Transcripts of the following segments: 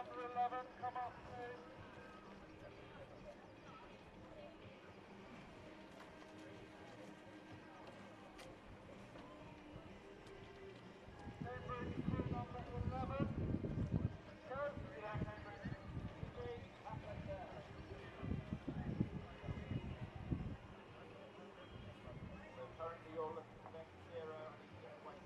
number 11, come up please. Cambridge crew number 11. Go. Yeah, Cambridge. Engage up and down. So currently you're looking for next 0 and it's at 20.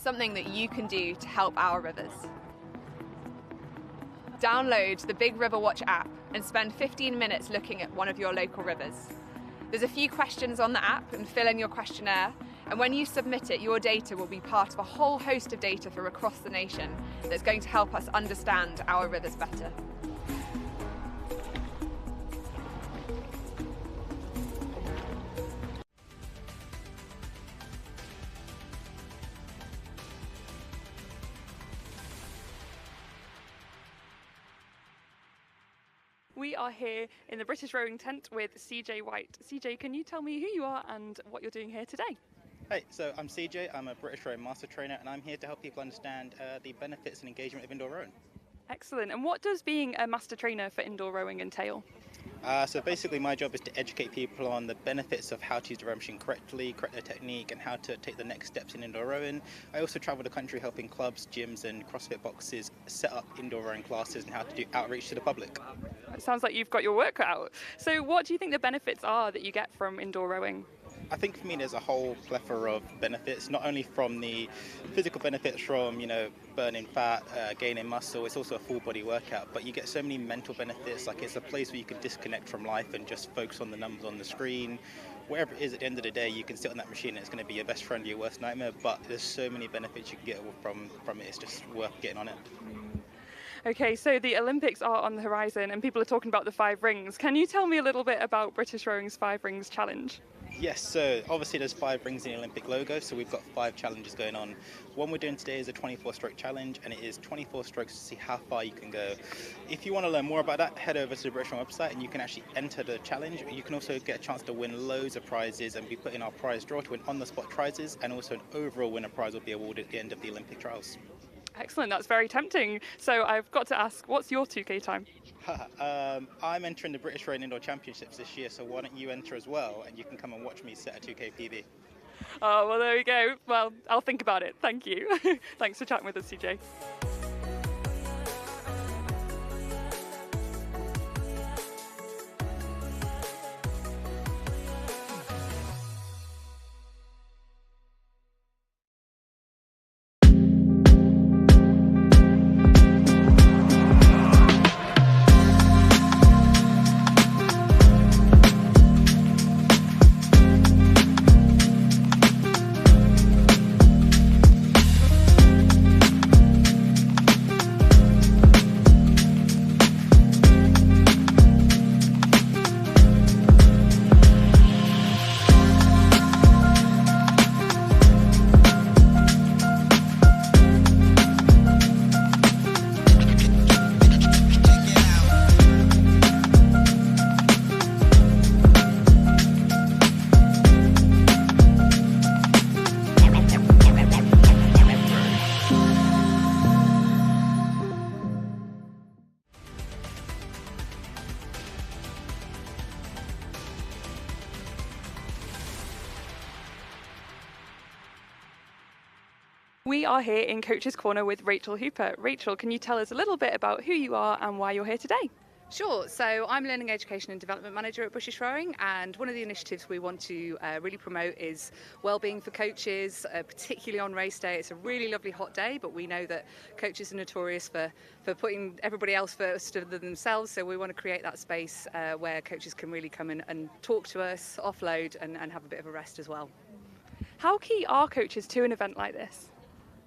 something that you can do to help our rivers. Download the Big River Watch app and spend 15 minutes looking at one of your local rivers. There's a few questions on the app, and fill in your questionnaire, and when you submit it, your data will be part of a whole host of data from across the nation that's going to help us understand our rivers better. We are here in the British Rowing tent with CJ White. CJ, can you tell me who you are and what you're doing here today? Hey, so I'm CJ, I'm a British Rowing Master Trainer, and I'm here to help people understand the benefits and engagement of indoor rowing. Excellent. And what does being a Master Trainer for indoor rowing entail? So basically my job is to educate people on the benefits of how to use the rowing machine correctly, correct their technique, and how to take the next steps in indoor rowing. I also travel the country helping clubs, gyms and CrossFit boxes set up indoor rowing classes and how to do outreach to the public. It sounds like you've got your work cut out. So what do you think the benefits are that you get from indoor rowing? I think for me there's a whole plethora of benefits, not only from the physical benefits from, burning fat, gaining muscle, it's also a full body workout, but you get so many mental benefits, like it's a place where you can disconnect from life and just focus on the numbers on the screen. Wherever it is at the end of the day, you can sit on that machine and it's going to be your best friend, your worst nightmare, but there's so many benefits you can get from it, it's just worth getting on it. Okay, so the Olympics are on the horizon and people are talking about the 5 rings. Can you tell me a little bit about British Rowing's 5 Rings Challenge? Yes, so obviously there's 5 rings in the Olympic logo, so we've got 5 challenges going on. One we're doing today is a 24-stroke challenge, and it is 24 strokes to see how far you can go. If you want to learn more about that, head over to the British Rowing website and you can actually enter the challenge. You can also get a chance to win loads of prizes, and we put in our prize draw to win on-the-spot prizes, and also an overall winner prize will be awarded at the end of the Olympic trials. Excellent, that's very tempting. So I've got to ask, what's your 2K time? I'm entering the British Rowing Indoor Championships this year, so why don't you enter as well, and you can come and watch me set a 2K PB. Oh, well, there we go. Well, I'll think about it. Thank you. Thanks for chatting with us, CJ. We are here in Coach's Corner with Rachel Hooper. Rachel, can you tell us a little bit about who you are and why you're here today? Sure. So I'm Learning Education and Development Manager at British Rowing, and one of the initiatives we want to really promote is wellbeing for coaches, particularly on race day. It's a really lovely hot day, but we know that coaches are notorious for putting everybody else first other than themselves, so we want to create that space where coaches can really come in and talk to us, offload and have a bit of a rest as well. How key are coaches to an event like this?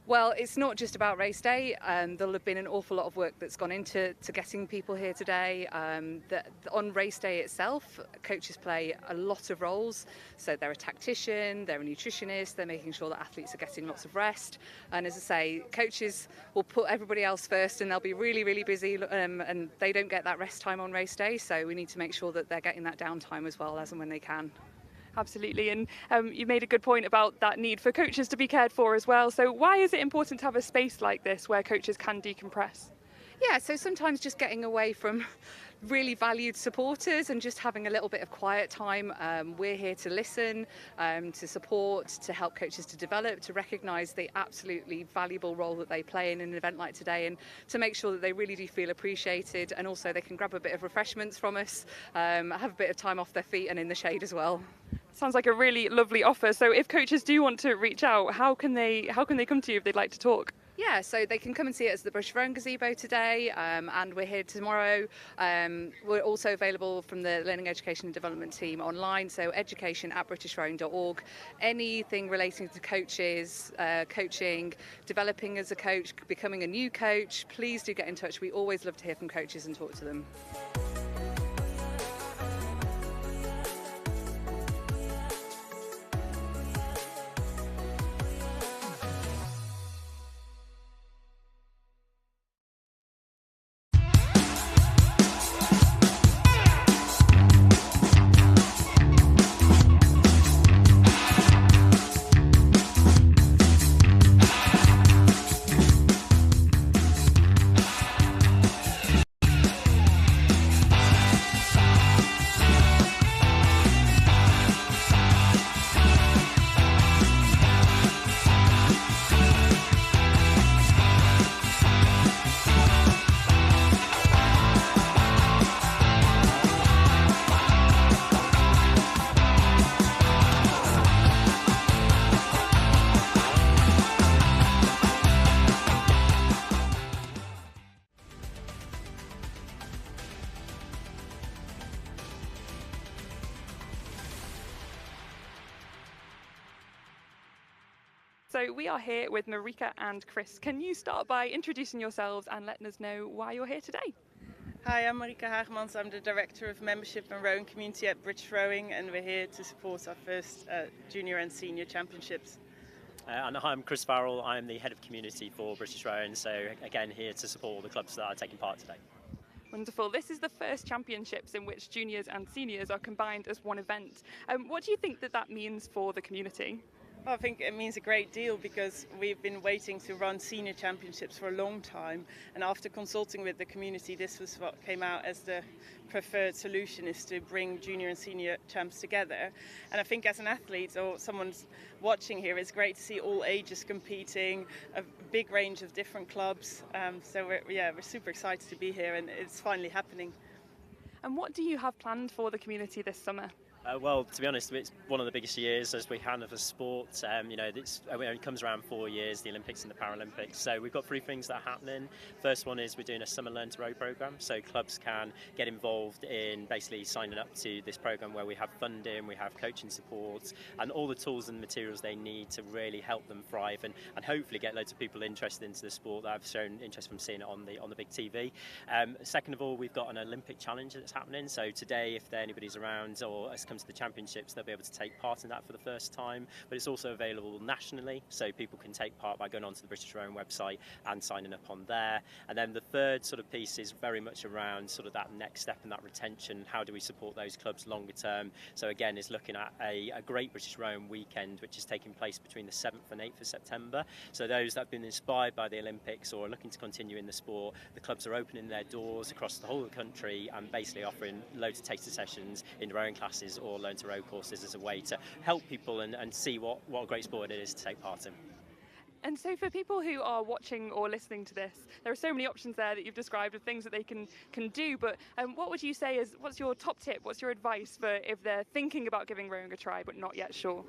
Well, it's not just about race day. There'll have been an awful lot of work that's gone into getting people here today. On race day itself, coaches play a lot of roles. So they're a tactician, they're a nutritionist, they're making sure that athletes are getting lots of rest. And as I say, coaches will put everybody else first and they'll be really, really busy and they don't get that rest time on race day. So we need to make sure that they're getting that downtime as well as and when they can. Absolutely, and you made a good point about that need for coaches to be cared for as well. So why is it important to have a space like this where coaches can decompress? Yeah, so sometimes just getting away from really valued supporters and just having a little bit of quiet time. We're here to listen, to support, to help coaches to develop, to recognise the absolutely valuable role that they play in an event like today, and to make sure that they really do feel appreciated, and also they can grab a bit of refreshments from us, have a bit of time off their feet and in the shade as well. Sounds like a really lovely offer. So if coaches do want to reach out, how can they come to you if they'd like to talk? Yeah, so they can come and see us at the British Rowing Gazebo today, and we're here tomorrow. We're also available from the Learning, Education and Development team online, so education@britishrowing.org. Anything relating to coaches, coaching, developing as a coach, becoming a new coach, please do get in touch. We always love to hear from coaches and talk to them. So we are here with Marika and Chris. Can you start by introducing yourselves and letting us know why you're here today? Hi, I'm Marika Hagemans. I'm the Director of Membership and Rowing Community at British Rowing, and we're here to support our first Junior and Senior Championships. And hi, I'm Chris Farrell. I'm the Head of Community for British Rowing, so again here to support all the clubs that are taking part today. Wonderful. This is the first championships in which juniors and seniors are combined as one event. What do you think that means for the community? Well, I think it means a great deal because we've been waiting to run senior championships for a long time, and after consulting with the community, this was what came out as the preferred solution, is to bring junior and senior champs together. And I think as an athlete or someone watching here, it's great to see all ages competing, a big range of different clubs. So we're super excited to be here, and it's finally happening. And what do you have planned for the community this summer? Well, to be honest, it's one of the biggest years as we have of sport. It comes around 4 years, the Olympics and the Paralympics. So we've got 3 things that are happening. First one is we're doing a summer Learn to Row programme. So clubs can get involved in basically signing up to this programme where we have funding, we have coaching support and all the tools and materials they need to really help them thrive and hopefully get loads of people interested into the sport that have shown interest from seeing it on the big TV. Second of all, we've got an Olympic challenge that's happening. So today, if anybody's around or has come to the championships, they'll be able to take part in that for the first time, but it's also available nationally, so people can take part by going onto the British Rowing website and signing up on there. And then the third sort of piece is very much around sort of that next step and that retention. How do we support those clubs longer term? So again, is looking at a great British Rowing weekend which is taking place between the 7th and 8th of September. So those that have been inspired by the Olympics or are looking to continue in the sport, the clubs are opening their doors across the whole of the country and basically offering loads of taster sessions in rowing classes or Learn to Row courses as a way to help people and see what a great sport it is to take part in. And so for people who are watching or listening to this, there are so many options there that you've described of things that they can do, but what would you say what's your top tip, what's your advice for if they're thinking about giving rowing a try but not yet sure?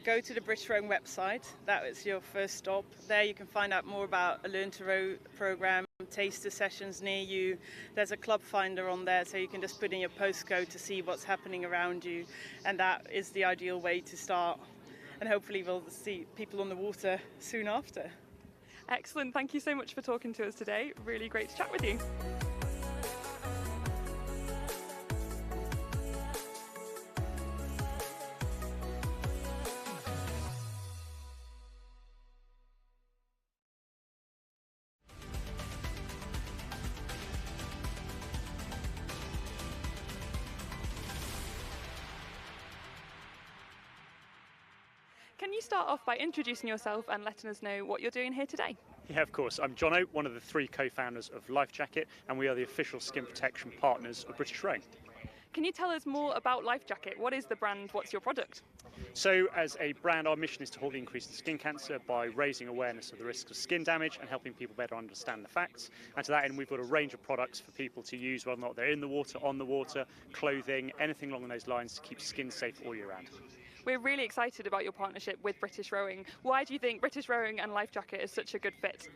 Go to the British Rowing website. That is your first stop. There you can find out more about a Learn to Row programme, taster sessions near you. There's a club finder on there, so you can just put in your postcode to see what's happening around you, and that is the ideal way to start. And hopefully we'll see people on the water soon after. Excellent. Thank you so much for talking to us today. Really great to chat with you. Can you start off by introducing yourself and letting us know what you're doing here today? Yeah, of course. I'm John Oak, one of the 3 co-founders of Life Jacket, and we are the official skin protection partners of British Rowing. Can you tell us more about Life Jacket? What is the brand? What's your product? So as a brand, our mission is to halt the increase in skin cancer by raising awareness of the risks of skin damage and helping people better understand the facts. And to that end, we've got a range of products for people to use, whether or not they're in the water, on the water, clothing, anything along those lines to keep skin safe all year round. We're really excited about your partnership with British Rowing. Why do you think British Rowing and Life Jacket is such a good fit?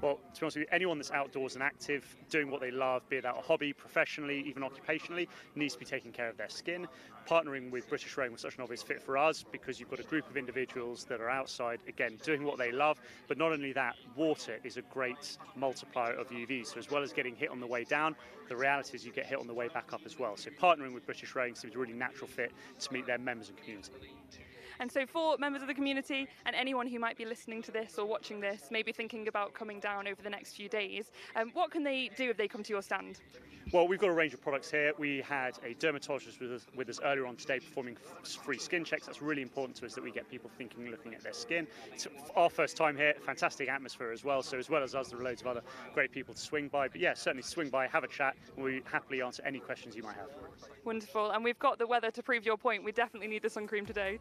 Well, to be honest with you, anyone that's outdoors and active, doing what they love, be it out a hobby, professionally, even occupationally, needs to be taking care of their skin. Partnering with British Rowing was such an obvious fit for us because you've got a group of individuals that are outside, again, doing what they love. But not only that, water is a great multiplier of UV. So as well as getting hit on the way down, the reality is you get hit on the way back up as well. So partnering with British Rowing seems a really natural fit to meet their members and community. And so for members of the community and anyone who might be listening to this or watching this, maybe thinking about coming down over the next few days, what can they do if they come to your stand? Well, we've got a range of products here. We had a dermatologist with us earlier on today performing free skin checks. That's really important to us that we get people thinking and looking at their skin. It's our first time here, fantastic atmosphere as well. So as well as us, there are loads of other great people to swing by. But yeah, certainly swing by, have a chat, and we happily answer any questions you might have. Wonderful. And we've got the weather to prove your point. We definitely need the sun cream today.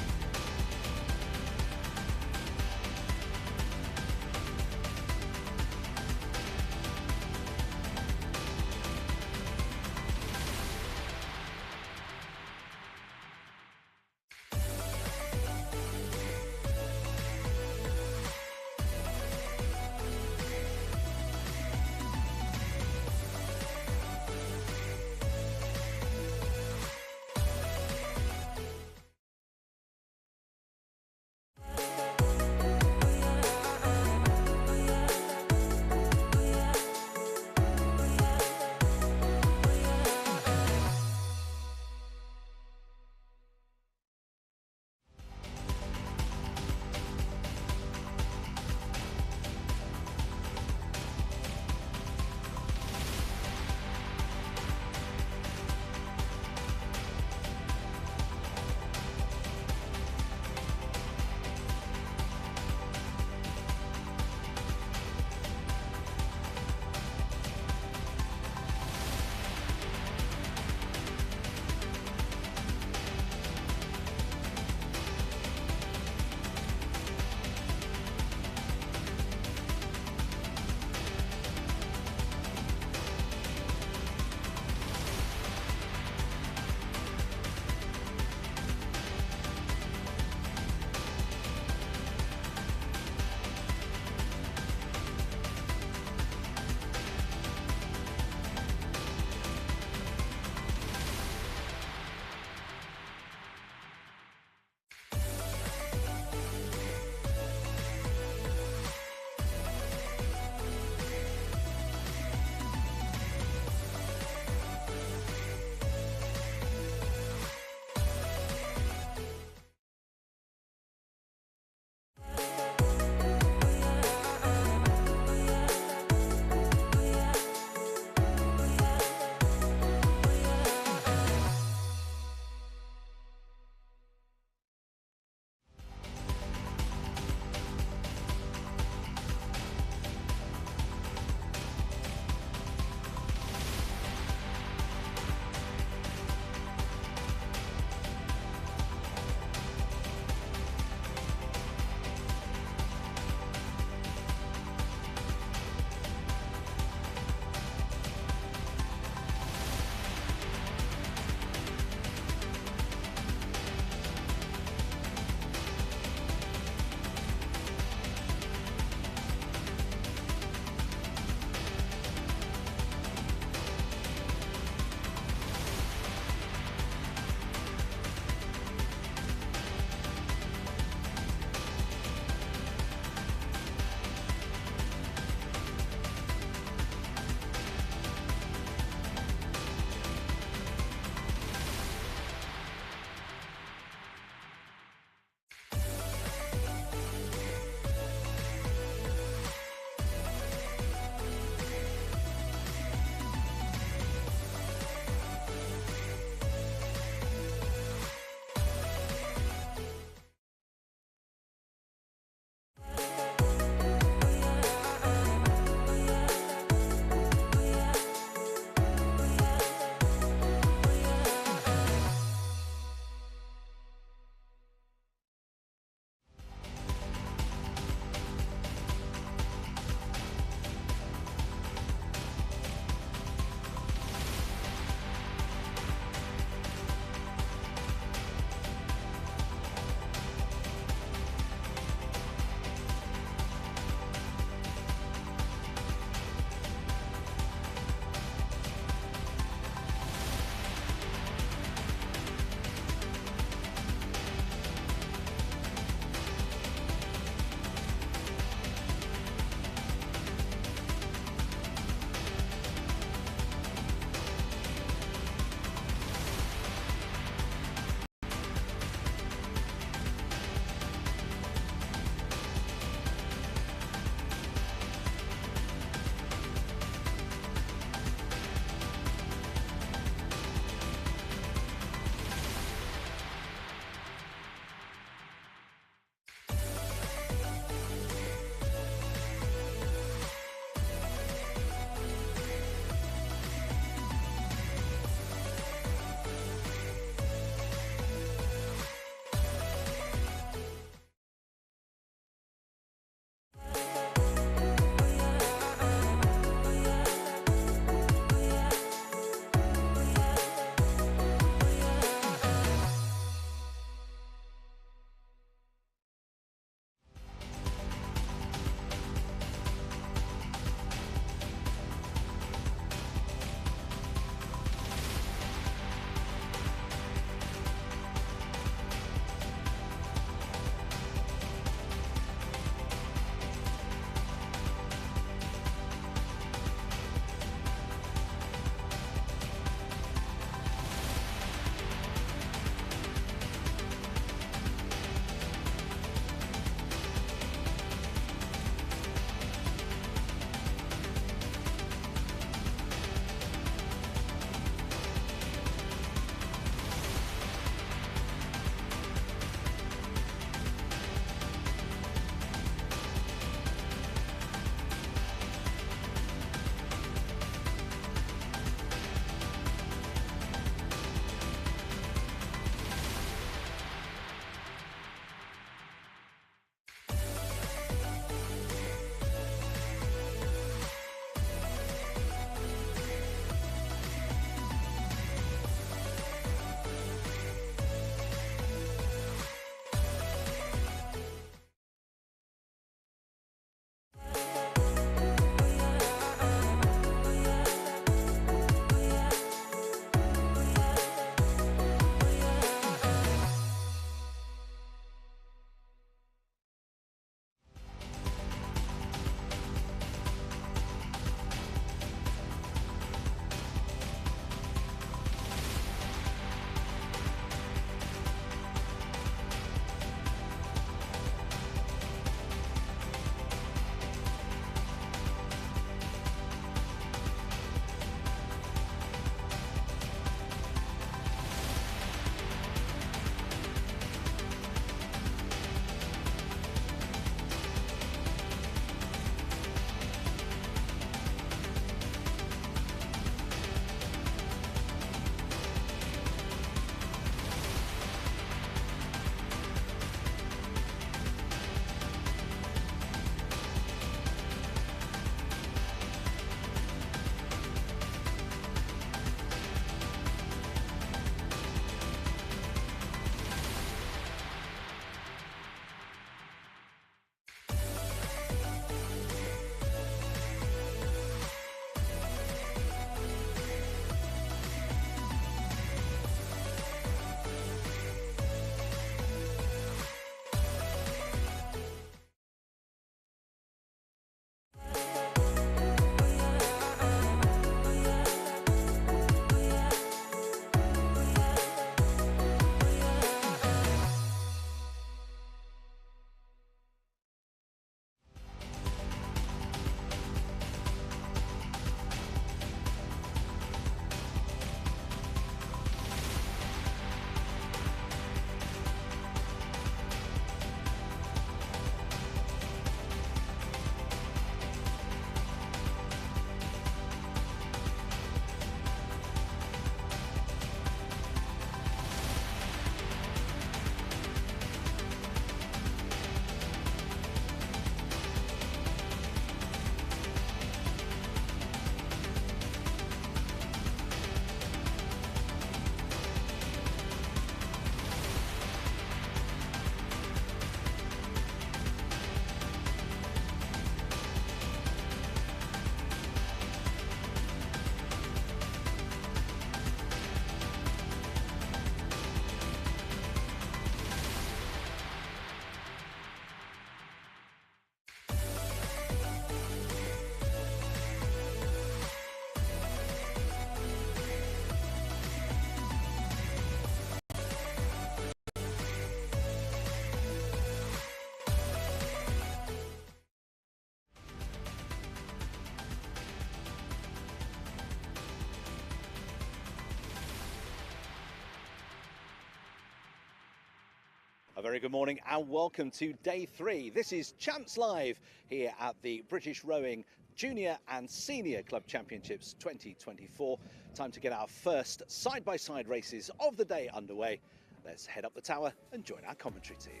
A very good morning and welcome to day 3. This is Chance Live here at the British Rowing Junior and Senior Club Championships 2024. Time to get our first side-by-side races of the day underway. Let's head up the tower and join our commentary team.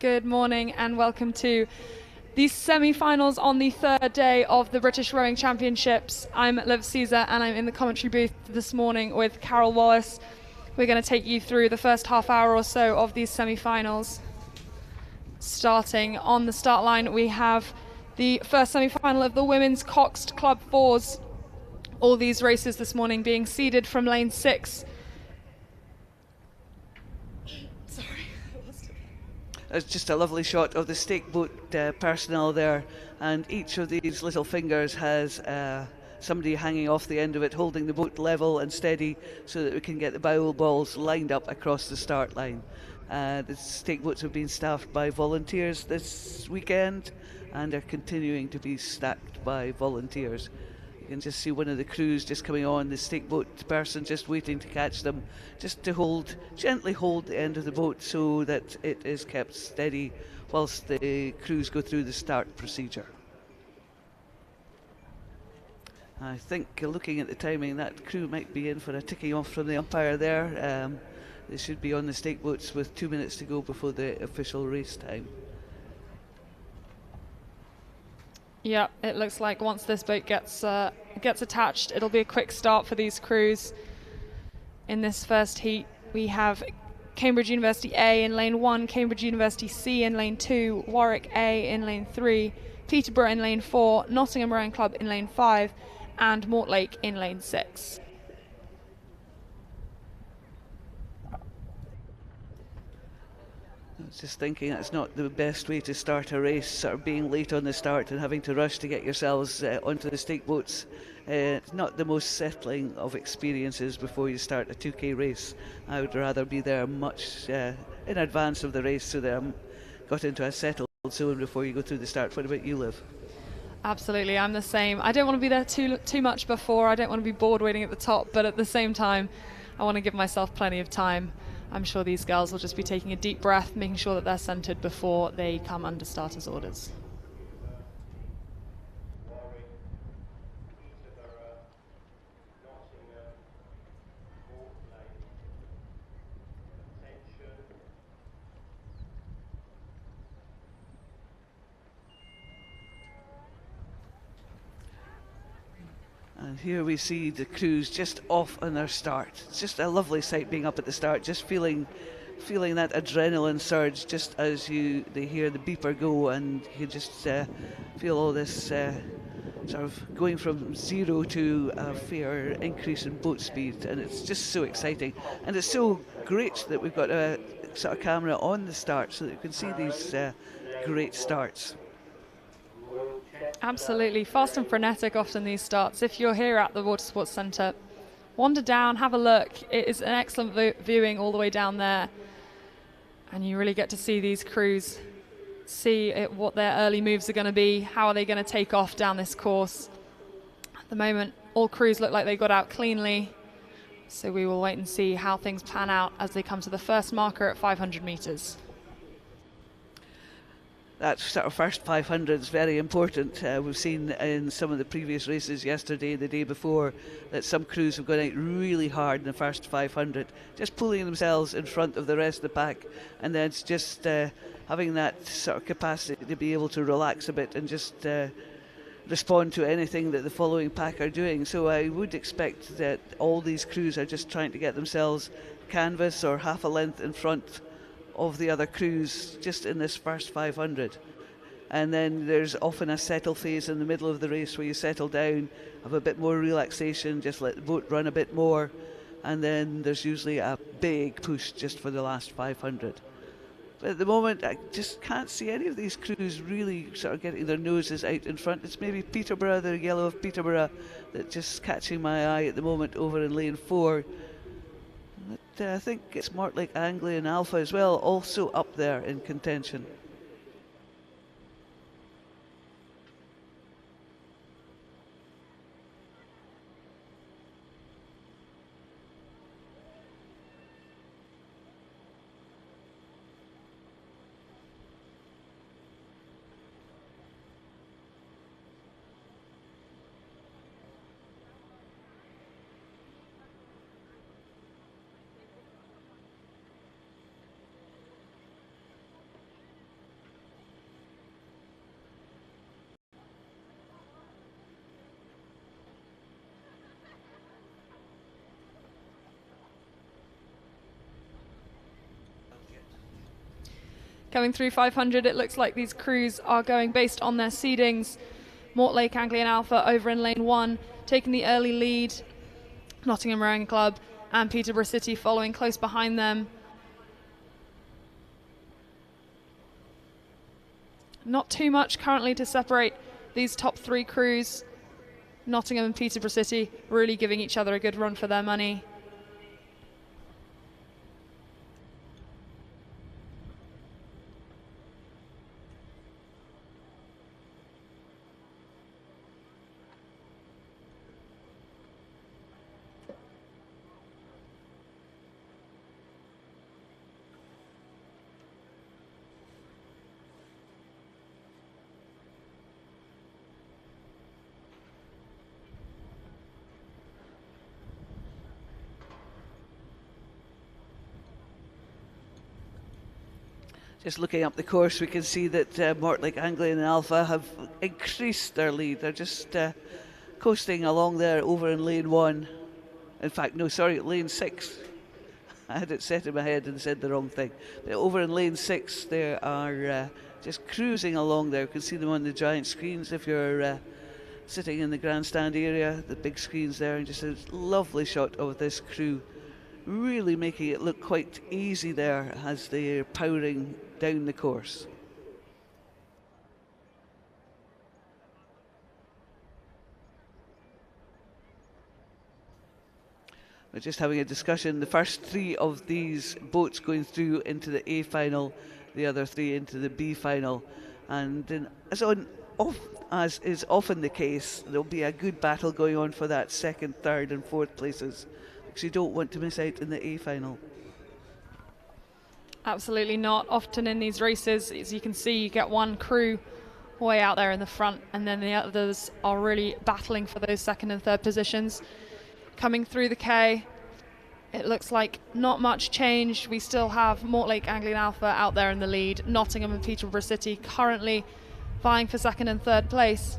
Good morning and welcome to the semi-finals on the third day of the British Rowing Championships. I'm Liv Caesar and I'm in the commentary booth this morning with Carol Wallace. We're going to take you through the first half hour or so of these semi-finals. Starting on the start line, we have the first semi-final of the Women's Coxed Club Fours. All these races this morning being seeded from lane 6. It's just a lovely shot of the stake boat personnel there, and each of these little fingers has somebody hanging off the end of it, holding the boat level and steady so that we can get the bow balls lined up across the start line. The stake boats have been staffed by volunteers this weekend and are continuing to be stacked by volunteers. You can just see one of the crews just coming on, the stake boat person just waiting to catch them, just to gently hold the end of the boat so that it is kept steady whilst the crews go through the start procedure. I think looking at the timing, that crew might be in for a ticking off from the umpire there. They should be on the stake boats with 2 minutes to go before the official race time. Yeah, it looks like once this boat gets attached, it'll be a quick start for these crews. In this first heat, we have Cambridge University A in lane 1, Cambridge University C in lane 2, Warwick A in lane 3, Peterborough in lane 4, Nottingham Rowing Club in lane 5, and Mortlake in lane 6. I was just thinking that's not the best way to start a race, sort of being late on the start and having to rush to get yourselves onto the stake boats. It's not the most settling of experiences before you start a 2k race. I would rather be there much in advance of the race so that I'm got into a settled zone before you go through the start. What about you, Liv? Absolutely, I'm the same. I don't want to be there too much before. I don't want to be bored waiting at the top, but at the same time, I want to give myself plenty of time. I'm sure these girls will just be taking a deep breath, making sure that they're centered before they come under starters' orders. And here we see the crews just off on their start. It's just a lovely sight being up at the start, just feeling that adrenaline surge just as they hear the beeper go, and you just feel all this sort of going from 0 to a fair increase in boat speed, and it's just so exciting. And it's so great that we've got a sort of camera on the start so that you can see these great starts. Absolutely, fast and frenetic often these starts. If you're here at the Water Sports Centre, wander down, have a look. It is an excellent viewing all the way down there, and you really get to see these crews, see what their early moves are going to be, how are they going to take off down this course. At the moment, all crews look like they got out cleanly, so we will wait and see how things pan out as they come to the first marker at 500 metres. That sort of first 500 is very important. We've seen in some of the previous races yesterday, the day before, that some crews have gone out really hard in the first 500, just pulling themselves in front of the rest of the pack, and then it's just having that sort of capacity to be able to relax a bit and just respond to anything that the following pack are doing. So I would expect that all these crews are just trying to get themselves canvas or half a length in front of the other crews just in this first 500. And then there's often a settle phase in the middle of the race where you settle down, have a bit more relaxation, just let the boat run a bit more, and then there's usually a big push just for the last 500. But at the moment, I just can't see any of these crews really sort of getting their noses out in front. It's maybe Peterborough, the yellow of Peterborough, that's just catching my eye at the moment over in lane 4. But I think it's Mortlake Anglian Alpha as well, also up there in contention. Coming through 500, it looks like these crews are going based on their seedings. Mortlake Anglian Alpha over in lane 1, taking the early lead. Nottingham Rowing Club and Peterborough City following close behind them. Not too much currently to separate these top 3 crews. Nottingham and Peterborough City really giving each other a good run for their money. Just looking up the course, we can see that Mortlake Anglian Alpha have increased their lead. They're just coasting along there over in lane 1. In fact, no, sorry, lane 6. I had it set in my head and said the wrong thing. But over in lane 6, they are just cruising along there. You can see them on the giant screens if you're sitting in the grandstand area, the big screens there, and just a lovely shot of this crew. Really making it look quite easy there as they're powering down the course. We're just having a discussion. The first 3 of these boats going through into the A final, the other 3 into the B final. And then, as is often the case, there'll be a good battle going on for that 2nd, 3rd and 4th places, because you don't want to miss out in the A final. Absolutely not. Often in these races, as you can see, you get one crew way out there in the front, and then the others are really battling for those 2nd and 3rd positions. Coming through the K, it looks like not much change. We still have Mortlake Anglian Alpha out there in the lead. Nottingham and Peterborough City currently vying for 2nd and 3rd place.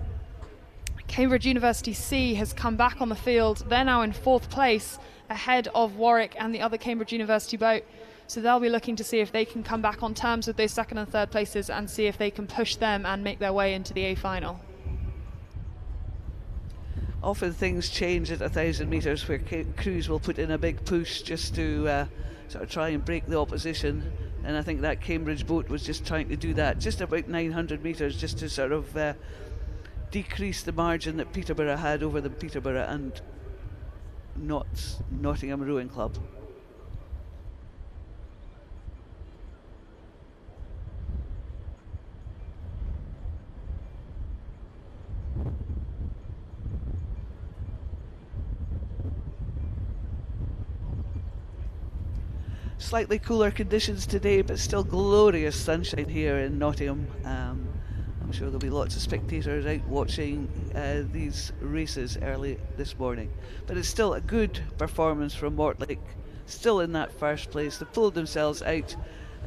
Cambridge University C has come back on the field. They're now in 4th place, ahead of Warwick and the other Cambridge University boat. So they'll be looking to see if they can come back on terms with those 2nd and 3rd places and see if they can push them and make their way into the A final. Often things change at 1,000 metres where crews will put in a big push just to sort of try and break the opposition. And I think that Cambridge boat was just trying to do that, just about 900 metres, just to sort of decrease the margin that Peterborough had over the Peterborough and not Nottingham Rowing Club. Slightly cooler conditions today, but still glorious sunshine here in Nottingham. I'm sure there'll be lots of spectators out watching these races early this morning. But it's still a good performance from Mortlake, still in that 1st place. They pulled themselves out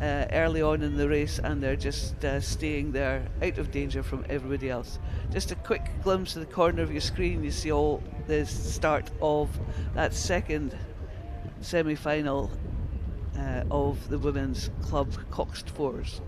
early on in the race, and they're just staying there out of danger from everybody else. Just a quick glimpse of the corner of your screen, you see all the start of that 2nd semi-final of the women's club Coxed Fours.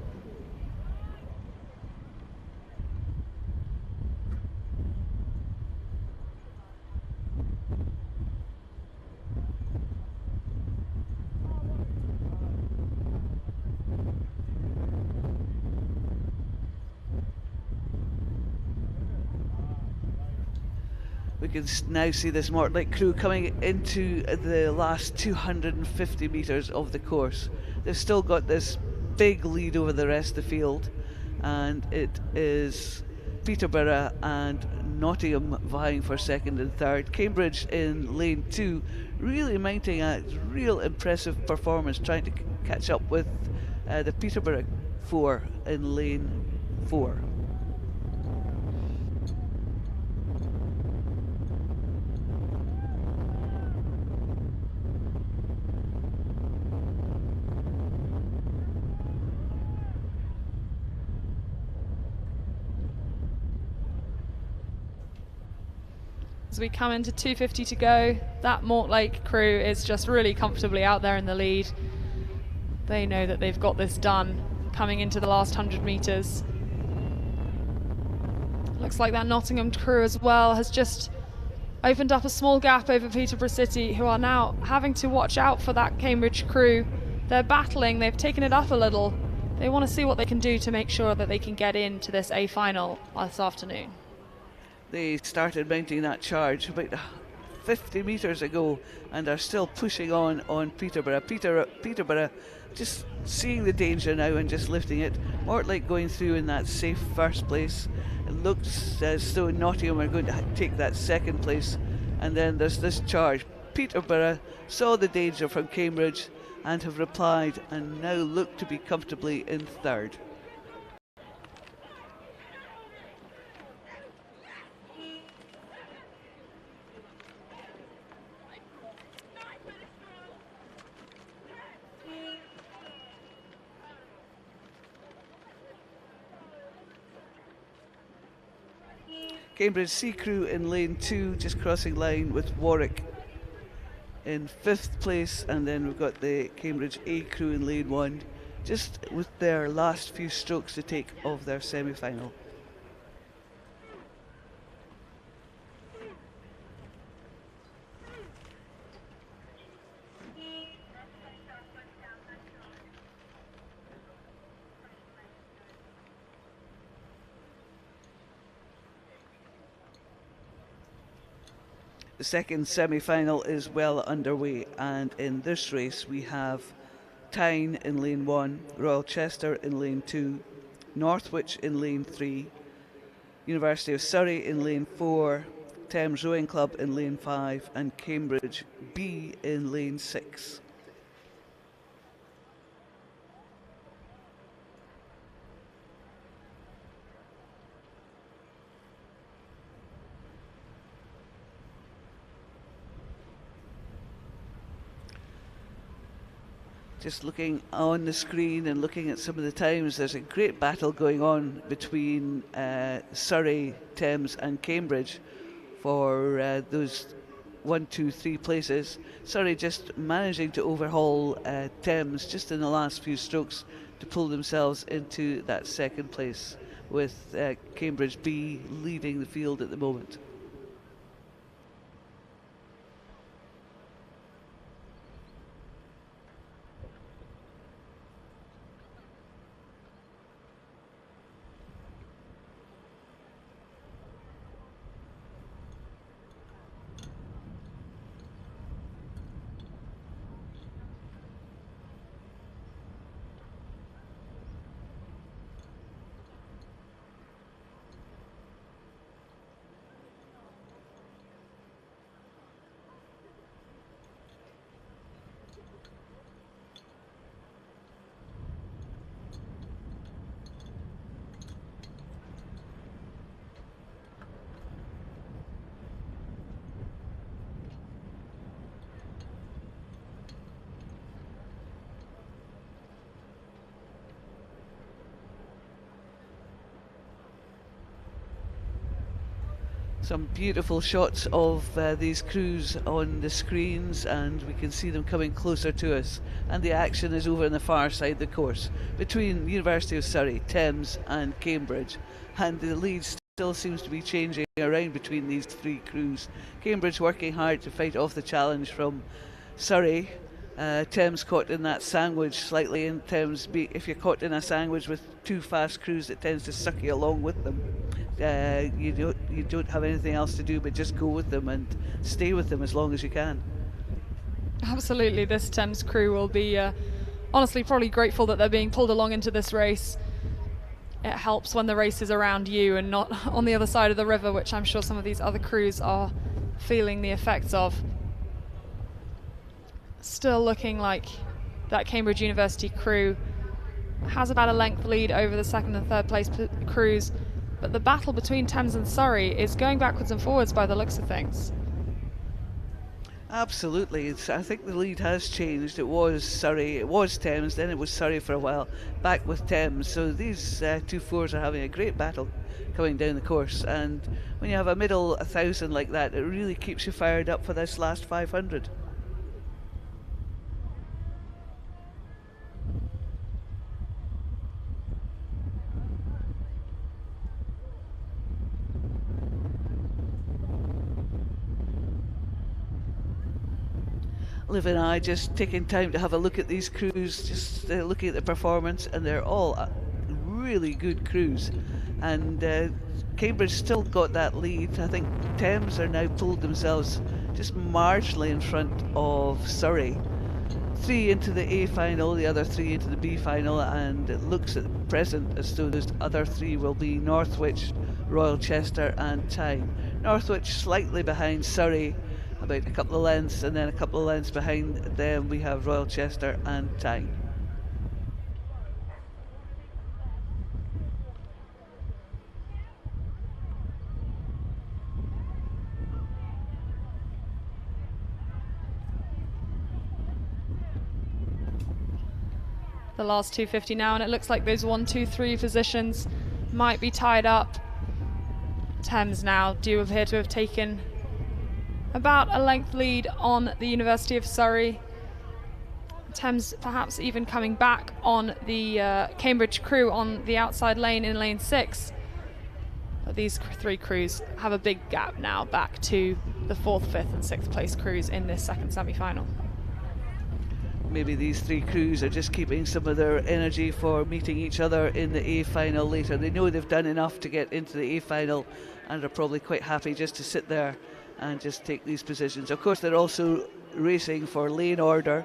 We can now see this Mortlake crew coming into the last 250 metres of the course. They've still got this big lead over the rest of the field, and it is Peterborough and Nottingham vying for second and third. Cambridge in lane 2 really mounting a real impressive performance, trying to catch up with the Peterborough 4 in lane 4. As we come into 2:50 to go, that Mortlake crew is just really comfortably out there in the lead. They know that they've got this done coming into the last 100 metres. Looks like that Nottingham crew as well has just opened up a small gap over Peterborough City, who are now having to watch out for that Cambridge crew. They're battling, they've taken it up a little. They want to see what they can do to make sure that they can get into this A final this afternoon. They started mounting that charge about 50 metres ago and are still pushing on Peterborough. Peterborough just seeing the danger now and just lifting it. Mortlake going through in that safe first place. It looks as though Nottingham are going to take that second place, and then there's this charge. Peterborough saw the danger from Cambridge and have replied, and now look to be comfortably in third. Cambridge C crew in lane 2 just crossing line with Warwick in 5th place, and then we've got the Cambridge A crew in lane 1 just with their last few strokes to take of their semi-final. The second semi-final is well underway, and in this race we have Tyne in lane 1, Royal Chester in lane 2, Northwich in lane 3, University of Surrey in lane 4, Thames Rowing Club in lane 5, and Cambridge B in lane 6. Just looking on the screen and looking at some of the times, there's a great battle going on between Surrey, Thames and Cambridge for those 1, 2, 3 places. Surrey just managing to overhaul Thames just in the last few strokes to pull themselves into that second place, with Cambridge B leading the field at the moment. Some beautiful shots of these crews on the screens, and we can see them coming closer to us, and the action is over on the far side of the course between University of Surrey, Thames and Cambridge, and the lead still seems to be changing around between these 3 crews. Cambridge working hard to fight off the challenge from Surrey, Thames caught in that sandwich slightly in Thames. If you're caught in a sandwich with two fast crews, it tends to suck you along with them. You don't have anything else to do but just go with them and stay with them as long as you can. Absolutely, this Thames crew will be honestly probably grateful that they're being pulled along into this race. It helps when the race is around you and not on the other side of the river, which I'm sure some of these other crews are feeling the effects of. Still looking like that Cambridge University crew has about a length lead over the second and third place crews, but the battle between Thames and Surrey is going backwards and forwards by the looks of things. Absolutely. I think the lead has changed. It was Surrey, it was Thames, then it was Surrey for a while, back with Thames. So these two fours are having a great battle coming down the course, and when you have a middle 1,000 like that, it really keeps you fired up for this last 500. Liv and I just taking time to have a look at these crews, just looking at the performance, and they're all really good crews. And Cambridge still got that lead. I think Thames are now pulled themselves just marginally in front of Surrey. 3 into the A final, the other 3 into the B final, and it looks at present as though those other 3 will be Northwich, Royal Chester and Tyne. Northwich slightly behind Surrey, about a couple of lengths, and then a couple of lengths behind them we have Royal Chester and Tyne. The last 250 now, and it looks like those 1, 2, 3 positions might be tied up. Thames now do appear to have taken about a length lead on the University of Surrey. Thames perhaps even coming back on the Cambridge crew on the outside lane in lane 6. But these 3 crews have a big gap now back to the 4th, 5th and 6th place crews in this second semi-final. Maybe these 3 crews are just keeping some of their energy for meeting each other in the A final later. They know they've done enough to get into the A final and are probably quite happy just to sit there and just take these positions. Of course, they're also racing for lane order,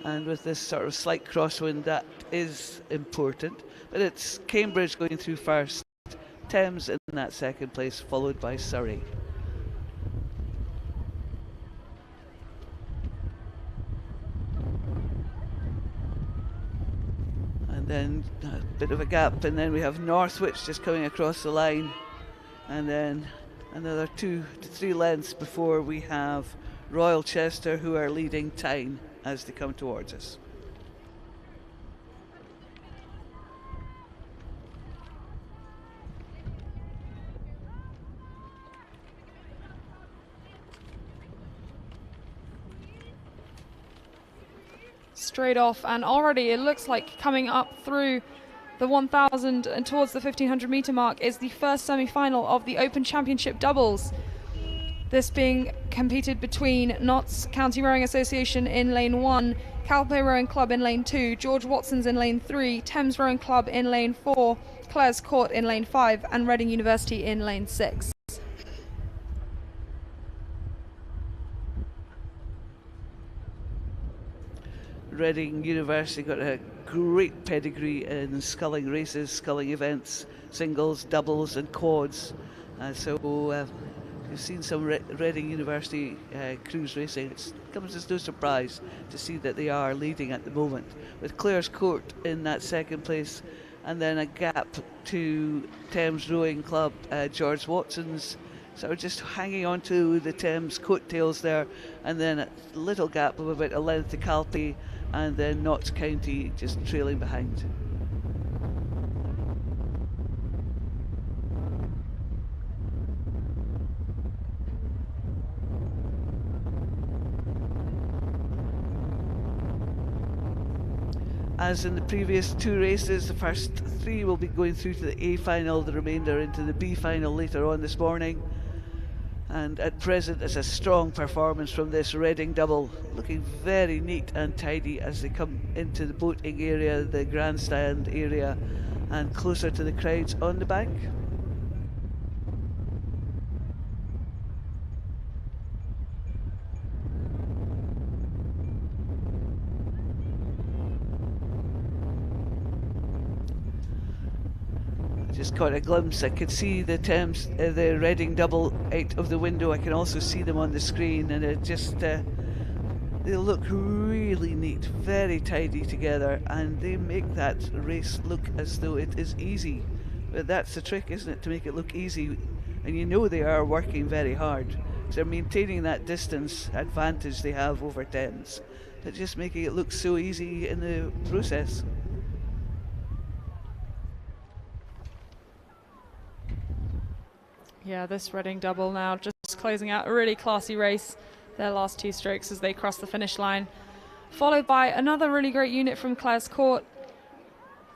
and with this sort of slight crosswind, that is important. But it's Cambridge going through first, Thames in that second place, followed by Surrey. And then a bit of a gap, and then we have Northwich just coming across the line, and then another 2 to 3 lengths before we have Royal Chester, who are leading Tyne as they come towards us. Straight off, and already it looks like coming up through the 1,000 and towards the 1,500 metre mark is the first semi-final of the Open Championship doubles. This being competed between Notts County Rowing Association in lane 1, Calpe Rowing Club in lane 2, George Watson's in lane 3, Thames Rowing Club in lane 4, Clares Court in lane 5 and Reading University in lane 6. Reading University got a great pedigree in sculling races, sculling events, singles, doubles and quads. So you've seen some Reading University crews racing. It comes as no surprise to see that they are leading at the moment, with Clares Court in that second place, and then a gap to Thames Rowing Club, George Watson's. So we're just hanging on to the Thames coattails there, and then a little gap of about a length to Calpe, and then Notts County just trailing behind. As in the previous 2 races, the first 3 will be going through to the A final, the remainder into the B final later on this morning. And at present, it's a strong performance from this Reading double, looking very neat and tidy as they come into the boating area, the grandstand area, and closer to the crowds on the bank. Just caught a glimpse. I could see the Thames, the Reading double out of the window. I can also see them on the screen, and it just they look really neat, very tidy together, and they make that race look as though it is easy. But that's the trick, isn't it, to make it look easy? And you know they are working very hard. They're maintaining that distance advantage they have over Thames, but just making it look so easy in the process. Yeah, this Reading double now just closing out a really classy race. Their last 2 strokes as they cross the finish line. Followed by another really great unit from Clares Court.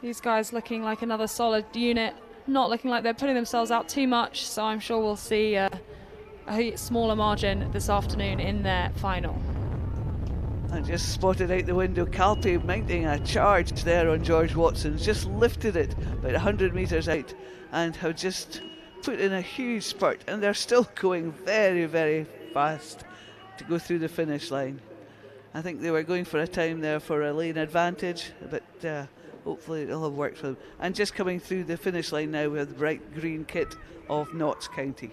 These guys looking like another solid unit. Not looking like they're putting themselves out too much, so I'm sure we'll see a smaller margin this afternoon in their final. I just spotted out the window Calpe mounting a charge there on George Watson. Just lifted it about 100 metres out and have just put in a huge spurt, and they're still going very, very fast to go through the finish line. I think they were going for a time there for a lane advantage, but hopefully it'll have worked for them. And just coming through the finish line now with the bright green kit of Notts County.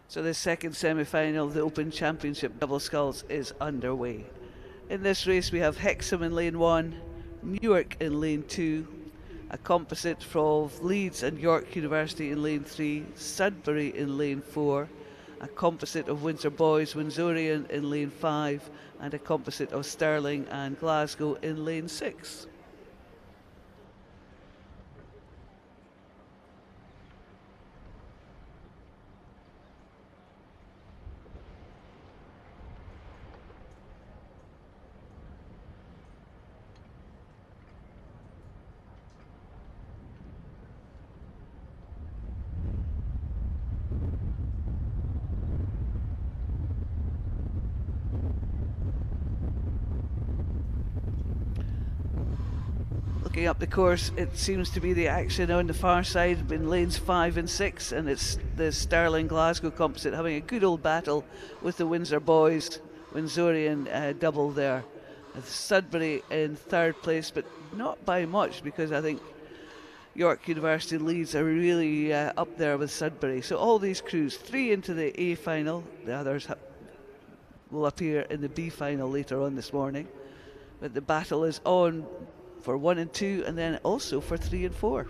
So the second semi-final of the Open Championship Double Sculls is underway. In this race we have Hexham in lane 1, Newark in lane 2, a composite from Leeds and York University in lane 3, Sudbury in lane 4, a composite of Windsor Boys, Windsorian in lane 5, and a composite of Stirling and Glasgow in lane 6. Looking up the course, it seems to be the action on the far side in lanes 5 and 6, and it's the Stirling Glasgow composite having a good old battle with the Windsor Boys, Windsorian double there. Sudbury in 3rd place, but not by much, because I think York University Leeds are really up there with Sudbury. So all these crews, 3 into the A final, the others will appear in the B final later on this morning, but the battle is on for 1 and 2, and then also for 3 and 4.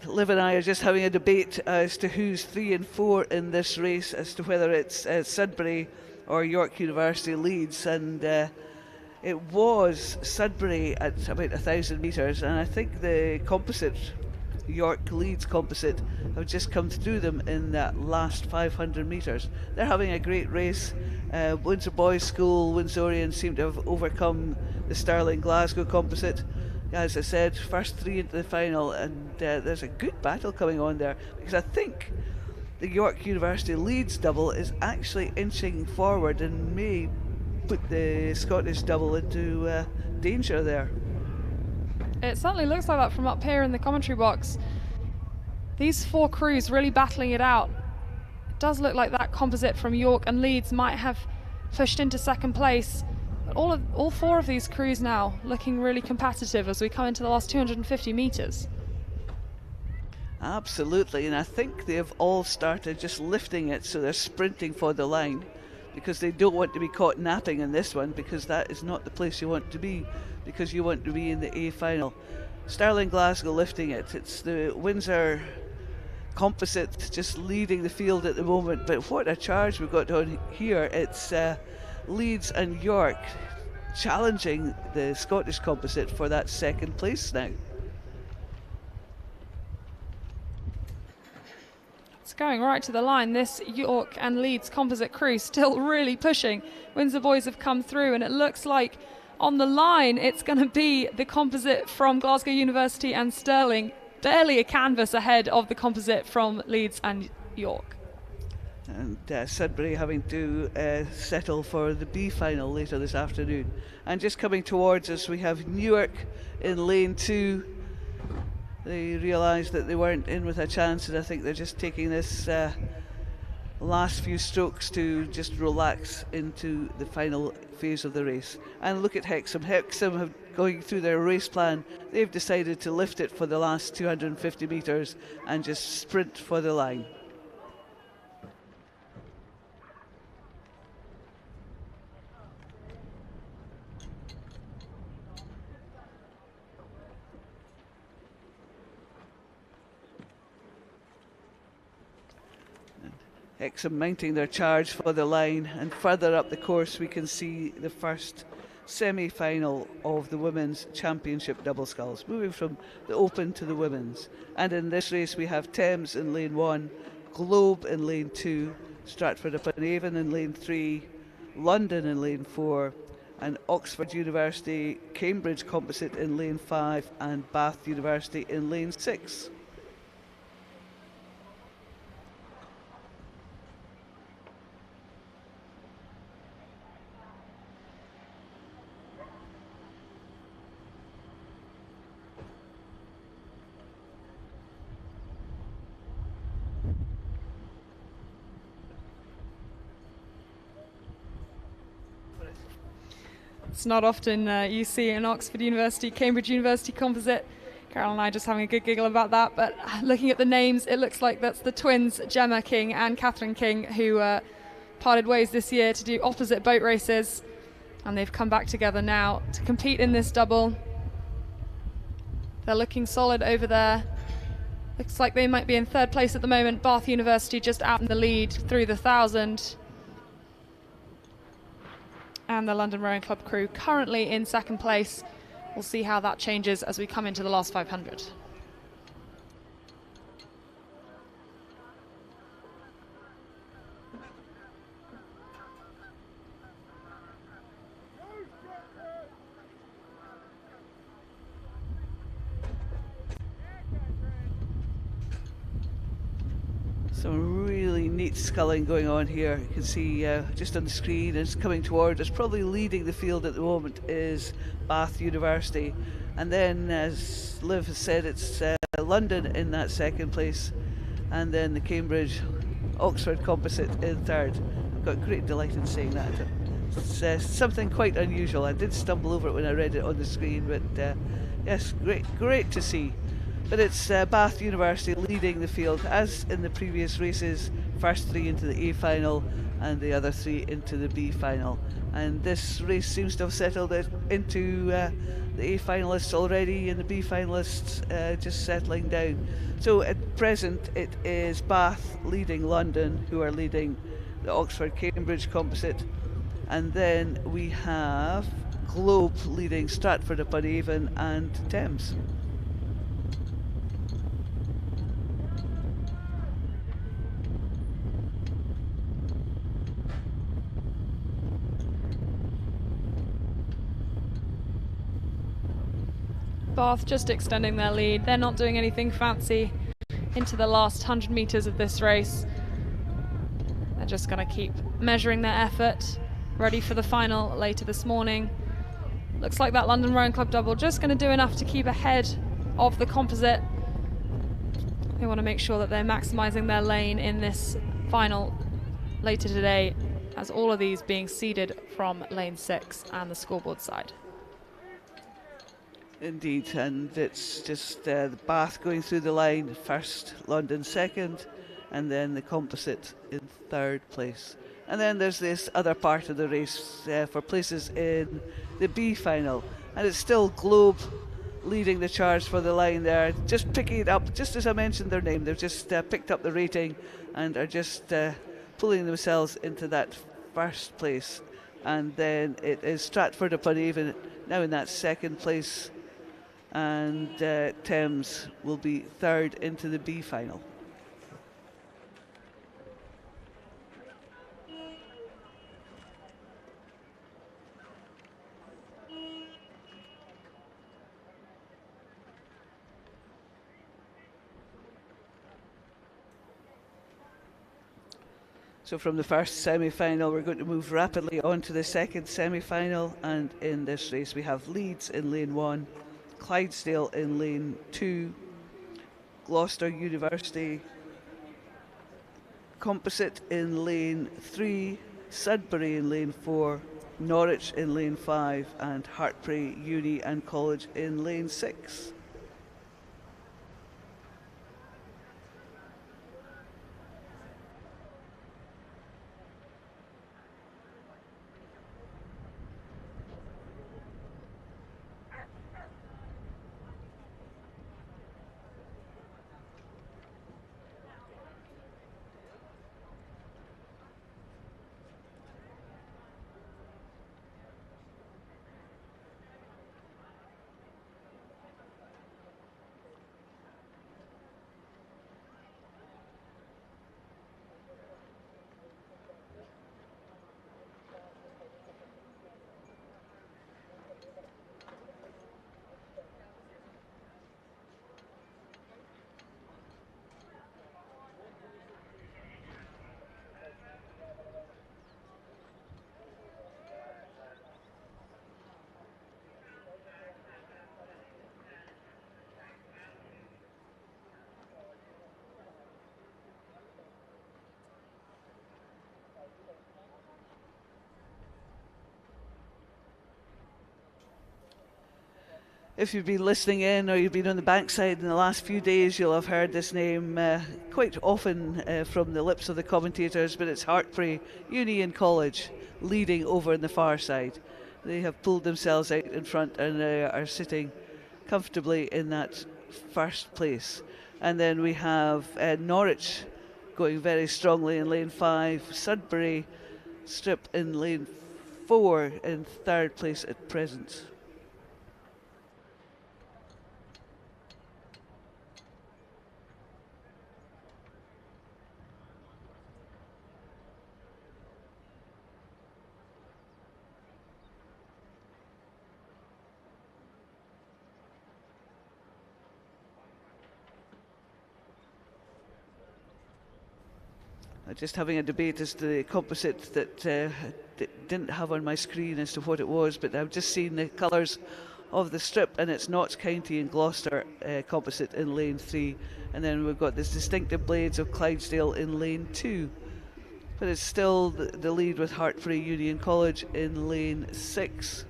Liv and I are just having a debate as to who's 3 and 4 in this race, as to whether it's Sudbury or York University Leeds, and it was Sudbury at about 1,000 metres, and I think the composite, York Leeds composite, have just come through them in that last 500 metres. They're having a great race. Windsor Boys School, Windsorian seem to have overcome the Stirling Glasgow composite. as I said, first 3 into the final, and there's a good battle coming on there, because I think the York University Leeds double is actually inching forward and may put the Scottish double into danger there. It certainly looks like that from up here in the commentary box. These 4 crews really battling it out. It does look like that composite from York and Leeds might have pushed into second place. But all 4 of these crews now looking really competitive as we come into the last 250 metres. Absolutely, and I think they've all started just lifting it, so they're sprinting for the line, because they don't want to be caught napping in this one, because that is not the place you want to be, because you want to be in the A final. Stirling Glasgow lifting it. It's the Windsor Composite just leading the field at the moment, but what a charge we've got on here. It's Leeds and York challenging the Scottish Composite for that second place now. It's going right to the line. This York and Leeds composite crew still really pushing. Windsor boys have come through, and it looks like on the line it's going to be the composite from Glasgow University and Stirling, barely a canvas ahead of the composite from Leeds and York. And Sudbury having to settle for the B final later this afternoon. And just coming towards us, we have Newark in lane 2. They realised that they weren't in with a chance, and I think they're just taking this last few strokes to just relax into the final phase of the race. And look at Hexham. Hexham have going through their race plan. They've decided to lift it for the last 250 metres and just sprint for the line. Hexham mounting their charge for the line, and further up the course we can see the first semi-final of the Women's Championship double sculls, moving from the Open to the Women's. And in this race we have Thames in lane 1, Globe in lane 2, Stratford-upon-Avon in lane 3, London in lane 4, and Oxford University Cambridge Composite in lane 5, and Bath University in lane 6. It's not often you see an Oxford University, Cambridge University composite. Carol and I just having a good giggle about that, but looking at the names, it looks like that's the twins Gemma King and Catherine King, who parted ways this year to do opposite boat races, and they've come back together now to compete in this double. They're looking solid over there. Looks like they might be in third place at the moment. Bath University just out in the lead through the 1,000. And the London Rowing Club crew currently in second place. We'll see how that changes as we come into the last 500. Some really neat sculling going on here. You can see just on the screen, it's coming toward us. Probably leading the field at the moment is Bath University. And then, as Liv has said, it's London in that second place. And then the Cambridge Oxford Composite in third. I've got great delight in saying that. It's something quite unusual. I did stumble over it when I read it on the screen, but yes, great to see. But it's Bath University leading the field, as in the previous races. First 3 into the A final and the other 3 into the B final. And this race seems to have settled it into the A finalists already, and the B finalists just settling down. So at present it is Bath leading London, who are leading the Oxford-Cambridge Composite. And then we have Globe leading Stratford-upon-Avon and Thames. Bath just extending their lead. They're not doing anything fancy into the last 100 metres of this race. They're just going to keep measuring their effort, ready for the final later this morning. Looks like that London Rowing Club double just going to do enough to keep ahead of the composite. They want to make sure that they're maximising their lane in this final later today, as all of these being seeded from lane 6 and the scoreboard side. Indeed, and it's just the Bath going through the line first, London second, and then the composite in third place. And then there's this other part of the race for places in the B final, and it's still Globe leading the charge for the line there, just picking it up, just as I mentioned their name. They've just picked up the rating and are just pulling themselves into that first place. And then it is Stratford upon Avon now in that second place, and Thames will be third into the B final. So from the first semi-final, we're going to move rapidly on to the second semi-final, and in this race we have Leeds in lane 1, Clydesdale in lane 2, Gloucester University Composite in lane 3, Sudbury in lane 4, Norwich in lane 5, and Hartpury Uni and College in lane 6. If you've been listening in or you've been on the bankside in the last few days, you'll have heard this name quite often from the lips of the commentators, but it's Hartpury Uni and College leading over on the far side. They have pulled themselves out in front and are sitting comfortably in that first place. And then we have Norwich going very strongly in lane 5, Sudbury Strip in lane 4 in third place at present. Just having a debate as to the composite that didn't have on my screen as to what it was, but I've just seen the colours of the strip, and it's Notts County and Gloucester composite in lane 3, and then we've got this distinctive blades of Clydesdale in lane 2, but it's still the lead with Hartpury Union College in lane 6.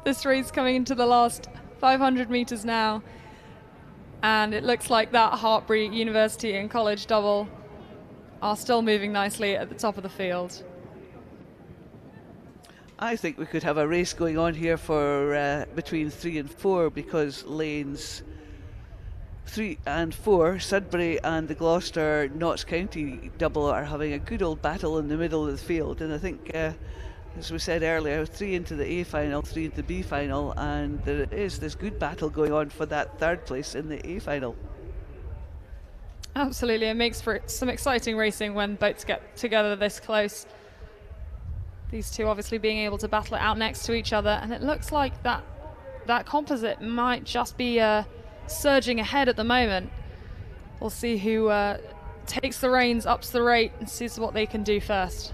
this race coming into the last 500 meters now. And it looks like that Hartpury University and College double are still moving nicely at the top of the field. I think we could have a race going on here for between 3 and 4, because lanes 3 and 4, Sudbury and the Gloucester Notts County double, are having a good old battle in the middle of the field. And I think, as we said earlier, 3 into the A final, 3 into the B final, and there is this good battle going on for that third place in the A final. Absolutely, it makes for some exciting racing when boats get together this close. These two obviously being able to battle it out next to each other, and it looks like that composite might just be surging ahead at the moment. We'll see who takes the reins, ups the rate, and sees what they can do first.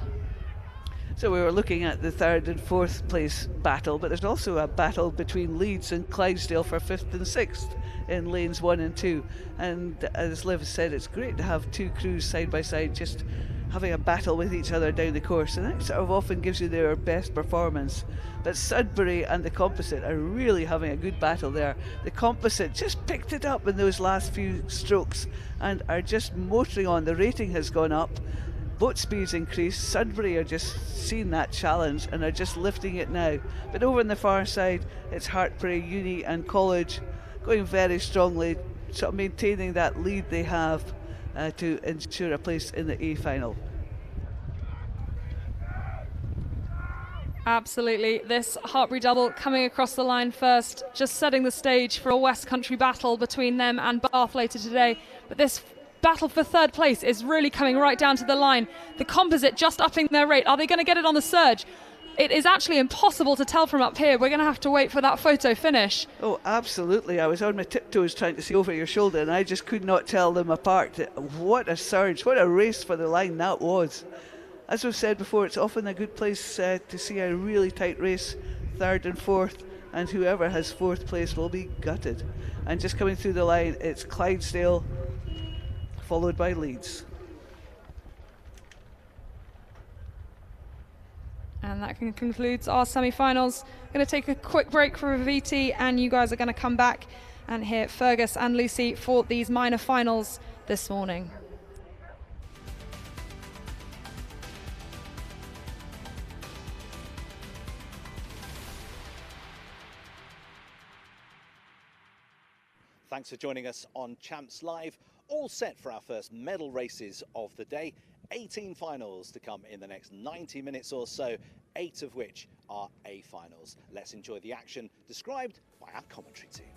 So we were looking at the third and fourth place battle, but there's also a battle between Leeds and Clydesdale for 5th and 6th in lanes 1 and 2. And as Liv said, it's great to have two crews side by side just having a battle with each other down the course, and that sort of often gives you their best performance. But Sudbury and the Composite are really having a good battle there. The Composite just picked it up in those last few strokes and are just motoring on. The rating has gone up, boat speeds increased. Sudbury are just seeing that challenge and are just lifting it now. But over on the far side, it's Hartpury, Uni and College going very strongly, sort of maintaining that lead they have to ensure a place in the A final. Absolutely, this Hartpury double coming across the line first, just setting the stage for a West Country battle between them and Bath later today. But this battle for third place is really coming right down to the line. The Composite just upping their rate. Are they going to get it on the surge? It is actually impossible to tell from up here. We're going to have to wait for that photo finish. Oh, absolutely. I was on my tiptoes trying to see over your shoulder, and I just could not tell them apart. What a surge, what a race for the line that was. As we've said before, it's often a good place to see a really tight race, third and fourth, and whoever has fourth place will be gutted. And just coming through the line, it's Clydesdale, followed by Leeds. And that concludes our semi-finals. I'm going to take a quick break for VT, and you guys are going to come back and hear Fergus and Lucy for these minor finals this morning. Thanks for joining us on Champs Live. All set for our first medal races of the day. 18 finals to come in the next 90 minutes or so, 8 of which are A finals. Let's enjoy the action described by our commentary team.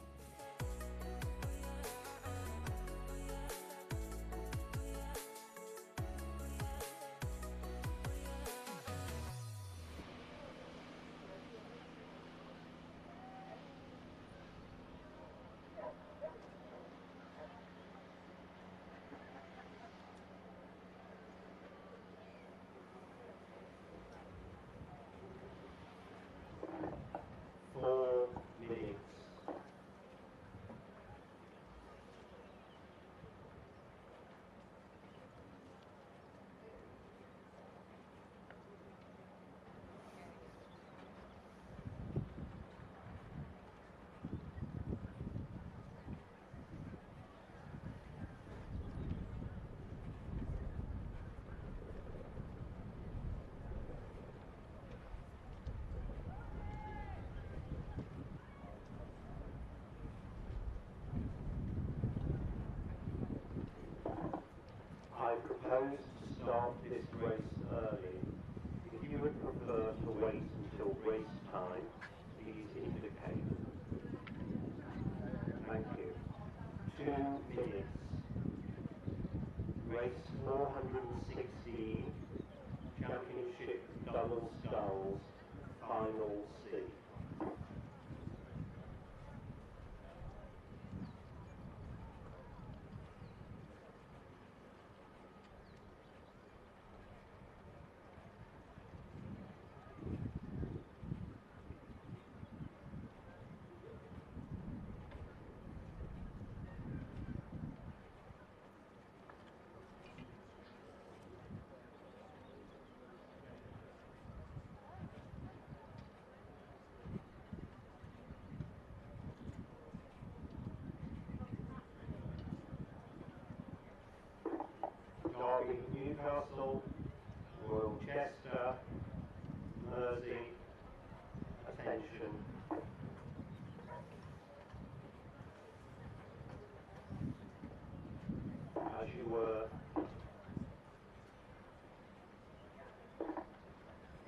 I propose to start this race early. If you would prefer to wait until race time, please indicate. Thank you. 2 minutes. Race 416, Championship Double Sculls, Final C. Newcastle, Royal Chester, Mersey, attention. As you were,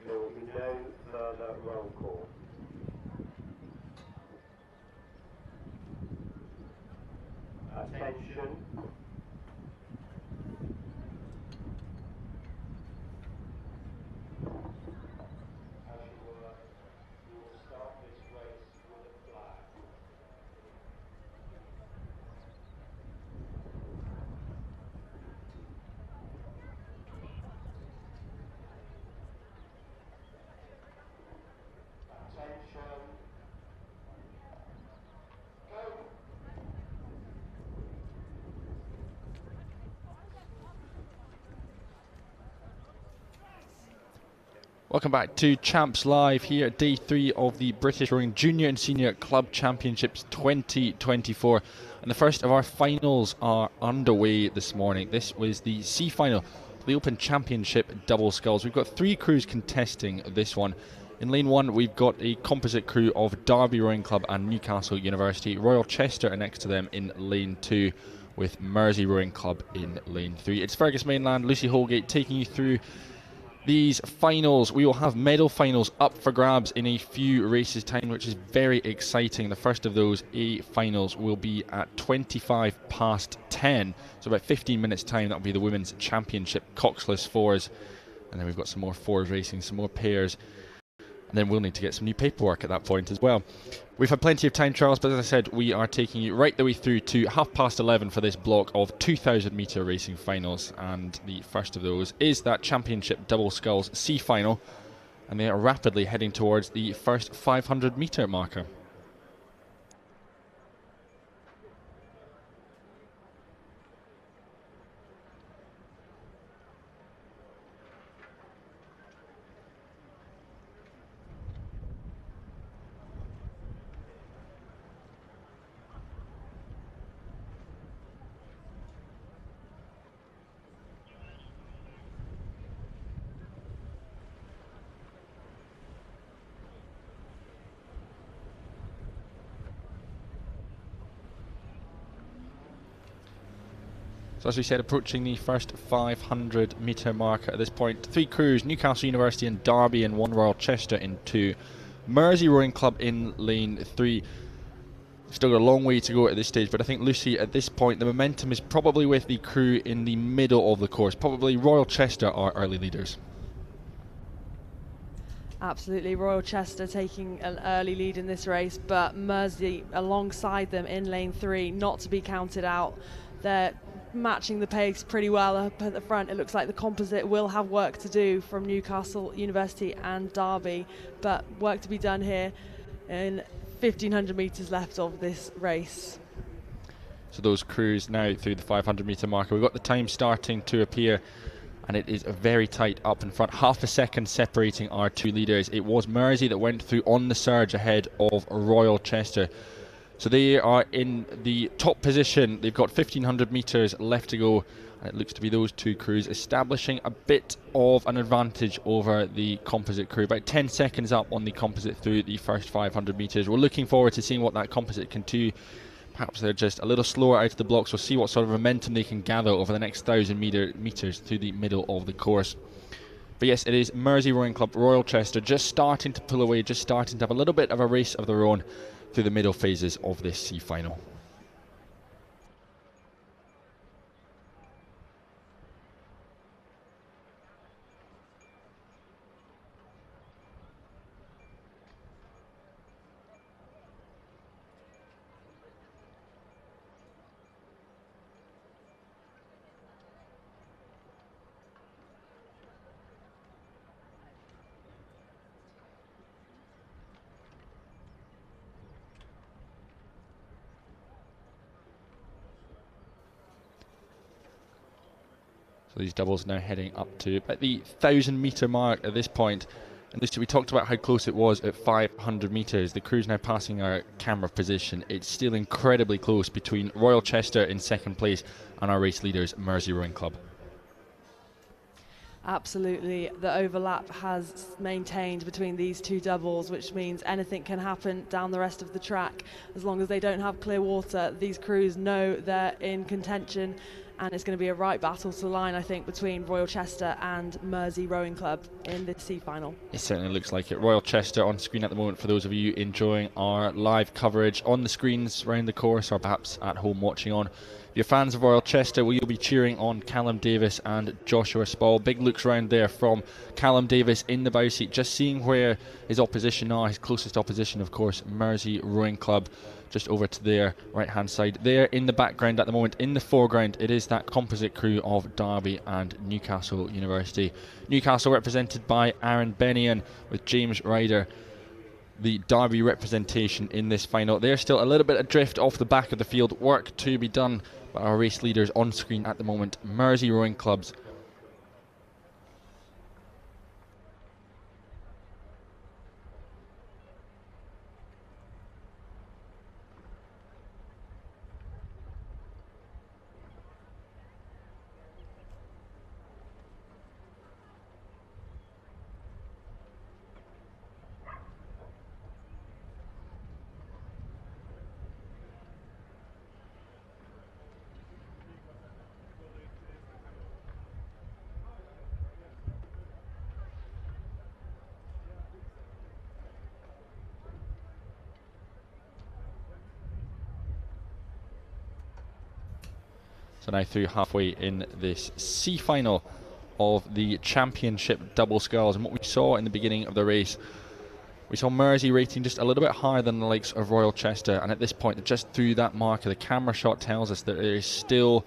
there will be no further roll call. Attention. As you were, you will start this race with a flag. Attention. Go. Welcome back to Champs Live here at day 3 of the British Rowing Junior and Senior Club Championships 2024. And the first of our finals are underway this morning. This was the C final, the Open Championship double sculls. We've got 3 crews contesting this one. In lane 1, we've got a composite crew of Derby Rowing Club and Newcastle University. Royal Chester are next to them in lane 2, with Mersey Rowing Club in lane 3. It's Fergus Mainland, Lucy Holgate taking you through these finals. We will have medal finals up for grabs in a few races time, which is very exciting. The first of those A finals will be at 10:25, so about 15 minutes time. That will be the Women's Championship Coxless fours, and then we've got some more fours racing, some more pairs, and then we'll need to get some new paperwork at that point as well. We've had plenty of time trials, but as I said, we are taking you right the way through to 11:30 for this block of 2,000 metre racing finals, and the first of those is that Championship Double Sculls C final, and they are rapidly heading towards the first 500 metre marker. So as we said, approaching the first 500 metre mark at this point. 3 crews, Newcastle University and Derby in 1, Royal Chester in 2. Mersey Rowing Club in lane 3. Still got a long way to go at this stage, but I think, Lucy, at this point the momentum is probably with the crew in the middle of the course. Probably Royal Chester are early leaders. Absolutely, Royal Chester taking an early lead in this race, but Mersey alongside them in lane 3, not to be counted out. They're matching the pace pretty well up at the front. It looks like the composite will have work to do from Newcastle University and Derby, but work to be done here in 1,500 metres left of this race. So those crews now through the 500 metre marker. We've got the time starting to appear, and it is very tight up in front. Half a second separating our 2 leaders. It was Mersey that went through on the surge ahead of Royal Chester. So they are in the top position. They've got 1,500 metres left to go, and it looks to be those 2 crews establishing a bit of an advantage over the composite crew. About 10 seconds up on the composite through the first 500 metres. We're looking forward to seeing what that composite can do. Perhaps they're just a little slower out of the blocks. We'll see what sort of momentum they can gather over the next 1,000 metres through the middle of the course. But yes, it is Mersey Rowing Club, Royal Chester, just starting to pull away, just starting to have a little bit of a race of their own through the middle phases of this C final. So these doubles now heading up to about the 1,000 metre mark at this point. And we talked about how close it was at 500 metres. The crew's now passing our camera position. It's still incredibly close between Royal Chester in second place and our race leaders, Mersey Rowing Club. Absolutely. The overlap has maintained between these two doubles, which means anything can happen down the rest of the track. As long as they don't have clear water, these crews know they're in contention, and it's going to be a right battle to the line, I think, between Royal Chester and Mersey Rowing Club in the C final. It certainly looks like it. Royal Chester on screen at the moment for those of you enjoying our live coverage on the screens around the course, or perhaps at home watching on. If you're fans of Royal Chester, well, you'll be cheering on Callum Davis and Joshua Spall. Big looks round there from Callum Davis in the bow seat, just seeing where his opposition are. His closest opposition, of course, Mersey Rowing Club, just over to their right-hand side. There in the background at the moment, in the foreground, it is that composite crew of Derby and Newcastle University. Newcastle represented by Aaron Bennion with James Ryder, the Derby representation in this final. They're still a little bit adrift off the back of the field. Work to be done by our race leaders on screen at the moment. Mersey Rowing Club's So now through halfway in this C final of the championship double sculls, and what we saw in the beginning of the race, we saw Mersey rating just a little bit higher than the likes of Royal Chester, and at this point, just through that marker, the camera shot tells us that there is still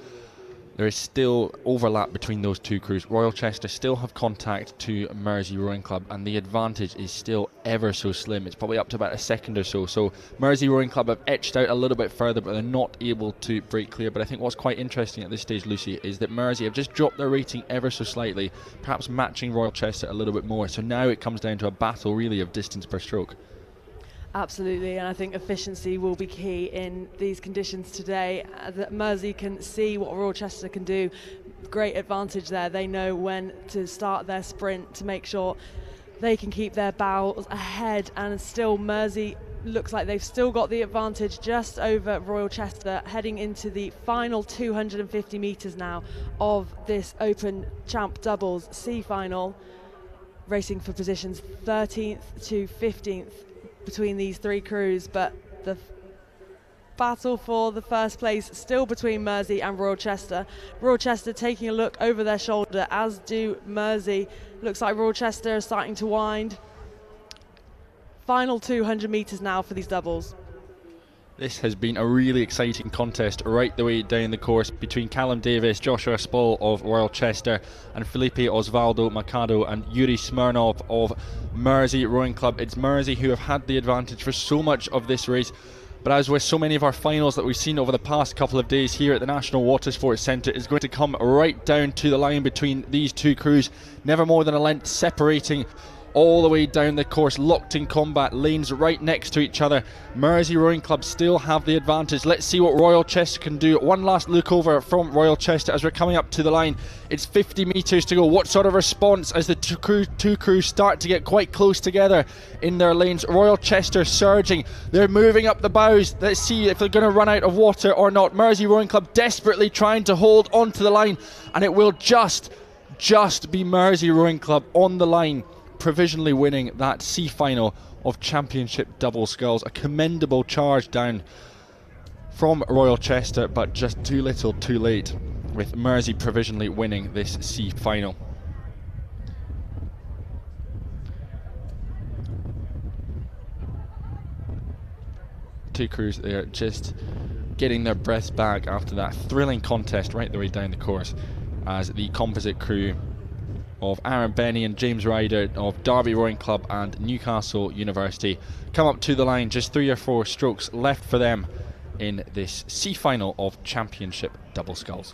overlap between those two crews. Royal Chester still have contact to Mersey Rowing Club, and the advantage is still ever so slim. It's probably up to about a second or so. So Mersey Rowing Club have etched out a little bit further, but they're not able to break clear. But I think what's quite interesting at this stage, Lucy, is that Mersey have just dropped their rating ever so slightly, perhaps matching Royal Chester a little bit more. So now it comes down to a battle really of distance per stroke. Absolutely, and I think efficiency will be key in these conditions today. That Mersey can see what Royal Chester can do. Great advantage there. They know when to start their sprint to make sure they can keep their bows ahead, and still Mersey looks like they've still got the advantage just over Royal Chester, heading into the final 250 metres now of this Open Champ Doubles C final, racing for positions 13th to 15th between these three crews, but the battle for the first place still between Mersey and Royal Chester. Royal Chester taking a look over their shoulder, as do Mersey. Looks like Royal Chester is starting to wind. Final 200 metres now for these doubles. This has been a really exciting contest right the way down the course between Callum Davis, Joshua Spall of Royal Chester, and Felipe Osvaldo Mercado and Yuri Smirnov of Mersey Rowing Club. It's Mersey who have had the advantage for so much of this race, but as with so many of our finals that we've seen over the past couple of days here at the National Water Sports Centre, it's going to come right down to the line between these two crews. Never more than a length separating all the way down the course, locked in combat, lanes right next to each other. Mersey Rowing Club still have the advantage. Let's see what Royal Chester can do. One last look over from Royal Chester as we're coming up to the line. It's 50 metres to go. What sort of response as the two crews start to get quite close together in their lanes? Royal Chester surging. They're moving up the bows. Let's see if they're going to run out of water or not. Mersey Rowing Club desperately trying to hold onto the line, and it will just be Mersey Rowing Club on the line, provisionally winning that C final of championship double sculls. A commendable charge down from Royal Chester, but just too little too late, with Mersey provisionally winning this C final. Two crews there just getting their breaths back after that thrilling contest right the way down the course, as the composite crew of Aaron Benny and James Ryder of Derby Rowing Club and Newcastle University come up to the line. Just 3 or 4 strokes left for them in this C final of championship double sculls.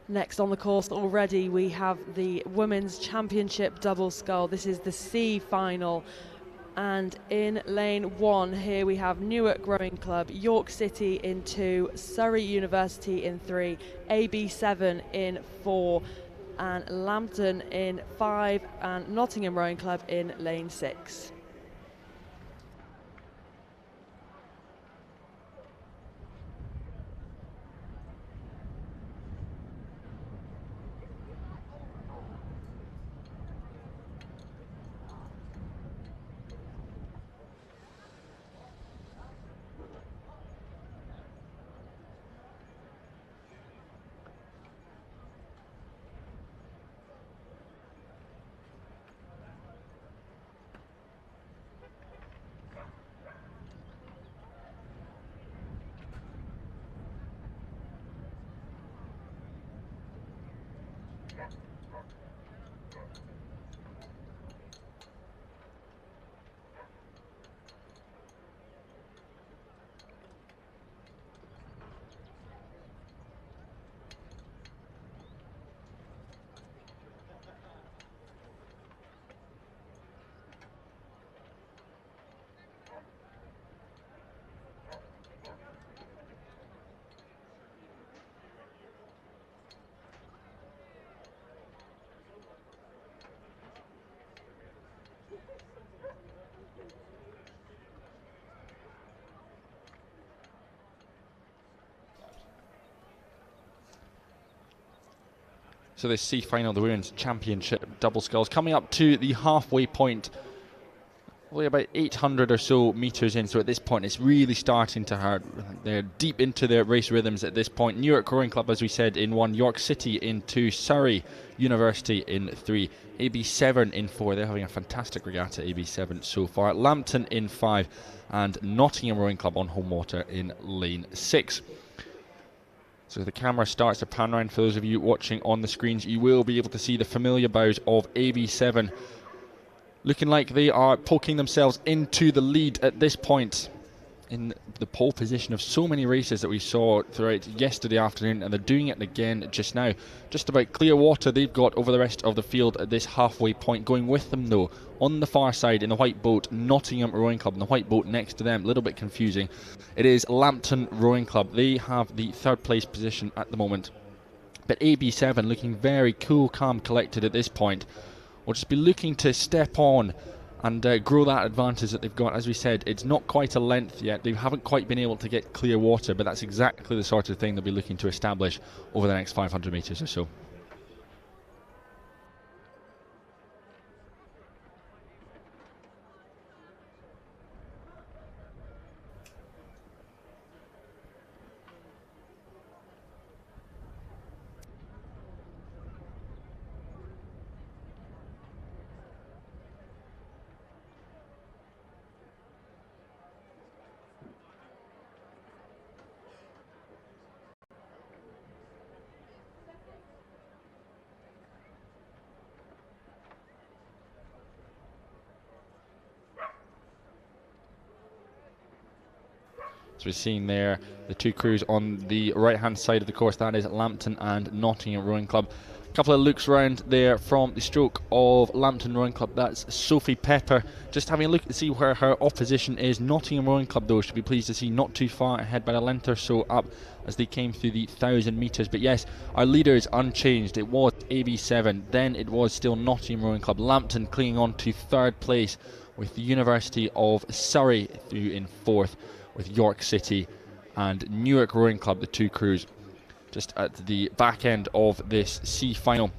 Next on the course already, we have the Women's Championship double scull. This is the C final. And in lane 1 here we have Newark Rowing Club, York City in 2, Surrey University in 3, AB7 in 4, and Lambton in 5, and Nottingham Rowing Club in lane 6. So this C final, the Women's Championship double sculls, coming up to the halfway point, only about 800 or so metres in. So at this point, it's really starting to hurt. They're deep into their race rhythms at this point. Newark Rowing Club, as we said, in 1, York City in 2, Surrey University in 3, AB7 in 4. They're having a fantastic regatta, AB7 so far. Lambton in 5, and Nottingham Rowing Club on home water in lane 6. So the camera starts to pan around. For those of you watching on the screens, you will be able to see the familiar bows of AB7, looking like they are poking themselves into the lead at this point in the pole position of so many races that we saw throughout yesterday afternoon, and they're doing it again just now. Just about clear water they've got over the rest of the field at this halfway point. Going with them though, on the far side in the white boat, Nottingham Rowing Club, and the white boat next to them, a little bit confusing, it is Lambton Rowing Club. They have the 3rd place position at the moment, but AB7 looking very cool, calm, collected at this point. Will just be looking to step on and grow that advantage that they've got. As we said, it's not quite a length yet. They haven't quite been able to get clear water, but that's exactly the sort of thing they'll be looking to establish over the next 500 metres or so. So we're seeing there the two crews on the right hand side of the course. That is Lambton and Nottingham Rowing Club. A couple of looks round there from the stroke of Lambton Rowing Club. That's Sophie Pepper, just having a look to see where her opposition is. Nottingham Rowing Club though, should be pleased to see not too far ahead, by a length or so up as they came through the 1,000 metres. But yes, our leaders unchanged. It was AB7, then it was still Nottingham Rowing Club. Lambton clinging on to 3rd place, with the University of Surrey through in 4th, with York City and Newark Rowing Club, the two crews, just at the back end of this C final.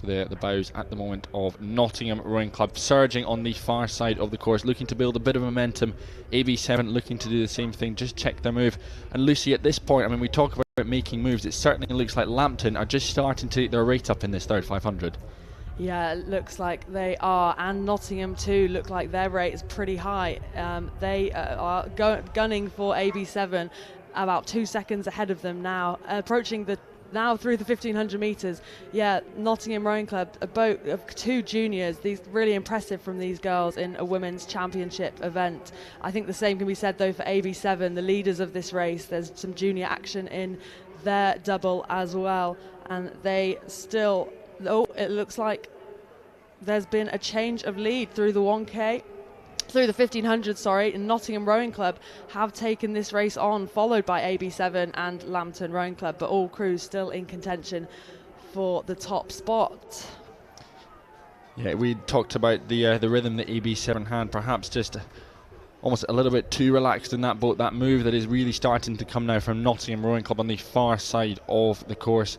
The bows at the moment of Nottingham Rowing Club, surging on the far side of the course, looking to build a bit of momentum. AB7 looking to do the same thing, just check their move. And Lucy, at this point, I mean, we talk about making moves, it certainly looks like Lambton are just starting to get their rate up in this third 500. Yeah, it looks like they are, and Nottingham too look like their rate is pretty high. They are gunning for AB7, about 2 seconds ahead of them now, approaching the through the 1,500 metres. Yeah, Nottingham Rowing Club, a boat of 2 juniors, these really impressive from these girls in a women's championship event. I think the same can be said though for AB7, the leaders of this race. There's some junior action in their double as well. And they still, it looks like there's been a change of lead through the 1K. Through the 1500, sorry, Nottingham Rowing Club have taken this race on, followed by AB7 and Lambton Rowing Club, but all crews still in contention for the top spot. Yeah, we talked about the rhythm that AB7 had, perhaps just almost a little bit too relaxed in that boat. That move that is really starting to come now from Nottingham Rowing Club on the far side of the course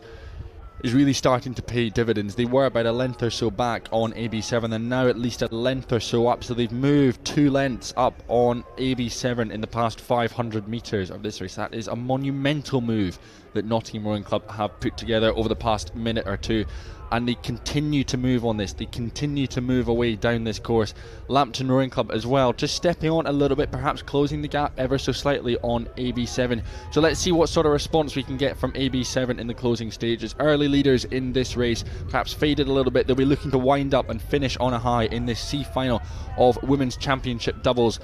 is really starting to pay dividends. They were about a length or so back on AB7 and now at least a length or so up, so they've moved 2 lengths up on AB7 in the past 500 metres of this race. That is a monumental move that Nottingham Rowing Club have put together over the past minute or two, and they continue to move on this. They continue to move away down this course. Lambton Rowing Club as well, just stepping on a little bit, perhaps closing the gap ever so slightly on AB7. So let's see what sort of response we can get from AB7 in the closing stages. Early leaders in this race, perhaps faded a little bit. They'll be looking to wind up and finish on a high in this C final of Women's Championship doubles.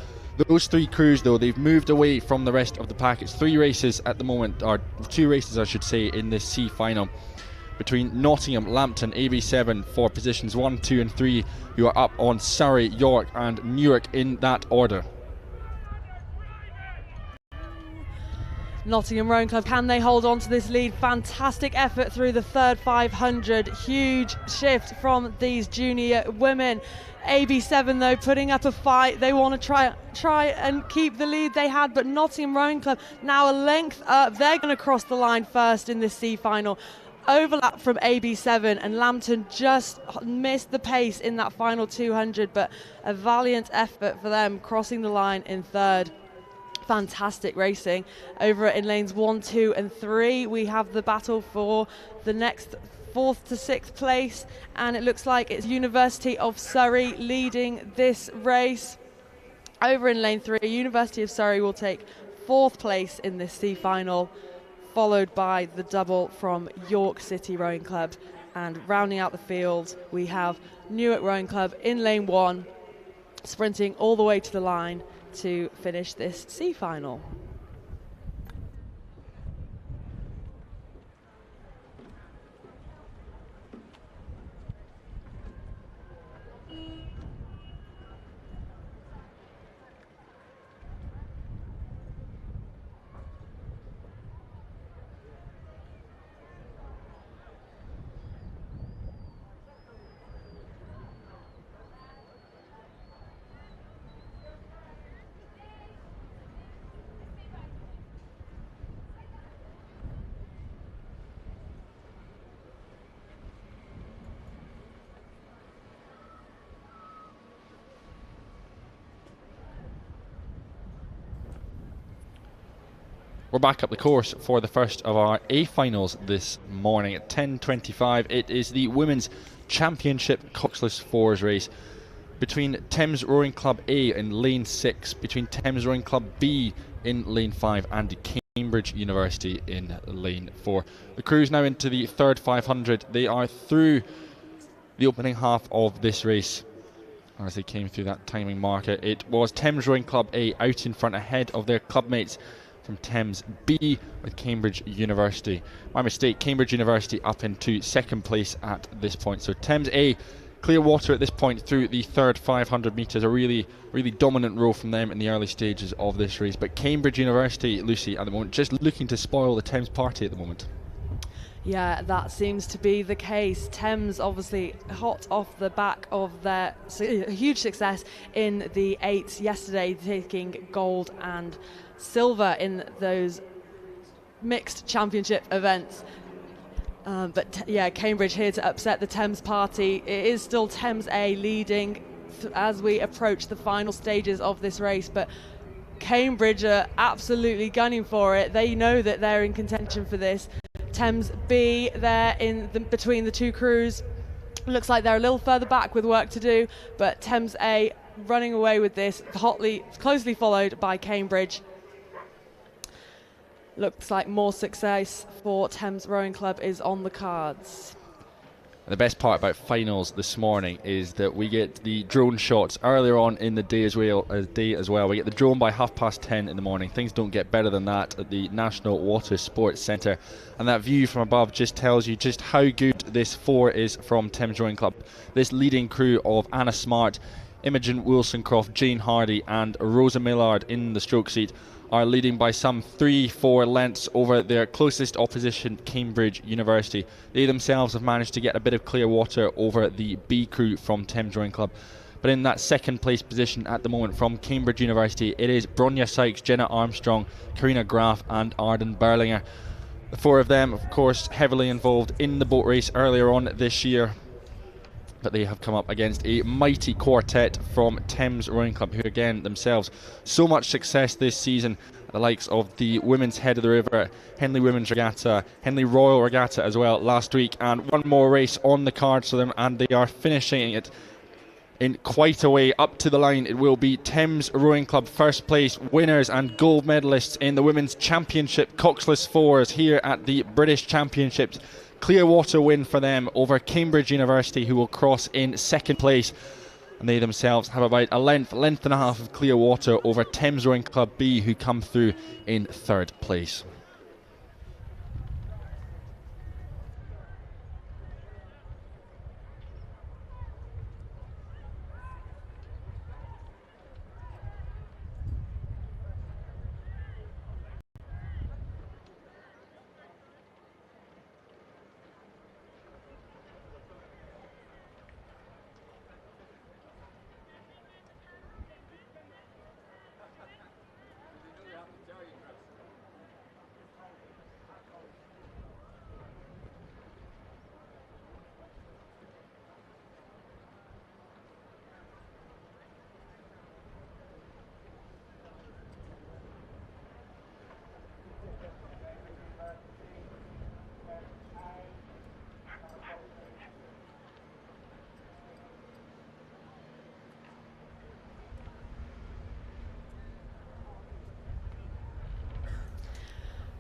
Those 3 crews, though, they've moved away from the rest of the pack. It's 3 races at the moment, or 2 races I should say, in this C final, between Nottingham, Lambton, AB7 for positions 1, 2 and 3, who are up on Surrey, York and Newark in that order. Nottingham Rowing Club, can they hold on to this lead? Fantastic effort through the third 500. Huge shift from these junior women. AB7 though putting up a fight. They want to try and keep the lead they had, but Nottingham Rowing Club now a length up. They're going to cross the line first in this C final. Overlap from AB7, and Lambton just missed the pace in that final 200, but a valiant effort for them, crossing the line in third. Fantastic racing. Over in lanes 1, 2 and 3 we have the battle for the next 4th to 6th place, and it looks like it's University of Surrey leading this race. Over in lane 3, University of Surrey will take 4th place in this C final, followed by the double from York City Rowing Club. And rounding out the field we have Newark Rowing Club in lane 1, sprinting all the way to the line to finish this C final. We're back up the course for the first of our A finals this morning at 10:25. It is the Women's Championship Coxless Fours race between Thames Rowing Club A in lane 6, between Thames Rowing Club B in lane 5 and Cambridge University in lane 4. The crews now into the third 500. They are through the opening half of this race. As they came through that timing marker, it was Thames Rowing Club A out in front ahead of their clubmates from Thames B with Cambridge University. My mistake, Cambridge University up into second place at this point. So Thames A, clear water at this point through the third 500 metres. A really dominant row from them in the early stages of this race. But Cambridge University, Lucy, at the moment, just looking to spoil the Thames party at the moment. Yeah, that seems to be the case. Thames obviously hot off the back of their huge success in the 8s yesterday, taking gold and silver in those mixed championship events. But yeah, Cambridge here to upset the Thames party. It is still Thames A leading as we approach the final stages of this race, but Cambridge are absolutely gunning for it. They know that they're in contention for this. Thames B there between the two crews. Looks like they're a little further back with work to do, but Thames A running away with this, closely followed by Cambridge. Looks like more success for Thames Rowing Club is on the cards. The best part about finals this morning is that we get the drone shots earlier on in the day as well. We get the drone by 10:30 in the morning. Things don't get better than that at the National Water Sports Centre. And that view from above just tells you just how good this 4 is from Thames Rowing Club. This leading crew of Anna Smart, Imogen Wilson-Croft, Jane Hardy and Rosa Millard in the stroke seat are leading by some 3-4 lengths over their closest opposition, Cambridge University. They themselves have managed to get a bit of clear water over the B crew from Thames Rowing Club. But in that second place position at the moment from Cambridge University, it is Bronya Sykes, Jenna Armstrong, Karina Graf and Arden Berlinger. The 4 of them, of course, heavily involved in the boat race earlier on this year. But they have come up against a mighty quartet from Thames Rowing Club, who again themselves so much success this season, the likes of the Women's Head of the River, Henley Women's Regatta, Henley Royal Regatta as well last week, and one more race on the cards for them, and they are finishing it in quite a way up to the line. It will be Thames Rowing Club first place winners and gold medalists in the Women's Championship Coxless Fours here at the British Championships. Clearwater win for them over Cambridge University, who will cross in second place. And they themselves have about a length and a half of Clearwater over Thames Rowing Club B, who come through in third place.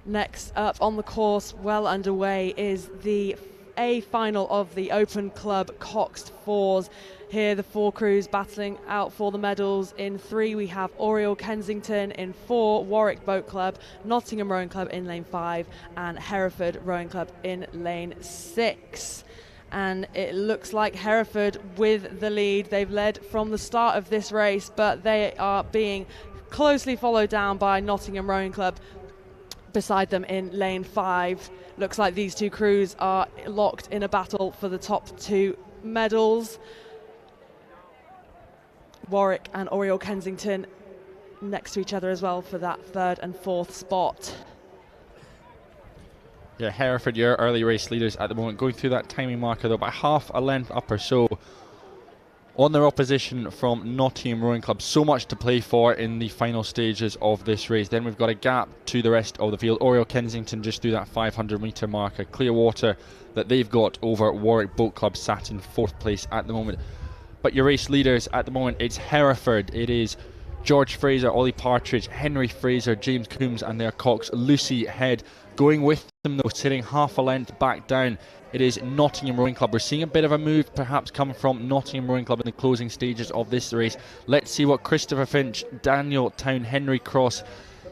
Next up on the course, well underway, is the A final of the Open Club Coxed Fours. Here the 4 crews battling out for the medals. In 3 we have Oriel Kensington, in 4 Warwick Boat Club, Nottingham Rowing Club in lane 5 and Hereford Rowing Club in lane 6. And it looks like Hereford with the lead. They've led from the start of this race, but they are being closely followed down by Nottingham Rowing Club beside them in lane 5. Looks like these 2 crews are locked in a battle for the top 2 medals. Warwick and Oriel Kensington next to each other as well for that 3rd and 4th spot. Yeah, Hereford, your early race leaders at the moment, going through that timing marker though, about half a length up or so on their opposition from Nottingham Rowing Club. So much to play for in the final stages of this race. Then we've got a gap to the rest of the field. Oriel Kensington just through that 500 metre marker. Clearwater that they've got over Warwick Boat Club sat in 4th place at the moment. But your race leaders at the moment, it's Hereford. It is George Fraser, Ollie Partridge, Henry Fraser, James Coombs and their Cox, Lucy Head. Going with them though, sitting half a length back down, it is Nottingham Rowing Club. We're seeing a bit of a move perhaps come from Nottingham Rowing Club in the closing stages of this race. Let's see what Christopher Finch, Daniel Town, Henry Cross,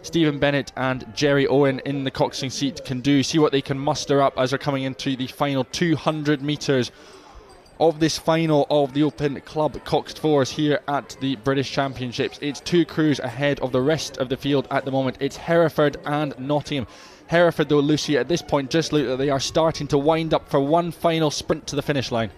Stephen Bennett and Jerry Owen in the coxing seat can do. See what they can muster up as they're coming into the final 200 metres of this final of the Open Club Coxed Fours here at the British Championships. It's 2 crews ahead of the rest of the field at the moment. It's Hereford and Nottingham. Hereford though, Lucy, at this point just look that they are starting to wind up for one final sprint to the finish line.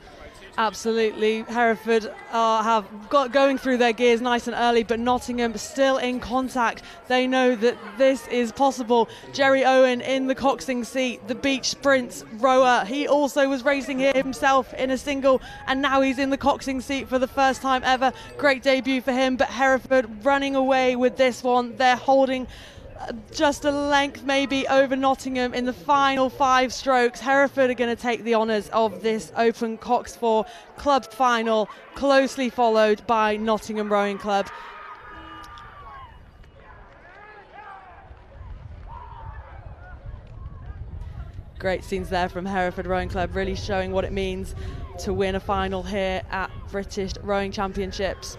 Absolutely, Hereford have got going through their gears nice and early, but Nottingham still in contact. They know that this is possible. Jerry Owen in the coxing seat, the beach sprints rower. He also was racing here himself in a single, and now he's in the coxing seat for the first time ever. Great debut for him, but Hereford running away with this one. They're holding just a length maybe over Nottingham in the final 5 strokes. Hereford are going to take the honours of this Open Cox 4 club final, closely followed by Nottingham Rowing Club. great scenes there from Hereford Rowing Club, really showing what it means to win a final here at British Rowing Championships.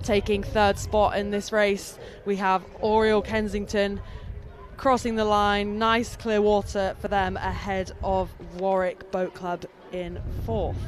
Taking third spot in this race, we have Oriel Kensington crossing the line. Nice clear water for them ahead of Warwick Boat Club in fourth.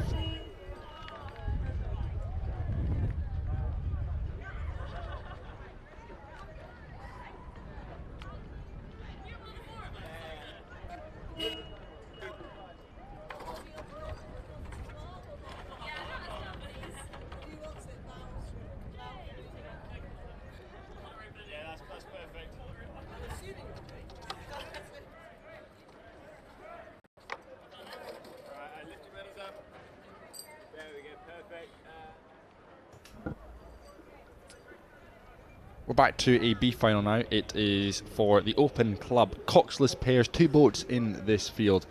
We're back to a B final now. It is for the Open Club coxless pairs, 2 boats in this field.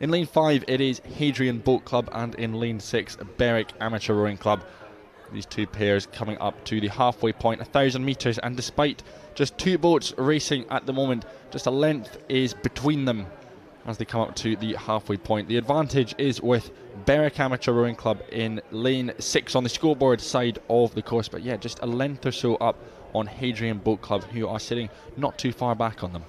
In lane 5 it is Hadrian Boat Club, and in lane 6 Berwick Amateur Rowing Club. These 2 pairs coming up to the halfway point, 1,000 metres, and despite just 2 boats racing at the moment, just a length is between them as they come up to the halfway point. The advantage is with Berwick Amateur Rowing Club in lane 6 on the scoreboard side of the course, but yeah, just a length or so up on Hadrian Boat Club, who are sitting not too far back on them.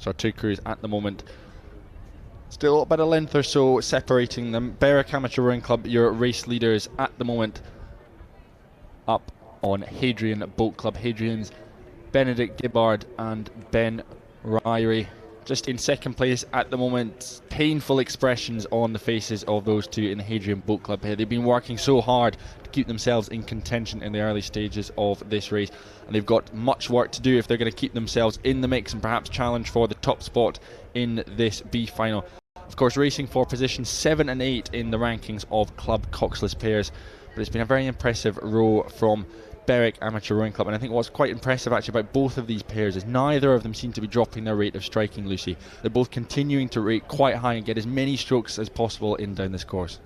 So 2 crews at the moment, still about a length or so separating them. Berwick Amateur Rowing Club, your race leaders at the moment, up on Hadrian Boat Club. Hadrian's Benedict Gibbard and Ben Ryrie just in second place at the moment. Painful expressions on the faces of those 2 in the Hadrian Boat Club here. They've been working so hard to keep themselves in contention in the early stages of this race, and they've got much work to do if they're going to keep themselves in the mix and perhaps challenge for the top spot in this B final. Of course, racing for positions 7 and 8 in the rankings of club coxless pairs, but it's been a very impressive row from Berwick Amateur Rowing Club, and I think what's quite impressive actually about both of these pairs is neither of them seem to be dropping their rate of striking, Lucy. They're both continuing to rate quite high and get as many strokes as possible in down this course.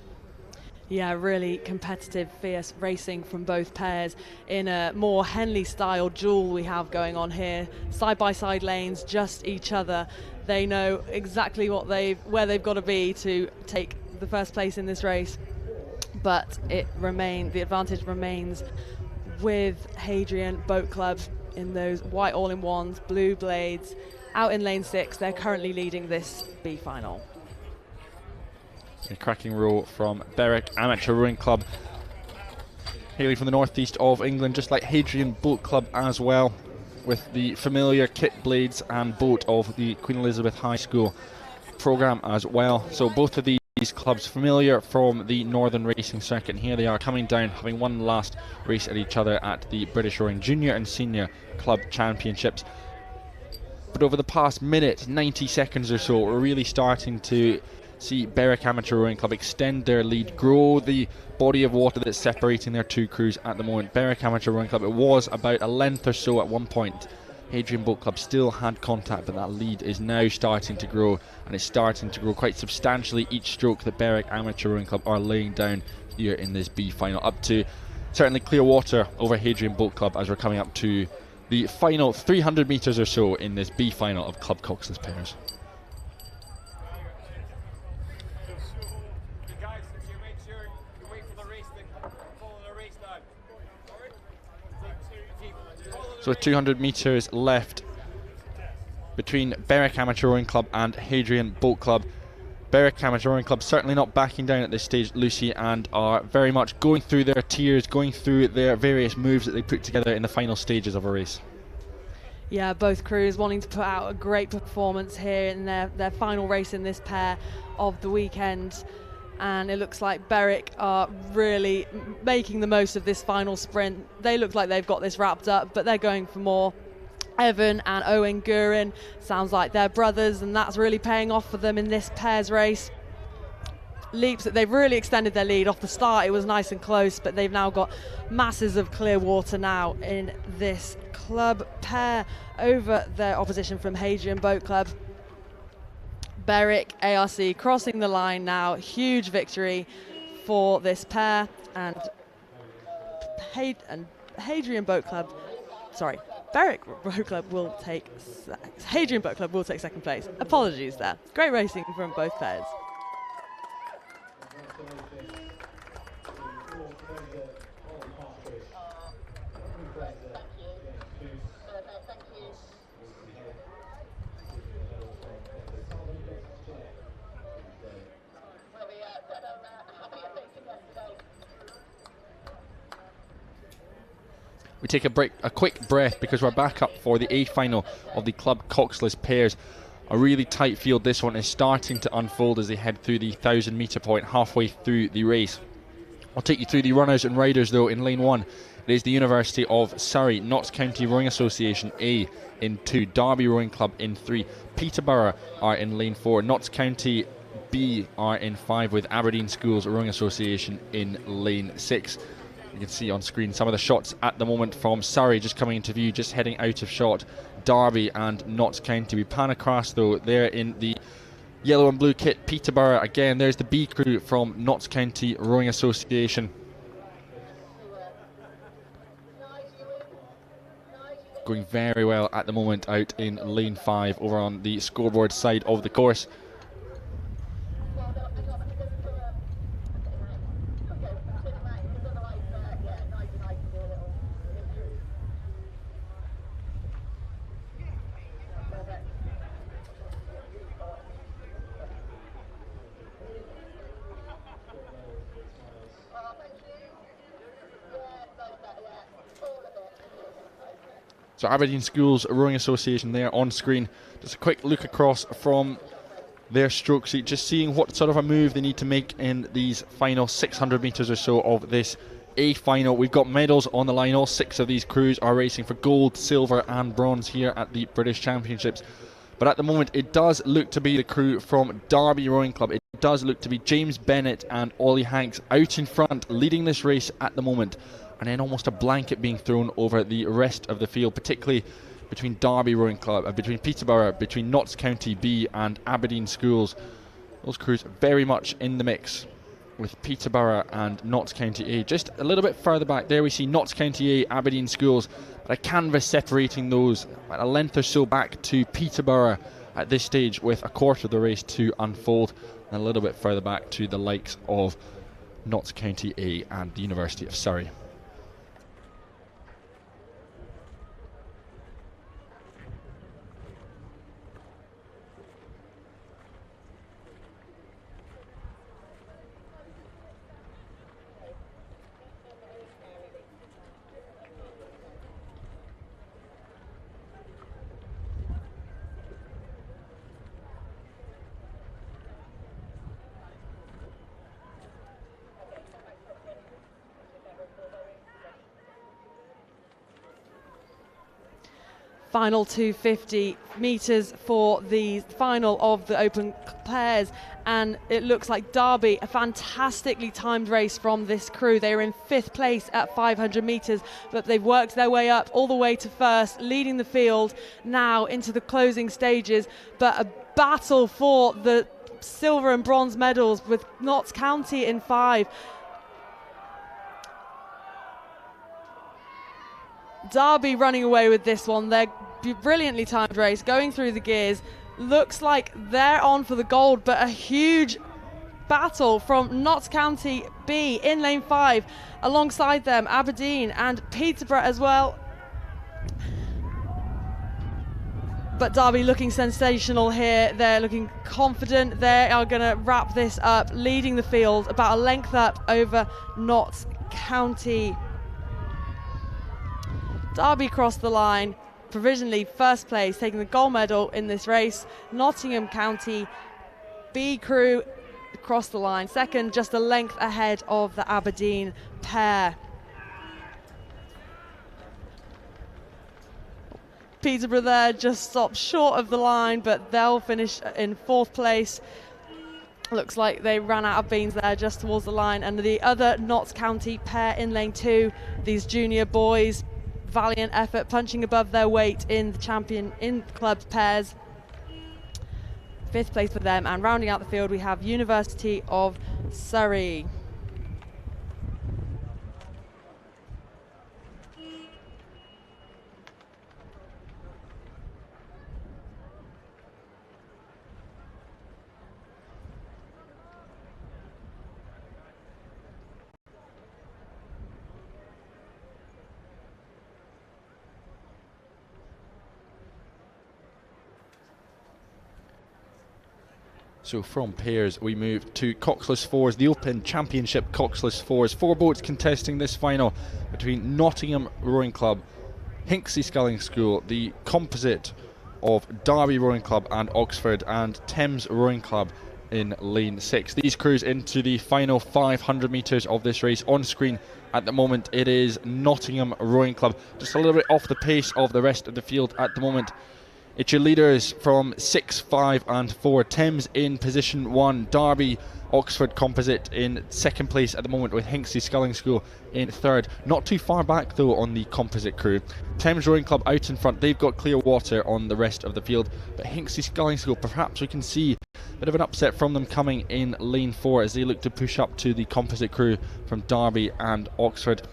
Yeah, really competitive, fierce racing from both pairs in a more Henley style duel we have going on here. Side by side lanes, just each other. They know exactly where they've got to be to take the first place in this race, but the advantage remains with Hadrian Boat Club in those white all-in-ones, blue blades. Out in lane 6, they're currently leading this B final. A cracking row from Berwick Amateur Rowing Club, hailing from the northeast of England, just like Hadrian Boat Club as well, with the familiar kit, blades and boat of the Queen Elizabeth High School programme as well. So both of these clubs familiar from the Northern Racing Circuit, and here they are coming down, having one last race at each other at the British Rowing Junior and Senior Club Championships. But over the past minute, 90 seconds or so, we're really starting to see Berwick Amateur Rowing Club extend their lead, grow the body of water that's separating their 2 crews at the moment. Berwick Amateur Rowing Club, it was about a length or so at one point. Hadrian Boat Club still had contact, but that lead is now starting to grow, and it's starting to grow quite substantially each stroke that Berwick Amateur Rowing Club are laying down here in this B final, up to certainly clear water over Hadrian Boat Club as we're coming up to the final 300 metres or so in this B final of club coxless pairs. So with 200 metres left between Berwick Amateur Rowing Club and Hadrian Boat Club. Berwick Amateur Rowing Club certainly not backing down at this stage, Lucy, and are very much going through their tiers, going through their various moves that they put together in the final stages of a race. Yeah, both crews wanting to put out a great performance here in their final race in this pair of the weekend. And it looks like Berwick are really making the most of this final sprint. They look like they've got this wrapped up, but they're going for more. Evan and Owen Gurin, sounds like they're brothers, and that's really paying off for them in this pairs race. Leaps that they've really extended their lead. Off the start it was nice and close, but they've now got masses of clear water now in this club pair over their opposition from Hadrian Boat Club. Berwick ARC crossing the line now. Huge victory for this pair, and Hadrian Boat Club, sorry, Berwick Boat Club will take, Hadrian Boat Club will take second place. Apologies there. Great racing from both pairs. We take a quick breath because we're back up for the A final of the Club Coxless pairs. A really tight field. This one is starting to unfold as they head through the 1,000 metre point halfway through the race. I'll take you through the runners and riders though. In lane 1, it is the University of Surrey, Notts County Rowing Association A in 2, Derby Rowing Club in 3, Peterborough are in lane 4, Notts County B are in 5 with Aberdeen Schools Rowing Association in lane 6. You can see on screen some of the shots at the moment from Surrey just coming into view, just heading out of shot. Derby and Notts County. We pan across though, they're in the yellow and blue kit. Peterborough, again, there's the B crew from Notts County Rowing Association. Going very well at the moment out in lane 5 over on the scoreboard side of the course. So Aberdeen Schools Rowing Association there on screen. Just a quick look across from their stroke seat, just seeing what sort of a move they need to make in these final 600 metres or so of this A final. We've got medals on the line. All 6 of these crews are racing for gold, silver and bronze here at the British Championships. But at the moment it does look to be the crew from Derby Rowing Club. It does look to be James Bennett and Ollie Hanks out in front, leading this race at the moment. And then almost a blanket being thrown over the rest of the field, particularly between Derby Rowing Club, between Peterborough, between Notts County B and Aberdeen Schools. Those crews very much in the mix with Peterborough and Notts County A. Just a little bit further back there we see Notts County A, Aberdeen Schools, but a canvas separating those at a length or so back to Peterborough at this stage, with a quarter of the race to unfold, and a little bit further back to the likes of Notts County A and the University of Surrey. Final 250 metres for the final of the open pairs, and it looks like Derby, a fantastically timed race from this crew. They were in 5th place at 500 metres, but they've worked their way up all the way to first, leading the field now into the closing stages. But a battle for the silver and bronze medals with Notts County in 5. Derby running away with this one. They're brilliantly timed race, going through the gears. Looks like they're on for the gold, but a huge battle from Notts County B in lane 5. Alongside them, Aberdeen and Peterborough as well. But Derby looking sensational here. They're looking confident. They are going to wrap this up, leading the field about a length up over Notts County. Derby crossed the line. provisionally first place, taking the gold medal in this race. Nottingham County B crew across the line. Second, just a length ahead of the Aberdeen pair. Peterborough there just stopped short of the line, but they'll finish in 4th place. Looks like they ran out of beans there just towards the line. And the other Notts County pair in lane 2, these junior boys, valiant effort, punching above their weight in the champion in clubs pairs. 5th place for them, and rounding out the field we have University of Surrey. So from pairs we move to Coxless Fours, the Open Championship Coxless Fours. 4 boats contesting this final between Nottingham Rowing Club, Hinksey Sculling School, the composite of Derby Rowing Club and Oxford, and Thames Rowing Club in lane 6. These crews into the final 500 metres of this race. On screen at the moment it is Nottingham Rowing Club, just a little bit off the pace of the rest of the field at the moment. It's your leaders from 6, 5 and 4. Thames in position 1. Derby, Oxford composite in 2nd place at the moment, with Hinksey Sculling School in 3rd. Not too far back though on the composite crew. Thames Rowing Club out in front. They've got clear water on the rest of the field. But Hinksey Sculling School, perhaps we can see a bit of an upset from them coming in lane 4 as they look to push up to the composite crew from Derby and Oxford.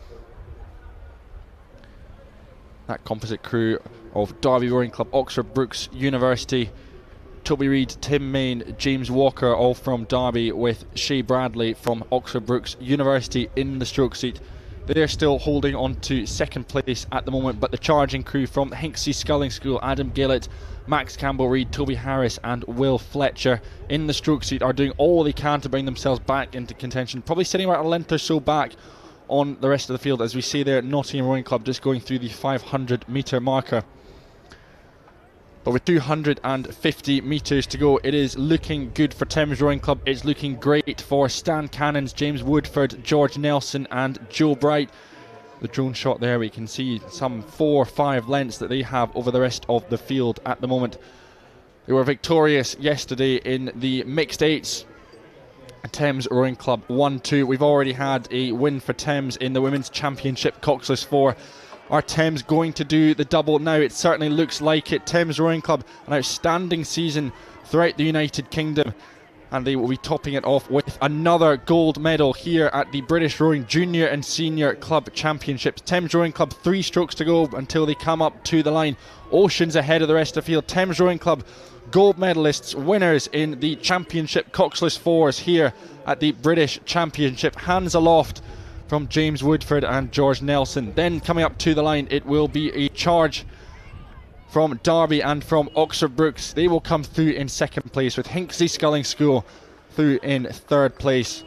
That composite crew of Derby Rowing Club, Oxford Brookes University, Toby Reid, Tim Main, James Walker, all from Derby, with Shea Bradley from Oxford Brookes University in the stroke seat. They're still holding on to 2nd place at the moment, but the charging crew from Hinksey Sculling School, Adam Gillett, Max Campbell-Reid, Toby Harris and Will Fletcher in the stroke seat, are doing all they can to bring themselves back into contention, probably sitting about a length or so back on the rest of the field. As we see there, Nottingham Rowing Club just going through the 500 metre marker. But with 250 metres to go, it is looking good for Thames Rowing Club. It's looking great for Stan Cannons, James Woodford, George Nelson and Joe Bright. The drone shot there, we can see some 4 or 5 lengths that they have over the rest of the field at the moment. They were victorious yesterday in the mixed 8s. Thames Rowing Club 1-2. We've already had a win for Thames in the Women's Championship Coxless 4. Are Thames going to do the double now? It certainly looks like it. Thames Rowing Club, an outstanding season throughout the United Kingdom, and they will be topping it off with another gold medal here at the British Rowing Junior and Senior Club Championships. Thames Rowing Club 3 strokes to go until they come up to the line. Oceans ahead of the rest of the field. Thames Rowing Club, gold medalists, winners in the Championship Coxless Fours here at the British Championship. Hands aloft from James Woodford and George Nelson. Then coming up to the line, it will be a charge from Derby and from Oxford Brookes. They will come through in 2nd place, with Hinksey Sculling School through in 3rd place.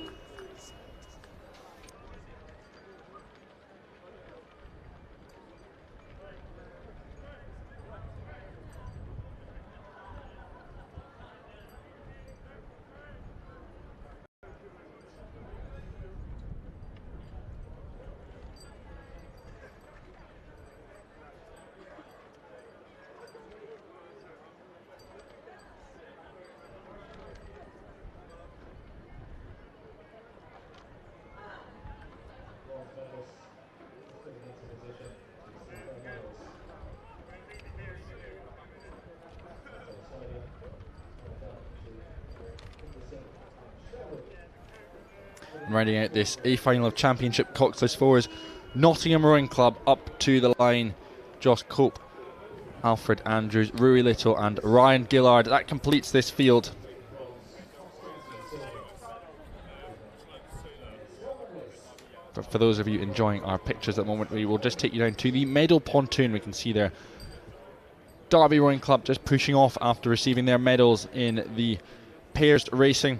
Riding out this A final of Championship Coxless Fours, Nottingham Rowing Club up to the line. Josh Cope, Alfred Andrews, Rui Little and Ryan Gillard. That completes this field. But for those of you enjoying our pictures at the moment, we will just take you down to the medal pontoon. We can see there Derby Rowing Club just pushing off after receiving their medals in the pairs racing.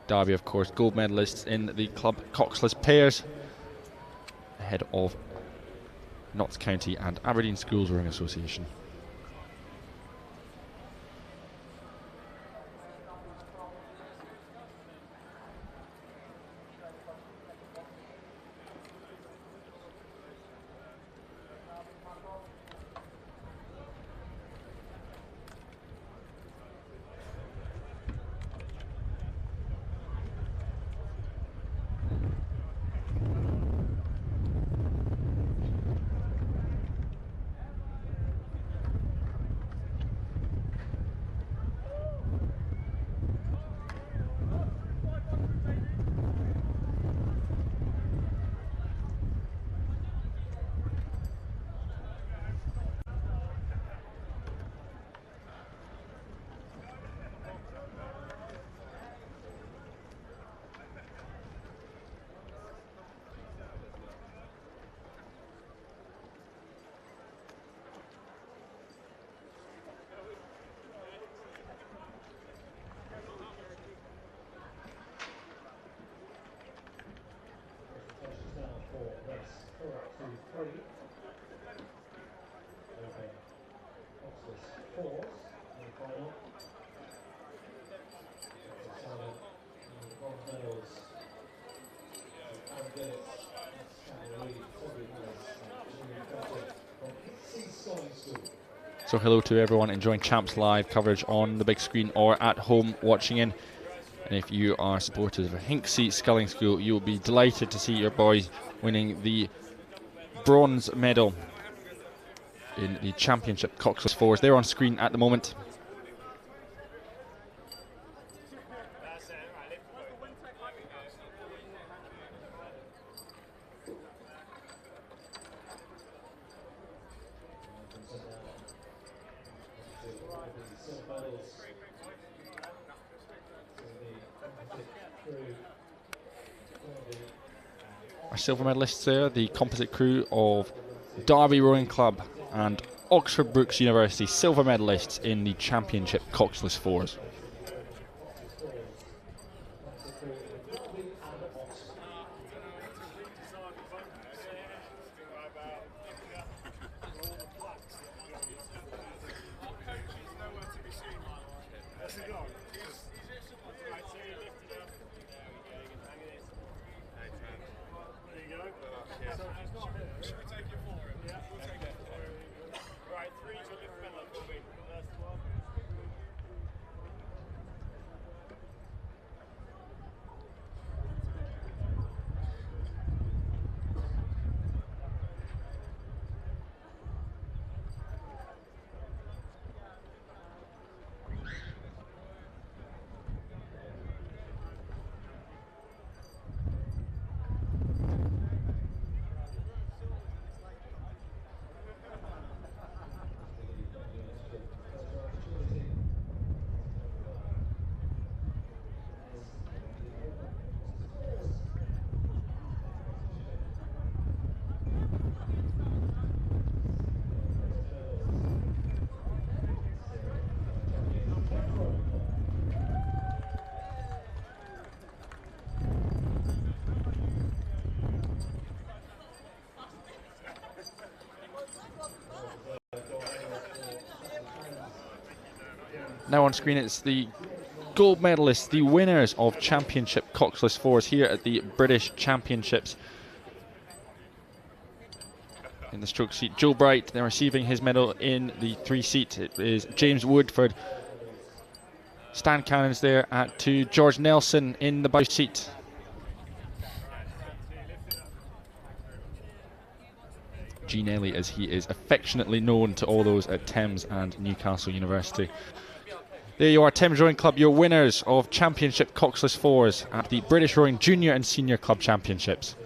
Derby, of course, gold medalists in the club coxless pairs, ahead of Notts County and Aberdeen Schools Rowing Association. So hello to everyone enjoying Champs Live coverage on the big screen or at home watching in. And if you are supporters of Hinksey Sculling School, you'll be delighted to see your boys winning the bronze medal in the Championship Coxless Fours. They're on screen at the moment. Our silver medalists there, the composite crew of Derby Rowing Club and Oxford Brookes University, silver medalists in the Championship Coxless Fours. Now on screen it's the gold medalists, the winners of Championship Coxless Fours here at the British Championships. In the stroke seat, Joe Bright, they're receiving his medal in the 3 seat. It is James Woodford. Stan Cannon's there at 2. George Nelson in the bow seat. Gene Ellie, as he is affectionately known to all those at Thames and Newcastle University. There you are, Thames Rowing Club, your winners of Championship Coxless Fours at the British Rowing Junior and Senior Club Championships.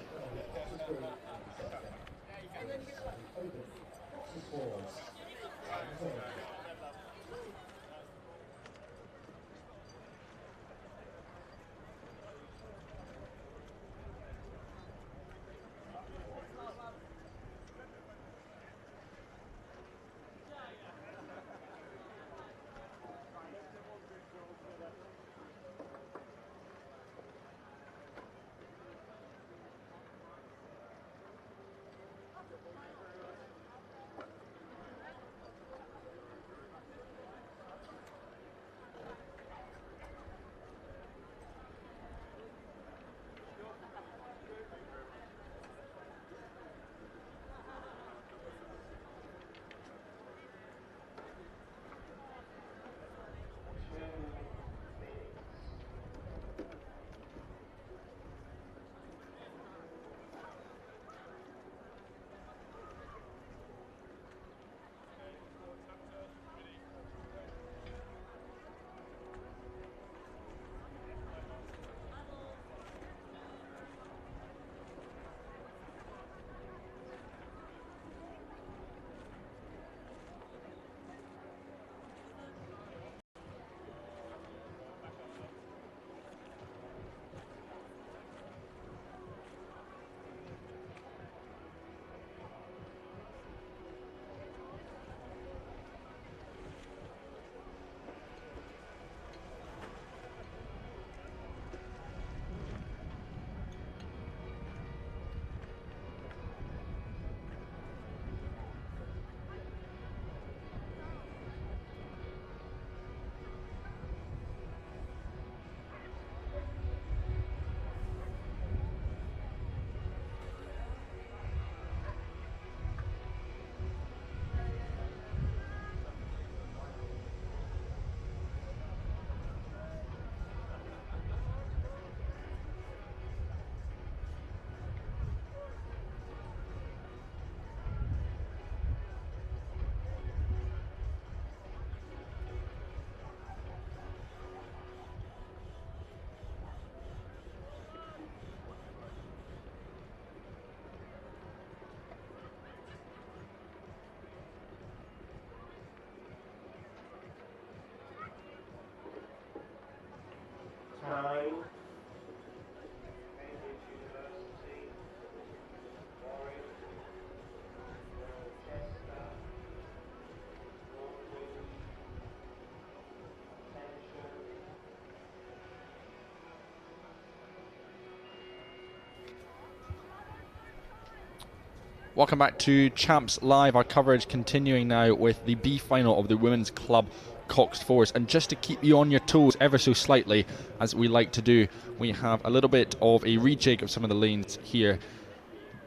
Welcome back to Champs Live. Our coverage continuing now with the B final of the Women's Club Coxed Fours. And just to keep you on your toes ever so slightly, as we like to do, we have a little bit of a rejig of some of the lanes here.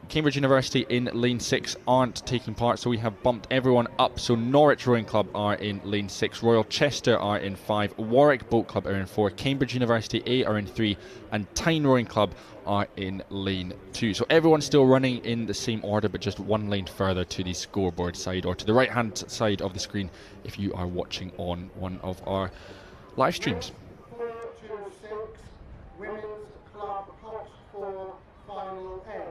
Cambridge University in lane 6 aren't taking part, so we have bumped everyone up. So Norwich Rowing Club are in lane 6, Royal Chester are in 5, Warwick Boat Club are in 4, Cambridge University A are in 3, and Tyne Rowing Club are in lane 2. So everyone's still running in the same order, but just one lane further to the scoreboard side, or to the right hand side of the screen if you are watching on one of our live streams. 426 Women's Club Coxed Four Final A.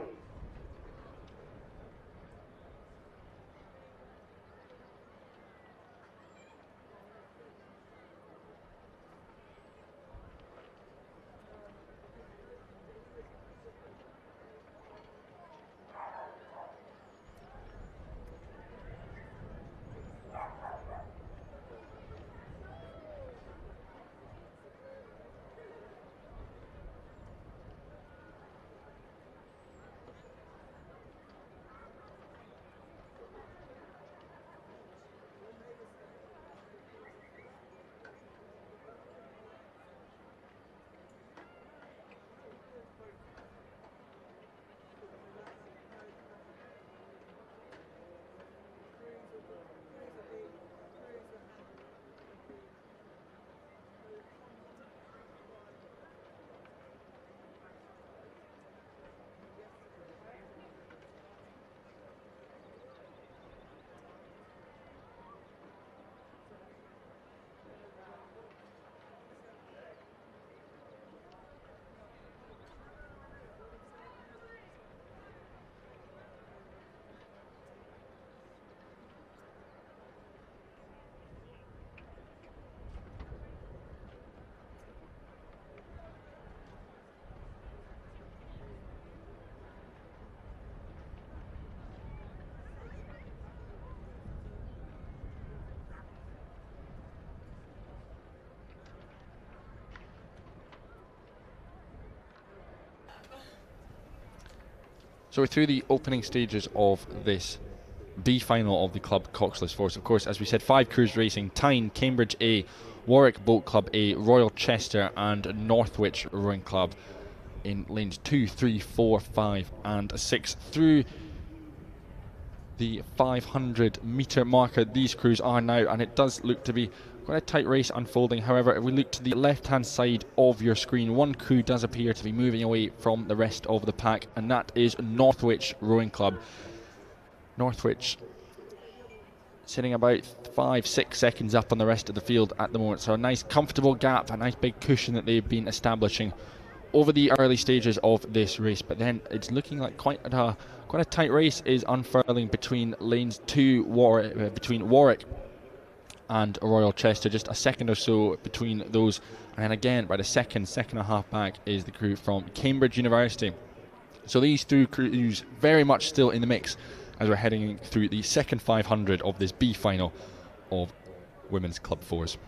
So we're through the opening stages of this B final of the Club Coxless Fours. Of course, as we said, 5 crews racing: Tyne, Cambridge A, Warwick Boat Club A, Royal Chester and Northwich Rowing Club in lanes 2, 3, 4, 5 and 6. Through the 500 metre marker these crews are now, and it does look to be quite a tight race unfolding. However, if we look to the left hand side of your screen, one crew does appear to be moving away from the rest of the pack, and that is Northwich Rowing Club. Northwich sitting about 5-6 seconds up on the rest of the field at the moment, so a nice comfortable gap, a nice big cushion that they've been establishing over the early stages of this race. But then it's looking like quite a tight race is unfurling between lanes 2, between Warwick and Royal Chester, just a second or so between those, and then again by the second and a half back is the crew from Cambridge University. So these two crews very much still in the mix as we're heading through the second 500 of this B final of Women's Club Fours.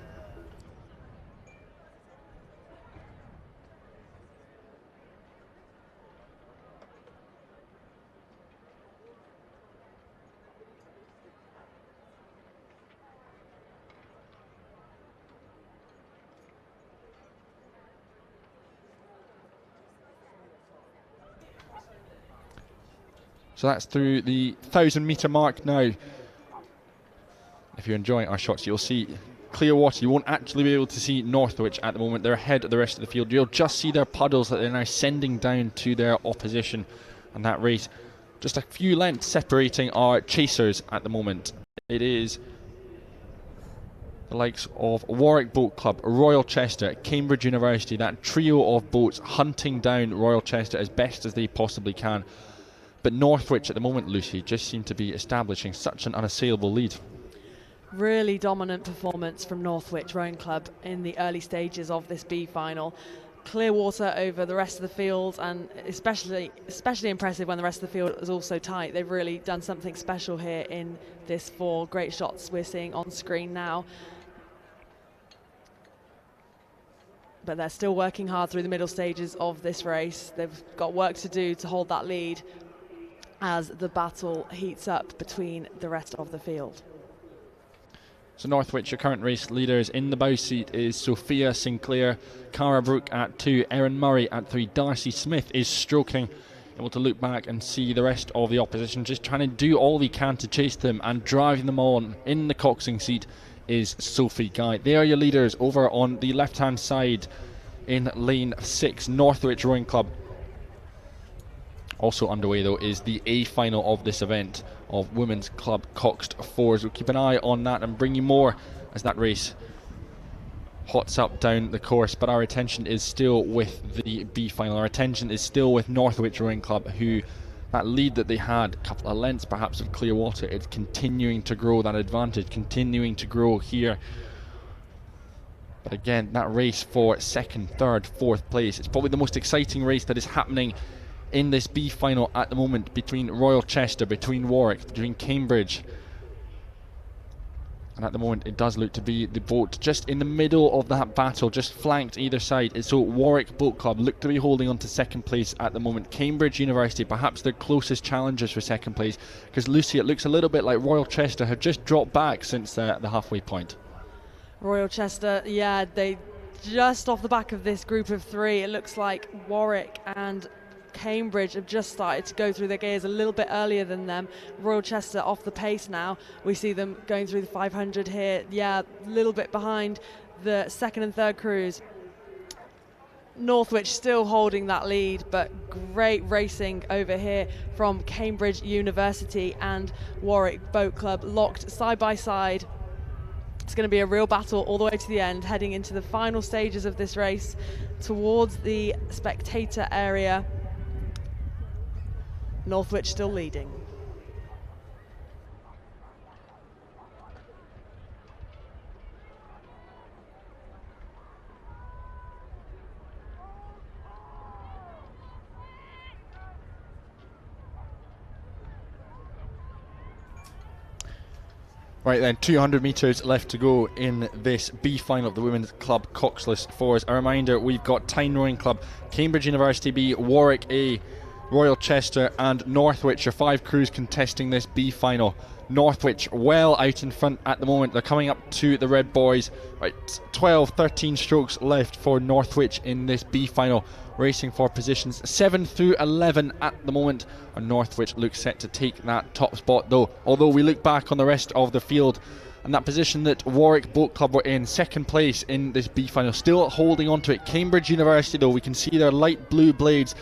So that's through the 1,000 metre mark now. If you're enjoying our shots, you'll see clear water. You won't actually be able to see Northwich at the moment. They're ahead of the rest of the field. You'll just see their puddles that they're now sending down to their opposition. And that race, just a few lengths separating our chasers at the moment. It is the likes of Warwick Boat Club, Royal Chester, Cambridge University, that trio of boats hunting down Royal Chester as best as they possibly can. But Northwich at the moment, Lucy, just seem to be establishing such an unassailable lead. Really dominant performance from Northwich Rowing Club in the early stages of this B final. Clear water over the rest of the field, and especially impressive when the rest of the field is also tight. They've really done something special here in this 4 great shots we're seeing on screen now. But they're still working hard through the middle stages of this race. They've got work to do to hold that lead. as the battle heats up between the rest of the field. So Northwich, your current race leaders. In the bow seat is Sophia Sinclair, Cara Brook at 2, Erin Murray at 3, Darcy Smith is stroking, able to look back and see the rest of the opposition, just trying to do all they can to chase them and driving them on. In the coxing seat is Sophie Guy. They are your leaders. Over on the left hand side in lane 6, Northwich Rowing Club. Also underway though is the A final of this event of Women's Club Coxed Fours. We'll keep an eye on that and bring you more as that race hots up down the course, but our attention is still with the B final. Our attention is still with Northwich Rowing Club, who, that lead that they had, a couple of lengths perhaps of Clearwater, it's continuing to grow, that advantage continuing to grow here. But again, that race for second, third, fourth place, it's probably the most exciting race that is happening in this B final at the moment, between Royal Chester, between Warwick, between Cambridge. And at the moment it does look to be the boat just in the middle of that battle, just flanked either side. So Warwick Boat Club look to be holding on to second place at the moment. Cambridge University perhaps their closest challengers for second place, because Lucy, it looks a little bit like Royal Chester have just dropped back since the halfway point. Royal Chester, yeah, they just off the back of this group of 3, it looks like Warwick and Cambridge have just started to go through their gears a little bit earlier than them. Royal Chester off the pace now. We see them going through the 500 here. Yeah, a little bit behind the second and third crews. Northwich still holding that lead, but great racing over here from Cambridge University and Warwick Boat Club, locked side by side. It's going to be a real battle all the way to the end, heading into the final stages of this race towards the spectator area. Northwich still leading. Right then, 200 metres left to go in this B final of the Women's Club Coxless Fours. A reminder, we've got Tyne Rowing Club, Cambridge University B, Warwick A, Royal Chester and Northwich, your 5 crews contesting this B final. Northwich well out in front at the moment. They're coming up to the Red Boys. Right, 13 strokes left for Northwich in this B final, racing for positions 7 through 11 at the moment. And Northwich looks set to take that top spot though. Although we look back on the rest of the field and that position that Warwick Boat Club were in, second place in this B final, still holding on to it. Cambridge University though, we can see their light blue blades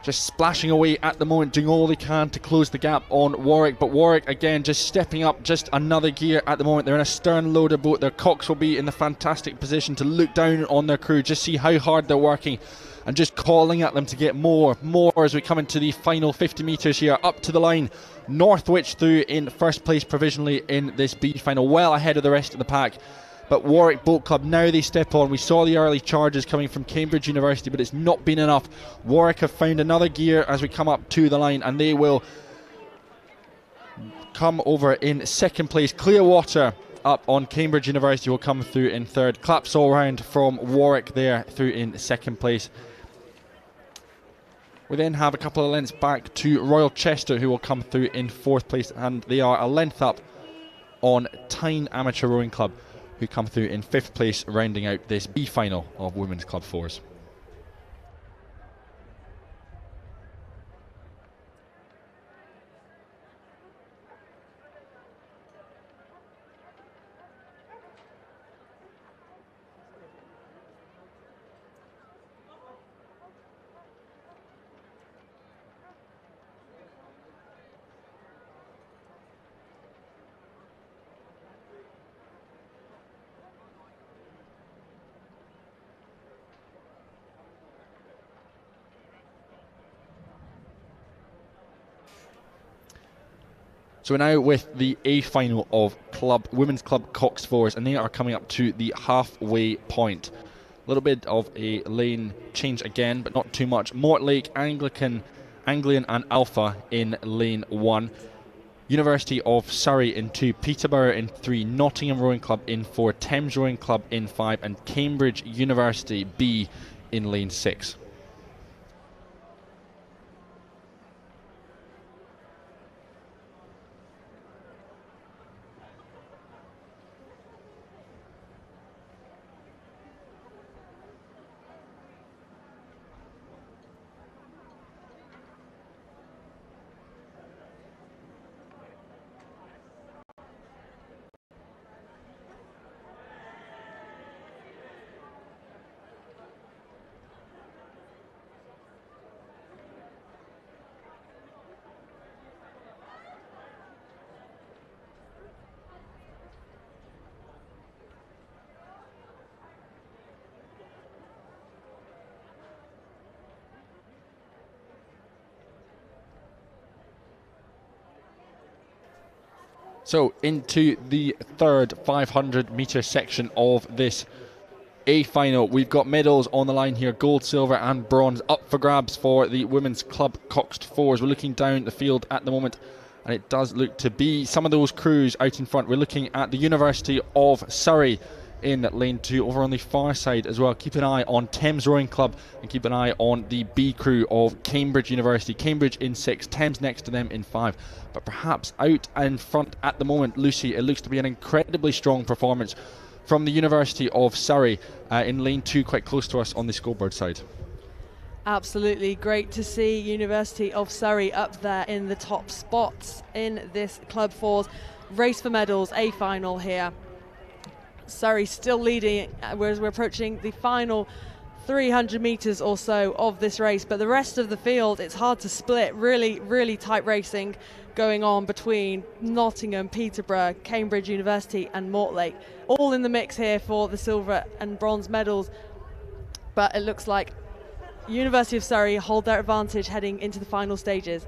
just splashing away at the moment, doing all they can to close the gap on Warwick. But Warwick again just stepping up just another gear at the moment. They're in a stern loader boat. Their cocks will be in the fantastic position to look down on their crew, just see how hard they're working and just calling at them to get more as we come into the final 50 metres here up to the line. Northwich through in first place provisionally in this B final, well ahead of the rest of the pack. But Warwick Boat Club, now they step on. We saw the early charges coming from Cambridge University, but it's not been enough. Warwick have found another gear as we come up to the line, and they will come over in second place. Clearwater up on Cambridge University will come through in third. Claps all round from Warwick there through in second place. We then have a couple of lengths back to Royal Chester, who will come through in fourth place, and they are a length up on Tyne Amateur Rowing Club, who come through in fifth place, rounding out this B final of Women's Club Fours. So we're now with the A final of Women's Club Cox Fours, and they are coming up to the halfway point. A little bit of a lane change again, but not too much. Mortlake, Anglian and Alpha in lane 1. University of Surrey in 2, Peterborough in 3, Nottingham Rowing Club in 4, Thames Rowing Club in 5, and Cambridge University B in lane 6. So into the third 500 metre section of this A final. We've got medals on the line here, gold, silver and bronze up for grabs for the women's club coxed fours. We're looking down the field at the moment, and it does look to be some of those crews out in front. We're looking at the University of Surrey in lane 2 over on the far side as well. Keep an eye on Thames Rowing Club and keep an eye on the B crew of Cambridge University. Cambridge in 6, Thames next to them in 5. But perhaps out in front at the moment, Lucy, it looks to be an incredibly strong performance from the University of Surrey in lane 2, quite close to us on the scoreboard side. Absolutely great to see University of Surrey up there in the top spots in this Club 4's race for medals A final here. Surrey still leading, whereas we're approaching the final 300 metres or so of this race, but the rest of the field, it's hard to split. Really tight racing going on between Nottingham, Peterborough, Cambridge University and Mortlake, all in the mix here for the silver and bronze medals. But it looks like University of Surrey hold their advantage heading into the final stages.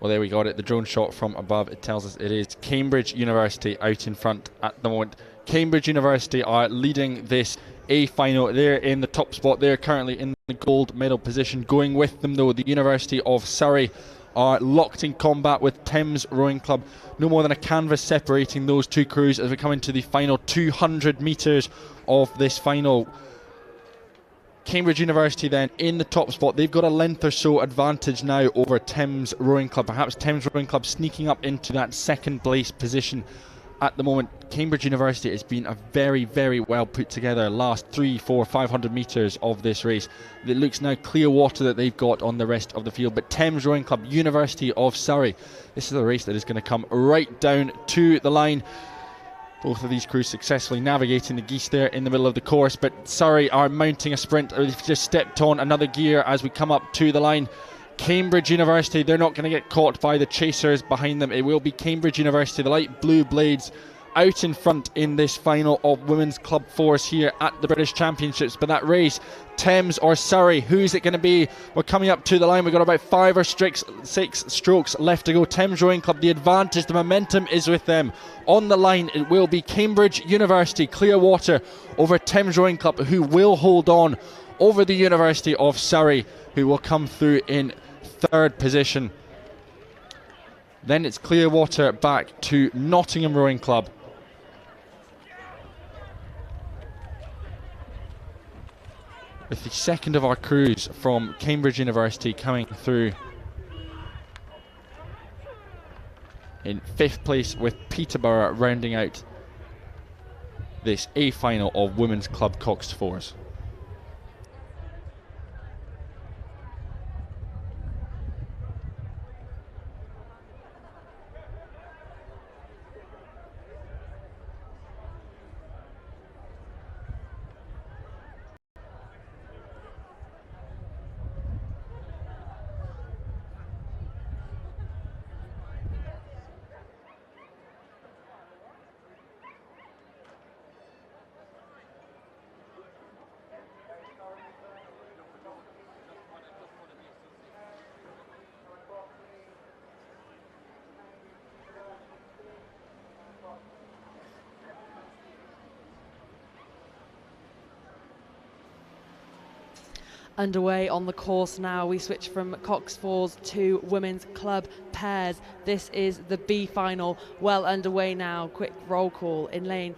Well, there we got it. The drone shot from above, it tells us it is Cambridge University out in front at the moment. Cambridge University are leading this A final. They're in the top spot. They're currently in the gold medal position. Going with them, though, the University of Surrey are locked in combat with Thames Rowing Club. No more than a canvas separating those two crews as we come into the final 200 metres of this final. Cambridge University then in the top spot. They've got a length or so advantage now over Thames Rowing Club. Perhaps Thames Rowing Club sneaking up into that second place position at the moment. Cambridge University has been a very well put together last 3, 4, 500 metres of this race. It looks now clear water that they've got on the rest of the field. But Thames Rowing Club, University of Surrey, this is a race that is going to come right down to the line. Both of these crews successfully navigating the geese there in the middle of the course, but Surrey are mounting a sprint. They've just stepped on another gear as we come up to the line. Cambridge University, they're not going to get caught by the chasers behind them. It will be Cambridge University, the light blue blades, out in front in this final of Women's Club 4s here at the British Championships. But that race, Thames or Surrey, who's it going to be? We're coming up to the line. We've got about 5 or 6 strokes left to go. Thames Rowing Club, the advantage, the momentum is with them. On the line, it will be Cambridge University, clear water over Thames Rowing Club, who will hold on over the University of Surrey, who will come through in third position. Then it's clear water back to Nottingham Rowing Club. With the second of our crews from Cambridge University coming through in 5th place, with Peterborough rounding out this A final of Women's Club Coxed Fours. Underway on the course now. We switch from Cox Fours to Women's Club Pairs. This is the B final, well underway now. Quick roll call. In lane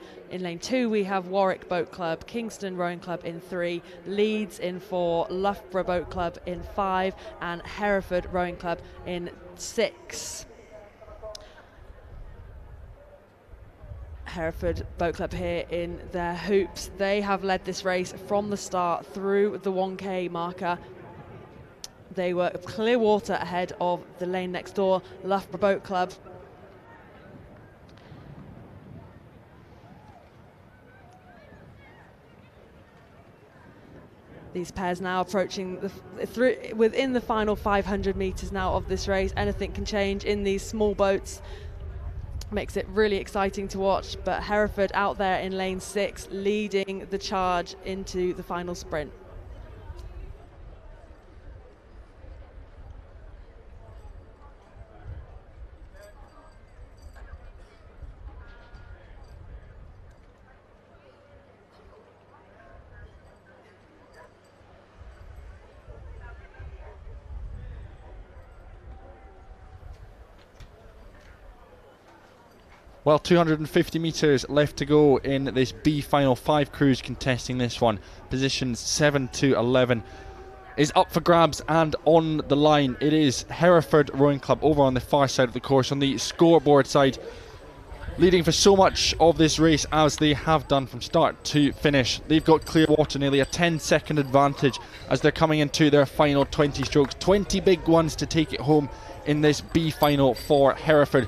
2 we have Warwick Boat Club, Kingston Rowing Club in 3, Leeds in 4, Loughborough Boat Club in 5 and Hereford Rowing Club in 6. Hereford Boat Club here in their hoops. They have led this race from the start through the 1K marker. They were clear water ahead of the lane next door, Loughborough Boat Club. These pairs now approaching within the final 500 metres now of this race. Anything can change in these small boats. makes it really exciting to watch. But Hereford out there in lane 6, leading the charge into the final sprint. Well, 250 metres left to go in this B final. 5 crews contesting this one. Positions 7 to 11 is up for grabs, and on the line it is Hereford Rowing Club over on the far side of the course on the scoreboard side, leading for so much of this race as they have done from start to finish. They've got clear water, nearly a 10-second advantage as they're coming into their final 20 strokes. 20 big ones to take it home in this B final for Hereford.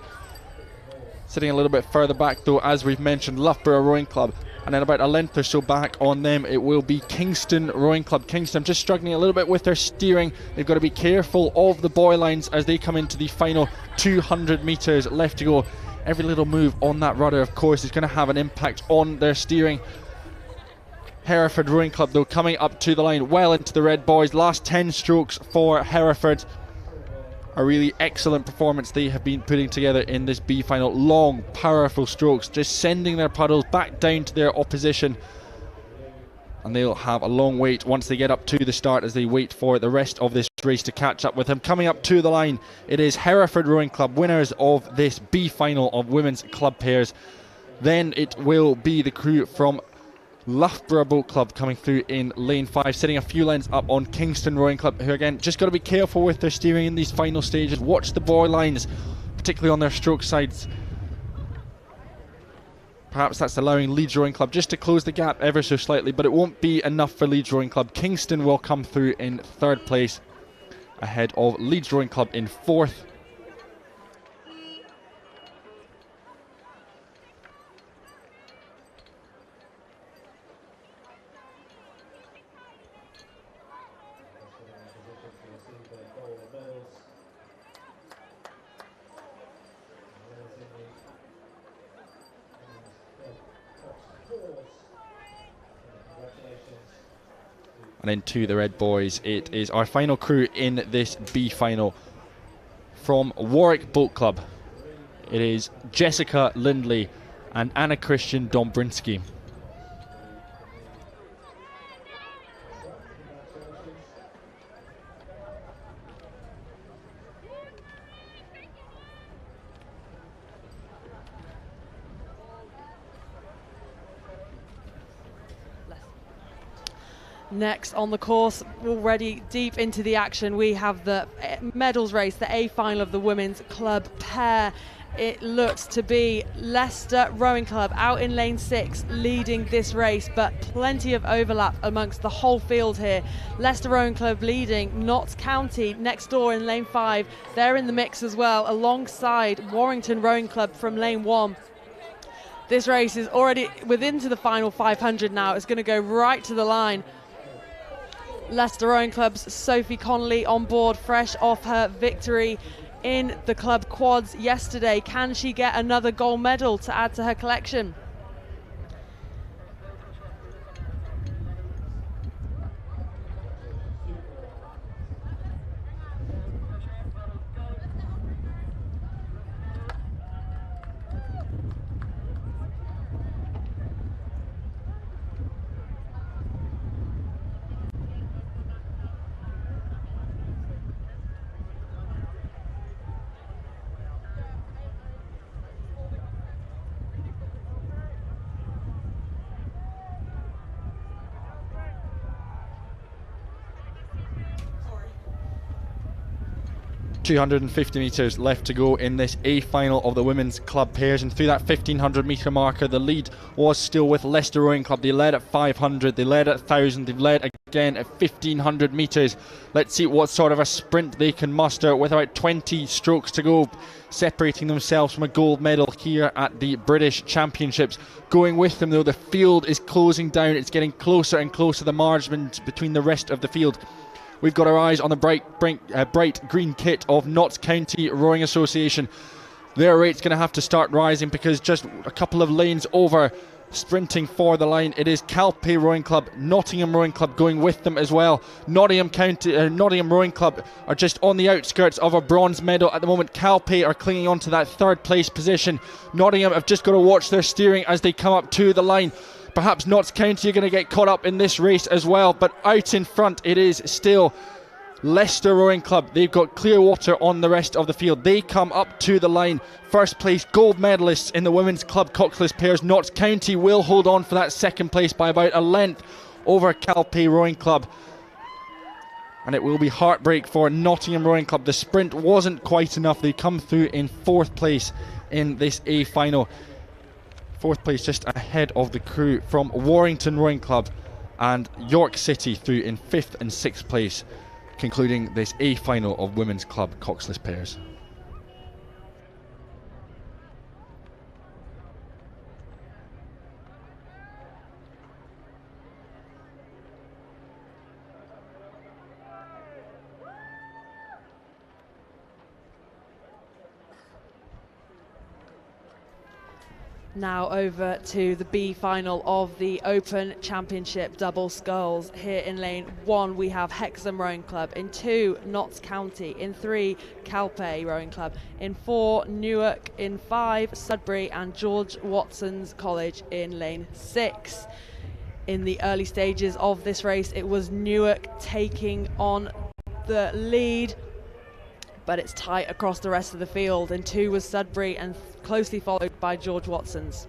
Sitting a little bit further back though, as we've mentioned, Loughborough Rowing Club, and then about a length or so back on them it will be Kingston Rowing Club. Kingston just struggling a little bit with their steering. They've got to be careful of the buoy lines as they come into the final 200 metres left to go. Every little move on that rudder, of course, is going to have an impact on their steering. Hereford Rowing Club though coming up to the line, well into the red boys. Last 10 strokes for Hereford. A really excellent performance they have been putting together in this B final. Long, powerful strokes, just sending their puddles back down to their opposition. And they'll have a long wait once they get up to the start as they wait for the rest of this race to catch up with them. Coming up to the line, it is Hereford Rowing Club, winners of this B final of women's club pairs. Then it will be the crew from Loughborough Boat Club coming through in lane 5, sitting a few lengths up on Kingston Rowing Club, who again just got to be careful with their steering in these final stages. Watch the buoy lines, particularly on their stroke sides. Perhaps that's allowing Leeds Rowing Club just to close the gap ever so slightly, but it won't be enough for Leeds Rowing Club. Kingston will come through in 3rd place, ahead of Leeds Rowing Club in 4th. And then to the red boys, it is our final crew in this B final from Warwick Boat Club. It is Jessica Lindley and Anna Christian Dombrinsky. Next on the course, already deep into the action, we have the medals race, the A final of the women's club pair. It looks to be Leicester Rowing Club out in lane 6 leading this race, but plenty of overlap amongst the whole field here. Leicester Rowing Club leading, Notts County next door in lane 5. They're in the mix as well, alongside Warrington Rowing Club from lane 1. This race is already within to the final 500 now. It's going to go right to the line. Leicester Rowing Club's Sophie Connolly on board, fresh off her victory in the club quads yesterday. Can she get another gold medal to add to her collection? .250 metres left to go in this A final of the women's club pairs, and through that 1500 metre marker the lead was still with Leicester Rowing Club. They led at 500, they led at 1000, they've led again at 1500 metres. Let's see what sort of a sprint they can muster with about 20 strokes to go, separating themselves from a gold medal here at the British Championships. Going with them though, the field is closing down, it's getting closer and closer, the margin between the rest of the field. We've got our eyes on the bright green kit of Notts County Rowing Association. their rate's going to have to start rising, because just a couple of lanes over, sprinting for the line, it is Calpe Rowing Club, Nottingham Rowing Club going with them as well. Nottingham Rowing Club are just on the outskirts of a bronze medal at the moment. Calpe are clinging on to that third place position. Nottingham have just got to watch their steering as they come up to the line. Perhaps Notts County are going to get caught up in this race as well, but out in front it is still Leicester Rowing Club. They've got Clearwater on the rest of the field. They come up to the line. First place gold medalists in the women's club coxless pairs. Notts County will hold on for that second place by about a length over Calpe Rowing Club. And it will be heartbreak for Nottingham Rowing Club. The sprint wasn't quite enough. They come through in 4th place in this A final. 4th place just ahead of the crew from Warrington Rowing Club, and York City through in 5th and 6th place, concluding this A final of women's club coxless pairs. Now over to the B final of the Open Championship double sculls. Here in lane 1 we have Hexham Rowing Club, in 2 Notts County, in 3 Calpe Rowing Club, in 4 Newark, in 5 Sudbury and George Watson's College in lane 6. In the early stages of this race it was Newark taking on the lead, but it's tight across the rest of the field. In 2 was Sudbury, and closely followed by George Watson's.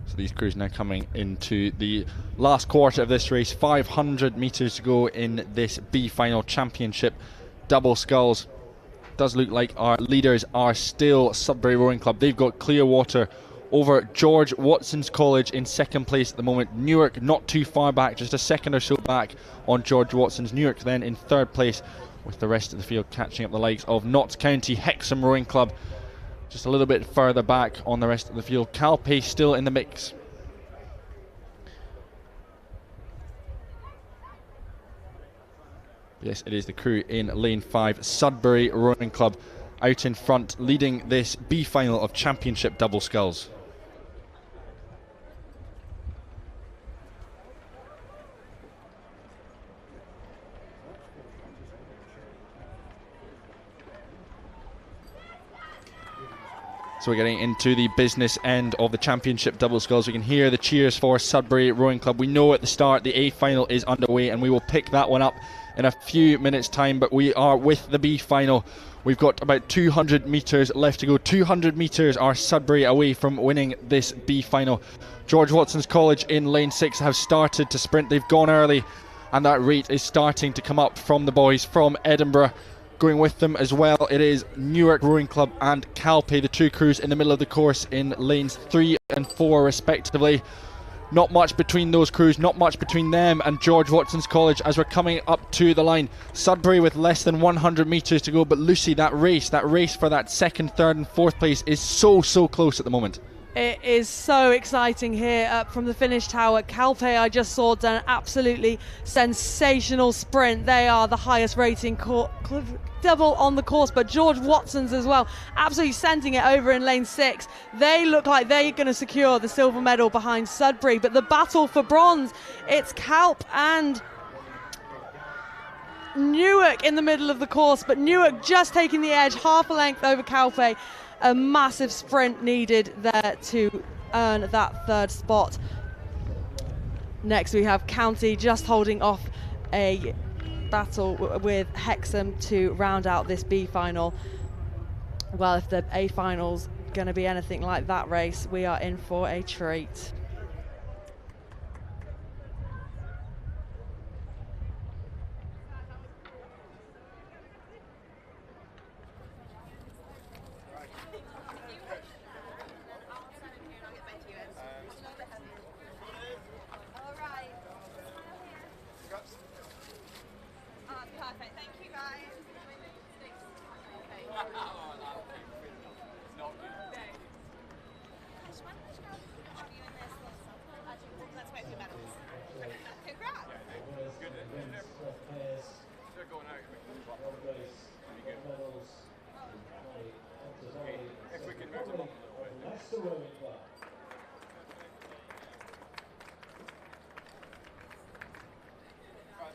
So these crews now coming into the last quarter of this race. 500 metres to go in this B final championship double sculls. Does look like our leaders are still Sudbury Rowing Club. They've got Clearwater over George Watson's College in 2nd place at the moment. Newark not too far back, just a second or so back on George Watson's. Newark then in 3rd place, with the rest of the field catching up the likes of Notts County, Hexham Rowing Club just a little bit further back on the rest of the field. Calpe still in the mix. Yes, it is the crew in lane 5. Sudbury Rowing Club out in front, leading this B final of championship double sculls. So we're getting into the business end of the championship double sculls. We can hear the cheers for Sudbury Rowing Club. We know at the start the A final is underway, and we will pick that one up in a few minutes time, but we are with the B final. We've got about 200 metres left to go. 200 metres are Sudbury away from winning this B final. George Watson's College in lane 6 have started to sprint. They've gone early, and that rate is starting to come up from the boys from Edinburgh. Going with them as well, it is Newark Rowing Club and Calpe, the two crews in the middle of the course in lanes 3 and 4 respectively. Not much between those crews, not much between them and George Watson's College as we're coming up to the line. Sudbury with less than 100 metres to go, but Lucy, that race for that 2nd, 3rd and 4th place is so close at the moment. It is so exciting here up from the finish tower. Calpe, I just saw, done an absolutely sensational sprint. They are the highest rating double on the course, but George Watson's as well, absolutely sending it over in lane 6. They look like they're going to secure the silver medal behind Sudbury, but the battle for bronze, it's Calpe and Newark in the middle of the course, but Newark just taking the edge, half a length over Calpe. A massive sprint needed there to earn that 3rd spot. Next we have County just holding off a battle with Hexham to round out this B final. Well, if the A final's going to be anything like that race, we are in for a treat.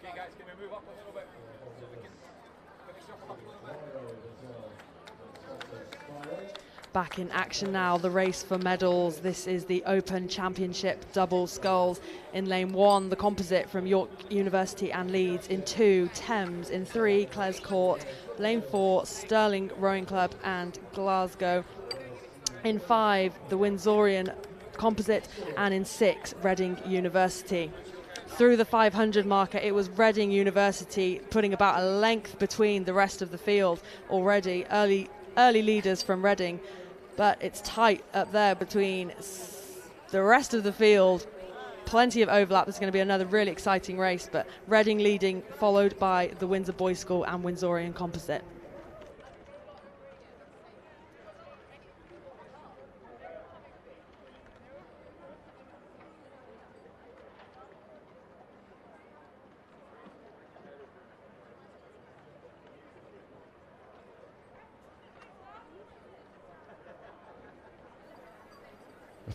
Okay guys, can we move up a little bit so we can finish up a little bit? Back in action now, the race for medals. This is the Open Championship double sculls. In lane 1, the composite from York University and Leeds. In 2, Thames. In 3, Clares Court. Lane 4, Stirling Rowing Club and Glasgow. In 5, the Windsorian composite. And in 6, Reading University. Through the 500 marker, it was Reading University putting about a length between the rest of the field already. Early leaders from Reading, but it's tight up there between the rest of the field. Plenty of overlap. There's going to be another really exciting race, but Reading leading, followed by the Windsor Boys School and Windsorian composite.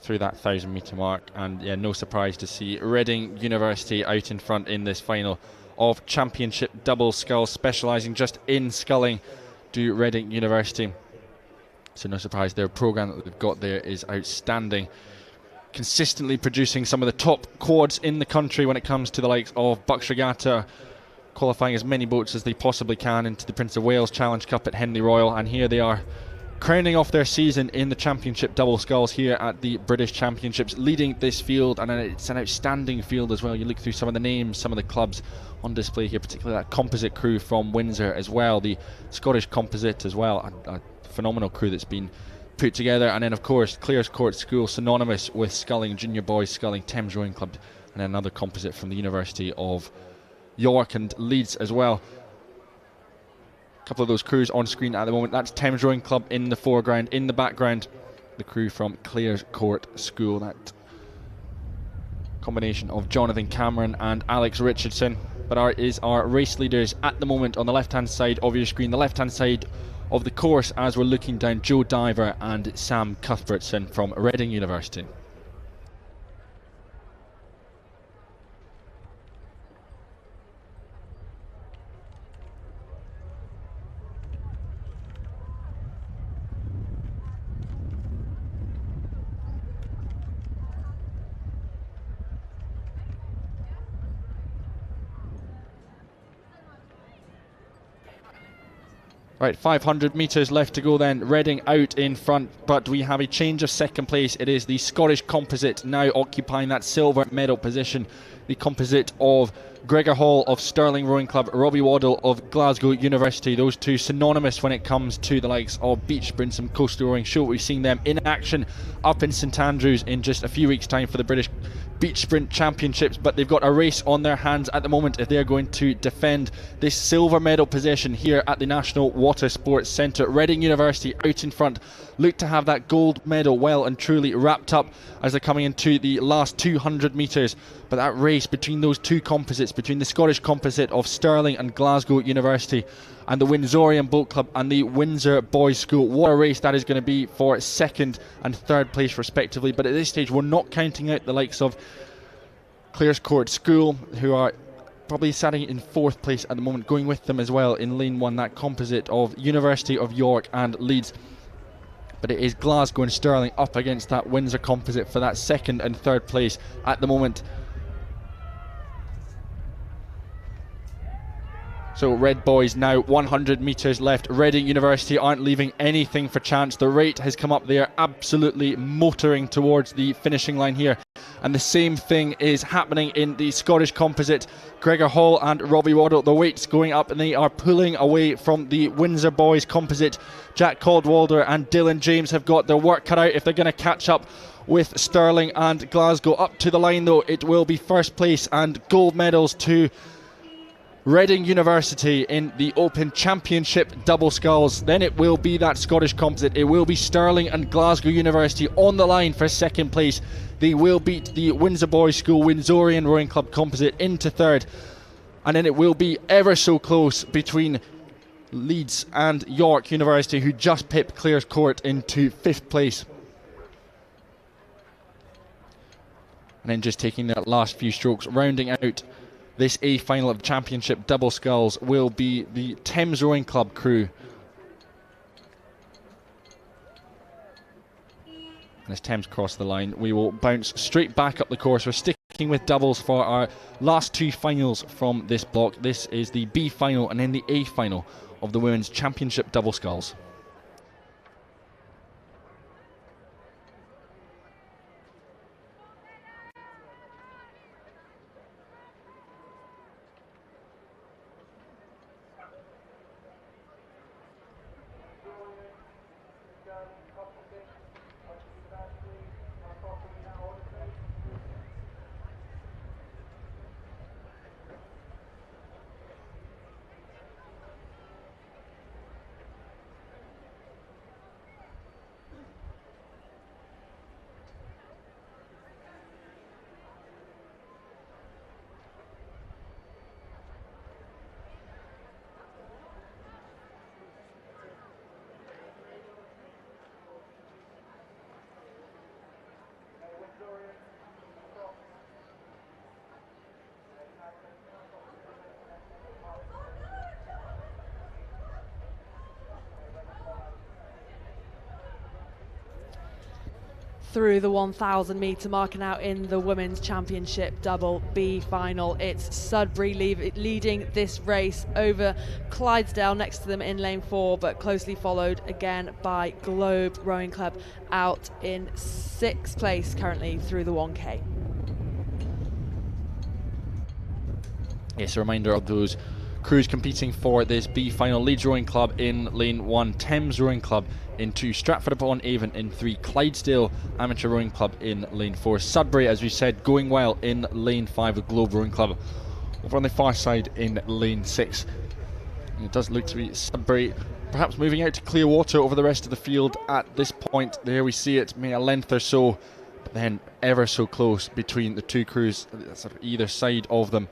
Through that 1,000 metre mark, and yeah, no surprise to see Reading University out in front in this final of Championship double scull, specialising just in sculling, do Reading University. So no surprise, their programme that they've got there is outstanding, consistently producing some of the top quads in the country when it comes to the likes of Bucks Regatta, qualifying as many boats as they possibly can into the Prince of Wales Challenge Cup at Henley Royal, and here they are crowning off their season in the Championship double sculls here at the British Championships, leading this field, and it's an outstanding field as well. You look through some of the names, some of the clubs on display here, particularly that composite crew from Windsor as well, the Scottish composite as well, a phenomenal crew that's been put together, and then of course Clares Court School, synonymous with sculling, junior boys sculling, Thames Rowing Club, and another composite from the University of York and Leeds as well. Couple of those crews on screen at the moment. That's Thames Rowing Club in the foreground. In the background, the crew from Clares Court School. That combination of Jonathan Cameron and Alex Richardson. But our race leaders at the moment on the left-hand side of your screen, the left-hand side of the course, as we're looking down, Joe Diver and Sam Cuthbertson from Reading University. Right, 500 metres left to go then. Reading out in front, but we have a change of second place. It is the Scottish composite now occupying that silver medal position. The composite of Gregor Hall of Stirling Rowing Club, Robbie Waddle of Glasgow University. Those two synonymous when it comes to the likes of beach sprints and coastal rowing. Sure, we've seen them in action up in St Andrews in just a few weeks' time for the British Beach Sprint Championships, but they've got a race on their hands at the moment if they're going to defend this silver medal position here at the National Water Sports Centre. Reading University out in front look to have that gold medal well and truly wrapped up as they're coming into the last 200 metres. But that race between those two composites, between the Scottish composite of Stirling and Glasgow University and the Windsorian Boat Club and the Windsor Boys School, what a race that is going to be for second and third place respectively. But at this stage we're not counting out the likes of Clares Court School, who are probably sitting in fourth place at the moment, going with them as well in lane 1, that composite of University of York and Leeds. But it is Glasgow and Stirling up against that Windsor composite for that second and third place at the moment. So Red Boys now 100 metres left. Reading University aren't leaving anything for chance. The rate has come up. They are absolutely motoring towards the finishing line here. And the same thing is happening in the Scottish composite. Gregor Hall and Robbie Waddle, the weights going up and they are pulling away from the Windsor Boys composite. Jack Caldwalder and Dylan James have got their work cut out if they're going to catch up with Stirling and Glasgow. Up to the line though, it will be first place and gold medals to Reading University in the Open Championship double sculls. Then it will be that Scottish composite. It will be Stirling and Glasgow University on the line for second place. They will beat the Windsor Boys School Windsorian Rowing Club composite into third. And then it will be ever so close between Leeds and York University, who just pipped Clare's Court into fifth place. And then just taking that last few strokes, rounding out this A final of the championship double sculls, will be the Thames Rowing Club crew. And as Thames cross the line, we will bounce straight back up the course. We're sticking with doubles for our last two finals from this block. This is the B final and then the A final of the Women's Championship double sculls. Through the 1,000 metre mark now in the Women's Championship double B final. It's Sudbury leading this race over Clydesdale next to them in lane 4, but closely followed again by Globe Rowing Club out in 6th place currently through the 1K. Yes, a reminder of those crews competing for this B final. Leeds Rowing Club in lane 1, Thames Rowing Club in 2, Stratford upon Avon in 3, Clydesdale Amateur Rowing Club in lane 4, Sudbury, as we said, going well in lane 5 with Globe Rowing Club over on the far side in lane 6. And it does look to be Sudbury perhaps moving out to clear water over the rest of the field at this point. There we see it, maybe a length or so, but then ever so close between the two crews, sort of either side of them.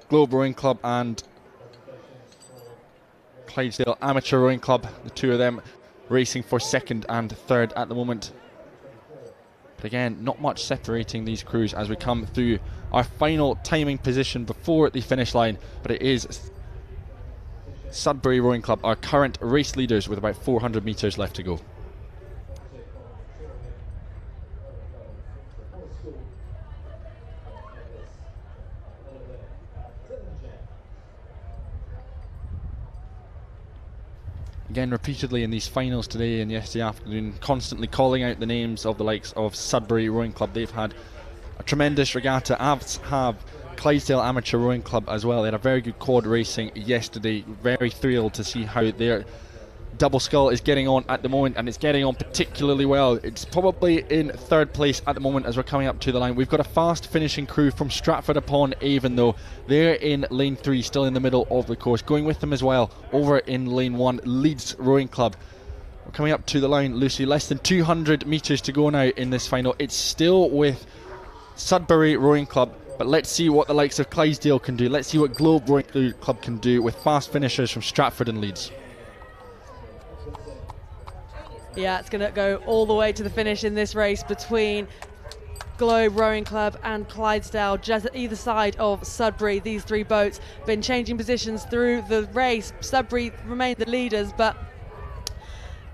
Globe Rowing Club and Clydesdale Amateur Rowing Club, the two of them racing for second and third at the moment. But again, not much separating these crews as we come through our final timing position before the finish line, but it is Sudbury Rowing Club, our current race leaders, with about 400 metres left to go. Again, repeatedly in these finals today and yesterday afternoon, constantly calling out the names of the likes of Sudbury Rowing Club. They've had a tremendous regatta, as have Clydesdale Amateur Rowing Club as well. They had a very good quad racing yesterday. Very thrilled to see how their double scull is getting on at the moment, and it's getting on particularly well. It's probably in third place at the moment as we're coming up to the line. We've got a fast finishing crew from Stratford upon Avon though. They're in lane 3, still in the middle of the course. Going with them as well over in lane 1, Leeds Rowing Club. We're coming up to the line, Lucy, less than 200 metres to go now in this final. It's still with Sudbury Rowing Club, but let's see what the likes of Clydesdale can do. Let's see what Globe Rowing Club can do with fast finishers from Stratford and Leeds. Yeah, it's going to go all the way to the finish in this race between Globe Rowing Club and Clydesdale, just at either side of Sudbury. These three boats been changing positions through the race. Sudbury remain the leaders, but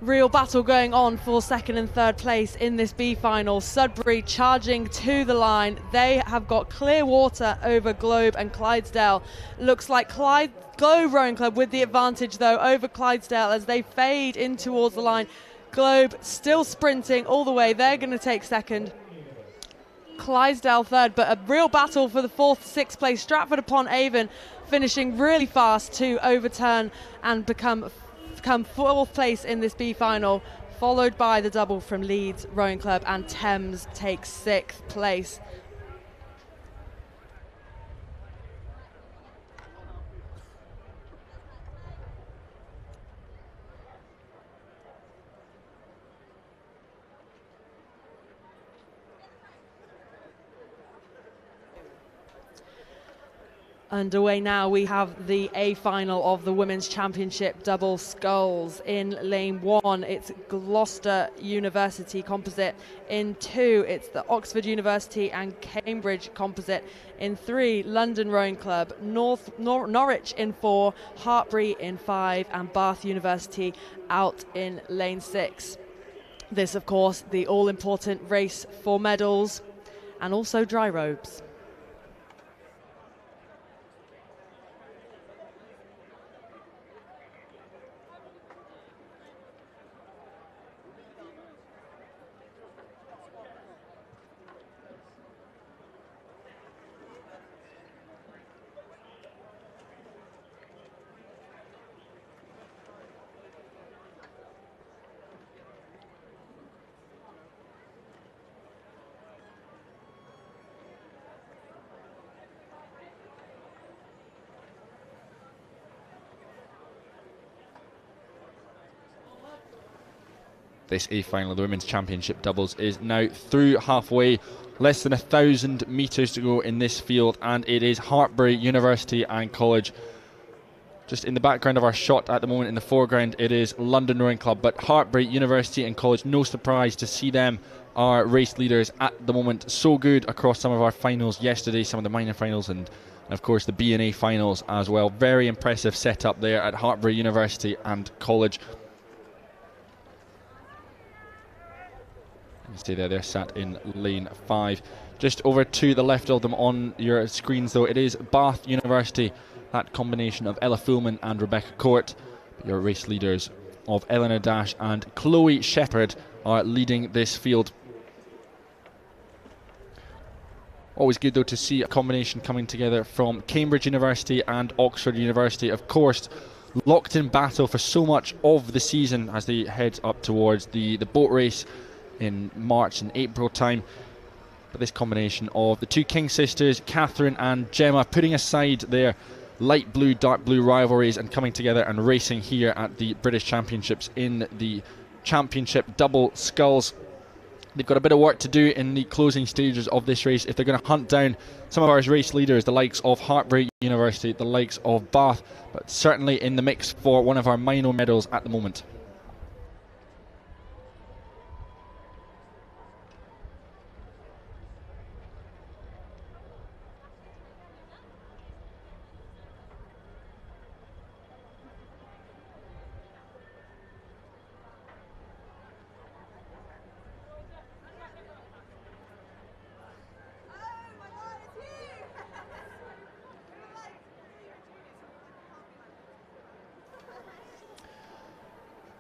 real battle going on for second and third place in this B final. Sudbury charging to the line. They have got clear water over Globe and Clydesdale. Looks like Globe Rowing Club with the advantage though over Clydesdale as they fade in towards the line. Globe still sprinting all the way. They're going to take second. Clydesdale third, but a real battle for the 4th, 6th place. Stratford upon Avon finishing really fast to overturn and become 4th place in this B final, followed by the double from Leeds Rowing Club, and Thames takes 6th place. Underway now, we have the A final of the Women's Championship double sculls. In lane 1, it's Gloucester University composite. In 2, it's the Oxford University and Cambridge composite. In 3, London Rowing Club. Norwich in 4, Hartpury in 5, and Bath University out in lane 6. This, of course, the all-important race for medals and also dry robes. This A final of the Women's Championship doubles is now through halfway. Less than 1,000 metres to go in this field, and it is Hartpury University and College. Just in the background of our shot at the moment, in the foreground, it is London Rowing Club, but Hartpury University and College, no surprise to see them are race leaders at the moment. So good across some of our finals yesterday, some of the minor finals, and of course the B&A finals as well. Very impressive setup there at Hartpury University and College. You see there, they're sat in lane 5. Just over to the left of them on your screens, though, it is Bath University. That combination of Ella Fullman and Rebecca Court. Your race leaders of Eleanor Dash and Chloe Shepherd are leading this field. Always good, though, to see a combination coming together from Cambridge University and Oxford University. Of course, locked in battle for so much of the season as they head up towards the boat race in March and April time. But this combination of the two King sisters, Catherine and Gemma, putting aside their light blue, dark blue rivalries and coming together and racing here at the British Championships in the Championship double sculls. They've got a bit of work to do in the closing stages of this race if they're going to hunt down some of our race leaders, the likes of Hartpury University, the likes of Bath, but certainly in the mix for one of our minor medals at the moment.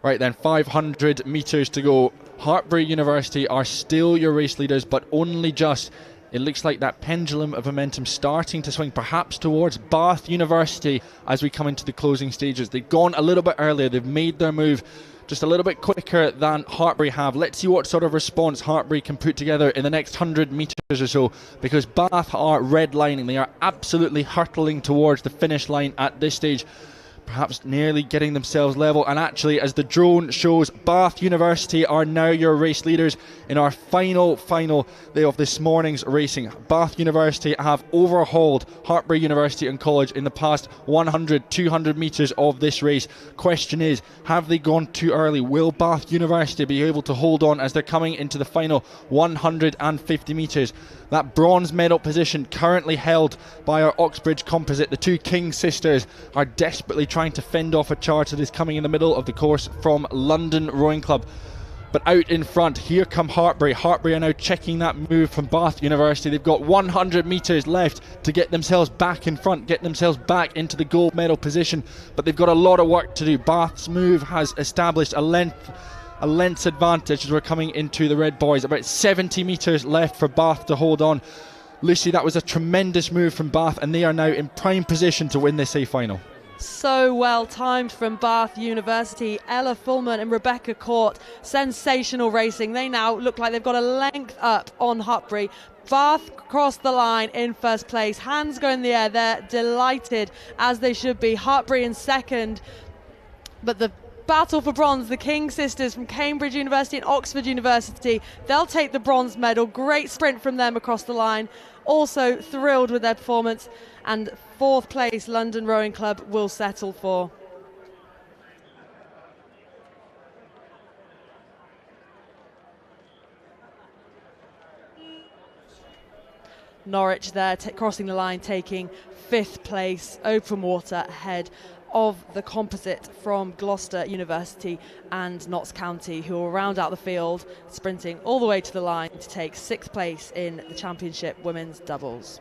Right then, 500 metres to go. Hartpury University are still your race leaders, but only just. It looks like that pendulum of momentum starting to swing perhaps towards Bath University as we come into the closing stages. They've gone a little bit earlier. They've made their move just a little bit quicker than Hartpury have. Let's see what sort of response Hartpury can put together in the next 100 metres or so, because Bath are redlining. They are absolutely hurtling towards the finish line at this stage. Perhaps nearly getting themselves level, and actually, as the drone shows, Bath University are now your race leaders in our final day of this morning's racing. Bath University have overhauled Hartpury University and College in the past 100-200 metres of this race. Question is, have they gone too early? Will Bath University be able to hold on as they're coming into the final 150 metres? That bronze medal position currently held by our Oxbridge composite. The two King sisters are desperately trying to fend off a charge that is coming in the middle of the course from London Rowing Club. But out in front, here come Hartpury. Hartpury are now checking that move from Bath University. They've got 100 metres left to get themselves back in front, get themselves back into the gold medal position. But they've got a lot of work to do. Bath's move has established a length's advantage as we're coming into the red boys. About 70 metres left for Bath to hold on. Lucy, that was a tremendous move from Bath, and they are now in prime position to win this A final. So well timed from Bath University. Ella Fullman and Rebecca Court, sensational racing. They now look like they've got a length up on Hartpury. Bath crossed the line in first place, hands go in the air. They're delighted, as they should be. Hartpury in second, but the battle for bronze. The King sisters from Cambridge University and Oxford University. They'll take the bronze medal. Great sprint from them across the line. Also thrilled with their performance. And 4th place London Rowing Club will settle for. Norwich there crossing the line, taking 5th place, open water ahead of the composite from Gloucester University and Notts County, who will round out the field, sprinting all the way to the line to take 6th place in the championship women's doubles.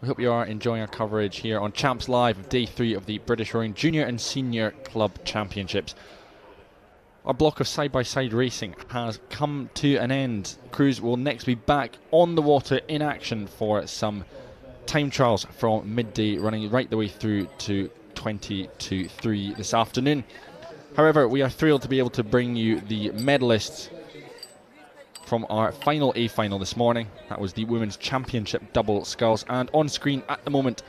We hope you are enjoying our coverage here on Champs Live of Day 3 of the British Rowing Junior and Senior Club Championships. Our block of side-by-side racing has come to an end. Crews will next be back on the water in action for some time trials from midday, running right the way through to 20 to 3 this afternoon. However, we are thrilled to be able to bring you the medalists from our final A final this morning. That was the Women's Championship double sculls, and on screen at the moment,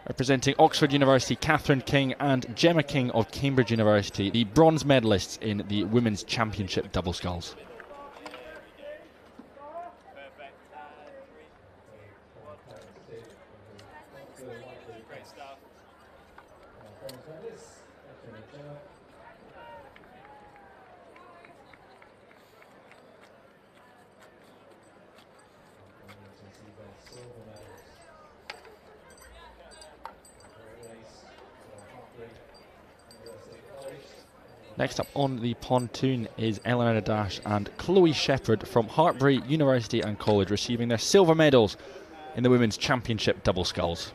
representing Oxford University, Catherine King and Gemma King of Cambridge University, the bronze medalists in the Women's Championship double sculls. Next up on the pontoon is Eleanor Dash and Chloe Shepherd from Hartbury University and College, receiving their silver medals in the Women's Championship double sculls.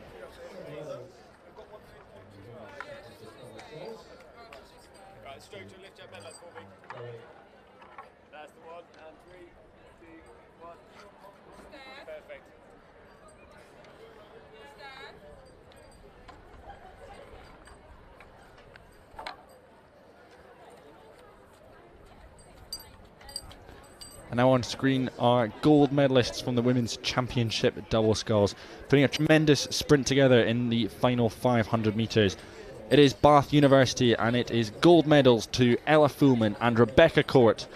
And now on screen are gold medalists from the Women's Championship double sculls, putting a tremendous sprint together in the final 500 metres. It is Bath University, and it is gold medals to Ella Fullman and Rebecca Court,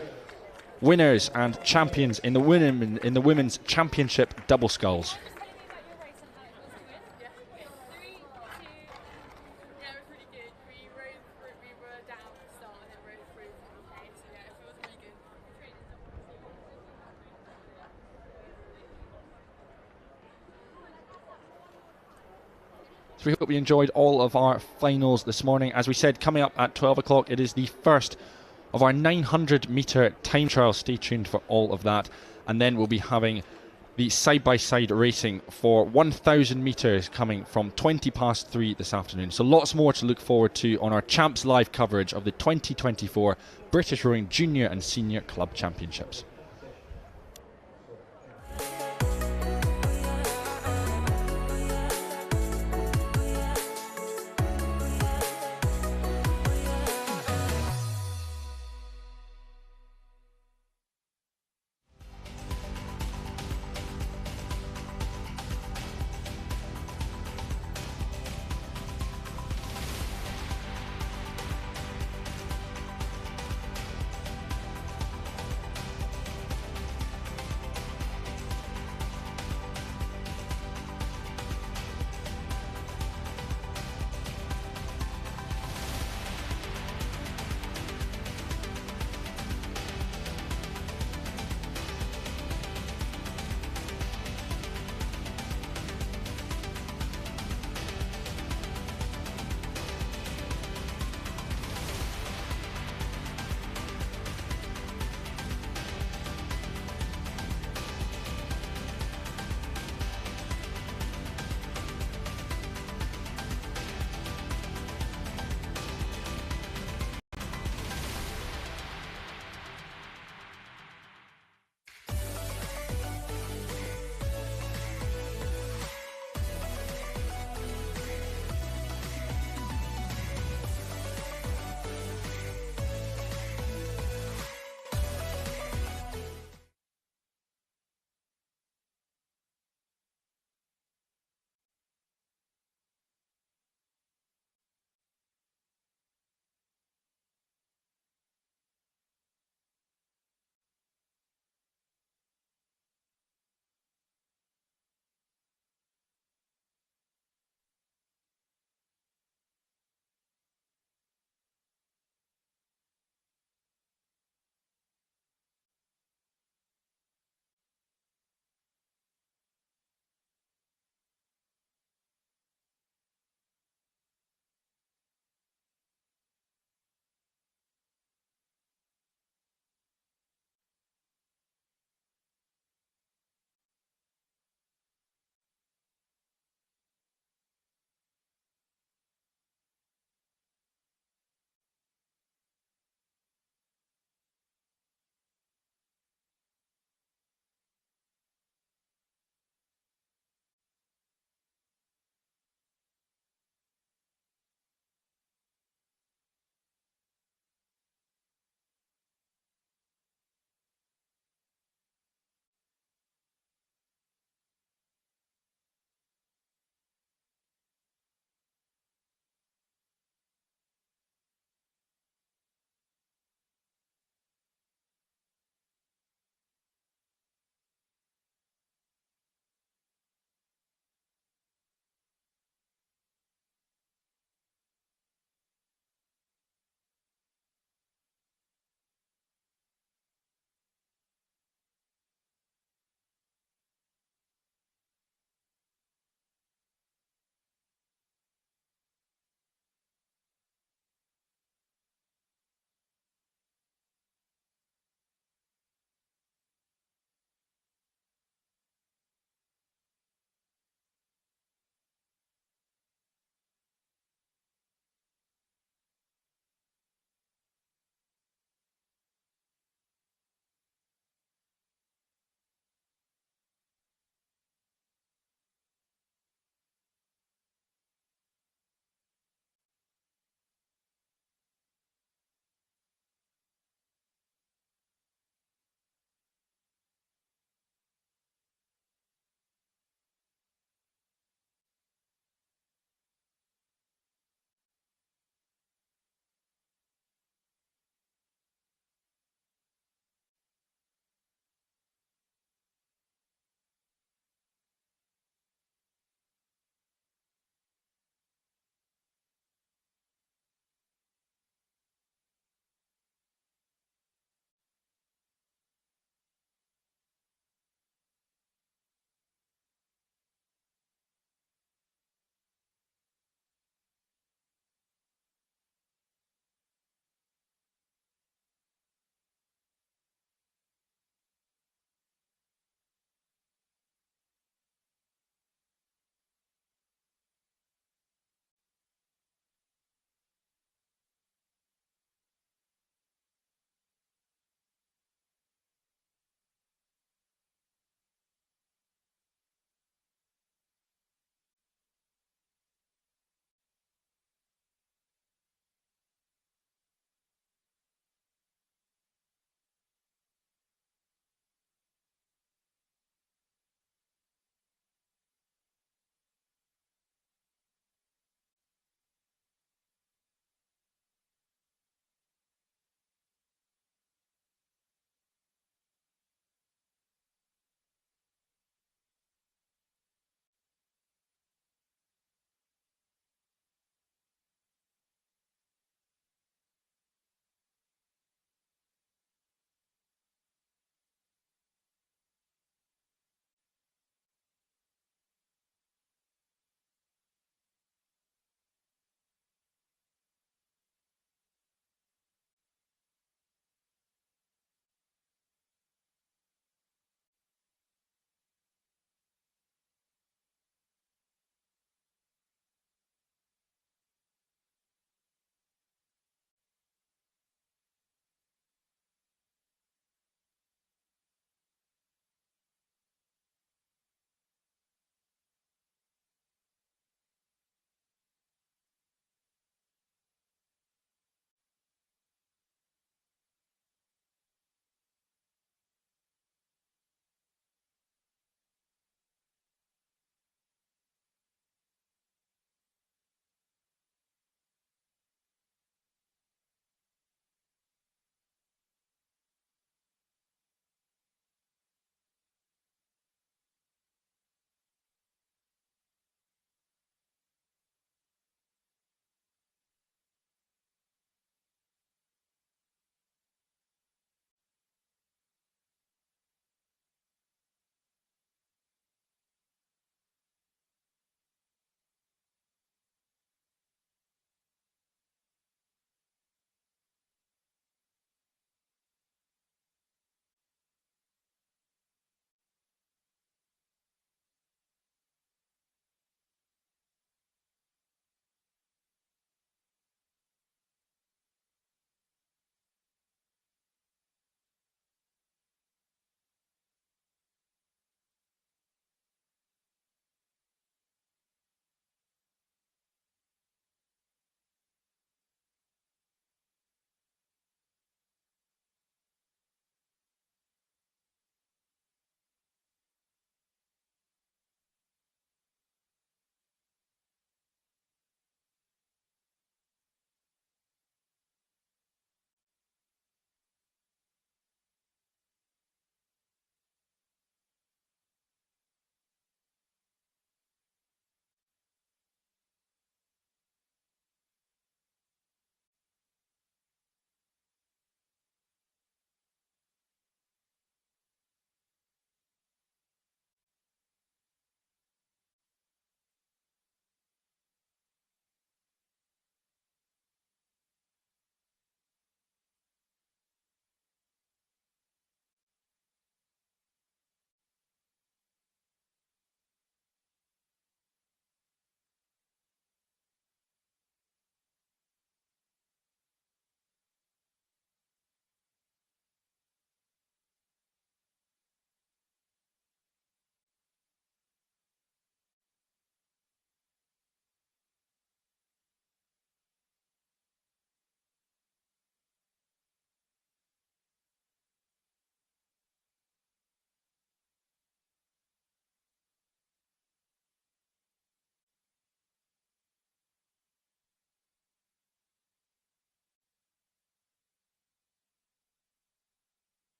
winners and champions in the Women's Championship double sculls. So we hope you enjoyed all of our finals this morning. As we said, coming up at 12 o'clock, it is the first of our 900 metre time trial. Stay tuned for all of that. And then we'll be having the side-by-side racing for 1,000 metres coming from 3:20 this afternoon. So lots more to look forward to on our Champs Live coverage of the 2024 British Rowing Junior and Senior Club Championships.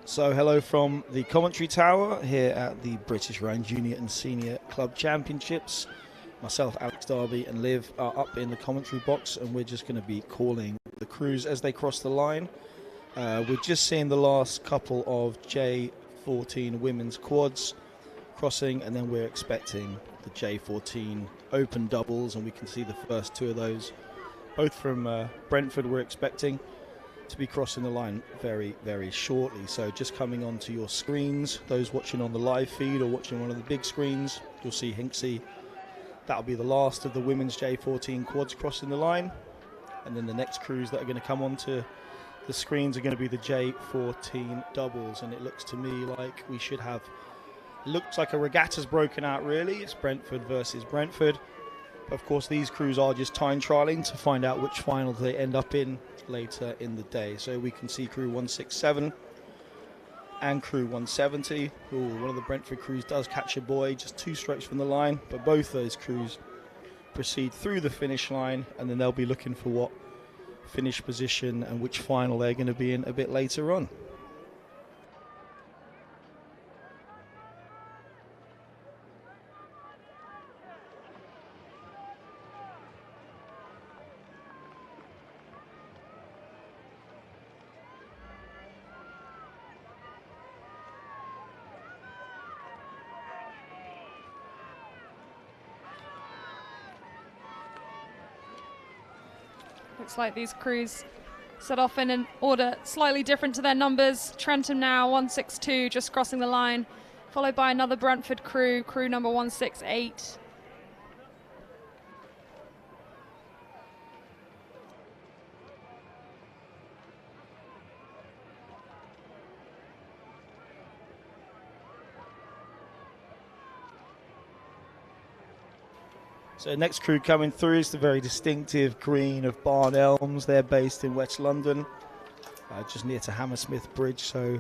So hello from the commentary tower here at the British Rowing Junior and Senior Club Championships. Myself, Alex Darby and Liv are up in the commentary box, and we're just going to be calling the crews as they cross the line. We're just seeing the last couple of J14 women's quads crossing, and then we're expecting the J14 open doubles, and we can see the first two of those, both from Brentford. We're expecting to be crossing the line very, very shortly. So just coming onto your screens, those watching on the live feed or watching one of the big screens, you'll see Hinksey. That'll be the last of the women's J14 quads crossing the line, and then the next crews that are going to come onto the screens are going to be the J14 doubles. And it looks to me like we should have, looks like a regatta's broken out really. It's Brentford versus Brentford. But of course these crews are just time trialing to find out which final they end up in later in the day. So we can see crew 167 and crew 170. Ooh, one of the Brentford crews does catch a buoy just 2 strokes from the line, but both those crews proceed through the finish line, and then they'll be looking for what finish position and which final they're going to be in a bit later on. Looks like these crews set off in an order slightly different to their numbers. Trentham now 162, just crossing the line, followed by another Brentford crew, crew number 168. So next crew coming through is the very distinctive green of Barn Elms. They're based in West London, just near to Hammersmith Bridge. So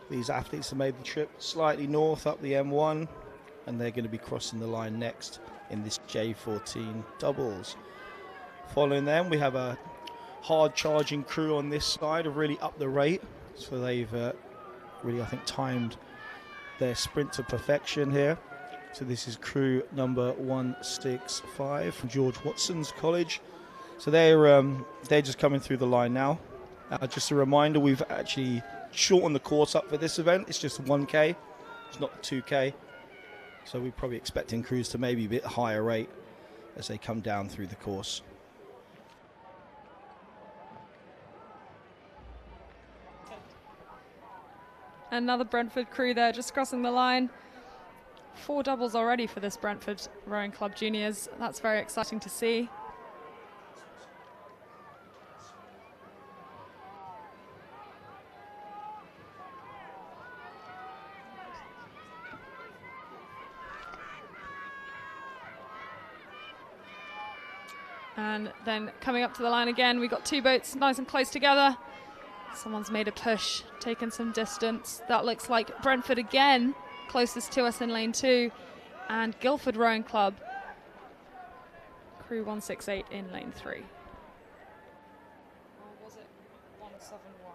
these athletes have made the trip slightly north up the M1, and they're going to be crossing the line next in this J14 doubles. Following them, we have a hard charging crew on this side have really upped the rate. So they've really, I think, timed their sprint to perfection here. So this is crew number 165 from George Watson's college. So they're just coming through the line now. Just a reminder, we've actually shortened the course up for this event. It's just 1K, it's not 2K. So we're probably expecting crews to maybe a bit higher rate as they come down through the course. Another Brentford crew there just crossing the line. 4 doubles already for this Brentford Rowing Club Juniors. That's very exciting to see. And then coming up to the line again, we've got 2 boats nice and close together. Someone's made a push, taken some distance. That looks like Brentford again, closest to us in lane 2, and Guildford Rowing Club, crew 168 in lane 3. Or was it 171?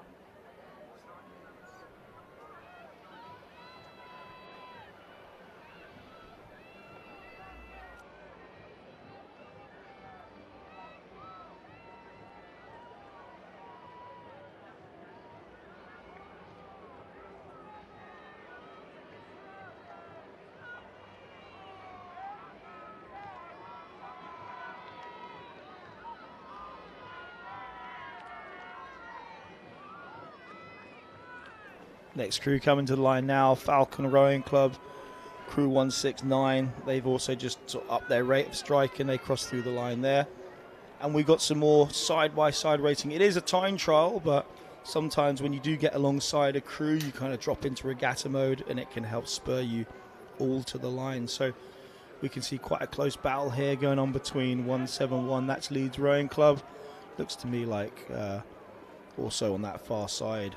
Next crew coming to the line now, Falcon Rowing Club, crew 169. They've also just sort of upped their rate of striking. They crossed through the line there. And we got some more side-by-side racing. It is a time trial, but sometimes when you do get alongside a crew, you kind of drop into regatta mode, and it can help spur you all to the line. So we can see quite a close battle here going on between 171, that's Leeds Rowing Club. Looks to me like also on that far side,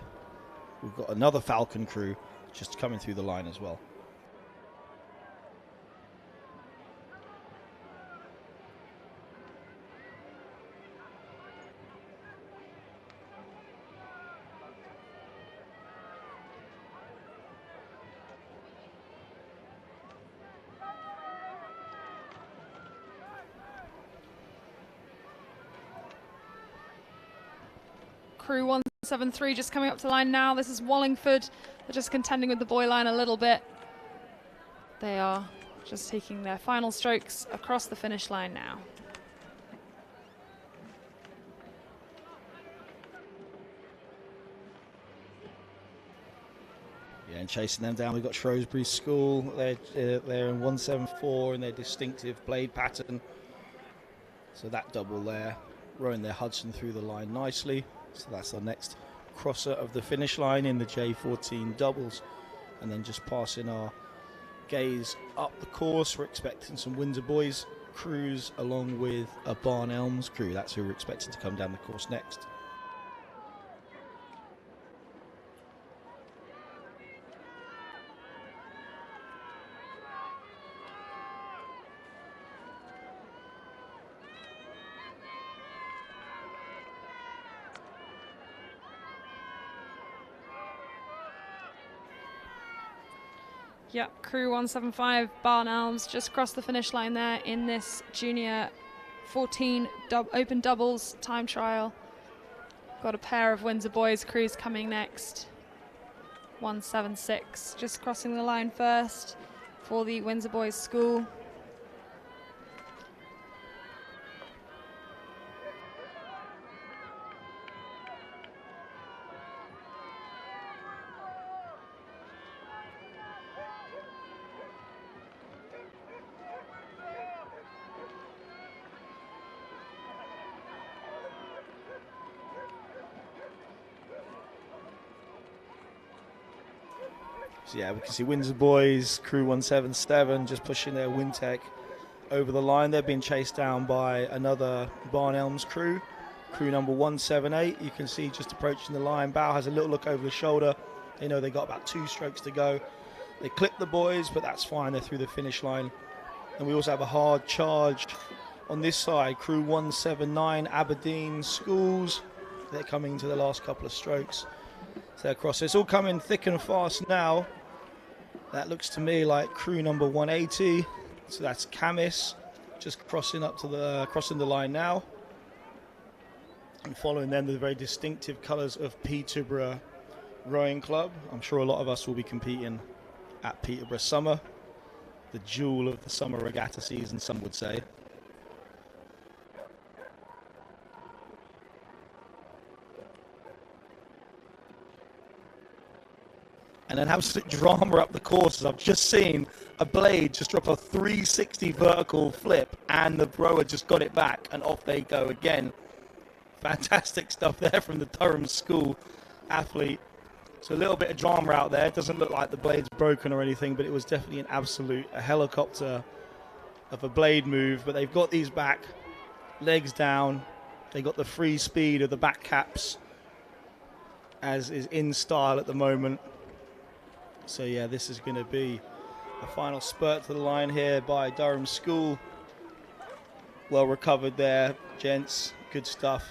we've got another Falcon crew just coming through the line as well. Crew 173 just coming up to the line now. This is Wallingford. They're just contending with the boy line a little bit. They are just taking their final strokes across the finish line now. Yeah, and chasing them down, we've got Shrewsbury School. They're in 174 in their distinctive blade pattern. So that double there, rowing their Hudson through the line nicely. So that's our next crosser of the finish line in the J14 doubles. And then just passing our gaze up the course, we're expecting some Windsor Boys crews along with a Barn Elms crew. That's who we're expecting to come down the course next. Yep, Crew 175, Barn Elms, just crossed the finish line there in this Junior 14 open doubles time trial. Got a pair of Windsor Boys crews coming next. 176, just crossing the line first for the Windsor Boys School. So yeah, we can see Windsor Boys, Crew 177, just pushing their Wintec over the line. They're being chased down by another Barn Elms crew, crew number 178. You can see just approaching the line. Bow has a little look over the shoulder. They know they got about 2 strokes to go. They clip the boys, but that's fine. They're through the finish line. And we also have a hard charge on this side. Crew 179, Aberdeen Schools. They're coming to the last couple of strokes. So they're across. It's all coming thick and fast now. That looks to me like crew number 180. So that's Camis just crossing up to the crossing the line now. And following them, the very distinctive colours of Peterborough Rowing Club. I'm sure a lot of us will be competing at Peterborough Summer, the jewel of the summer regatta season, some would say. And an absolute drama up the course. I've just seen a blade just drop a 360 vertical flip and the rower just got it back and off they go again. Fantastic stuff there from the Durham School athlete. So a little bit of drama out there. It doesn't look like the blade's broken or anything, but it was definitely an absolute helicopter of a blade move. But they've got these back, legs down. They got the free speed of the back caps, as is in style at the moment. So yeah, this is going to be a final spurt to the line here by Durham School. Well recovered there, gents. Good stuff.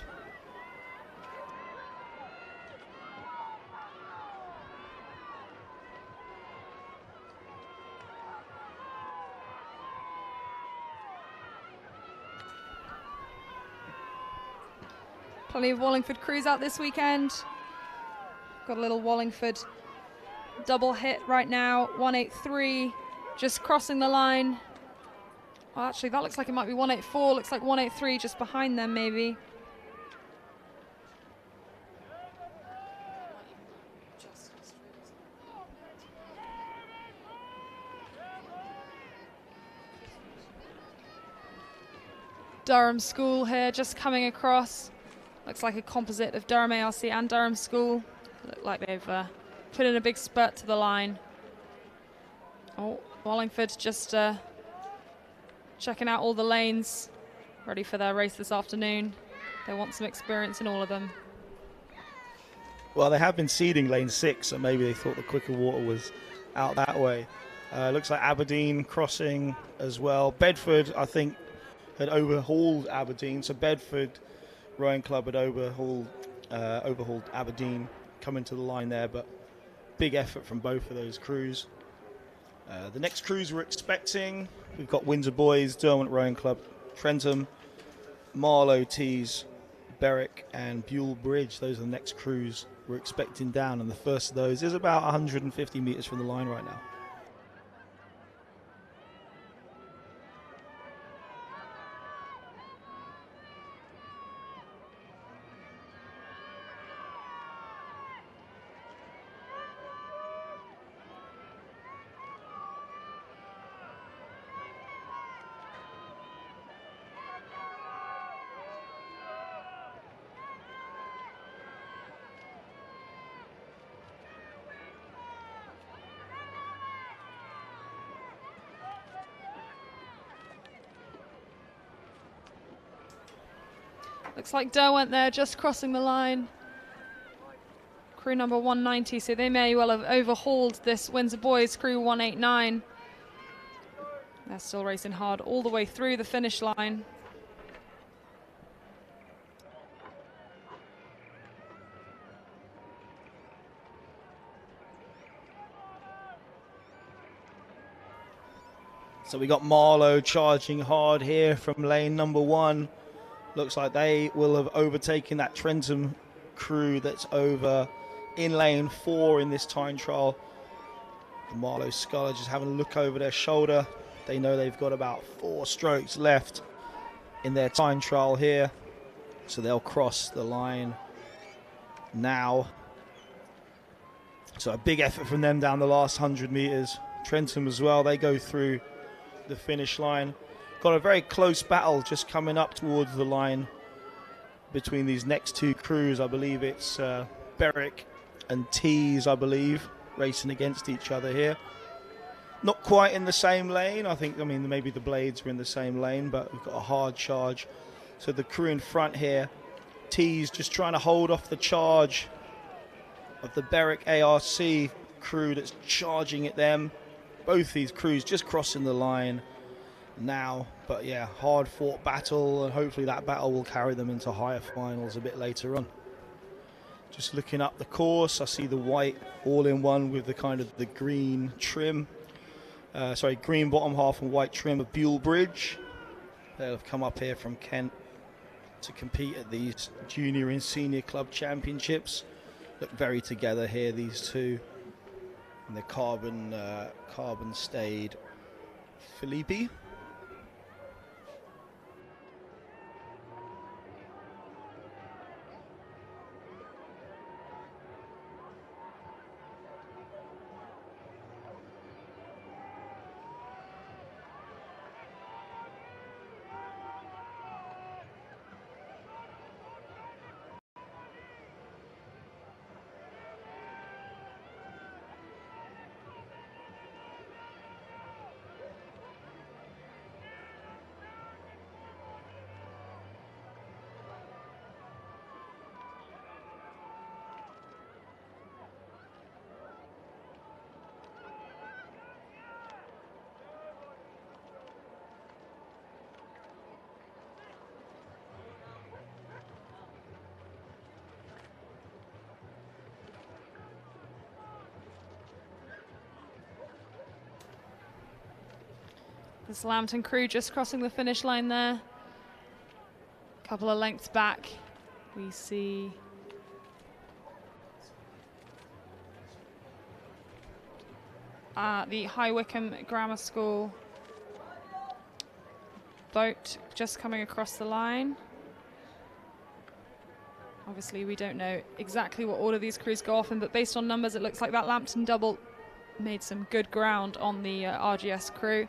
Plenty of Wallingford crews out this weekend. Got a little Wallingford double hit right now, 183, just crossing the line. Well, actually, that looks like it might be 184. Looks like 183 just behind them, maybe. Durham School here, just coming across. Looks like a composite of Durham ARC and Durham School. Look like they've put in a big spurt to the line. Oh, Wallingford just checking out all the lanes, ready for their race this afternoon. They want some experience in all of them. Well, they have been seeding lane 6, so maybe they thought the quicker water was out that way. Looks like Aberdeen crossing as well. Bedford, I think, had overhauled Aberdeen, so Bedford Rowing Club had overhauled Aberdeen, coming to the line there, but big effort from both of those crews. The next crews we're expecting, we've got Windsor Boys, Derwent Rowing Club, Trentham, Marlow Tees, Berwick and Buell Bridge. Those are the next crews we're expecting down, and the first of those is about 150 metres from the line right now. Looks like Derwent there, just crossing the line. Crew number 190, so they may well have overhauled this Windsor Boys crew 189. They're still racing hard all the way through the finish line. So we got Marlow charging hard here from lane number 1. Looks like they will have overtaken that Trentham crew that's over in lane 4 in this time trial. The Marlow Sculler just having a look over their shoulder. They know they've got about 4 strokes left in their time trial here. So they'll cross the line now. So a big effort from them down the last 100 metres. Trentham as well, they go through the finish line. Got a very close battle just coming up towards the line between these next 2 crews. I believe it's Berwick and Tees, I believe, racing against each other here. Not quite in the same lane. I mean, maybe the blades were in the same lane, but we've got a hard charge. So the crew in front here, Tees just trying to hold off the charge of the Berwick ARC crew that's charging at them. Both these crews just crossing the line now, but yeah, hard fought battle, and hopefully that battle will carry them into higher finals a bit later on. Just looking up the course, I see the white all-in-one with the kind of the green trim, green bottom half and white trim of Buell Bridge. They'll have come up here from Kent to compete at these junior and senior club championships. Look very together here, these two, and the carbon stayed Filippi. This Lambton crew just crossing the finish line there. A couple of lengths back, we see the High Wycombe Grammar School boat just coming across the line. Obviously, we don't know exactly what order these crews go off in, but based on numbers, it looks like that Lambton double made some good ground on the RGS crew.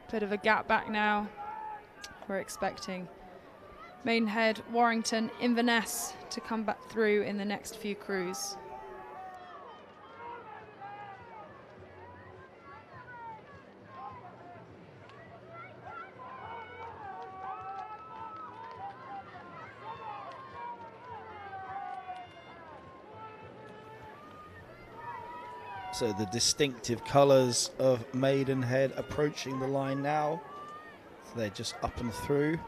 Bit of a gap back now. We're expecting Maidenhead, Warrington, Inverness to come back through in the next few crews. So the distinctive colours of Maidenhead approaching the line now. So they're just up and through.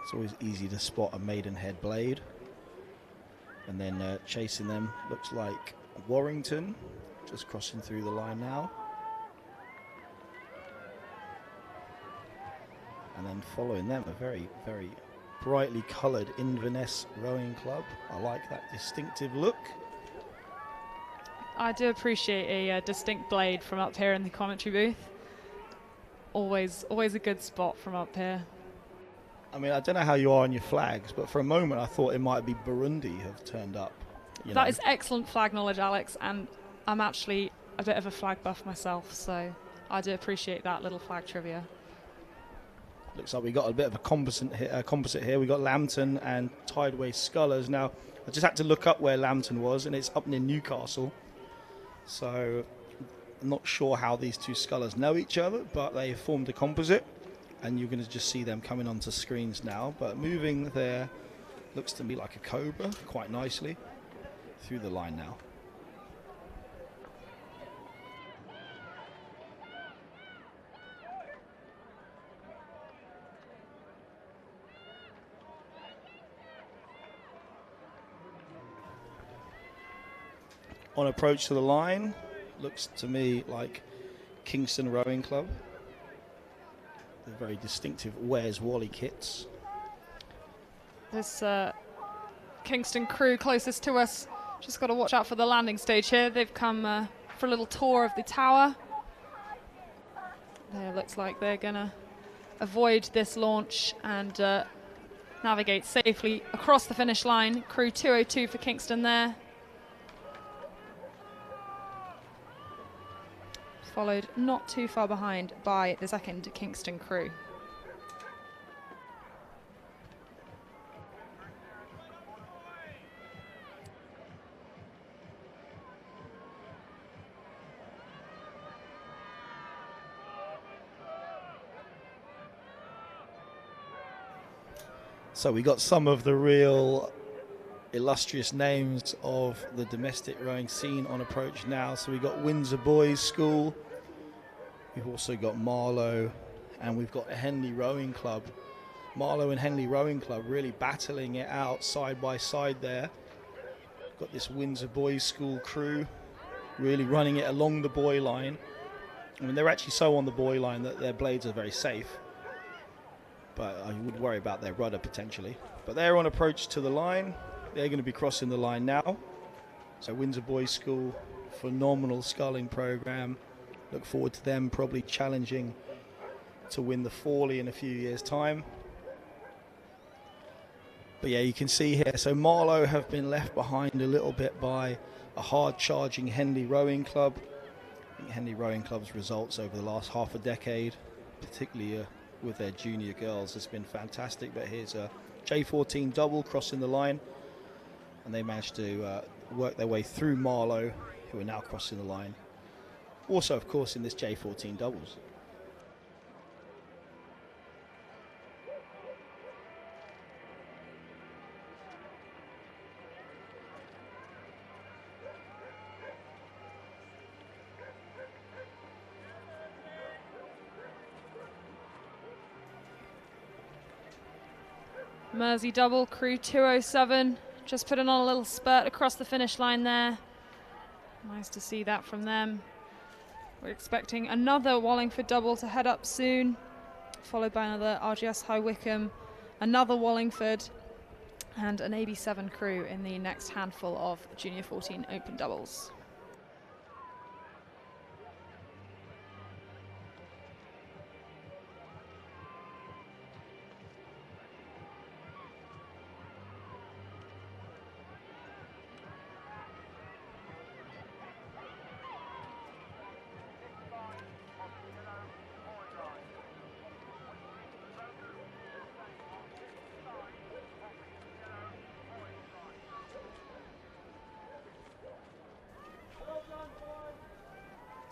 It's always easy to spot a Maidenhead blade. And then chasing them looks like Warrington, just crossing through the line now. And then following them, a very, very brightly coloured Inverness Rowing Club. I like that distinctive look. I do appreciate a distinct blade from up here in the commentary booth. Always a good spot from up here. I mean, I don't know how you are on your flags, but for a moment I thought it might be Burundi have turned up. That is excellent flag knowledge, Alex, and I'm actually a bit of a flag buff myself, so I do appreciate that little flag trivia. Looks like we got a bit of a composite here. We got Lambton and Tideway Scullers. Now, I just had to look up where Lambton was, and it's up near Newcastle. So, I'm not sure how these two scullers know each other, but they formed a composite, and you're going to just see them coming onto screens now. But moving there looks to me like a cobra quite nicely through the line now. On approach to the line, looks to me like Kingston Rowing Club. The very distinctive Where's Wally kits. This Kingston crew closest to us just got to watch out for the landing stage here. They've come for a little tour of the tower. It looks like they're going to avoid this launch and navigate safely across the finish line. Crew 202 for Kingston there. Followed not too far behind by the second Kingston crew. So we got some of the real illustrious names of the domestic rowing scene on approach now. So we've got Windsor Boys School, we've also got Marlow, and we've got a Henley Rowing Club. Marlow and Henley Rowing Club really battling it out side by side there. Got this Windsor Boys School crew really running it along the buoy line. I mean, they're actually so on the buoy line that their blades are very safe, but I would worry about their rudder potentially. But they're on approach to the line. They're going to be crossing the line now. So Windsor Boys School, phenomenal sculling program. Look forward to them probably challenging to win the Fawley in a few years' time. But yeah, you can see here, so Marlow have been left behind a little bit by a hard-charging Henley Rowing Club. I think Henley Rowing Club's results over the last half a decade, particularly with their junior girls, has been fantastic. But here's a J14 double crossing the line, and they managed to work their way through Marlow, who are now crossing the line. Also, of course, in this J14 doubles. Mersey double, crew 207, just putting on a little spurt across the finish line there. Nice to see that from them. We're expecting another Wallingford double to head up soon, followed by another RGS High Wycombe, another Wallingford, and an AB7 crew in the next handful of Junior 14 Open doubles.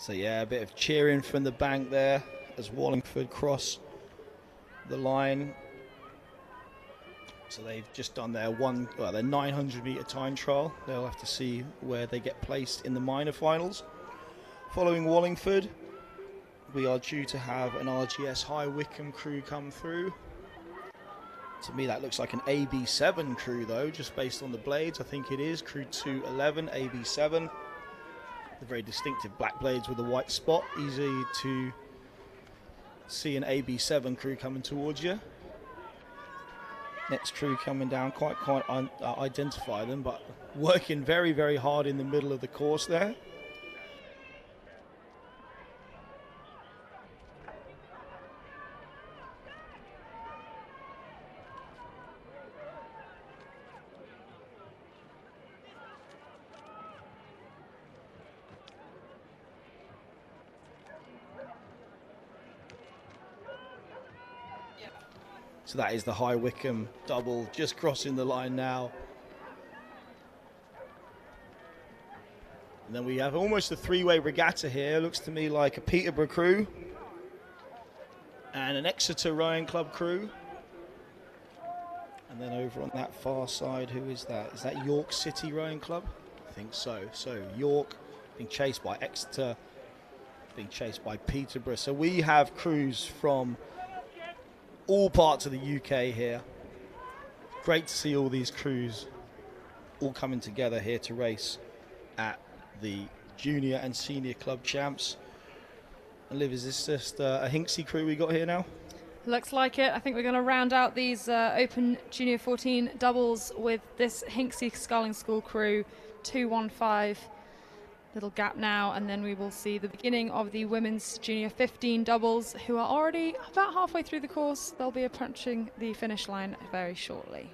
So yeah, a bit of cheering from the bank there as Wallingford cross the line. So they've just done their their 900 metre time trial. They'll have to see where they get placed in the minor finals. Following Wallingford, we are due to have an RGS High Wycombe crew come through. To me, that looks like an AB7 crew though, just based on the blades. I think it is crew 211, AB7. The very distinctive black blades with a white spot. Easy to see an AB7 crew coming towards you. Next crew coming down, can't identify them, but working very, very hard in the middle of the course there. So that is the High Wycombe double, just crossing the line now. And then we have almost a three-way regatta here. Looks to me like a Peterborough crew and an Exeter Rowing Club crew. And then over on that far side, who is that? Is that York City Rowing Club? I think so. So York being chased by Exeter, being chased by Peterborough. So we have crews from all parts of the UK here. Great to see all these crews all coming together here to race at the junior and senior club champs. And Liv, is this just a Hinksey crew we got here now? Looks like it. I think we're going to round out these Open Junior 14 doubles with this Hinksey Sculling School crew, 215. Little gap now, and then we will see the beginning of the women's junior 15 doubles, who are already about halfway through the course. They'll be approaching the finish line very shortly.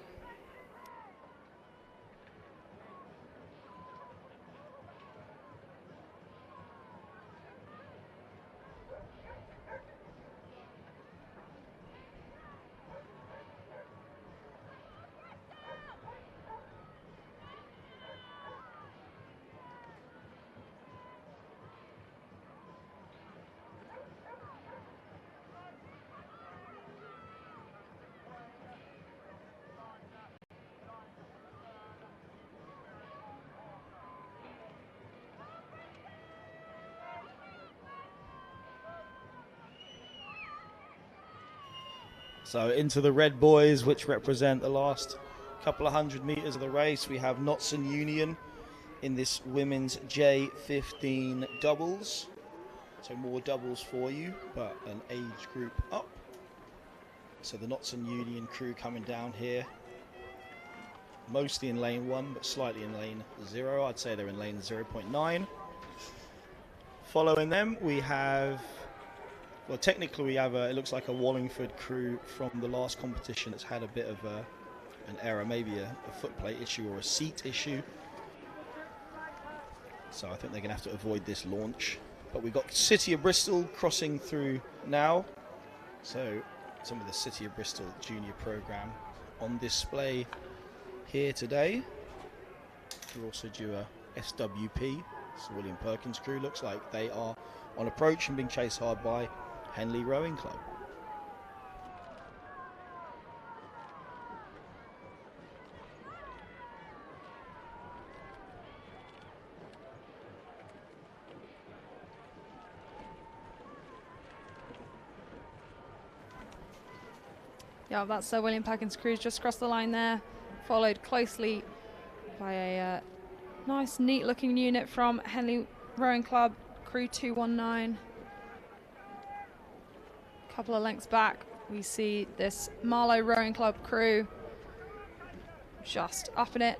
So into the red boys, which represent the last couple of 100 meters of the race. We have Notson Union in this women's J15 doubles. So more doubles for you, but an age group up. So the Notson Union crew coming down here. Mostly in lane 1, but slightly in lane 0. I'd say they're in lane 0.9. Following them, we have... Well, technically we have it looks like a Wallingford crew from the last competition that's had a bit of an error, maybe a footplate issue or a seat issue. So I think they're going to have to avoid this launch. But we've got City of Bristol crossing through now. So some of the City of Bristol junior program on display here today. We're also due a SWP, so William Perkins crew. Looks like they are on approach and being chased hard by Henley Rowing Club. Yeah, that's William Perkins' crew just across the line there, followed closely by a nice, neat-looking unit from Henley Rowing Club, crew 219. Couple of lengths back, we see this Marlow Rowing Club crew just upping it,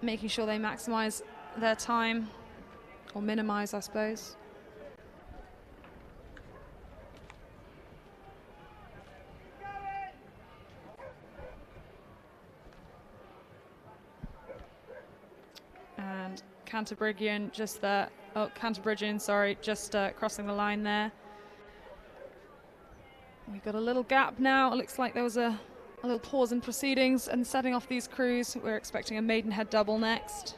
making sure they maximize their time, or minimize, I suppose. And Cantabrigian just there, Cantabrigian, sorry, just crossing the line there. We've got a little gap now. It looks like there was a little pause in proceedings and setting off these crews. We're expecting a Maidenhead double next.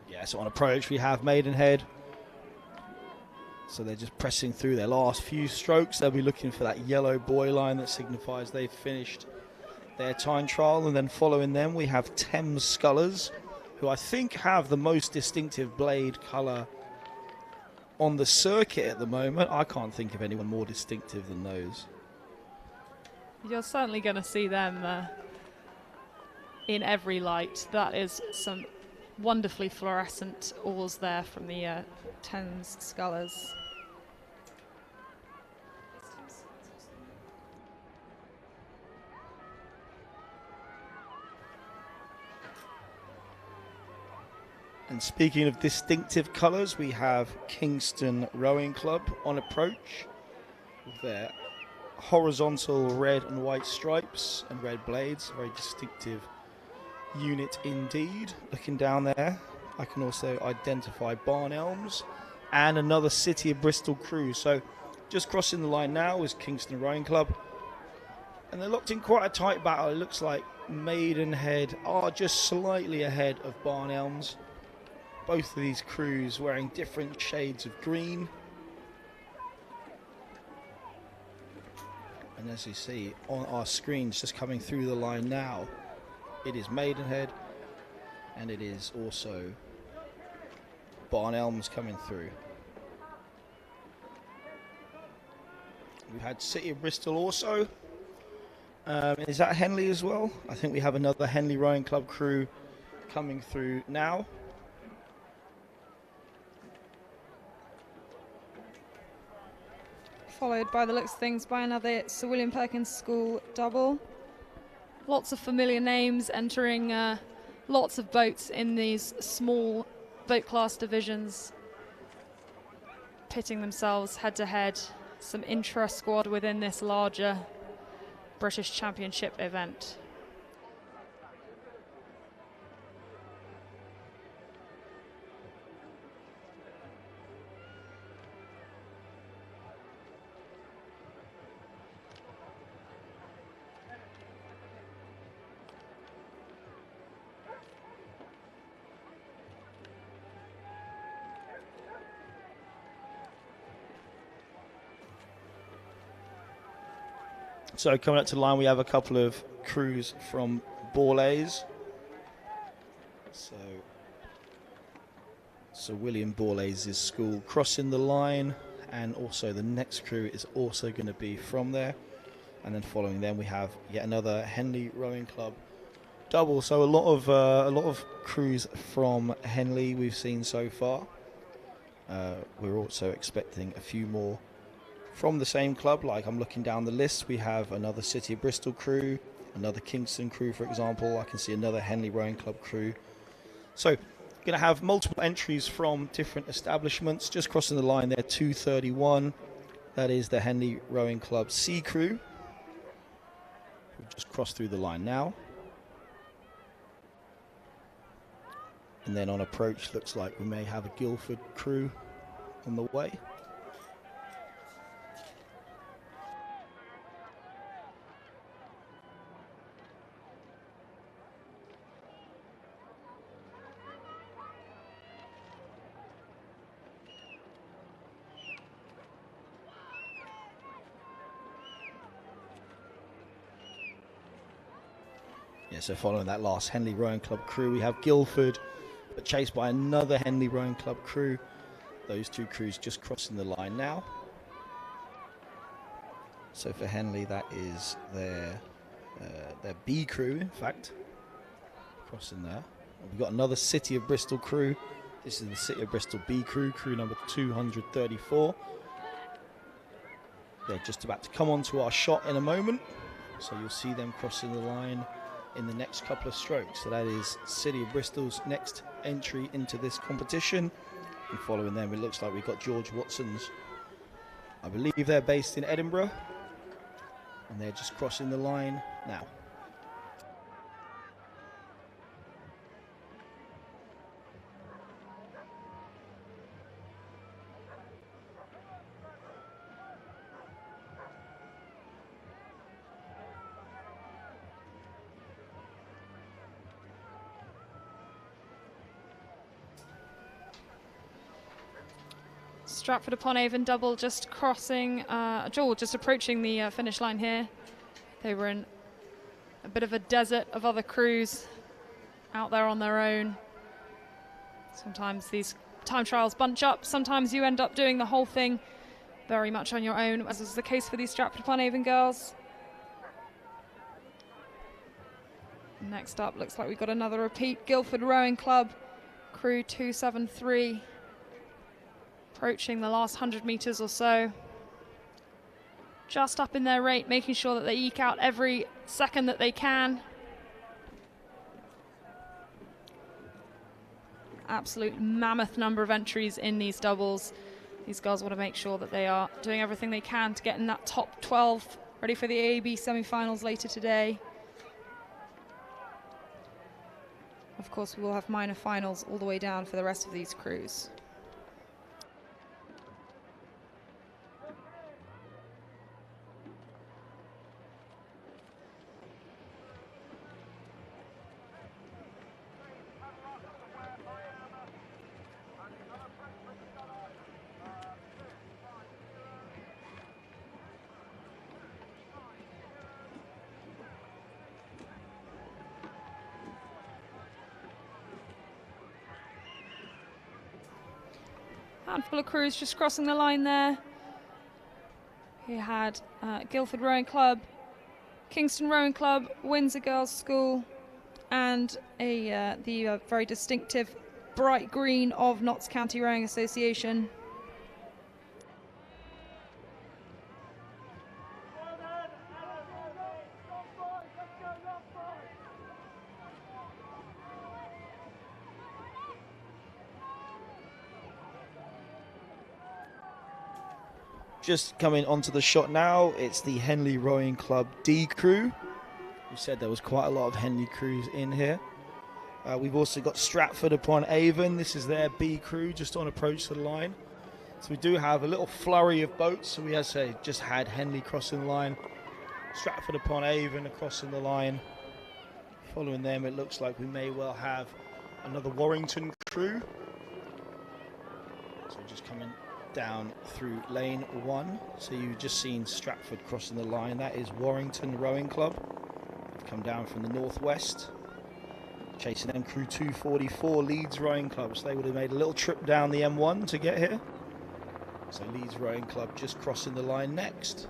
Yeah, so on approach we have Maidenhead. So they're just pressing through their last few strokes. They'll be looking for that yellow buoy line that signifies they've finished their time trial. And then following them we have Thames Scullers, who I think have the most distinctive blade colour on the circuit at the moment. I can't think of anyone more distinctive than those. You're certainly going to see them in every light. That is some wonderfully fluorescent oars there from the Thames Scullers. And speaking of distinctive colours, we have Kingston Rowing Club on approach with their horizontal red and white stripes and red blades. Very distinctive unit indeed. Looking down there, I can also identify Barn Elms and another City of Bristol crew. So just crossing the line now is Kingston Rowing Club. And they're locked in quite a tight battle. It looks like Maidenhead are just slightly ahead of Barn Elms. Both of these crews wearing different shades of green. And as you see on our screens just coming through the line now, it is Maidenhead and it is also Barn Elms coming through. We've had City of Bristol also. Is that Henley as well? I think we have another Henley Rowing Club crew coming through now. Followed by the looks of things by another Sir William Perkins School double. Lots of familiar names entering lots of boats in these small boat class divisions, pitting themselves head to head. Some intra-squad within this larger British Championship event. So coming up to the line, we have a couple of crews from Borlase. So William Borlase's school crossing the line, and also the next crew is also going to be from there. And then following them, we have yet another Henley Rowing Club double. So a lot of crews from Henley we've seen so far. We're also expecting a few more from the same club. Like, I'm looking down the list, we have another City of Bristol crew, another Kingston crew, for example. I can see another Henley Rowing Club crew. So going to have multiple entries from different establishments. Just crossing the line there, 231. That is the Henley Rowing Club C crew. We've just crossed through the line now. And then on approach, looks like we may have a Guildford crew on the way. So following that last Henley Rowing Club crew, we have Guildford, but chased by another Henley Rowing Club crew. Those two crews just crossing the line now. So for Henley, that is their B crew, in fact, crossing there. We've got another City of Bristol crew. This is the City of Bristol B crew, crew number 234. They're just about to come onto our shot in a moment, so you'll see them crossing the line in the next couple of strokes. So that is City of Bristol's next entry into this competition. And following them, it looks like we've got George Watson's. I believe they're based in Edinburgh. And they're just crossing the line now. Stratford-upon-Avon double just crossing, just approaching the finish line here. They were in a bit of a desert of other crews out there on their own. Sometimes these time trials bunch up. Sometimes you end up doing the whole thing very much on your own, as is the case for these Stratford-upon-Avon girls. Next up, looks like we've got another repeat. Guildford Rowing Club, crew 273, approaching the last 100 metres or so. Just up in their rate, making sure that they eke out every second that they can. Absolute mammoth number of entries in these doubles. These girls want to make sure that they are doing everything they can to get in that top 12, ready for the AAB semi-finals later today. Of course, we will have minor finals all the way down for the rest of these crews. Handful of crews just crossing the line there. He had Guildford Rowing Club, Kingston Rowing Club, Windsor Girls School, and the very distinctive bright green of Notts County Rowing Association. Just coming onto the shot now, it's the Henley Rowing Club D crew. We said there was quite a lot of Henley crews in here. We've also got Stratford upon Avon. This is their B crew, just on approach to the line. So we do have a little flurry of boats. So we, as I say, just had Henley crossing the line. Stratford upon Avon crossing the line. Following them, it looks like we may well have another Warrington crew. So just coming down through lane 1. So you've just seen Stratford crossing the line. That is Warrington Rowing Club. They've come down from the northwest. Chasing them, crew 244, Leeds Rowing Club. So they would have made a little trip down the M1 to get here. So Leeds Rowing Club just crossing the line next.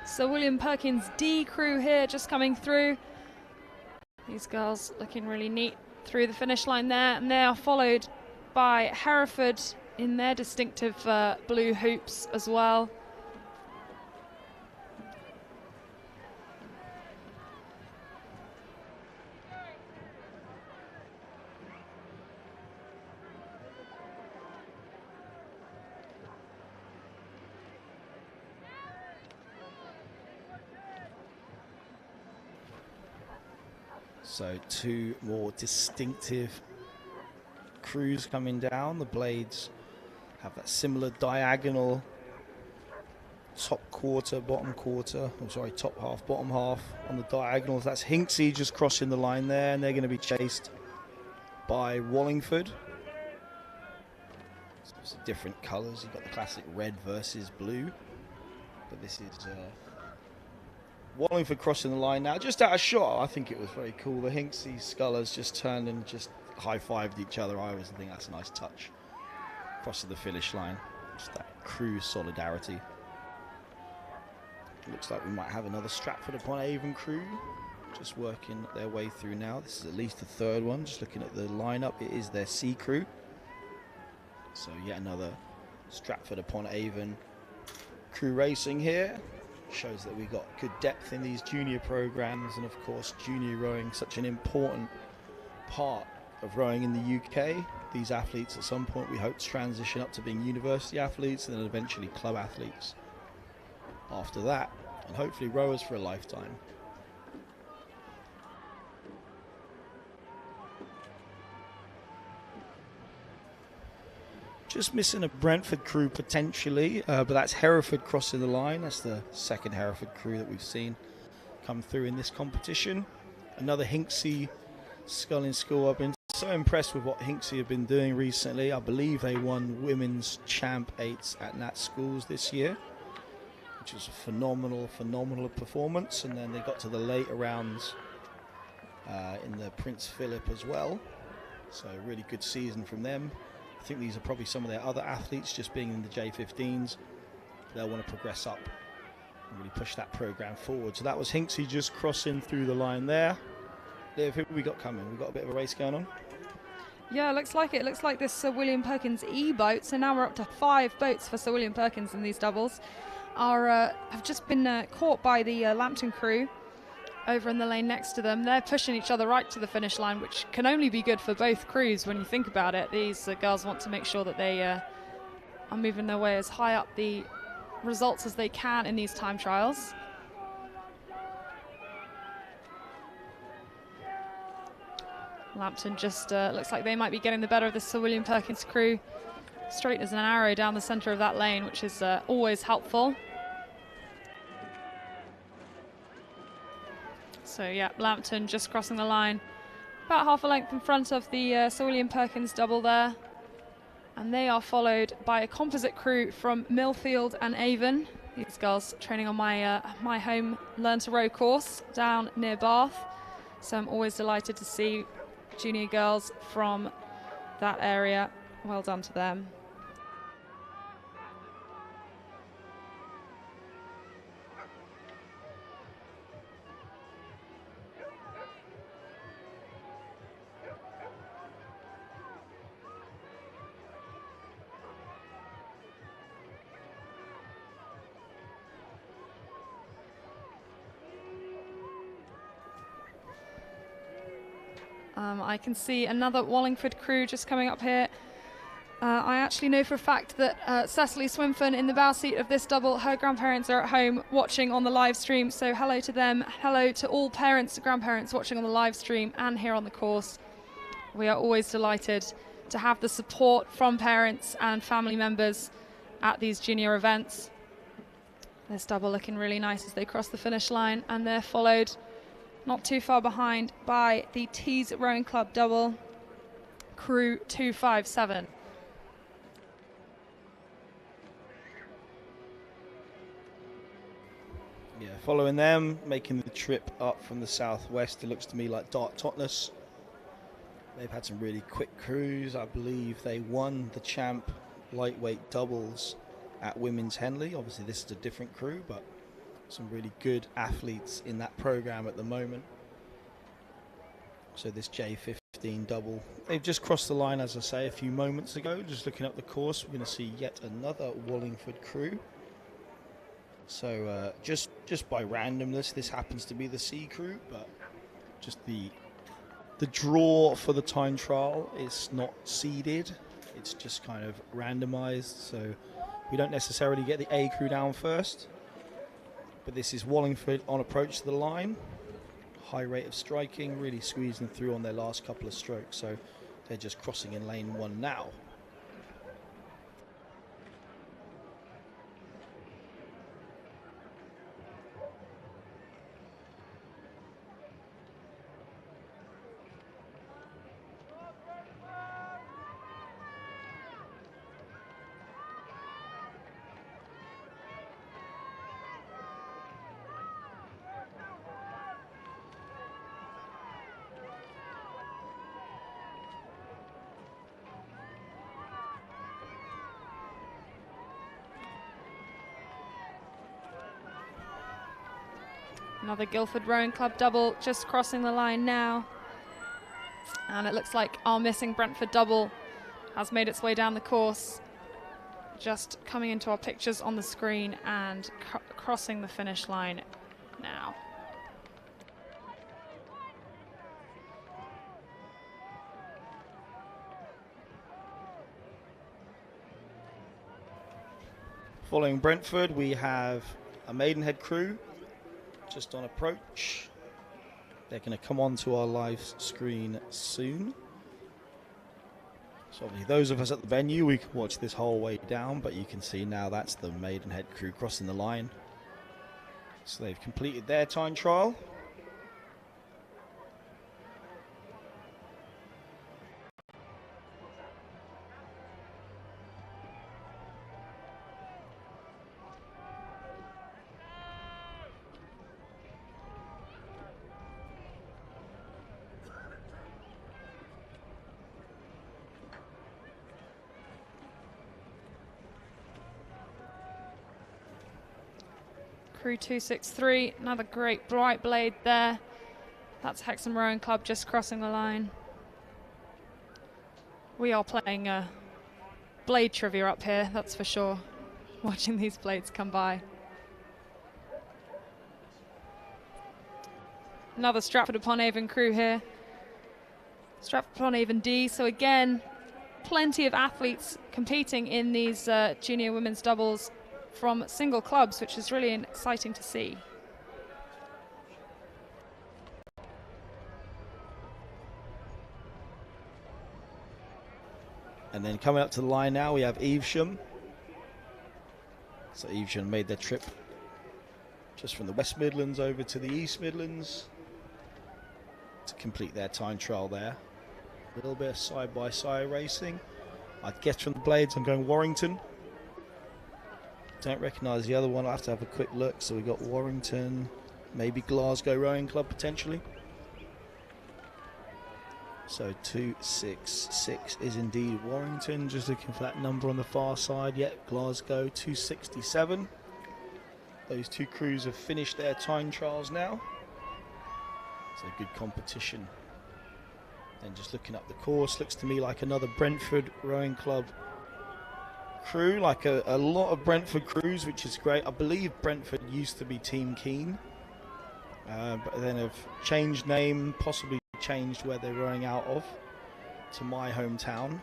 So William Perkins D crew here just coming through. These girls looking really neat through the finish line there, and they are followed by Hereford in their distinctive blue hoops as well. So two more distinctive crews coming down. The blades have that similar diagonal top quarter, bottom quarter. I'm sorry, top half, bottom half on the diagonals. That's Hinksey just crossing the line there, and they're going to be chased by Wallingford. So it's different colours. You've got the classic red versus blue, but this is Wallingford crossing the line now, just out of shot. I think it was very cool. The Hinksey scullers just turned and just high-fived each other. I always think that's a nice touch. Crossing the finish line, just that crew solidarity. Looks like we might have another Stratford upon Avon crew just working their way through now. This is at least the third one. Just looking at the lineup, it is their C crew. So yet another Stratford upon Avon crew racing here. Shows that we've got good depth in these junior programs, and of course junior rowing, such an important part of rowing in the UK. These athletes at some point we hope to transition up to being university athletes and then eventually club athletes after that, and hopefully rowers for a lifetime. Just missing a Brentford crew potentially, but that's Hereford crossing the line. That's the second Hereford crew that we've seen come through in this competition. Another Hinksey sculling school. I've been so impressed with what Hinksey have been doing recently. I believe they won Women's Champ 8s at Nat Schools this year, which was a phenomenal performance. And then they got to the later rounds in the Prince Philip as well. So a really good season from them. I think these are probably some of their other athletes just being in the J15s. They'll want to progress up and really push that program forward. So that was Hinksey just crossing through the line there. Liv, who have we got coming? We've got a bit of a race going on. Yeah, looks like it. Looks like this Sir William Perkins E-boat. So now we're up to 5 boats for Sir William Perkins in these doubles. Have just been caught by the Lambton crew over in the lane next to them. They're pushing each other right to the finish line, which can only be good for both crews when you think about it. These girls want to make sure that they are moving their way as high up the results as they can in these time trials. Lambton just looks like they might be getting the better of the Sir William Perkins crew. Straight as an arrow down the centre of that lane, which is always helpful. So yeah, Lambton just crossing the line, about half a length in front of the Sir William Perkins double there. And they are followed by a composite crew from Millfield and Avon. These girls training on my home Learn to Row course down near Bath. So I'm always delighted to see junior girls from that area. Well done to them. I can see another Wallingford crew just coming up here. I actually know for a fact that Cecily Swinfen in the bow seat of this double, her grandparents are at home watching on the live stream, so hello to them. Hello to all parents and grandparents watching on the live stream and here on the course. We are always delighted to have the support from parents and family members at these junior events. This double looking really nice as they cross the finish line, and they're followed not too far behind by the Tees Rowing Club double, crew 257. Yeah, following them, making the trip up from the southwest, it looks to me like Dart Totnes. They've had some really quick crews. I believe they won the champ lightweight doubles at Women's Henley. Obviously this is a different crew, but some really good athletes in that program at the moment. So this J15 double, they've just crossed the line, as I say, a few moments ago. Just looking up the course, we're going to see yet another Wallingford crew. So just by randomness, this happens to be the C crew, but just the draw for the time trial is not seeded. It's just kind of randomized, so we don't necessarily get the A crew down first. But this is Wallingford on approach to the line. High rate of striking, really squeezing through on their last couple of strokes. So they're just crossing in lane 1 now. Another Guildford Rowing Club double just crossing the line now. And it looks like our missing Brentford double has made its way down the course. Just coming into our pictures on the screen and crossing the finish line now. Following Brentford, we have a Maidenhead crew just on approach. They're going to come onto our live screen soon. So obviously those of us at the venue, we can watch this whole way down, but you can see now that's the Maidenhead crew crossing the line. So they've completed their time trial. Crew 263, another great bright blade there. That's Hexham Rowing Club just crossing the line. We are playing blade trivia up here, that's for sure, watching these blades come by. Another Stratford-upon-Avon crew here. Stratford-upon-Avon D, so again, plenty of athletes competing in these junior women's doubles from single clubs, which is really exciting to see. And then coming up to the line now, we have Evesham. So Evesham made their trip just from the West Midlands over to the East Midlands to complete their time trial there. A little bit of side-by-side racing. I guess from the blades I'm going Warrington. Don't recognise the other one, I'll have to have a quick look. So we've got Warrington, maybe Glasgow Rowing Club potentially. So 266 is indeed Warrington, just looking for that number on the far side. Yep, Glasgow 267. Those two crews have finished their time trials now. It's a good competition. And just looking up the course, looks to me like another Brentford Rowing Club crew, like a lot of Brentford crews, which is great. I believe Brentford used to be Team Keen, but then have changed name, possibly changed where they're rowing out of, to my hometown.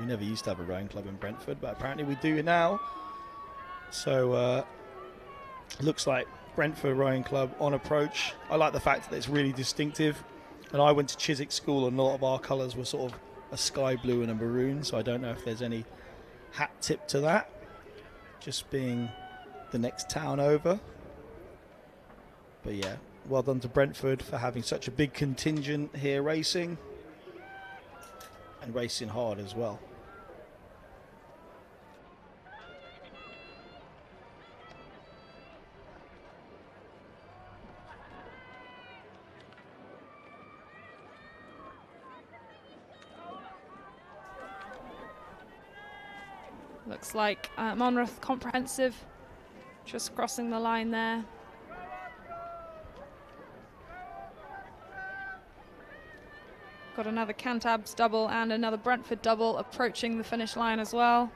We never used to have a rowing club in Brentford, but apparently we do now. So looks like Brentford Rowing Club on approach. I like the fact that it's really distinctive. And I went to Chiswick School, and a lot of our colours were sort of a sky blue and a maroon, so I don't know if there's any hat tip to that, just being the next town over. But yeah, well done to Brentford for having such a big contingent here racing, and racing hard as well. Looks like Monmouth Comprehensive just crossing the line there. Got another Cantabs double and another Brentford double approaching the finish line as well.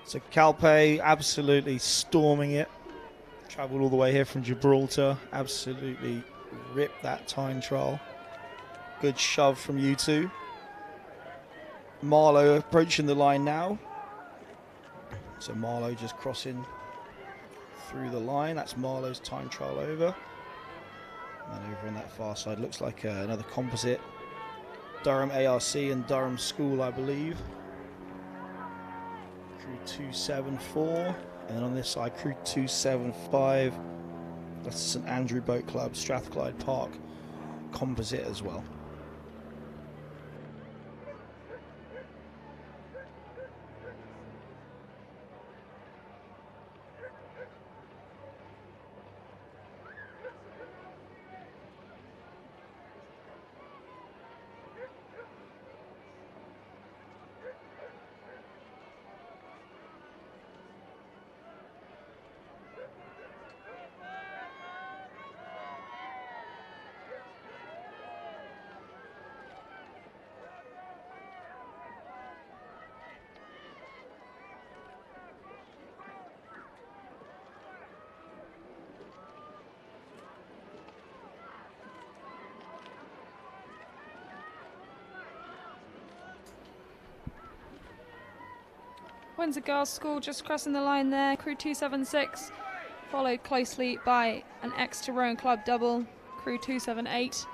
So Calpe absolutely storming it. Travelled all the way here from Gibraltar. Absolutely ripped that time trial. Good shove from you two. Marlow approaching the line now. So Marlow just crossing through the line. That's Marlow's time trial over. And then over on that far side looks like another composite. Durham ARC and Durham School, I believe. Crew 274, and on this side Crew 275 That's St Andrew Boat Club, Strathclyde Park composite as well. Windsor Girls School just crossing the line there, crew 276, followed closely by an Exeter Rowing Club double, crew 278. So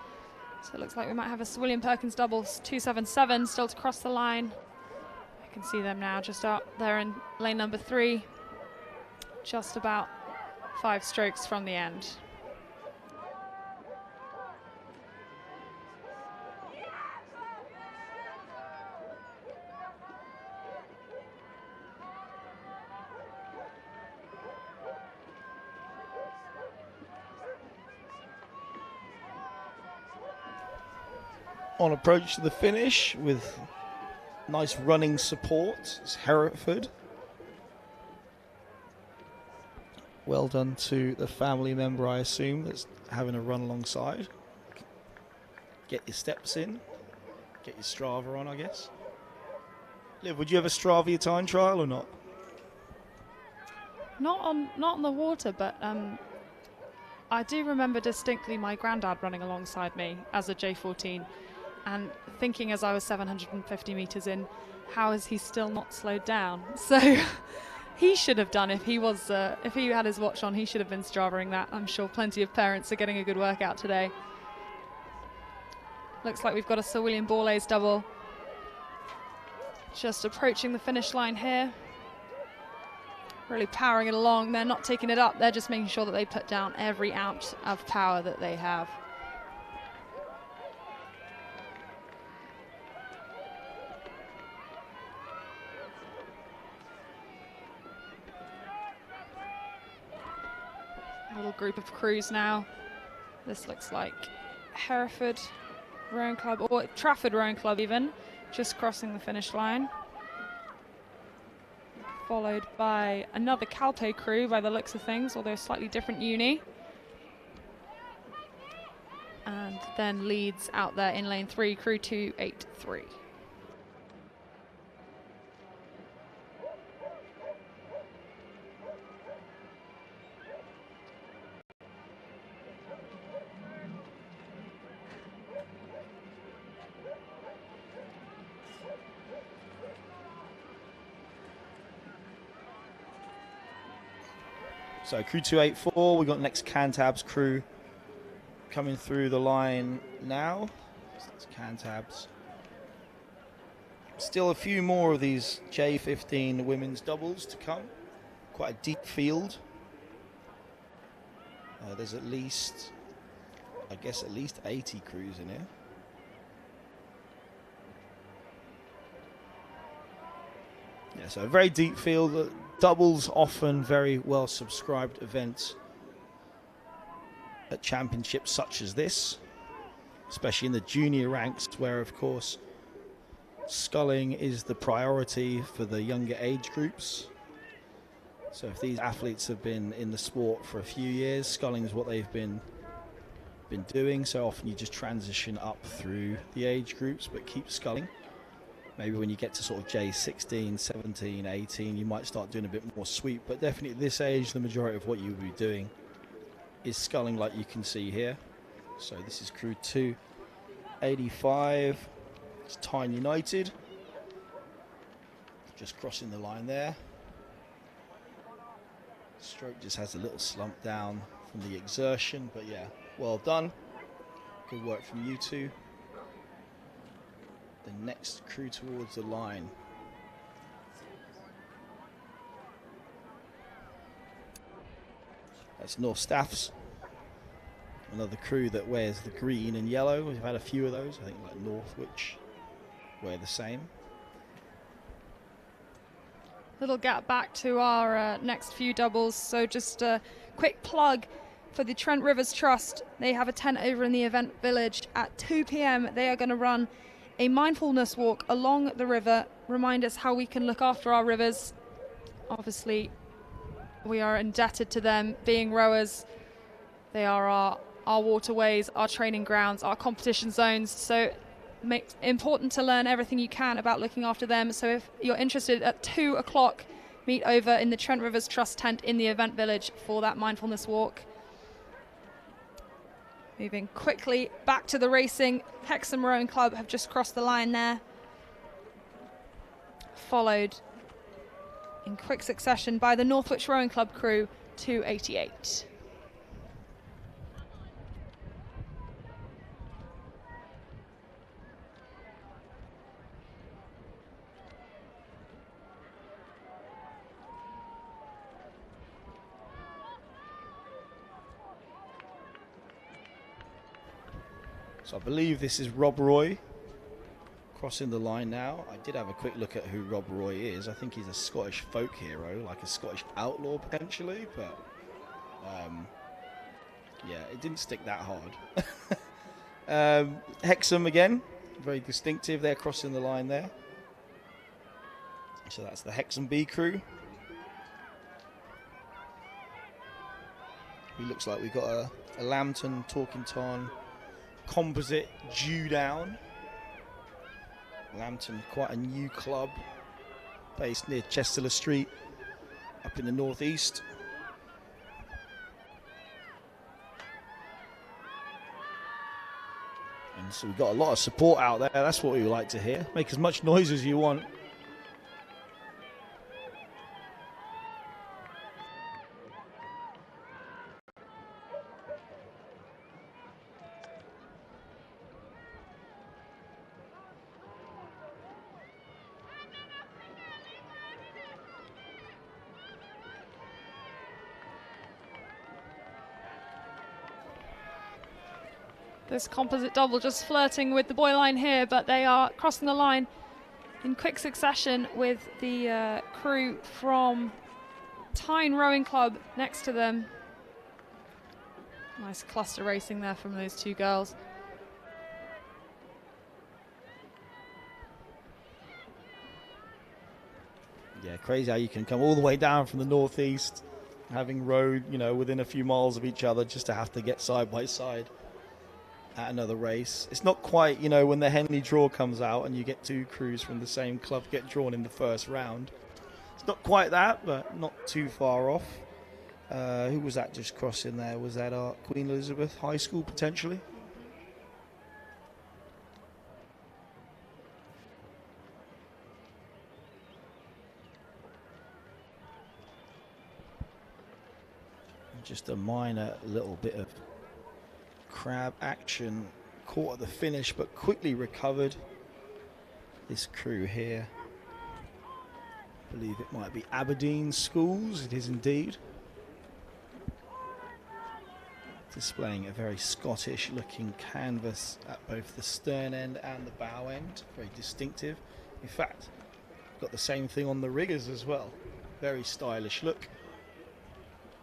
it looks like we might have a Sir William Perkins doubles 277 still to cross the line. I can see them now just out there in lane number 3, just about 5 strokes from the end. On approach to the finish with nice running support, it's Hereford. Well done to the family member, I assume, that's having a run alongside. Get your steps in, get your Strava on, I guess. Liv, would you have a Strava your time trial or not? Not on the water, but I do remember distinctly my granddad running alongside me as a J14 and thinking as I was 750 metres in, how is he still not slowed down? So he should have done, if he had his watch on, he should have been Stravaing that. I'm sure plenty of parents are getting a good workout today. Looks like we've got a Sir William Borlase double just approaching the finish line here. Really powering it along. They're not taking it up, they're just making sure that they put down every ounce of power that they have. A little group of crews now. This looks like Hereford Rowing Club, or Trafford Rowing Club even, just crossing the finish line. Followed by another Calpe crew by the looks of things, although slightly different uni. And then Leeds out there in lane 3, crew 283. So crew 284, we've got next Cantabs crew coming through the line now. So that's Cantabs. Still a few more of these J15 women's doubles to come. Quite a deep field. There's at least, I guess, at least 80 crews in here. Yeah, so a very deep field. Doubles often very well subscribed events at championships such as this, especially in the junior ranks, where of course sculling is the priority for the younger age groups. So if these athletes have been in the sport for a few years, sculling is what they've been doing. So often you just transition up through the age groups but keep sculling. Maybe when you get to sort of J16, 17, 18, you might start doing a bit more sweep. But definitely at this age, the majority of what you will be doing is sculling, like you can see here. So this is crew 285. It's Tyne United. Just crossing the line there. Stroke just has a little slump down from the exertion. But yeah, well done. Good work from you two. The next crew towards the line. That's North Staffs another crew that wears the green and yellow. We've had a few of those. I think like Northwich wear the same. Little gap back to our next few doubles. So just a quick plug for the Trent Rivers Trust. They have a tent over in the event village at 2 p.m. They are going to run a mindfulness walk along the river, remind us how we can look after our rivers. Obviously, we are indebted to them being rowers. They are our waterways, our training grounds, our competition zones. So it's important to learn everything you can about looking after them. So if you're interested, at 2 o'clock, meet over in the Trent Rivers Trust tent in the event village for that mindfulness walk. Moving quickly back to the racing. Hexham Rowing Club have just crossed the line there. Followed in quick succession by the Northwich Rowing Club crew, 288. So I believe this is Rob Roy crossing the line now. I did have a quick look at who Rob Roy is. I think he's a Scottish folk hero, like a Scottish outlaw potentially, but yeah, it didn't stick that hard. Hexham again, very distinctive. They're crossing the line there. So that's the Hexham B crew. It looks like we've got a Lambton, Torkington composite due down. Lambton, quite a new club based near Chester Street up in the northeast. And so we've got a lot of support out there. That's what we would like to hear. Make as much noise as you want. This composite double just flirting with the boy line here, but they are crossing the line in quick succession with the crew from Tyne Rowing Club next to them. Nice cluster racing there from those two girls. Yeah, crazy how you can come all the way down from the northeast, having rowed, you know, within a few miles of each other, just to have to get side by side at another race. It's not quite, you know, when the Henley draw comes out and you get two crews from the same club get drawn in the first round. It's not quite that, but not too far off. Who was that just crossing there? Was that Queen Elizabeth High School potentially? Just a minor little bit of crab action caught at the finish, but quickly recovered. This crew here, I believe it might be Aberdeen Schools. It is indeed. Displaying a very Scottish looking canvas at both the stern end and the bow end. Very distinctive. In fact, got the same thing on the riggers as well. Very stylish look.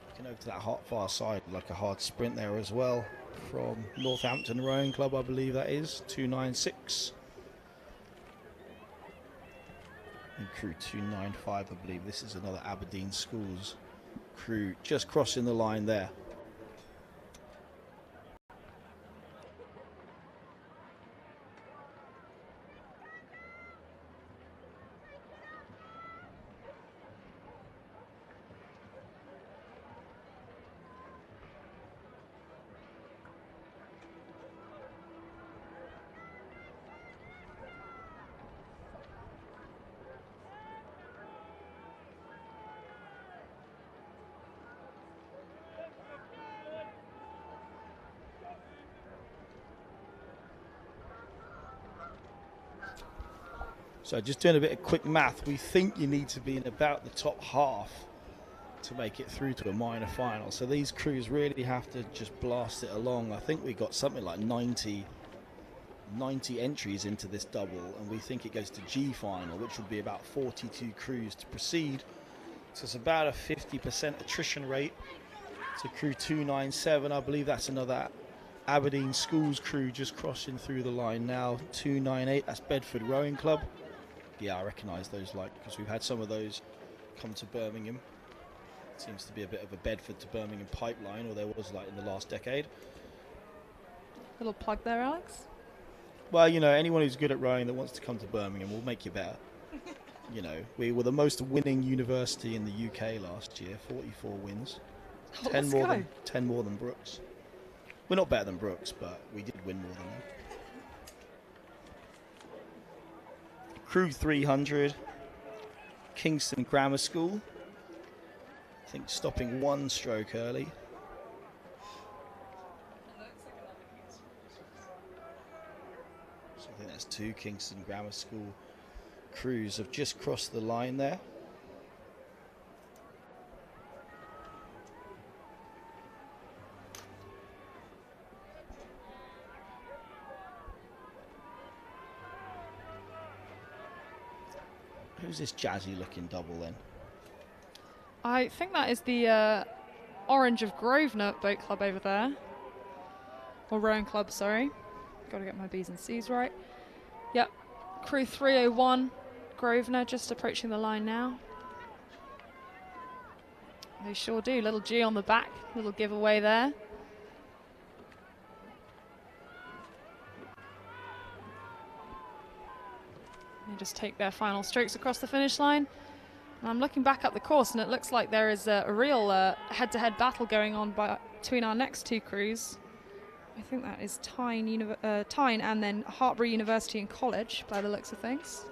Looking over to that far side, like a hard sprint there as well. From Northampton Rowing Club, I believe that is, 296. And crew 295, I believe this is another Aberdeen Schools crew just crossing the line there. So just doing a bit of quick math, we think you need to be in about the top half to make it through to a minor final. So these crews really have to just blast it along. I think we got something like 90 entries into this double, and we think it goes to G final, which will be about 42 crews to proceed. So it's about a 50% attrition rate. So crew 297, I believe that's another Aberdeen Schools crew just crossing through the line now. 298, that's Bedford Rowing Club. Yeah, I recognise those because we've had some of those come to Birmingham. Seems to be a bit of a Bedford to Birmingham pipeline, or there was in the last decade. Little plug there, Alex. Well, anyone who's good at rowing that wants to come to Birmingham will make you better. We were the most winning university in the UK last year, 44 wins. 10 more than Brooks. We're not better than Brooks, but we did win more than them. Crew 300, Kingston Grammar School. I think stopping one stroke early. So I think that's 2 Kingston Grammar School crews have just crossed the line there. Who's this jazzy looking double then? I think that is the Orange of Grosvenor Boat Club over there. Or Rowing Club, sorry. Got to get my B's and C's right. Yep. Crew 301, Grosvenor, just approaching the line now. They sure do. Little G on the back. Little giveaway there. They just take their final strokes across the finish line. And I'm looking back up the course, and it looks like there is a real head-to-head battle going on between our next 2 crews. I think that is Tyne and then Hartpury University and College, by the looks of things.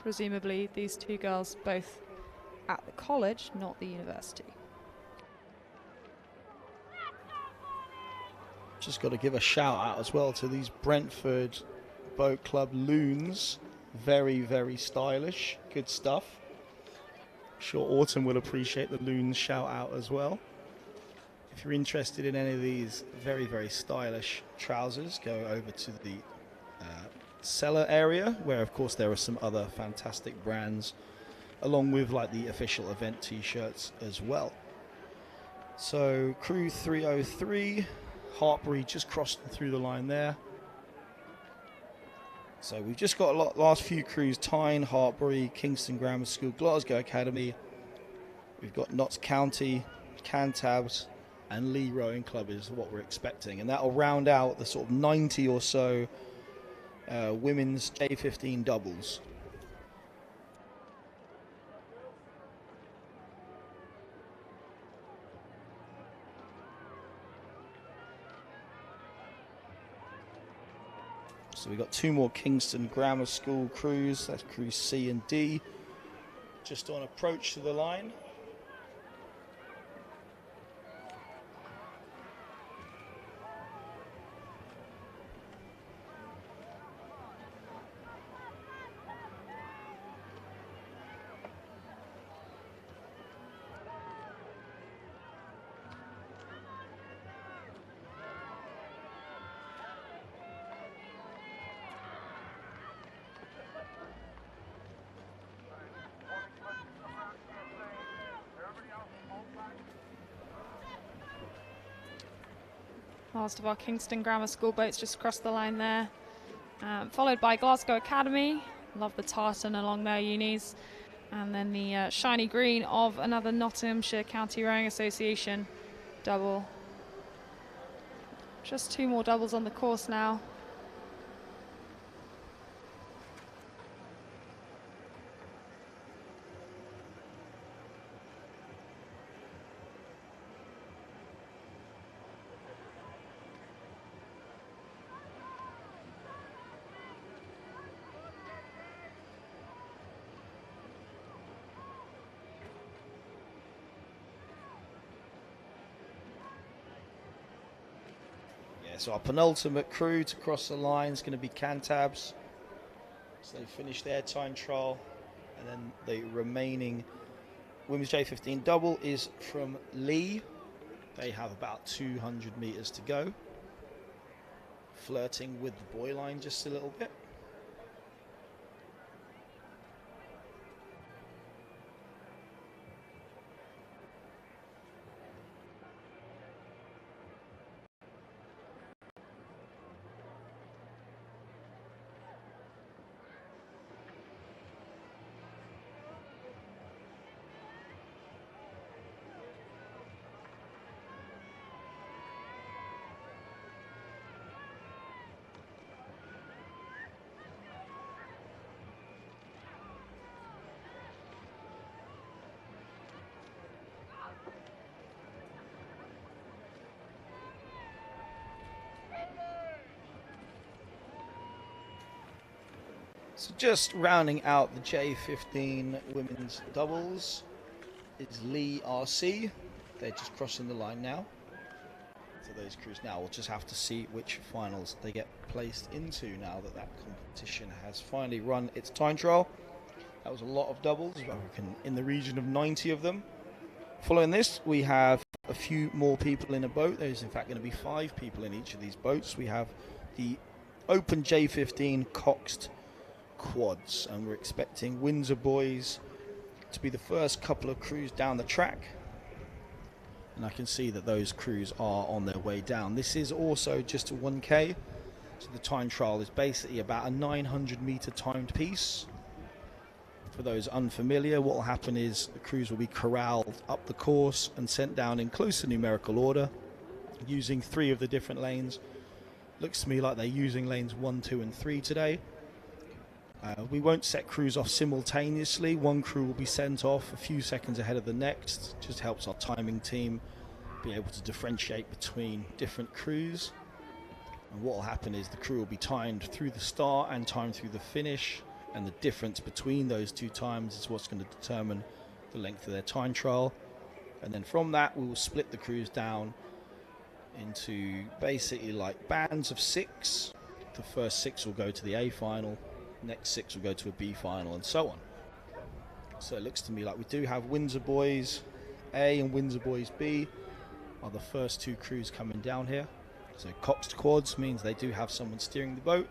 Presumably these 2 girls both at the college, not the university. Just got to give a shout out as well to these Brentford Boat Club loons. Very, very stylish. Good stuff. I'm sure Autumn will appreciate the loons shout out as well. If you're interested in any of these very, very stylish trousers, go over to the cellar area, where of course there are some other fantastic brands, along with the official event t-shirts as well. So crew 303, Hartpury just crossed through the line there. So we've just got last few crews: Tyne, Hartpury, Kingston Grammar School, Glasgow Academy. We've got Notts County, Cantabs, and Lee Rowing Club is what we're expecting, and that'll round out the sort of 90 or so women's J15 doubles. So we've got 2 more Kingston Grammar School crews. That's crew C and D, just on approach to the line. Last of our Kingston Grammar School boats just crossed the line there. Followed by Glasgow Academy. Love the tartan along their unis. And then the shiny green of another Nottinghamshire County Rowing Association double. Just 2 more doubles on the course now. So our penultimate crew to cross the line is going to be Cantabs. So they finish their time trial, and then the remaining women's J15 double is from Lee. They have about 200 meters to go. Flirting with the boy line just a little bit. So just rounding out the J15 women's doubles is Lee RC. They're just crossing the line now. So those crews now will just have to see which finals they get placed into now that that competition has finally run its time trial. That was a lot of doubles, I reckon in the region of 90 of them. Following this, we have a few more people in a boat. There's in fact going to be 5 people in each of these boats. We have the Open J15 Coxed quads, and we're expecting Windsor boys to be the first couple of crews down the track, and I can see that those crews are on their way down. This is also just a 1K, so the time trial is basically about a 900 meter timed piece. For those unfamiliar, what will happen is the crews will be corralled up the course and sent down in closer numerical order using 3 of the different lanes. Looks to me like they're using lanes 1, 2 and 3 today. We won't set crews off simultaneously. One crew will be sent off a few seconds ahead of the next. Just helps our timing team be able to differentiate between different crews. And what will happen is the crew will be timed through the start and timed through the finish, and the difference between those 2 times is what's going to determine the length of their time trial. And then from that, we will split the crews down into basically like bands of 6. The first 6 will go to the A final. Next 6 will go to a B final, and so on. So it looks to me like we do have Windsor Boys A and Windsor Boys B are the first 2 crews coming down here. So coxed quads means they do have someone steering the boat,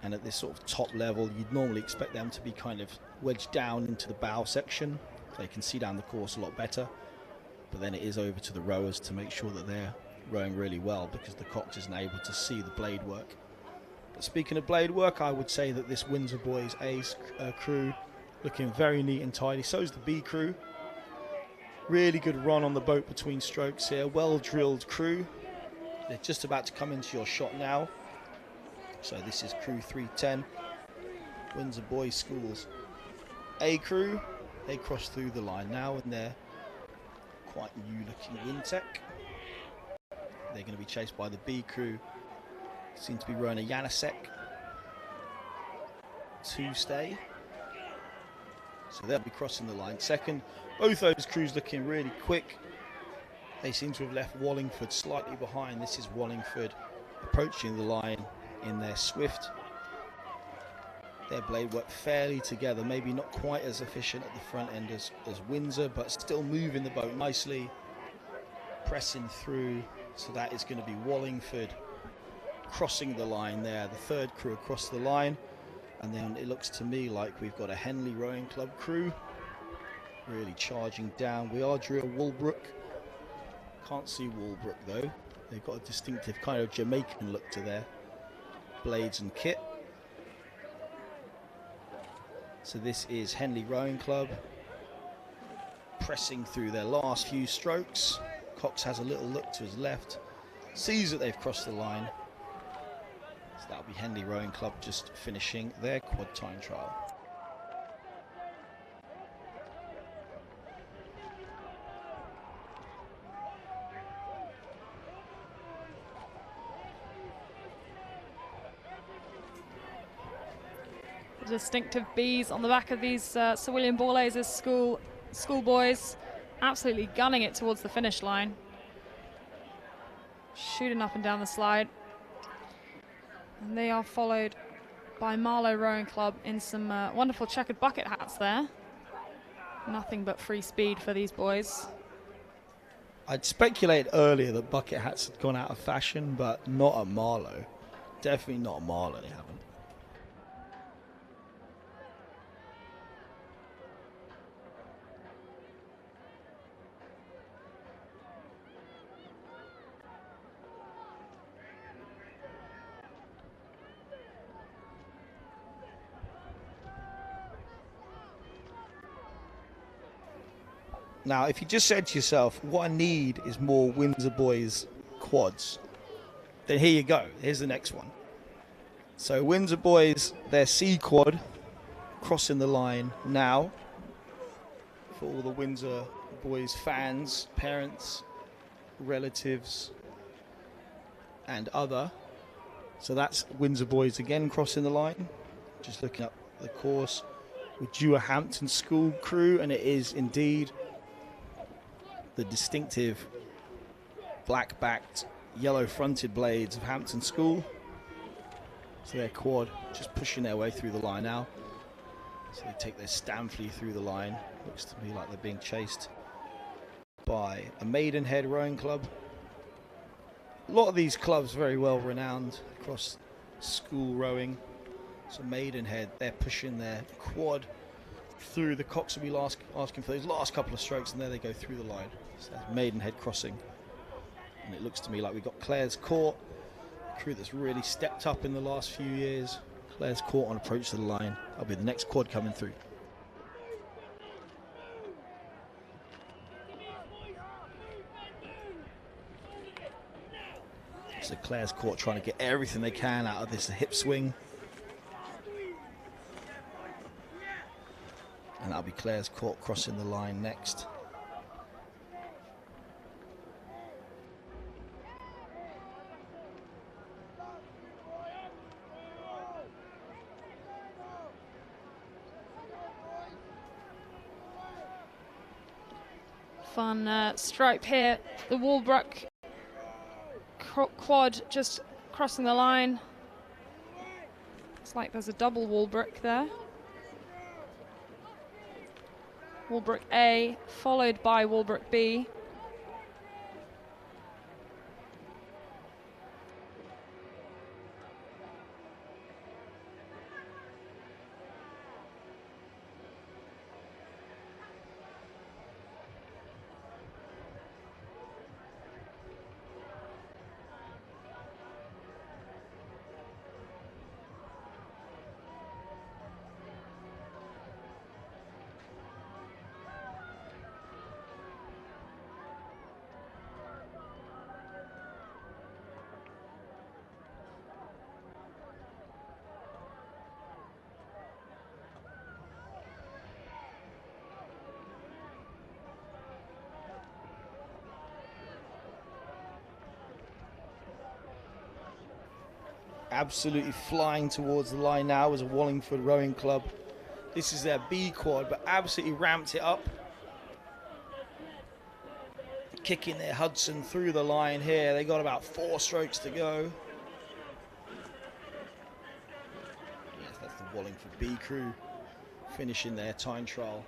and at this sort of top level you'd normally expect them to be kind of wedged down into the bow section. They can see down the course a lot better, but then it is over to the rowers to make sure that they're rowing really well, because the cox isn't able to see the blade work. Speaking of blade work, I would say that this Windsor Boys A crew looking very neat and tidy. So is the B crew. Really good run on the boat between strokes here. Well drilled crew. They're just about to come into your shot now. So this is crew 310. Windsor Boys Schools A crew. They cross through the line now, and they're quite new looking Wintec. They're going to be chased by the B crew. Seem to be rowing a Janasek 2 stay. So they'll be crossing the line second. Both those crews looking really quick. They seem to have left Wallingford slightly behind. This is Wallingford approaching the line in their Swift. Their blade work fairly together, maybe not quite as efficient at the front end as Windsor, but still moving the boat nicely, pressing through. So that is going to be Wallingford crossing the line there, the 3rd crew across the line. And then it looks to me like we've got a Henley Rowing Club crew really charging down. We are Drill Walbrook. Can't see Walbrook though. They've got a distinctive kind of Jamaican look to their blades and kit. So this is Henley Rowing Club pressing through their last few strokes. Cox has a little look to his left, sees that they've crossed the line. So that'll be Henley Rowing Club just finishing their quad time trial. The distinctive Bs on the back of these Sir William Borlase schoolboys, absolutely gunning it towards the finish line. Shooting up and down the slide. And they are followed by Marlow Rowing Club in some wonderful checkered bucket hats there. Nothing but free speed for these boys. I'd speculated earlier that bucket hats had gone out of fashion, but not at Marlow. Definitely not at Marlow, they haven't. Now, if you just said to yourself, what I need is more Windsor Boys quads, then here you go. Here's the next one. So Windsor Boys, their C quad, crossing the line now. For all the Windsor Boys fans, parents, relatives, and other. So that's Windsor Boys again crossing the line. Just looking up the course with Dewhampton School crew, and it is indeed the distinctive black-backed, yellow-fronted blades of Hampton School. So their quad just pushing their way through the line now. So they take their Stamfley through the line. Looks to me like they're being chased by a Maidenhead rowing club. A lot of these clubs very well renowned across school rowing. So Maidenhead, they're pushing their quad through. The Cox will be asking for those last couple of strokes, and there they go through the line. So that's Maidenhead crossing. And it looks to me like we've got Clare's Court, a crew that's really stepped up in the last few years. Clare's Court on approach to the line. That'll be the next quad coming through. So Clare's Court trying to get everything they can out of this hip swing. And that'll be Clare's Court crossing the line next. Fun stripe here. The Walbrook quad just crossing the line. Looks like there's a double Walbrook there. Walbrook A followed by Walbrook B. Absolutely flying towards the line now as a Wallingford Rowing Club. This is their B quad, but absolutely ramped it up. Kicking their Hudson through the line here. They got about 4 strokes to go. Yes, that's the Wallingford B crew finishing their time trial.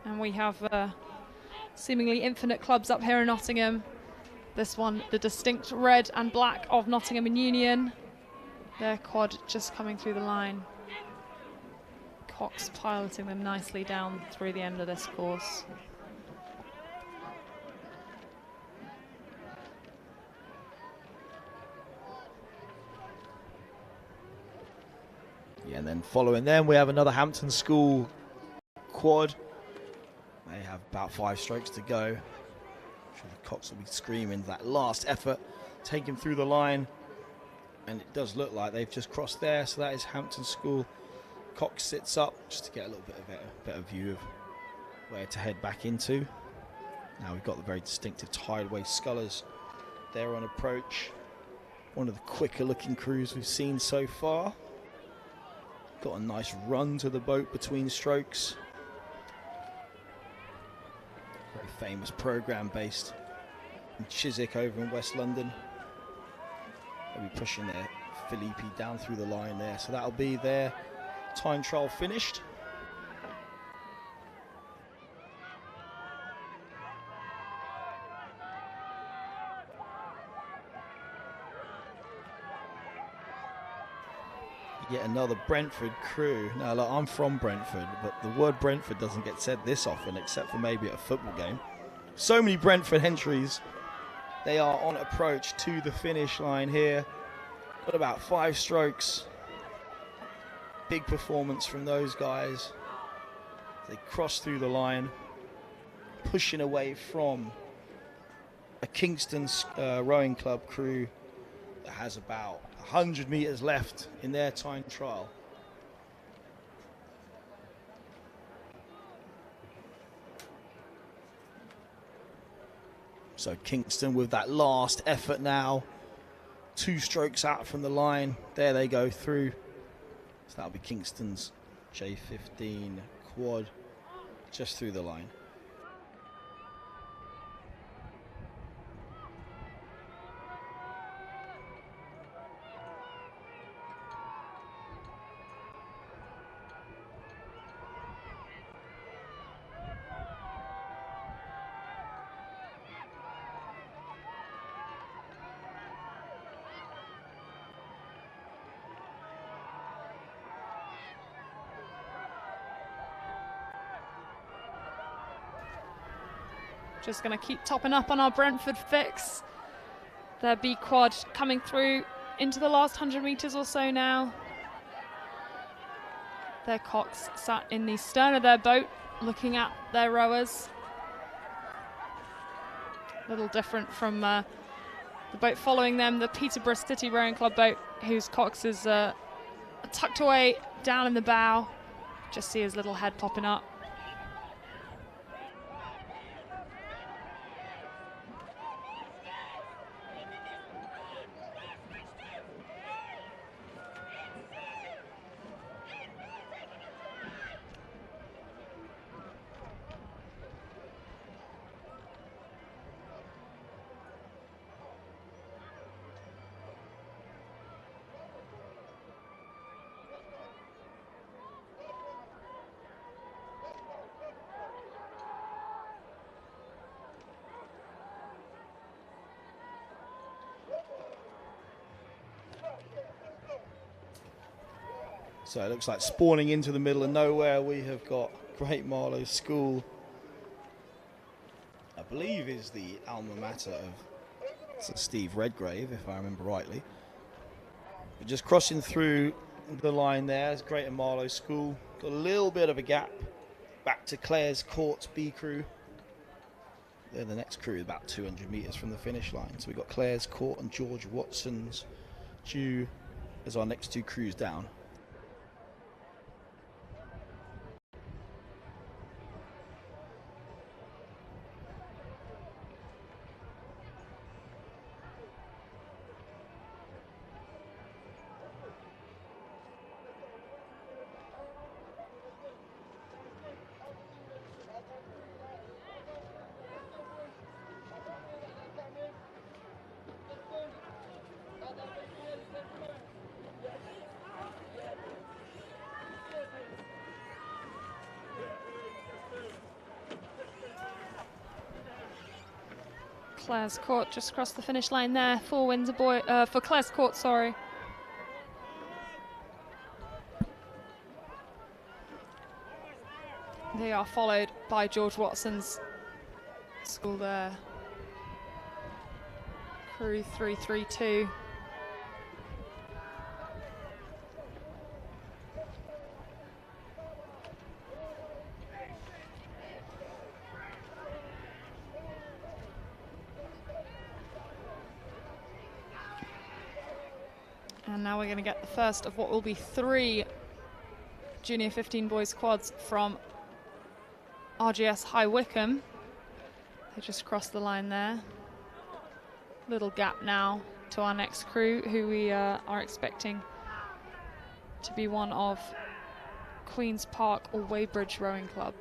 And we have seemingly infinite clubs up here in Nottingham. This one, the distinct red and black of Nottingham and Union. Their quad just coming through the line. Cox piloting them nicely down through the end of this course. Yeah, and then following them, we have another Hampton School quad. They have about 5 strokes to go. I'm sure the Cox will be screaming that last effort, taking through the line. And it does look like they've just crossed there, so that is Hampton School. Cox sits up just to get a little bit of a better view of where to head back into. Now we've got the very distinctive Tideway Scullers there on approach. One of the quicker looking crews we've seen so far. Got a nice run to the boat between strokes. Very famous programme based in Chiswick over in West London. They'll be pushing their Filippi down through the line there. So that'll be their time trial finished. Yet another Brentford crew. Now, look, I'm from Brentford, but the word Brentford doesn't get said this often, except for maybe at a football game. So many Brentford entries. They are on approach to the finish line here. Got about 5 strokes. Big performance from those guys. They cross through the line, pushing away from a Kingston Rowing Club crew that has about 100 meters left in their time trial. So Kingston with that last effort now. 2 strokes out from the line. There they go through. So that'll be Kingston's J15 quad just through the line. Just going to keep topping up on our Brentford fix. Their B quad coming through into the last 100 meters or so now. Their cocks sat in the stern of their boat, looking at their rowers. A little different from the boat following them, the Peterborough City Rowing Club boat, whose cocks is tucked away down in the bow. Just see his little head popping up. So it looks like spawning into the middle of nowhere, we have got Great Marlow School. I believe is the alma mater of Sir Steve Redgrave, if I remember rightly. But just crossing through the line there is Greater Marlow School. Got a little bit of a gap back to Clare's Court B crew. They're the next crew, about 200 metres from the finish line. So we've got Clare's Court and George Watson's due as our next 2 crews down. Clare's Court just crossed the finish line there for Windsor Boy, for Clare's Court, sorry. They are followed by George Watson's school there. Crew 332. And now we're going to get the first of what will be 3 Junior 15 boys quads from RGS High Wycombe. They just crossed the line there. Little gap now to our next crew, who we are expecting to be one of Queen's Park or Weybridge Rowing Club.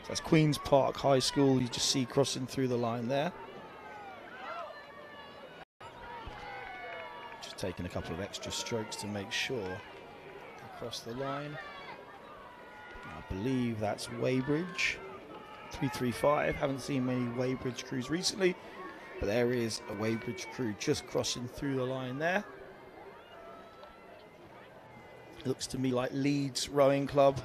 So that's Queen's Park High School. You just see crossing through the line there. Just taking a couple of extra strokes to make sure they cross the line. I believe that's Weybridge. 335. Haven't seen many Weybridge crews recently, but there is a Weybridge crew just crossing through the line there. Looks to me like Leeds Rowing Club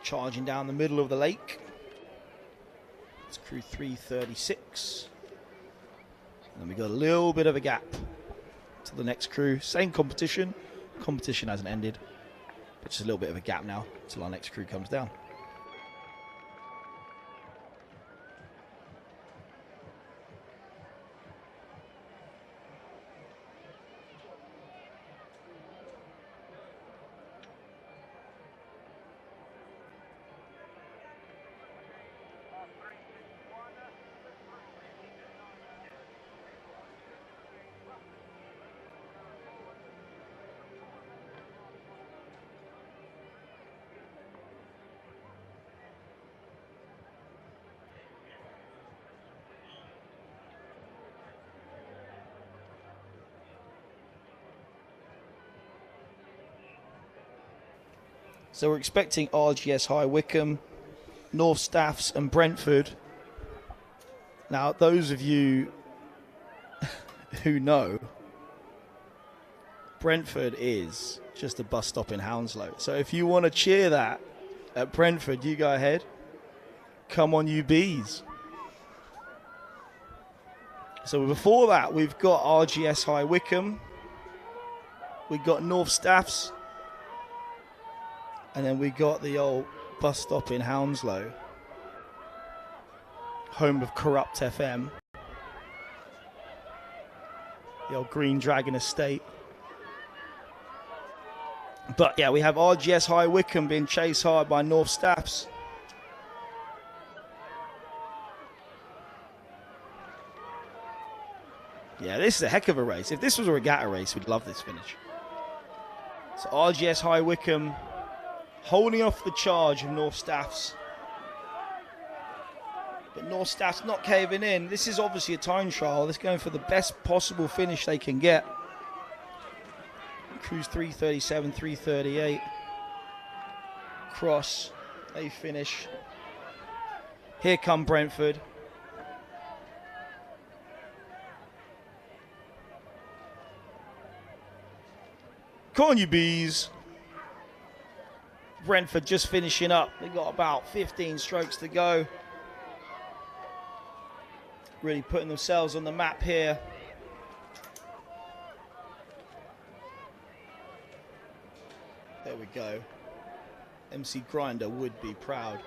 charging down the middle of the lake. It's crew 336. And then we got a little bit of a gap to the next crew. Same competition. Competition hasn't ended, but just a little bit of a gap now till our next crew comes down. So we're expecting RGS High Wycombe, North Staffs and Brentford. Now, those of you who know, Brentford is just a bus stop in Hounslow. So if you want to cheer that at Brentford, you go ahead. Come on, you bees. So before that, we've got RGS High Wycombe. We've got North Staffs. And then we got the old bus stop in Hounslow, home of Corrupt FM, the old Green Dragon Estate. But yeah, we have RGS High Wycombe being chased hard by North Staffs. Yeah, this is a heck of a race. If this was a regatta race, we'd love this finish. So RGS High Wycombe holding off the charge of North Staffs. But North Staffs not caving in. This is obviously a time trial. They're going for the best possible finish they can get. Cruise 337, 338. Cross. They finish. Here come Brentford. Come on, you bees. Brentford just finishing up. They've got about 15 strokes to go. Really putting themselves on the map here. There we go. MC Grinder would be proud.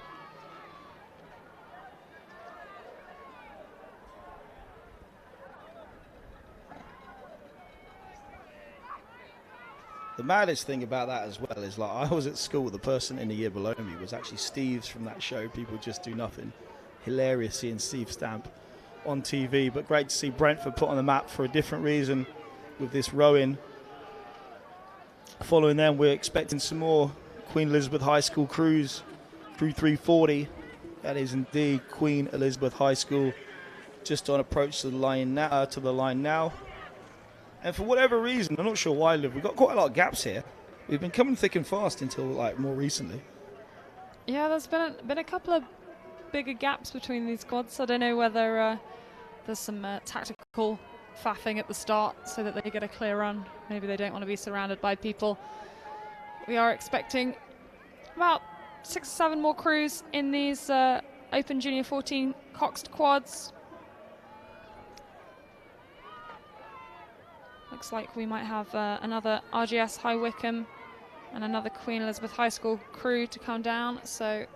The maddest thing about that as well is, like, I was at school, the person in the year below me was actually Steve's from that show, People Just Do Nothing. Hilarious seeing Steve Stamp on TV, but great to see Brentford put on the map for a different reason with this rowing. Following them, we're expecting some more Queen Elizabeth High School crews, crew 340. That is indeed Queen Elizabeth High School, just on approach to the line now. And for whatever reason, I'm not sure why, Liv, we've got quite a lot of gaps here. We've been coming thick and fast until like more recently. Yeah, there's been a couple of bigger gaps between these squads. I don't know whether there's some tactical faffing at the start so that they get a clear run. Maybe they don't want to be surrounded by people. We are expecting about 6 or 7 more crews in these Open Junior 14 Coxed quads. Looks like we might have another RGS High Wycombe and another Queen Elizabeth High School crew to come down. So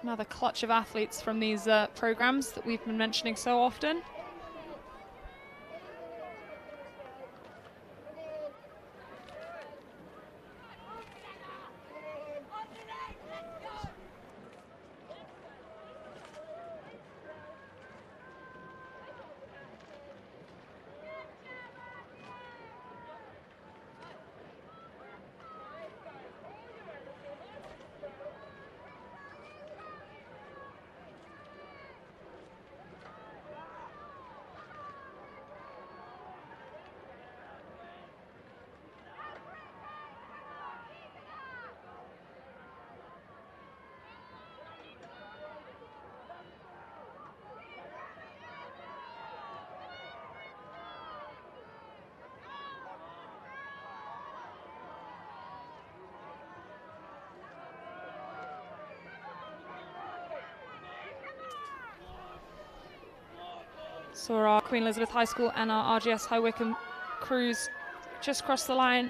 another clutch of athletes from these programs that we've been mentioning so often. So our Queen Elizabeth High School and our RGS High Wycombe crews just crossed the line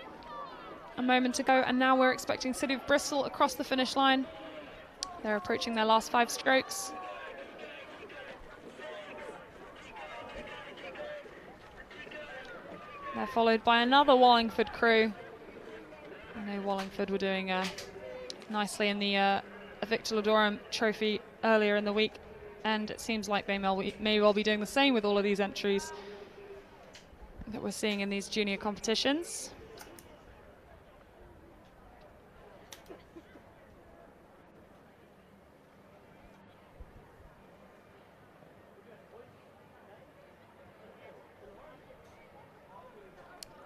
a moment ago, and now we're expecting City of Bristol across the finish line. They're approaching their last 5 strokes. They're followed by another Wallingford crew. I know Wallingford were doing nicely in the Victor Lodorum Trophy earlier in the week, and it seems like they may well be doing the same with all of these entries that we're seeing in these junior competitions.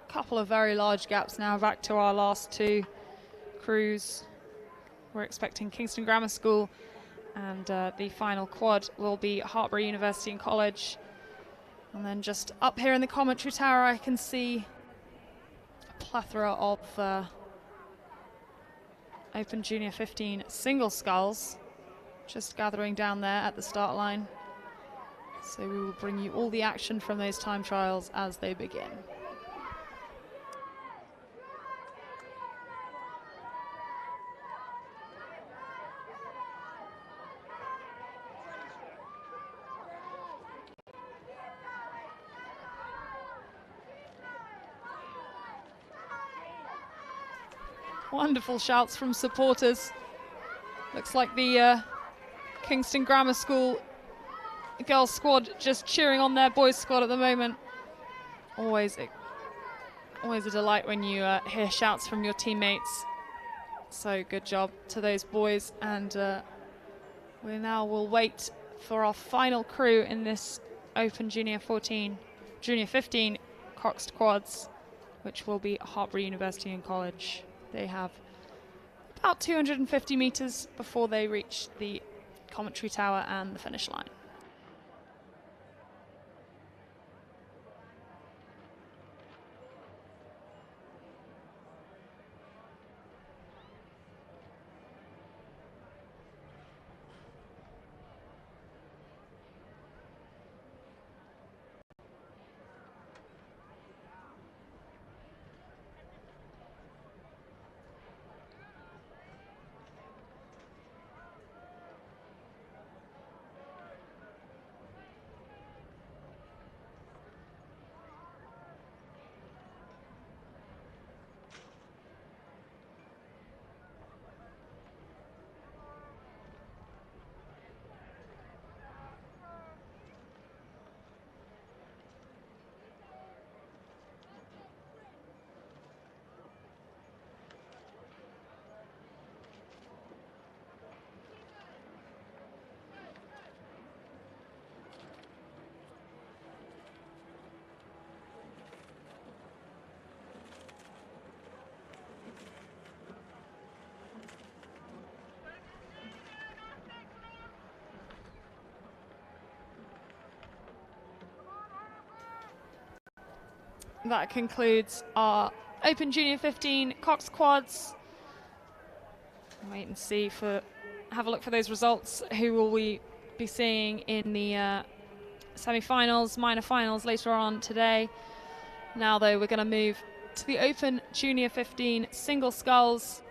Couple of very large gaps now, back to our last 2 crews. We're expecting Kingston Grammar School, and the final quad will be Hartpury University and College. And then just up here in the commentary tower, I can see a plethora of Open Junior 15 single sculls just gathering down there at the start line. So we will bring you all the action from those time trials as they begin. Wonderful shouts from supporters. Looks like the Kingston Grammar School girls squad just cheering on their boys squad at the moment. Always a delight when you hear shouts from your teammates. So good job to those boys, and we now will wait for our final crew in this Open Junior 15 Coxed Quads, which will be Hartpury University and College. They have about 250 meters before they reach the commentary tower and the finish line. That concludes our Open Junior 15 Cox Quads. Wait and see have a look for those results. Who will we be seeing in the semi-finals, minor finals later on today? Now though, we're going to move to the Open Junior 15 single sculls.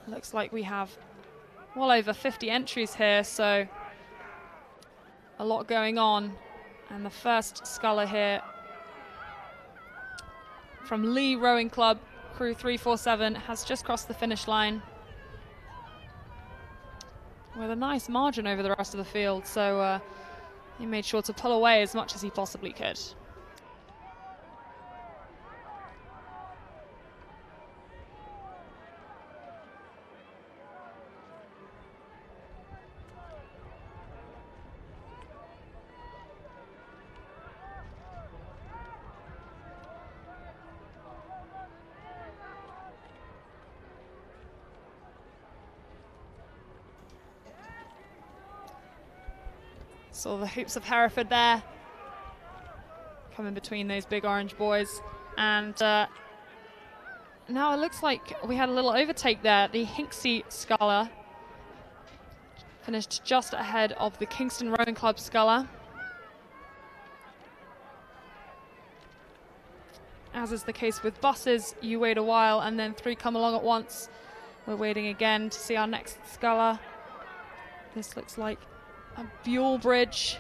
Looks like we have well over 50 entries here, so a lot going on. And the first sculler here from Lee Rowing Club, crew 347, has just crossed the finish line with a nice margin over the rest of the field, so he made sure to pull away as much as he possibly could. Saw the hoops of Hereford there, coming between those big orange boys. And now it looks like we had a little overtake there. The Hinksey sculler finished just ahead of the Kingston Rowing Club sculler. as is the case with buses, you wait a while and then 3 come along at once. We're waiting again to see our next sculler. This looks like a Buell Bridge.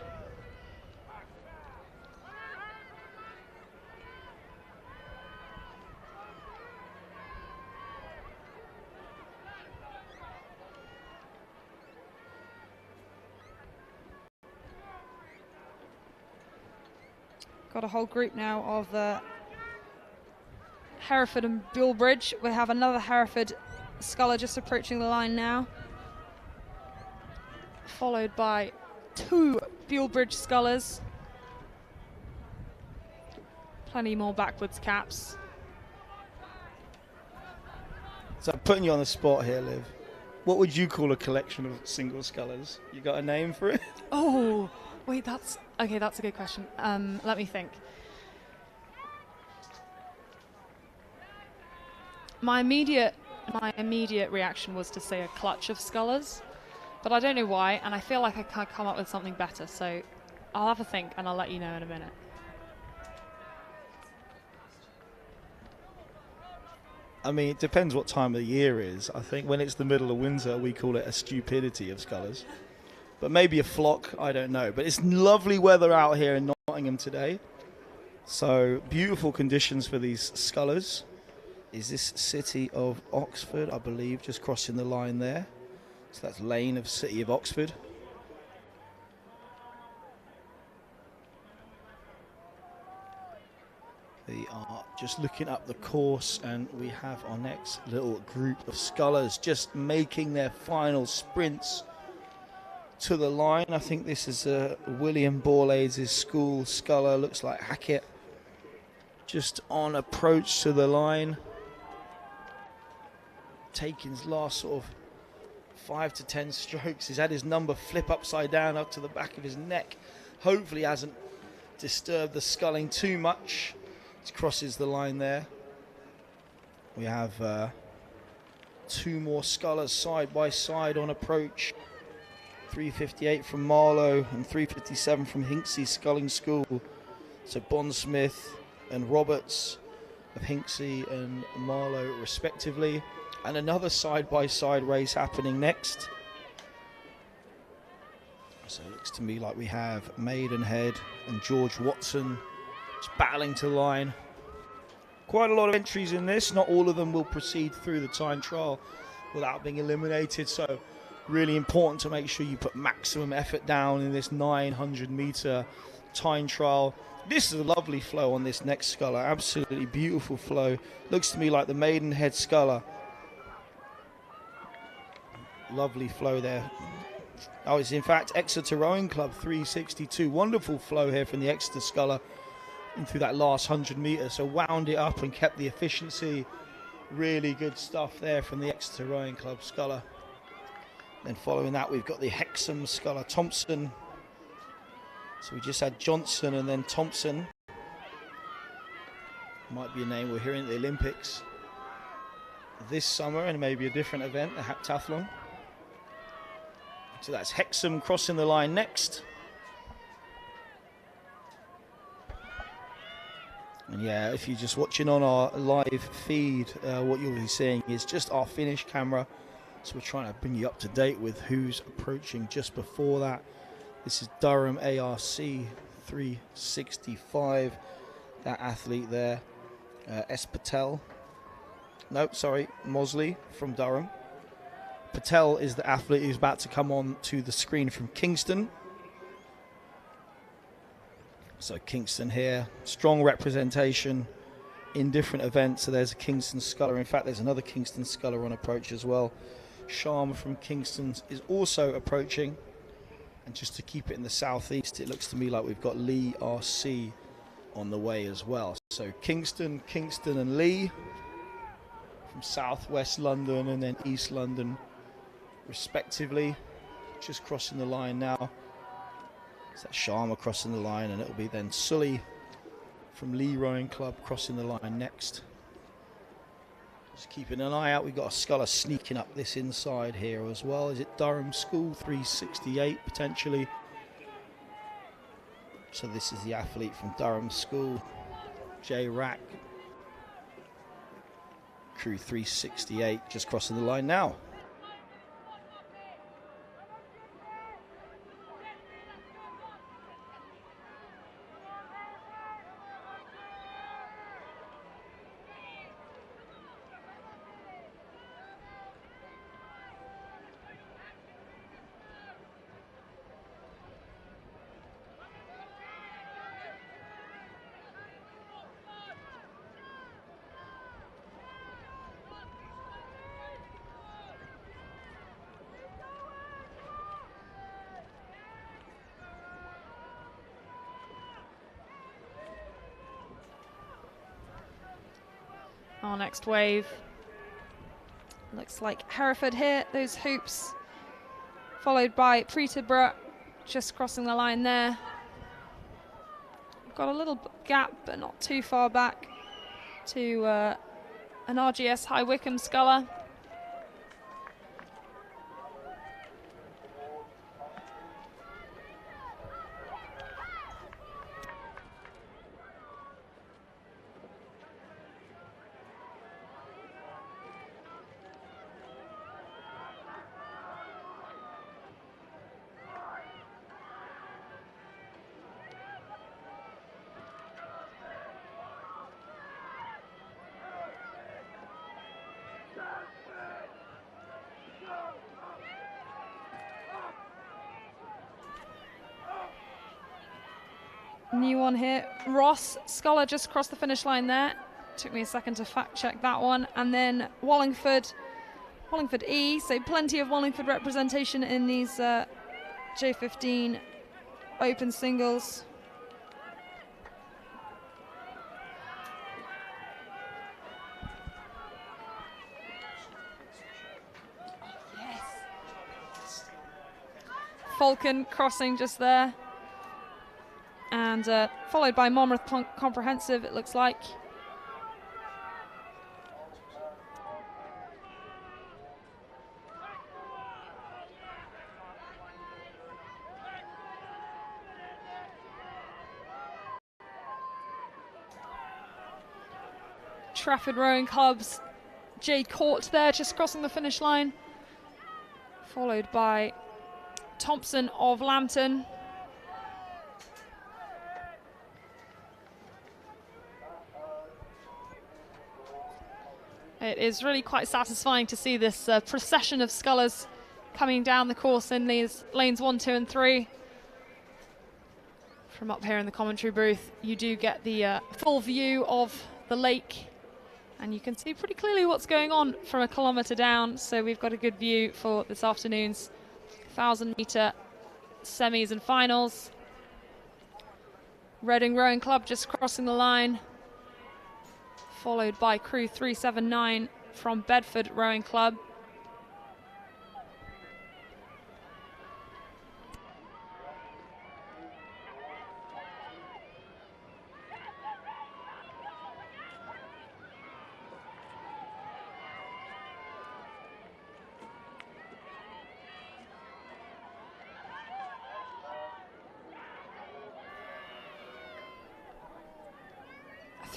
Got a whole group now of the Hereford and Buell Bridge. We have another Hereford sculler just approaching the line now, followed by 2 Buell Bridge scullers. Plenty more backwards caps. So I'm putting you on the spot here, Liv. What would you call a collection of single scullers? You got a name for it? Oh, wait, that's a good question. Let me think. My immediate reaction was to say a clutch of scullers, but I don't know why, and I feel like I can't come up with something better, so I'll have a think and I'll let you know in a minute. I mean, it depends what time of the year is. I think when it's the middle of winter, we call it a stupidity of scullers. But maybe a flock, I don't know. But it's lovely weather out here in Nottingham today. So beautiful conditions for these scullers. Is this City of Oxford, I believe, just crossing the line there. So that's Lane of City of Oxford. We are just looking up the course, and we have our next little group of scullers just making their final sprints to the line. I think this is William Borlaids' school sculler, looks like Hackett, just on approach to the line, taking his last sort of 5 to 10 strokes. He's had his number flip upside down up to the back of his neck. Hopefully hasn't disturbed the sculling too much. He crosses the line there. We have 2 more scullers side by side on approach. 358 from Marlow and 357 from Hinksey Sculling School. So Bondsmith and Roberts of Hinksey and Marlow respectively. And another side-by-side race happening next. So it looks to me like we have Maidenhead and George Watson just battling to the line. Quite a lot of entries in this. Not all of them will proceed through the time trial without being eliminated. So really important to make sure you put maximum effort down in this 900-meter time trial. This is a lovely flow on this next sculler. Absolutely beautiful flow. Looks to me like the Maidenhead sculler. Lovely flow there. Oh, it's in fact Exeter Rowing Club 362. Wonderful flow here from the Exeter sculler in through that last 100 metres. So wound it up and kept the efficiency. Really good stuff there from the Exeter Rowing Club sculler. Then following that, we've got the Hexham sculler Thompson. So we just had Johnson and then Thompson. Might be a name we're hearing at the Olympics this summer, and maybe a different event, the heptathlon. So that's Hexham crossing the line next. And yeah, if you're just watching on our live feed, what you'll be seeing is just our finish camera. So we're trying to bring you up to date with who's approaching just before that. This is Durham ARC 365. That athlete there, S. Patel. No, sorry, Mosley from Durham. Patel is the athlete who's about to come on to the screen from Kingston. So Kingston here, strong representation in different events. So there's a Kingston sculler. In fact, there's another Kingston sculler on approach as well. Sharma from Kingston is also approaching. And just to keep it in the southeast, it looks to me like we've got Lee RC on the way as well. So Kingston, and Lee from southwest London and then East London respectively. Just crossing the line now. So that's Sharma crossing the line, and it'll be then Sully from Lee Rowing Club crossing the line next. Just keeping an eye out. We've got a sculler sneaking up this inside here as well. Is it Durham School 368 potentially? So this is the athlete from Durham School, Jay Rack, Crew 368 just crossing the line now. Our next wave looks like Hereford here, those hoops, followed by Peterborough just crossing the line there. Got a little gap, but not too far back to an RGS High Wycombe sculler. New one here. Ross Scholar just crossed the finish line there. Took me a second to fact check that one. And then Wallingford E. So plenty of Wallingford representation in these J15 open singles. Falcon crossing just there. And followed by Monmouth Comprehensive, it looks like. Trafford Rowing Club's Jay Court there, just crossing the finish line. Followed by Thompson of Lambton. It is really quite satisfying to see this procession of scullers coming down the course in these lanes 1, 2 and 3. From up here in the commentary booth, you do get the full view of the lake, and you can see pretty clearly what's going on from a kilometre down. So we've got a good view for this afternoon's 1,000-metre semis and finals. Reading Rowing Club just crossing the line, followed by Crew 379 from Bedford Rowing Club.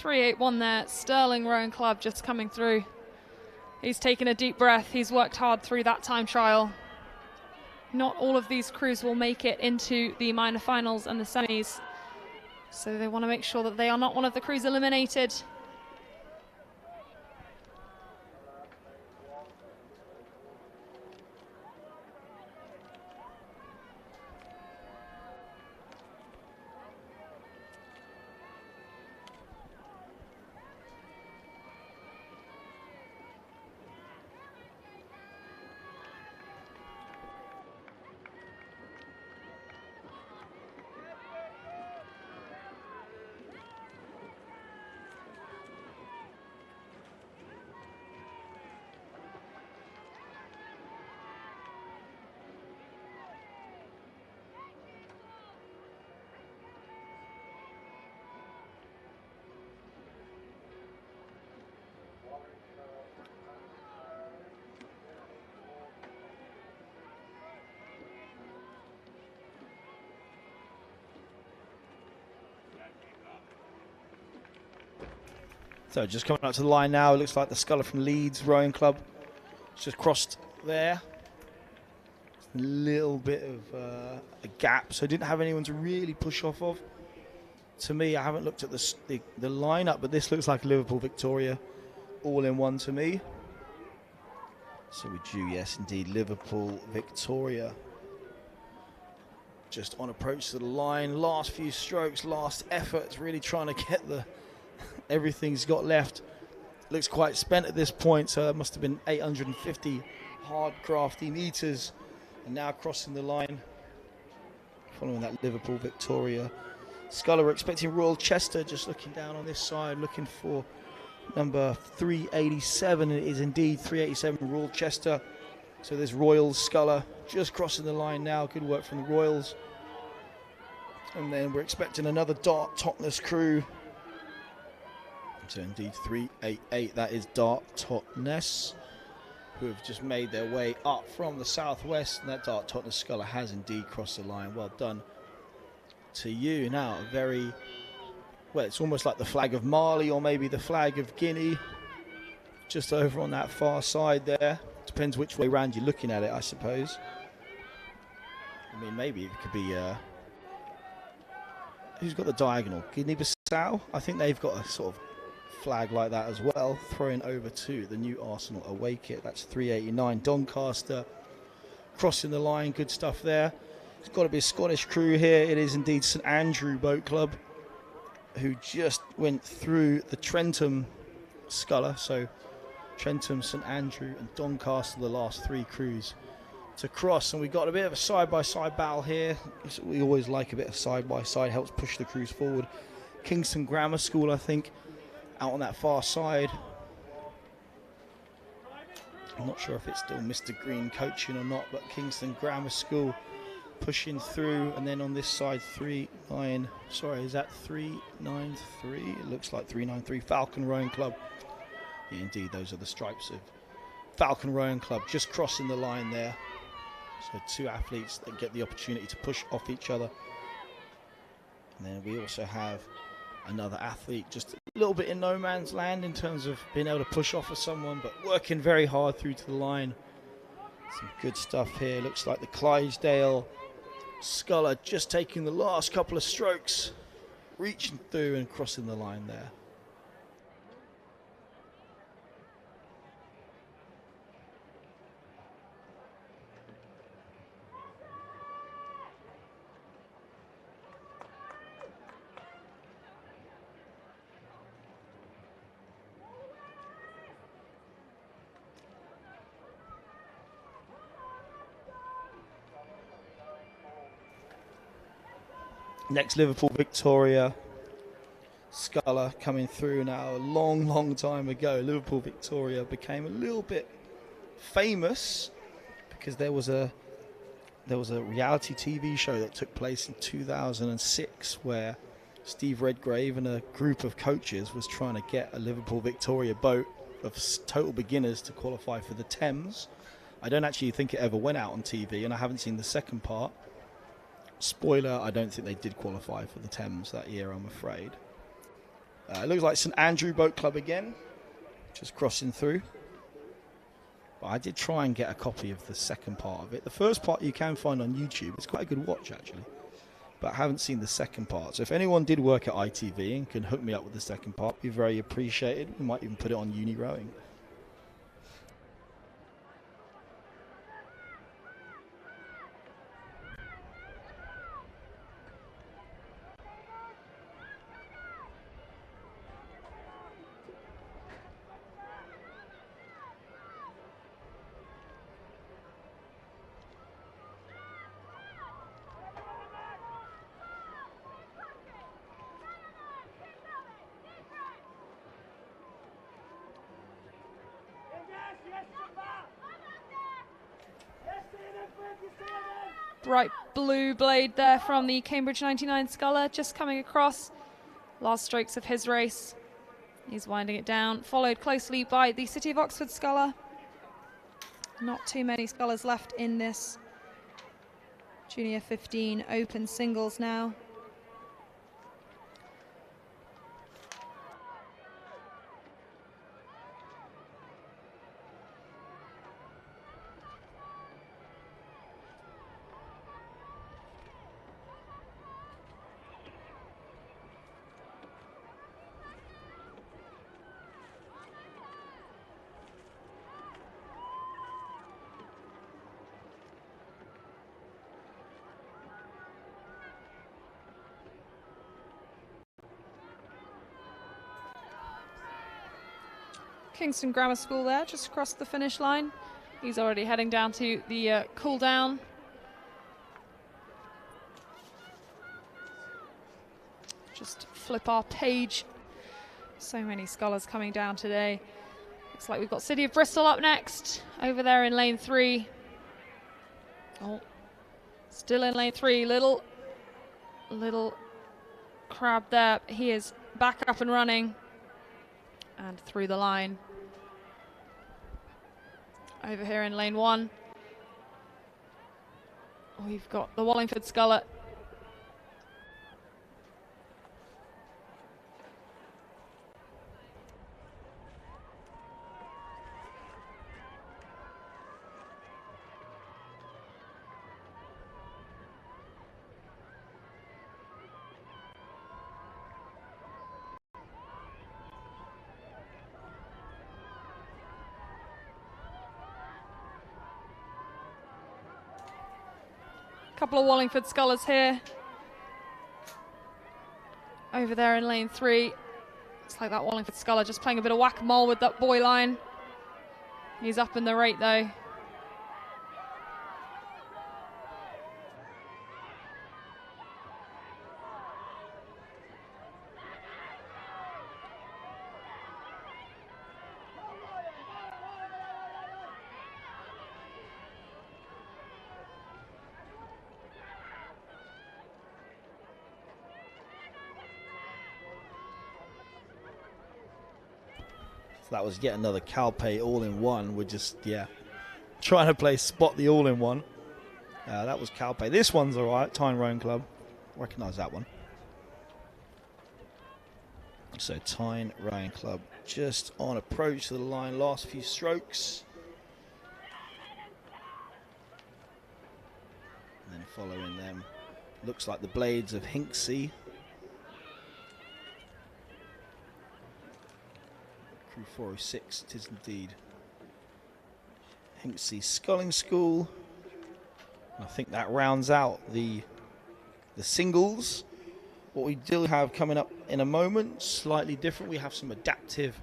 .381 there, Stirling Rowing Club just coming through. He's taken a deep breath, he's worked hard through that time trial. Not all of these crews will make it into the minor finals and the semis, so they want to make sure that they are not one of the crews eliminated. So just coming up to the line now, it looks like the Sculler from Leeds Rowing Club. It's just crossed there. A little bit of a gap, so didn't have anyone to really push off of. To me, I haven't looked at the lineup, but this looks like Liverpool Victoria all in one to me. So we do, yes, indeed, Liverpool Victoria. Just on approach to the line, last few strokes, last efforts, really trying to get the everything's got left. Looks quite spent at this point, so it must have been 850 hard crafty meters. And now crossing the line, following that Liverpool Victoria. Sculler, we're expecting Royal Chester, just looking down on this side, looking for number 387. It is indeed 387 Royal Chester. So there's Royals, Sculler, just crossing the line now. Good work from the Royals. And then we're expecting another Dart Totnes crew. So indeed 388, that is Dart Totnes, who have just made their way up from the southwest. And that Dart Totnes Sculler has indeed crossed the line. Well done to you. Now, a very, well, it's almost like the flag of Mali or maybe the flag of Guinea. Just over on that far side there. Depends which way around you're looking at it, I suppose. I mean, maybe it could be, who's got the diagonal? Guinea-Bissau? I think they've got a sort of flag like that as well. Throwing over to the new Arsenal away kit. That's 389. Doncaster crossing the line. Good stuff there. It's got to be a Scottish crew here. It is indeed St Andrew Boat Club, who just went through the Trentham Sculler. So Trentham, St Andrew and Doncaster, the last three crews to cross. And we've got a bit of a side-by-side battle here. We always like a bit of side-by-side, helps push the crews forward. Kingston Grammar School, I think, out on that far side. I'm not sure if it's still Mr. Green coaching or not, but Kingston Grammar School pushing through. And then on this side, 393? It looks like 393 Falcon Rowing Club. Yeah, indeed, those are the stripes of Falcon Rowing Club, just crossing the line there. So two athletes that get the opportunity to push off each other. And then we also have another athlete just a little bit in no man's land in terms of being able to push off of someone, but working very hard through to the line. Some good stuff here. Looks like the Clydesdale Sculler just taking the last couple of strokes, reaching through and crossing the line there. Next, Liverpool Victoria Sculler coming through now. A long time ago, Liverpool Victoria became a little bit famous because there was a reality TV show that took place in 2006 where Steve Redgrave and a group of coaches was trying to get a Liverpool Victoria boat of total beginners to qualify for the Thames. I don't actually think it ever went out on TV, and I haven't seen the second part. Spoiler, I don't think they did qualify for the Thames that year, I'm afraid. It looks like St Andrew Boat Club again, just crossing through. But I did try and get a copy of the second part of it. The first part you can find on YouTube. It's quite a good watch, actually. But I haven't seen the second part. So if anyone did work at ITV and can hook me up with the second part, it'd be very appreciated. We might even put it on Uni Rowing. Bright blue blade there from the Cambridge 99 Sculler, just coming across. Last strokes of his race. He's winding it down, followed closely by the City of Oxford Sculler. Not too many Scullers left in this Junior 15 Open singles now. Kingston Grammar School there, just across the finish line. He's already heading down to the cool down. Just flip our page. So many scholars coming down today. Looks like we've got City of Bristol up next, over there in lane 3. Oh, still in lane 3. Little crab there. He is back up and running and through the line. Over here in lane 1, we've got the Wallingford Sculler. Couple of Wallingford Scullers here. Over there in lane 3. Looks like that Wallingford Sculler just playing a bit of whack-a-mole with that boy line. He's up in the rate though. That was yet another Calpe all-in-one. We're just, trying to play spot the all-in-one. That was Calpe. This one's all right, Tyne Rowing Club. Recognise that one. So Tyne Rowing Club just on approach to the line, last few strokes. And then following them, looks like the Blades of Hinksey. Crew 406, it is indeed. Hinksey Sculling School. And I think that rounds out the singles. What we do have coming up in a moment, slightly different. We have some adaptive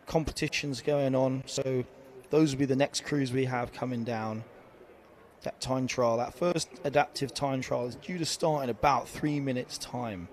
competitions going on. So those will be the next crews we have coming down. That time trial, that first adaptive time trial is due to start in about 3 minutes' time.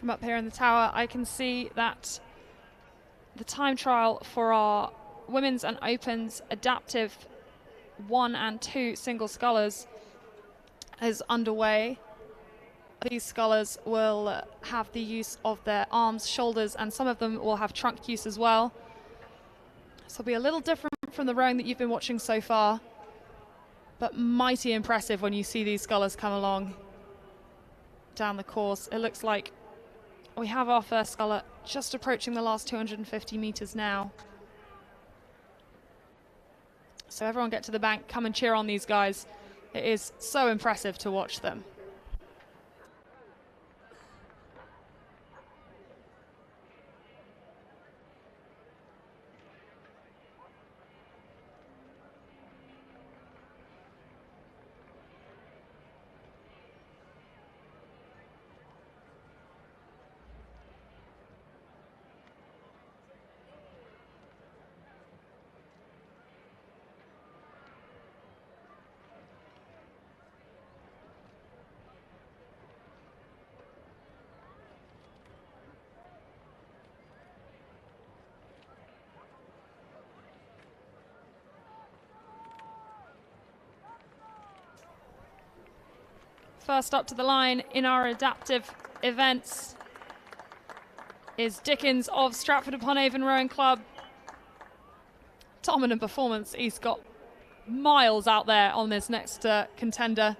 From up here in the tower, I can see that the time trial for our women's and opens adaptive 1 and 2 single scullers is underway. These scullers will have the use of their arms, shoulders, and some of them will have trunk use as well. So it'll be a little different from the rowing that you've been watching so far, but mighty impressive when you see these scullers come along down the course. It looks like we have our first sculler just approaching the last 250 meters now. So everyone get to the bank, come and cheer on these guys. It is so impressive to watch them. First up to the line in our adaptive events is Dickens of Stratford-upon-Avon Rowing Club. Dominant performance. He's got miles out there on this next contender.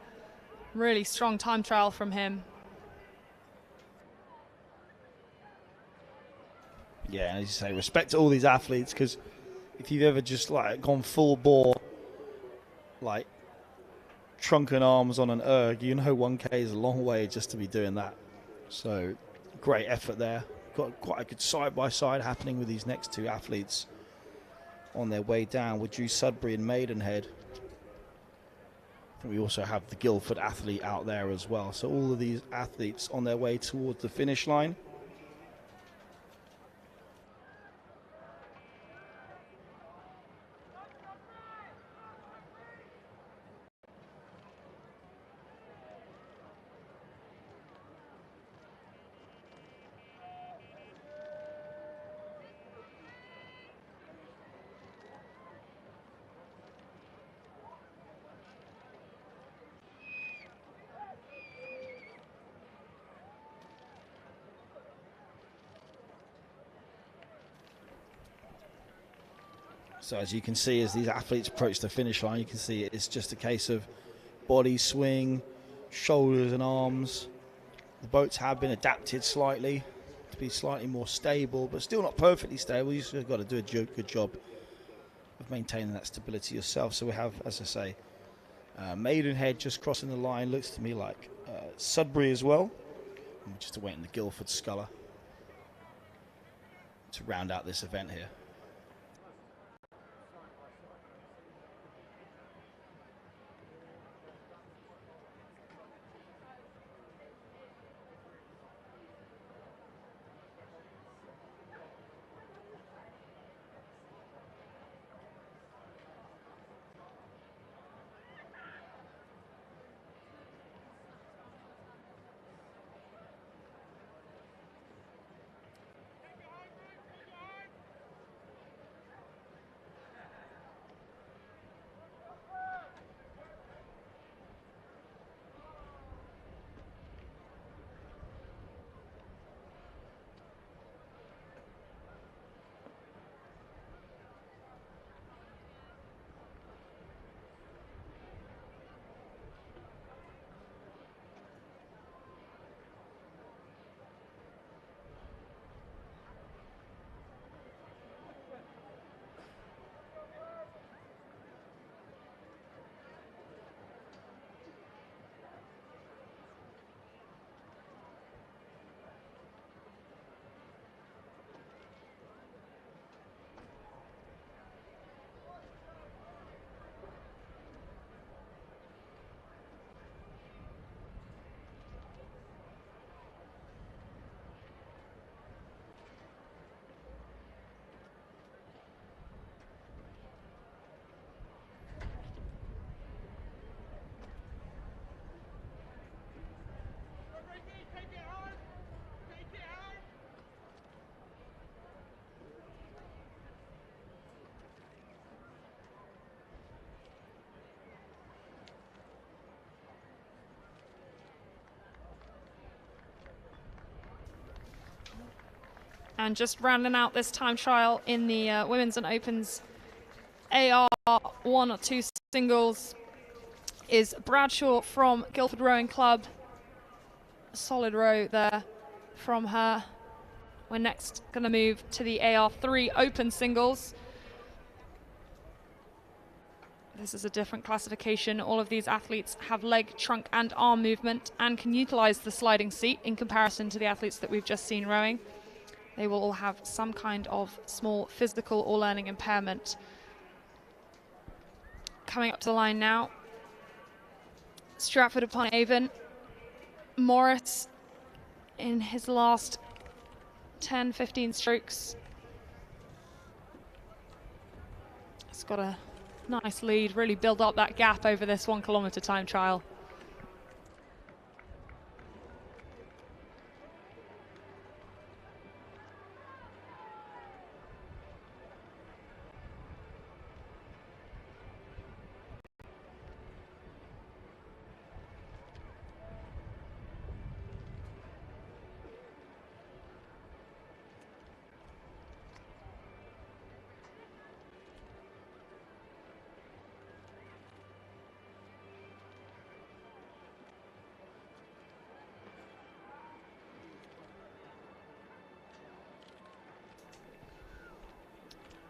Really strong time trial from him. Yeah, and as you say, respect to all these athletes, because if you've ever just like gone full bore, like trunk and arms on an erg, you know 1K is a long way just to be doing that. So great effort there. Got quite a good side-by-side happening with these next two athletes on their way down with Drew Sudbury and Maidenhead. I think we also have the Guildford athlete out there as well. So all of these athletes on their way towards the finish line. So as you can see, as these athletes approach the finish line, you can see it's just a case of body swing, shoulders and arms. The boats have been adapted slightly to be slightly more stable, but still not perfectly stable. You've just got to do a good job of maintaining that stability yourself. So we have, as I say, Maidenhead just crossing the line. Looks to me like Sudbury as well. I'm just awaiting the Guildford sculler to round out this event here. And just rounding out this time trial in the women's and opens AR 1 or 2 singles is Bradshaw from Guildford Rowing Club. Solid row there from her. We're next going to move to the AR3 open singles. This is a different classification. All of these athletes have leg, trunk and arm movement and can utilize the sliding seat in comparison to the athletes that we've just seen rowing. They will all have some kind of small physical or learning impairment. Coming up to the line now, Stratford upon Avon. Moritz in his last 10-15 strokes. He's got a nice lead, really build up that gap over this 1 kilometre time trial.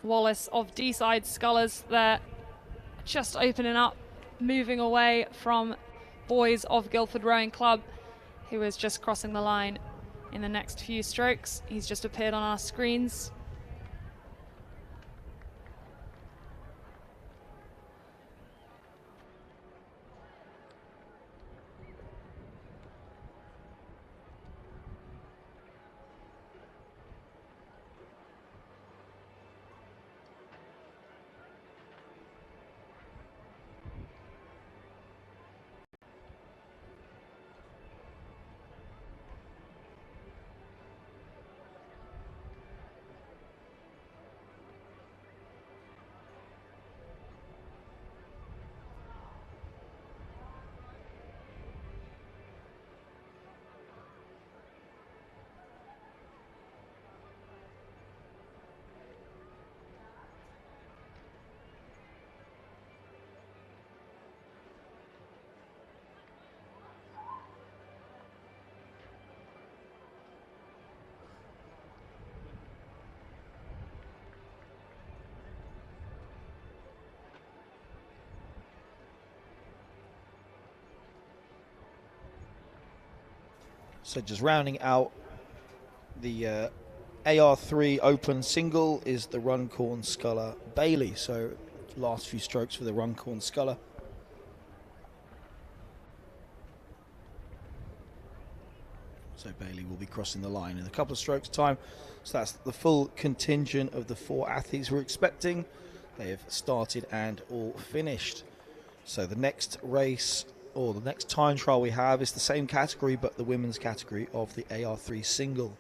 Wallace of D-side Scullers there, just opening up, moving away from Boys of Guildford Rowing Club, who is just crossing the line in the next few strokes. He's just appeared on our screens. So just rounding out the AR3 open single is the Runcorn Sculler Bailey. So last few strokes for the Runcorn Sculler. So Bailey will be crossing the line in a couple of strokes time. So that's the full contingent of the 4 athletes we're expecting. They have started and all finished. So the next race, or the next time trial we have, is the same category, but the women's category of the AR3 single.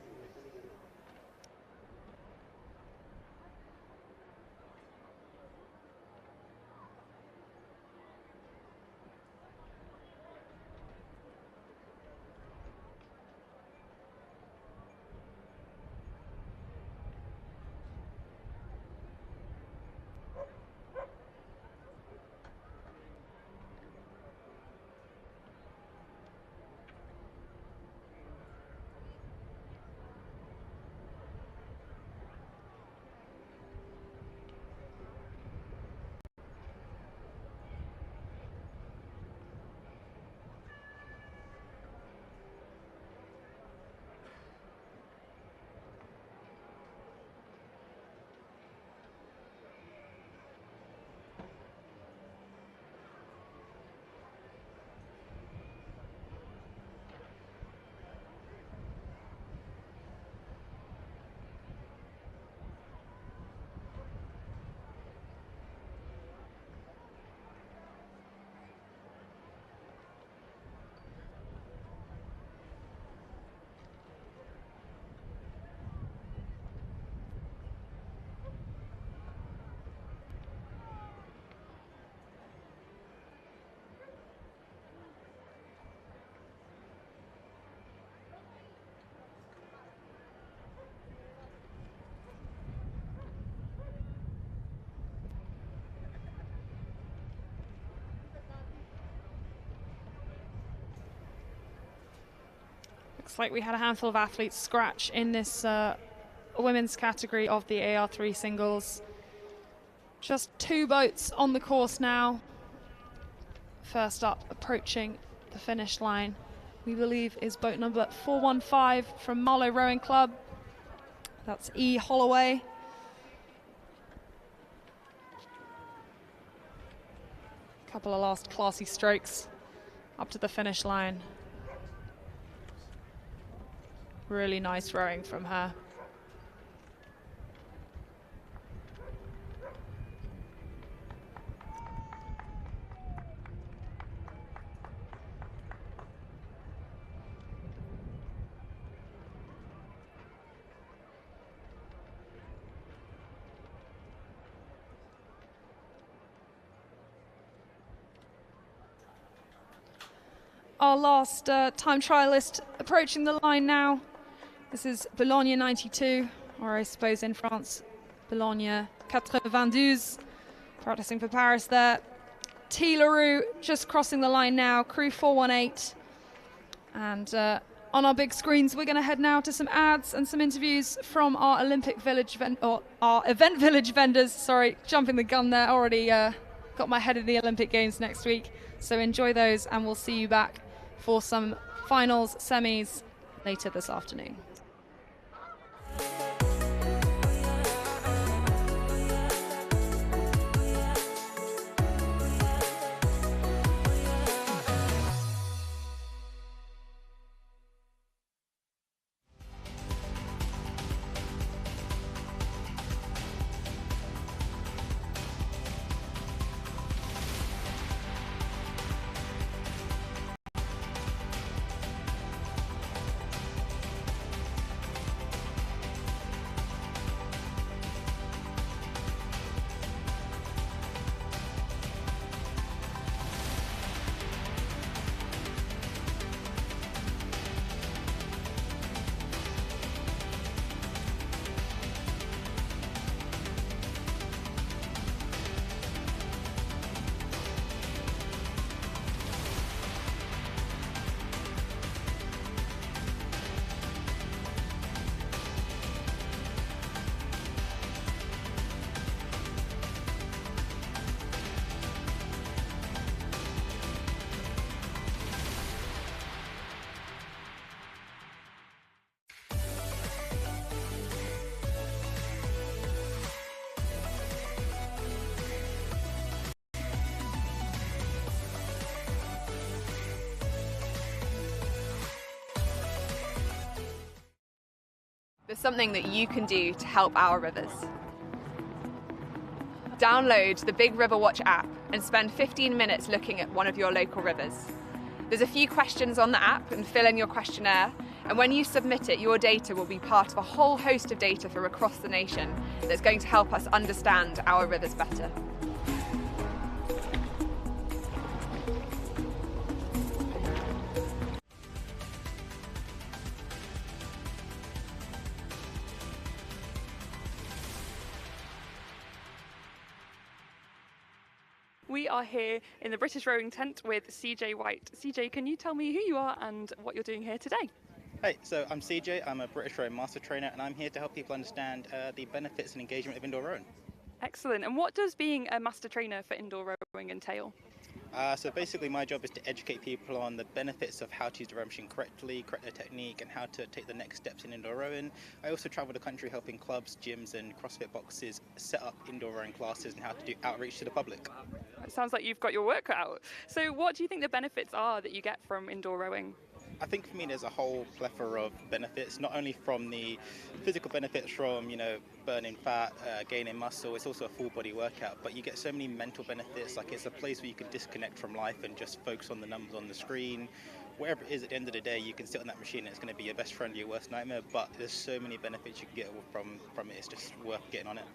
Looks like we had a handful of athletes scratch in this women's category of the AR3 singles. Just 2 boats on the course now. First up, approaching the finish line, we believe is boat number 415 from Marlow Rowing Club. That's E. Holloway. Couple of last classy strokes up to the finish line. Really nice rowing from her. Our last time trialist approaching the line now. This is Boulogne 92, or I suppose in France, Boulogne 92, practicing for Paris there. T. Leroux just crossing the line now, crew 418. And on our big screens, we're going to head now to some ads and some interviews from our Olympic Village, our Event Village vendors. Sorry, jumping the gun there, already got my head in the Olympic Games next week. So enjoy those, and we'll see you back for some finals, semis later this afternoon. There's something that you can do to help our rivers. Download the Big River Watch app and spend 15 minutes looking at one of your local rivers. There's a few questions on the app, and fill in your questionnaire, and when you submit it, your data will be part of a whole host of data from across the nation that's going to help us understand our rivers better. We are here in the British rowing tent with CJ White. CJ, can you tell me who you are and what you're doing here today? Hey, so I'm CJ, I'm a British rowing master trainer, and I'm here to help people understand the benefits and engagement of indoor rowing. Excellent. And what does being a master trainer for indoor rowing entail? So basically my job is to educate people on the benefits of how to use the rowing machine correctly, correct their technique, and how to take the next steps in indoor rowing. I also travel the country helping clubs, gyms and CrossFit boxes set up indoor rowing classes and how to do outreach to the public. It sounds like you've got your work cut out. So what do you think the benefits are that you get from indoor rowing? I think for me there's a whole plethora of benefits, not only from the physical benefits from, burning fat, gaining muscle, it's also a full body workout, but you get so many mental benefits, like it's a place where you can disconnect from life and just focus on the numbers on the screen. Whatever it is, at the end of the day, you can sit on that machine and it's going to be your best friend, your worst nightmare, but there's so many benefits you can get from it, it's just worth getting on it.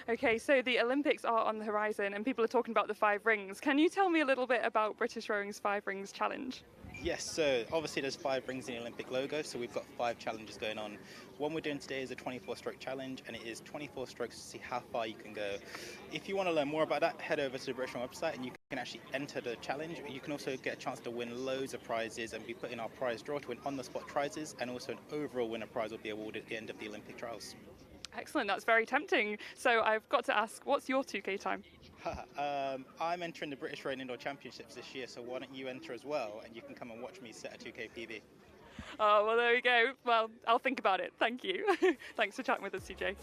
Okay, so the Olympics are on the horizon and people are talking about the 5 rings. Can you tell me a little bit about British Rowing's 5 Rings Challenge? Yes, so obviously there's 5 rings in the Olympic logo, so we've got 5 challenges going on. One we're doing today is a 24-stroke challenge, and it is 24 strokes to see how far you can go. If you want to learn more about that, head over to the British Rowing website and you can actually enter the challenge. You can also get a chance to win loads of prizes and be put in our prize draw to win on-the-spot prizes, and also an overall winner prize will be awarded at the end of the Olympic trials. Excellent, that's very tempting. So I've got to ask, what's your 2K time? I'm entering the British Rowing Indoor Championships this year, so why don't you enter as well, and you can come and watch me set a 2K PB. Oh, well, there we go. Well, I'll think about it. Thank you. Thanks for chatting with us, CJ.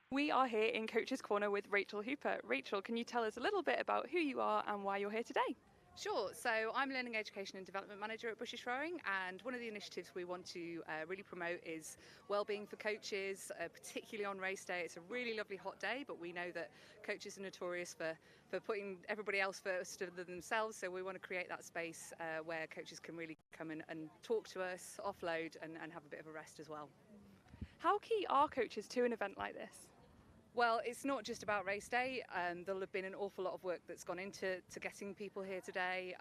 We are here in Coach's Corner with Rachel Hooper. Rachel, can you tell us a little bit about who you are and why you're here today? Sure. So I'm Learning Education and Development Manager at British Rowing, and one of the initiatives we want to really promote is wellbeing for coaches, particularly on race day. It's a really lovely hot day, but we know that coaches are notorious for putting everybody else first other than themselves, so we want to create that space where coaches can really come in and talk to us, offload and have a bit of a rest as well. How key are coaches to an event like this? Well, it's not just about race day. There'll have been an awful lot of work that's gone into getting people here today.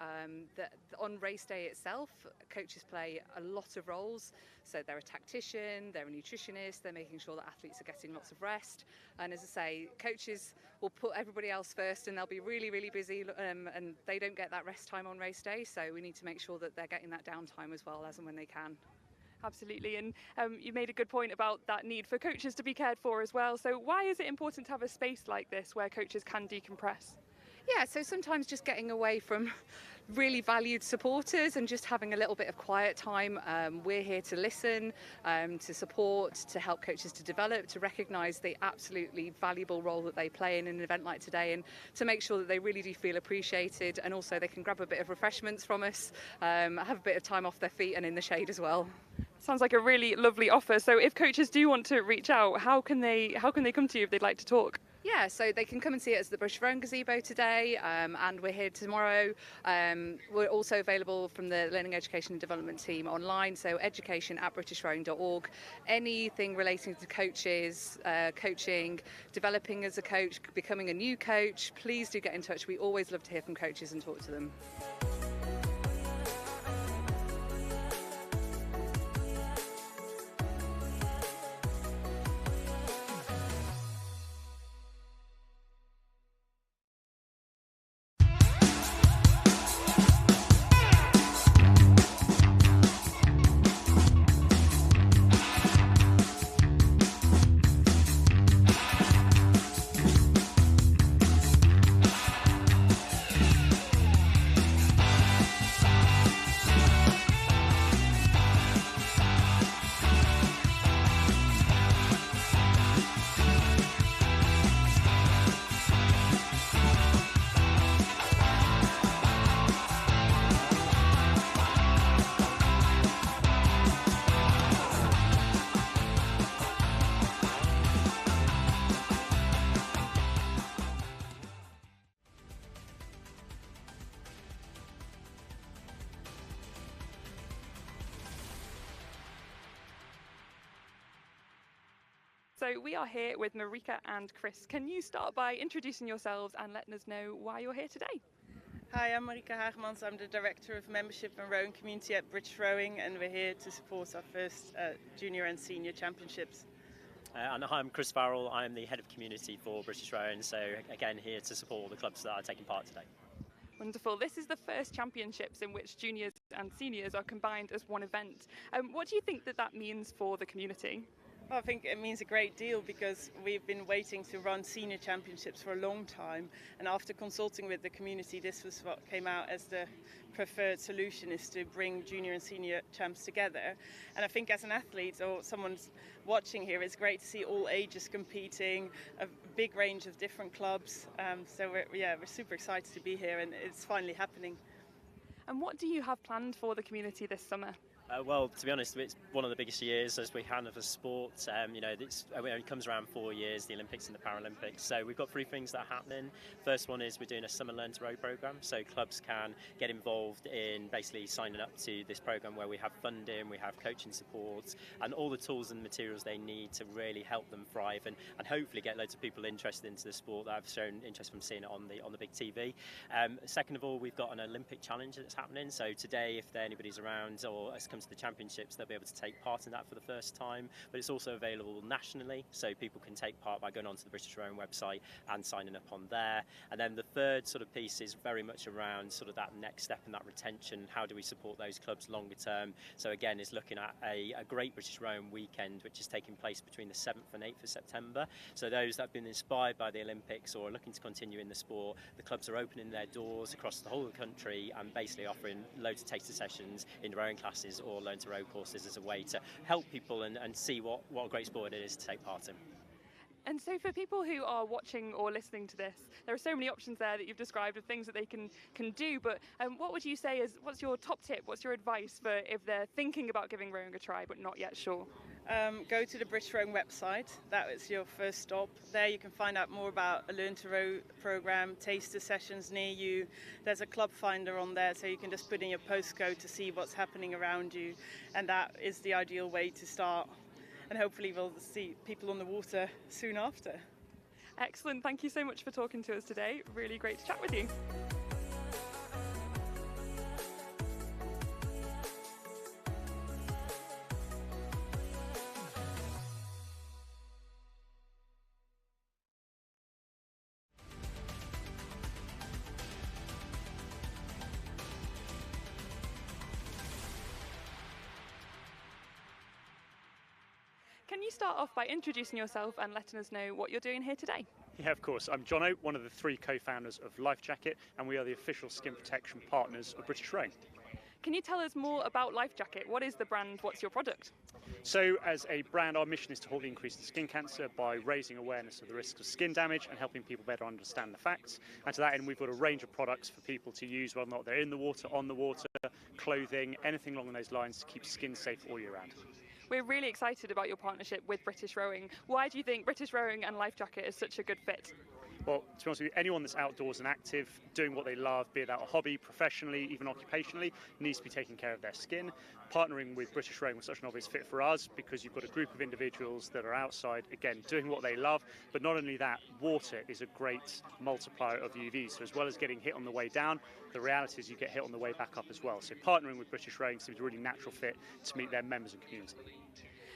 On race day itself, coaches play a lot of roles. So they're a tactician, they're a nutritionist, they're making sure that athletes are getting lots of rest. And as I say, coaches will put everybody else first and they'll be really, really busy and they don't get that rest time on race day. So we need to make sure that they're getting that downtime as well as and when they can. Absolutely, and you made a good point about that need for coaches to be cared for as well. So why is it important to have a space like this where coaches can decompress? Yeah, so sometimes just getting away from really valued supporters and just having a little bit of quiet time. We're here to listen, to support, to help coaches to develop, to recognise the absolutely valuable role that they play in an event like today, and to make sure that they really do feel appreciated, and also they can grab a bit of refreshments from us, have a bit of time off their feet and in the shade as well. Sounds like a really lovely offer. So if coaches do want to reach out, how can they come to you if they'd like to talk? Yeah, so they can come and see us at the British Rowing Gazebo today, and we're here tomorrow. We're also available from the Learning Education and Development team online, so education@britishrowing.org. Anything relating to coaches, coaching, developing as a coach, becoming a new coach, please do get in touch. We always love to hear from coaches and talk to them. So we are here with Marika and Chris. Can you start by introducing yourselves and letting us know why you're here today? Hi, I'm Marika Hagemans. I'm the Director of Membership and Rowing Community at British Rowing, and we're here to support our first Junior and Senior Championships. And hi, I'm Chris Farrell. I'm the Head of Community for British Rowing, so again here to support all the clubs that are taking part today. Wonderful. This is the first championships in which juniors and seniors are combined as one event. What do you think that means for the community? Well, I think it means a great deal because we've been waiting to run senior championships for a long time, and after consulting with the community, this was what came out as the preferred solution, is to bring junior and senior champs together. And I think as an athlete or someone's watching here, it's great to see all ages competing, a big range of different clubs. So we're super excited to be here, and it's finally happening. And what do you have planned for the community this summer? Well, to be honest, it's one of the biggest years as we have as a sport. It comes around 4 years, the Olympics and the Paralympics. So we've got 3 things that are happening. First one is we're doing a summer Learn to Row programme. So clubs can get involved in basically signing up to this programme where we have funding, we have coaching support, and all the tools and materials they need to really help them thrive and hopefully get loads of people interested into the sport that have shown interest from seeing it on the big TV. Second of all, we've got an Olympic challenge that's happening. So today, if anybody's around or has come to the championships, they'll be able to take part in that for the first time, but it's also available nationally, so people can take part by going onto the British Rowing website and signing up on there. And then the third sort of piece is very much around sort of that next step and that retention. How do we support those clubs longer term? So again, it's looking at a great British Rowing weekend which is taking place between the 7th and 8th of September. So those that have been inspired by the Olympics or are looking to continue in the sport, the clubs are opening their doors across the whole of the country and basically offering loads of taster sessions in rowing classes or Learn to Row courses as a way to help people and see what a great sport it is to take part in. And so for people who are watching or listening to this, there are so many options there that you've described of things that they can do, but what would you say what's your top tip, what's your advice for if they're thinking about giving rowing a try but not yet sure? Go to the British Rowing website. That is your first stop. There you can find out more about a Learn to Row programme, taster sessions near you. There's a club finder on there, so you can just put in your postcode to see what's happening around you, and that is the ideal way to start. And hopefully we'll see people on the water soon after. Excellent. Thank you so much for talking to us today. Really great to chat with you. Can you start off by introducing yourself and letting us know what you're doing here today? Yeah, of course. I'm Jono, one of the 3 co-founders of Life Jacket, and we are the official skin protection partners of British Rowing. Can you tell us more about Life Jacket? What is the brand? What's your product? So as a brand, our mission is to halt the increase in skin cancer by raising awareness of the risks of skin damage and helping people better understand the facts. And to that end, we've got a range of products for people to use, whether or not they're in the water, on the water, clothing, anything along those lines to keep skin safe all year round. We're really excited about your partnership with British Rowing. Why do you think British Rowing and Life Jacket is such a good fit? Well, to be honest with you, anyone that's outdoors and active, doing what they love, be it a hobby, professionally, even occupationally, needs to be taking care of their skin. Partnering with British Rowing was such an obvious fit for us because you've got a group of individuals that are outside, again, doing what they love. But not only that, water is a great multiplier of UV. So as well as getting hit on the way down, the reality is you get hit on the way back up as well. So partnering with British Rowing seems a really natural fit to meet their members and community.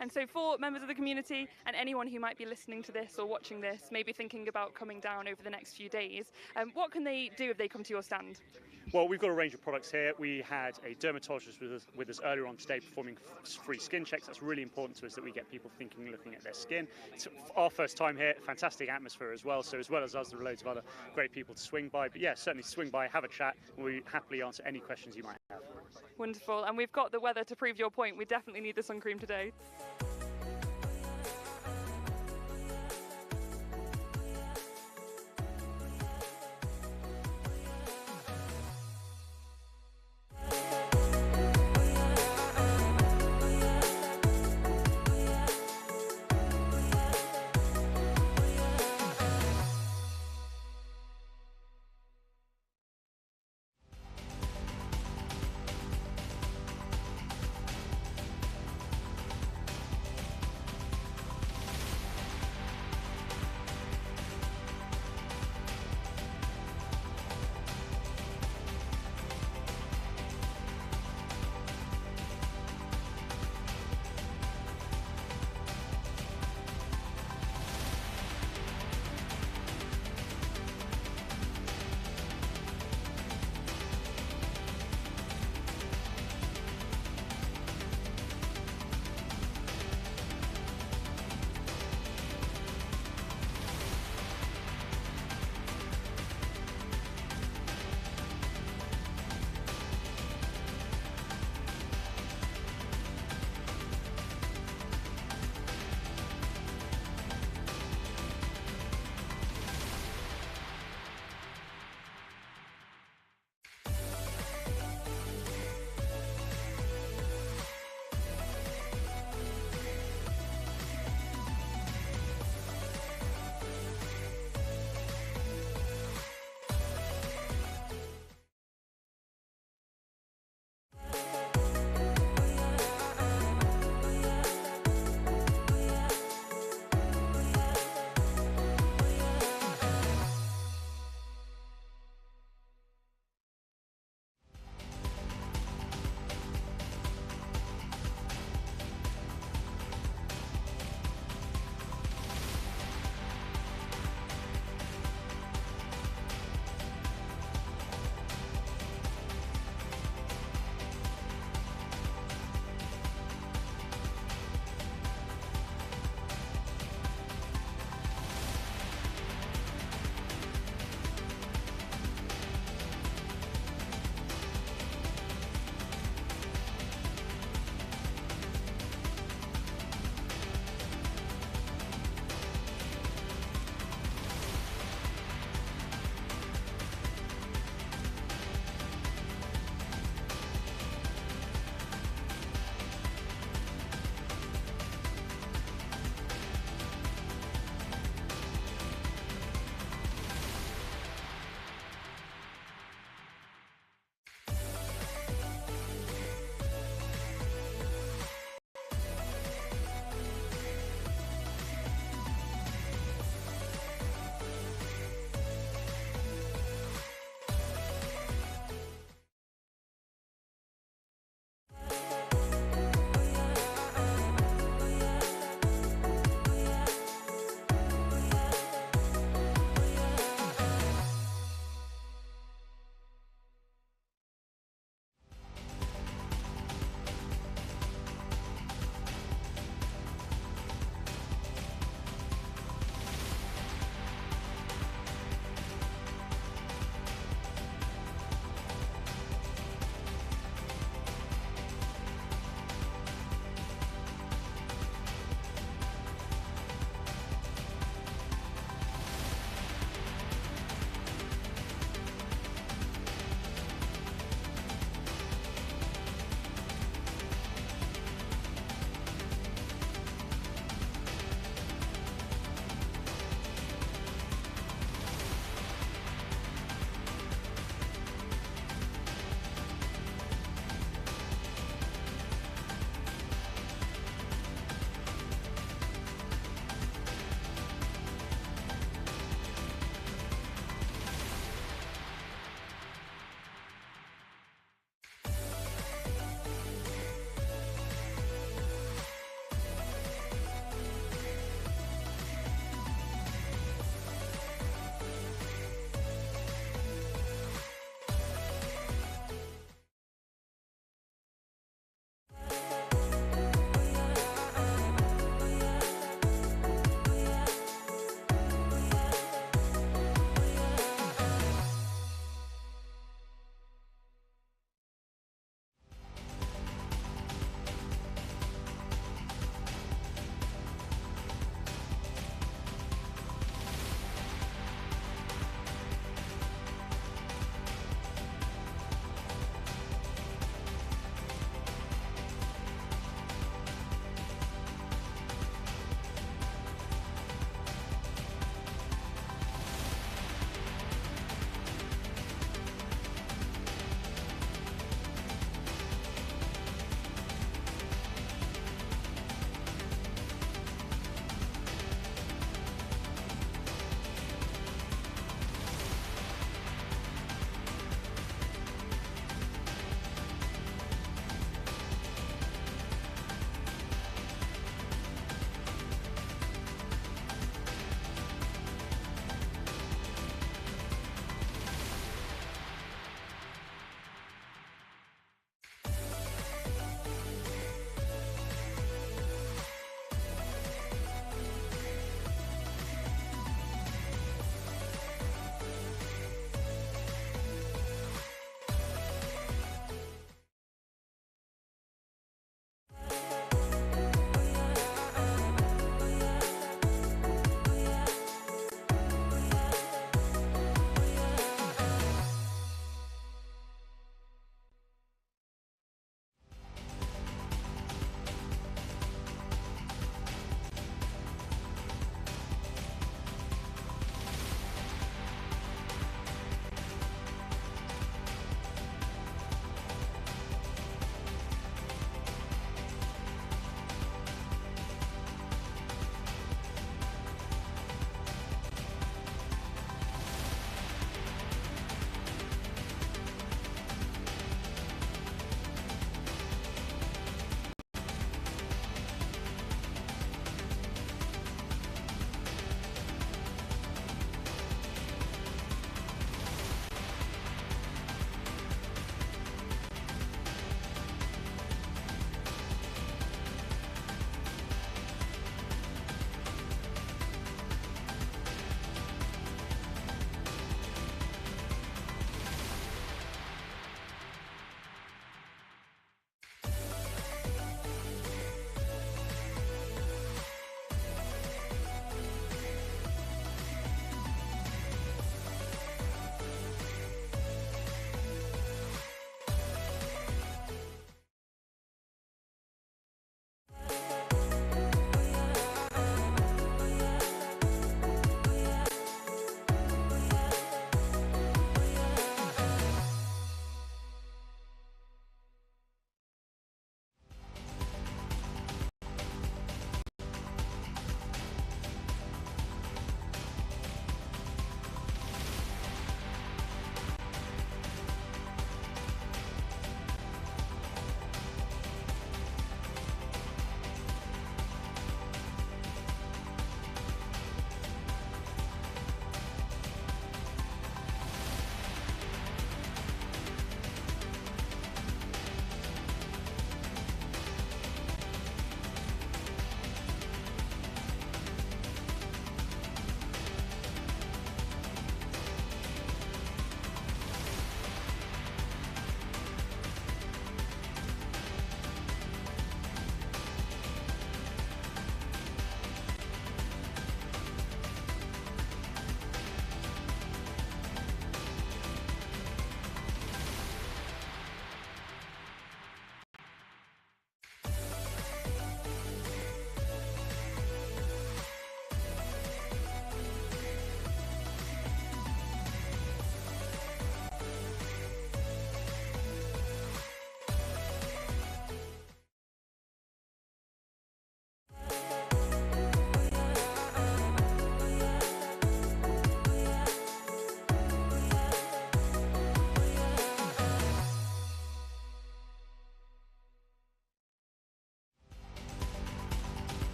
And so for members of the community and anyone who might be listening to this or watching this, maybe thinking about coming down over the next few days, what can they do if they come to your stand? Well, we've got a range of products here. We had a dermatologist with us earlier on today performing free skin checks. That's really important to us that we get people thinking, looking at their skin. It's our first time here, fantastic atmosphere as well. So as well as us, there are loads of other great people to swing by. But yeah, certainly swing by, have a chat, and we happily answer any questions you might have. Wonderful. And we've got the weather to prove your point. We definitely need the sun cream today.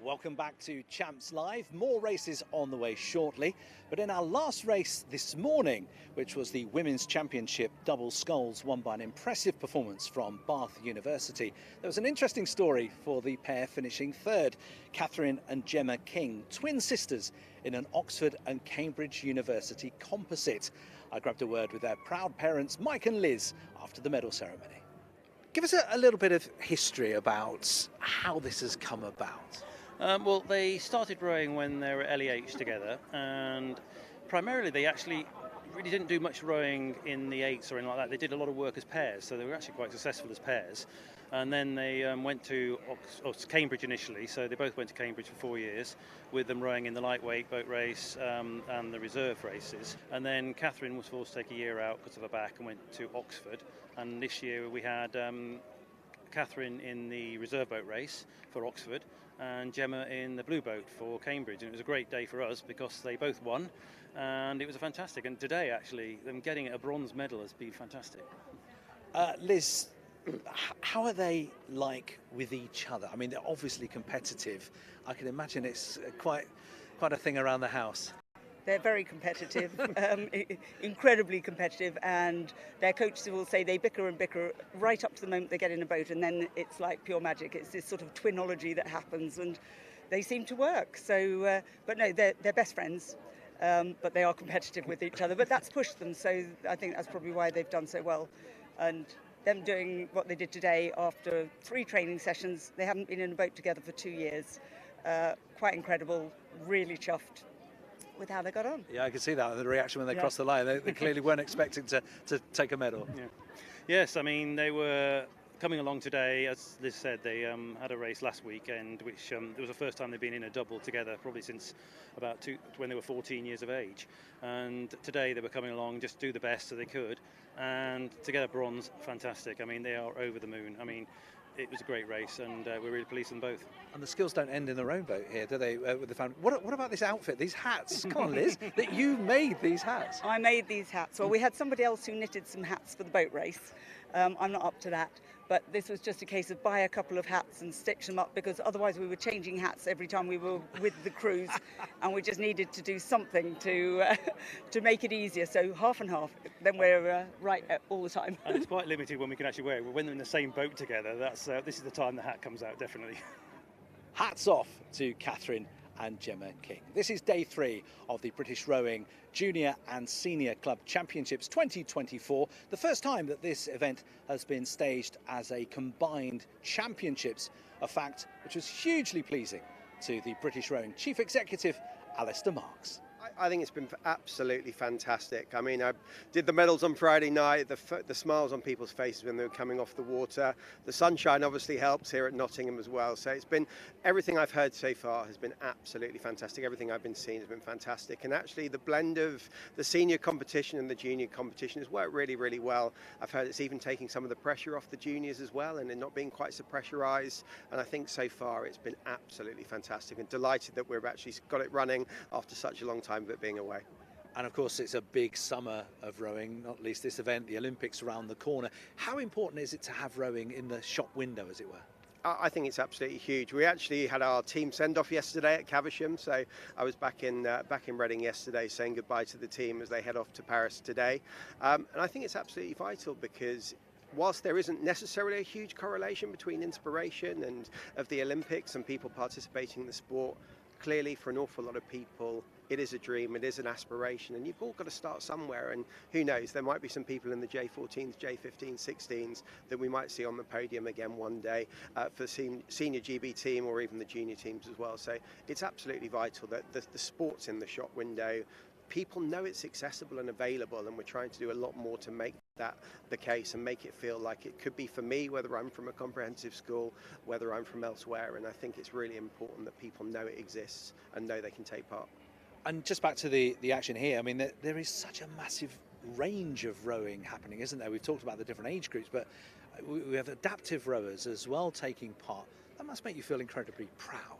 Welcome back to Champs Live. More races on the way shortly. But in our last race this morning, which was the Women's Championship Double Sculls, won by an impressive performance from Bath University, there was an interesting story for the pair finishing third. Catherine and Gemma King, twin sisters in an Oxford and Cambridge University composite. I grabbed a word with their proud parents, Mike and Liz, after the medal ceremony. Give us a little bit of history about how this has come about. Well, they started rowing when they were at LEH together, and primarily they actually really didn't do much rowing in the eights or anything like that. They did a lot of work as pairs, so they were actually quite successful as pairs. And then they went to Cambridge initially, so they both went to Cambridge for 4 years, with them rowing in the lightweight boat race and the reserve races. And then Catherine was forced to take a year out because of her back and went to Oxford. And this year we had Catherine in the reserve boat race for Oxford and Gemma in the blue boat for Cambridge. And it was a great day for us because they both won, and it was a fantastic. And today, actually, them getting a bronze medal has been fantastic. Liz, how are they like with each other? I mean, they're obviously competitive. I can imagine it's quite a thing around the house. They're very competitive, incredibly competitive, and their coaches will say they bicker and bicker right up to the moment they get in a boat, and then it's like pure magic. It's this sort of twinology that happens, and they seem to work. So, but no, they're best friends, but they are competitive with each other. But that's pushed them, so I think that's probably why they've done so well. And them doing what they did today after 3 training sessions, they haven't been in a boat together for 2 years. Quite incredible, really chuffed with how they got on. Yeah, I could see that in the reaction when they crossed the line. They clearly weren't expecting to take a medal. Yeah. Yes, I mean, they were coming along today. As Liz said, they had a race last weekend, which it was the first time they've been in a double together, probably since about when they were 14 years of age. And today they were coming along, just do the best that they could, and to get a bronze, fantastic. I mean, they are over the moon. I mean, it was a great race, and we're really pleased with them both. And the skills don't end in their own boat here, do they? With the family. What about this outfit, these hats? Come on, Liz, that you made these hats. I made these hats. Well, we had somebody else who knitted some hats for the boat race. I'm not up to that, but this was just a case of buy a couple of hats and stitch them up, because otherwise we were changing hats every time we were with the cruise, and we just needed to do something to make it easier. So half and half, then we're right all the time. And it's quite limited when we can actually wear it. When they're in the same boat together, this is the time the hat comes out, definitely. Hats off to Catherine and Gemma King. This is day 3 of the British Rowing Junior and Senior Club Championships 2024, the first time that this event has been staged as a combined championships, a fact which was hugely pleasing to the British Rowing Chief Executive, Alistair Marks. I think it's been absolutely fantastic. I mean, I did the medals on Friday night, the smiles on people's faces when they were coming off the water. The sunshine obviously helps here at Nottingham as well. So it's been, everything I've heard so far has been absolutely fantastic. Everything I've been seeing has been fantastic. And actually the blend of the senior competition and the junior competition has worked really, really well. I've heard it's even taking some of the pressure off the juniors as well, and they're not being quite so pressurised. And I think so far it's been absolutely fantastic, and delighted that we've actually got it running after such a long time of it being away. And of course it's a big summer of rowing, not least this event, the Olympics around the corner. How important is it to have rowing in the shop window, as it were? I think it's absolutely huge. We actually had our team send-off yesterday at Caversham, so I was back in Reading yesterday saying goodbye to the team as they head off to Paris today. And I think it's absolutely vital, because whilst there isn't necessarily a huge correlation between inspiration and of the Olympics and people participating in the sport, clearly for an awful lot of people it is a dream, it is an aspiration, and you've all got to start somewhere. And who knows, there might be some people in the J14s, J15s, 16s that we might see on the podium again one day for the senior GB team or even the junior teams as well. So it's absolutely vital that the sport's in the shop window. People know it's accessible and available, and we're trying to do a lot more to make that the case and make it feel like it could be for me, whether I'm from a comprehensive school, whether I'm from elsewhere. And I think it's really important that people know it exists and know they can take part. And just back to the action here, I mean, there is such a massive range of rowing happening, isn't there? We've talked about the different age groups, but we have adaptive rowers as well taking part. That must make you feel incredibly proud.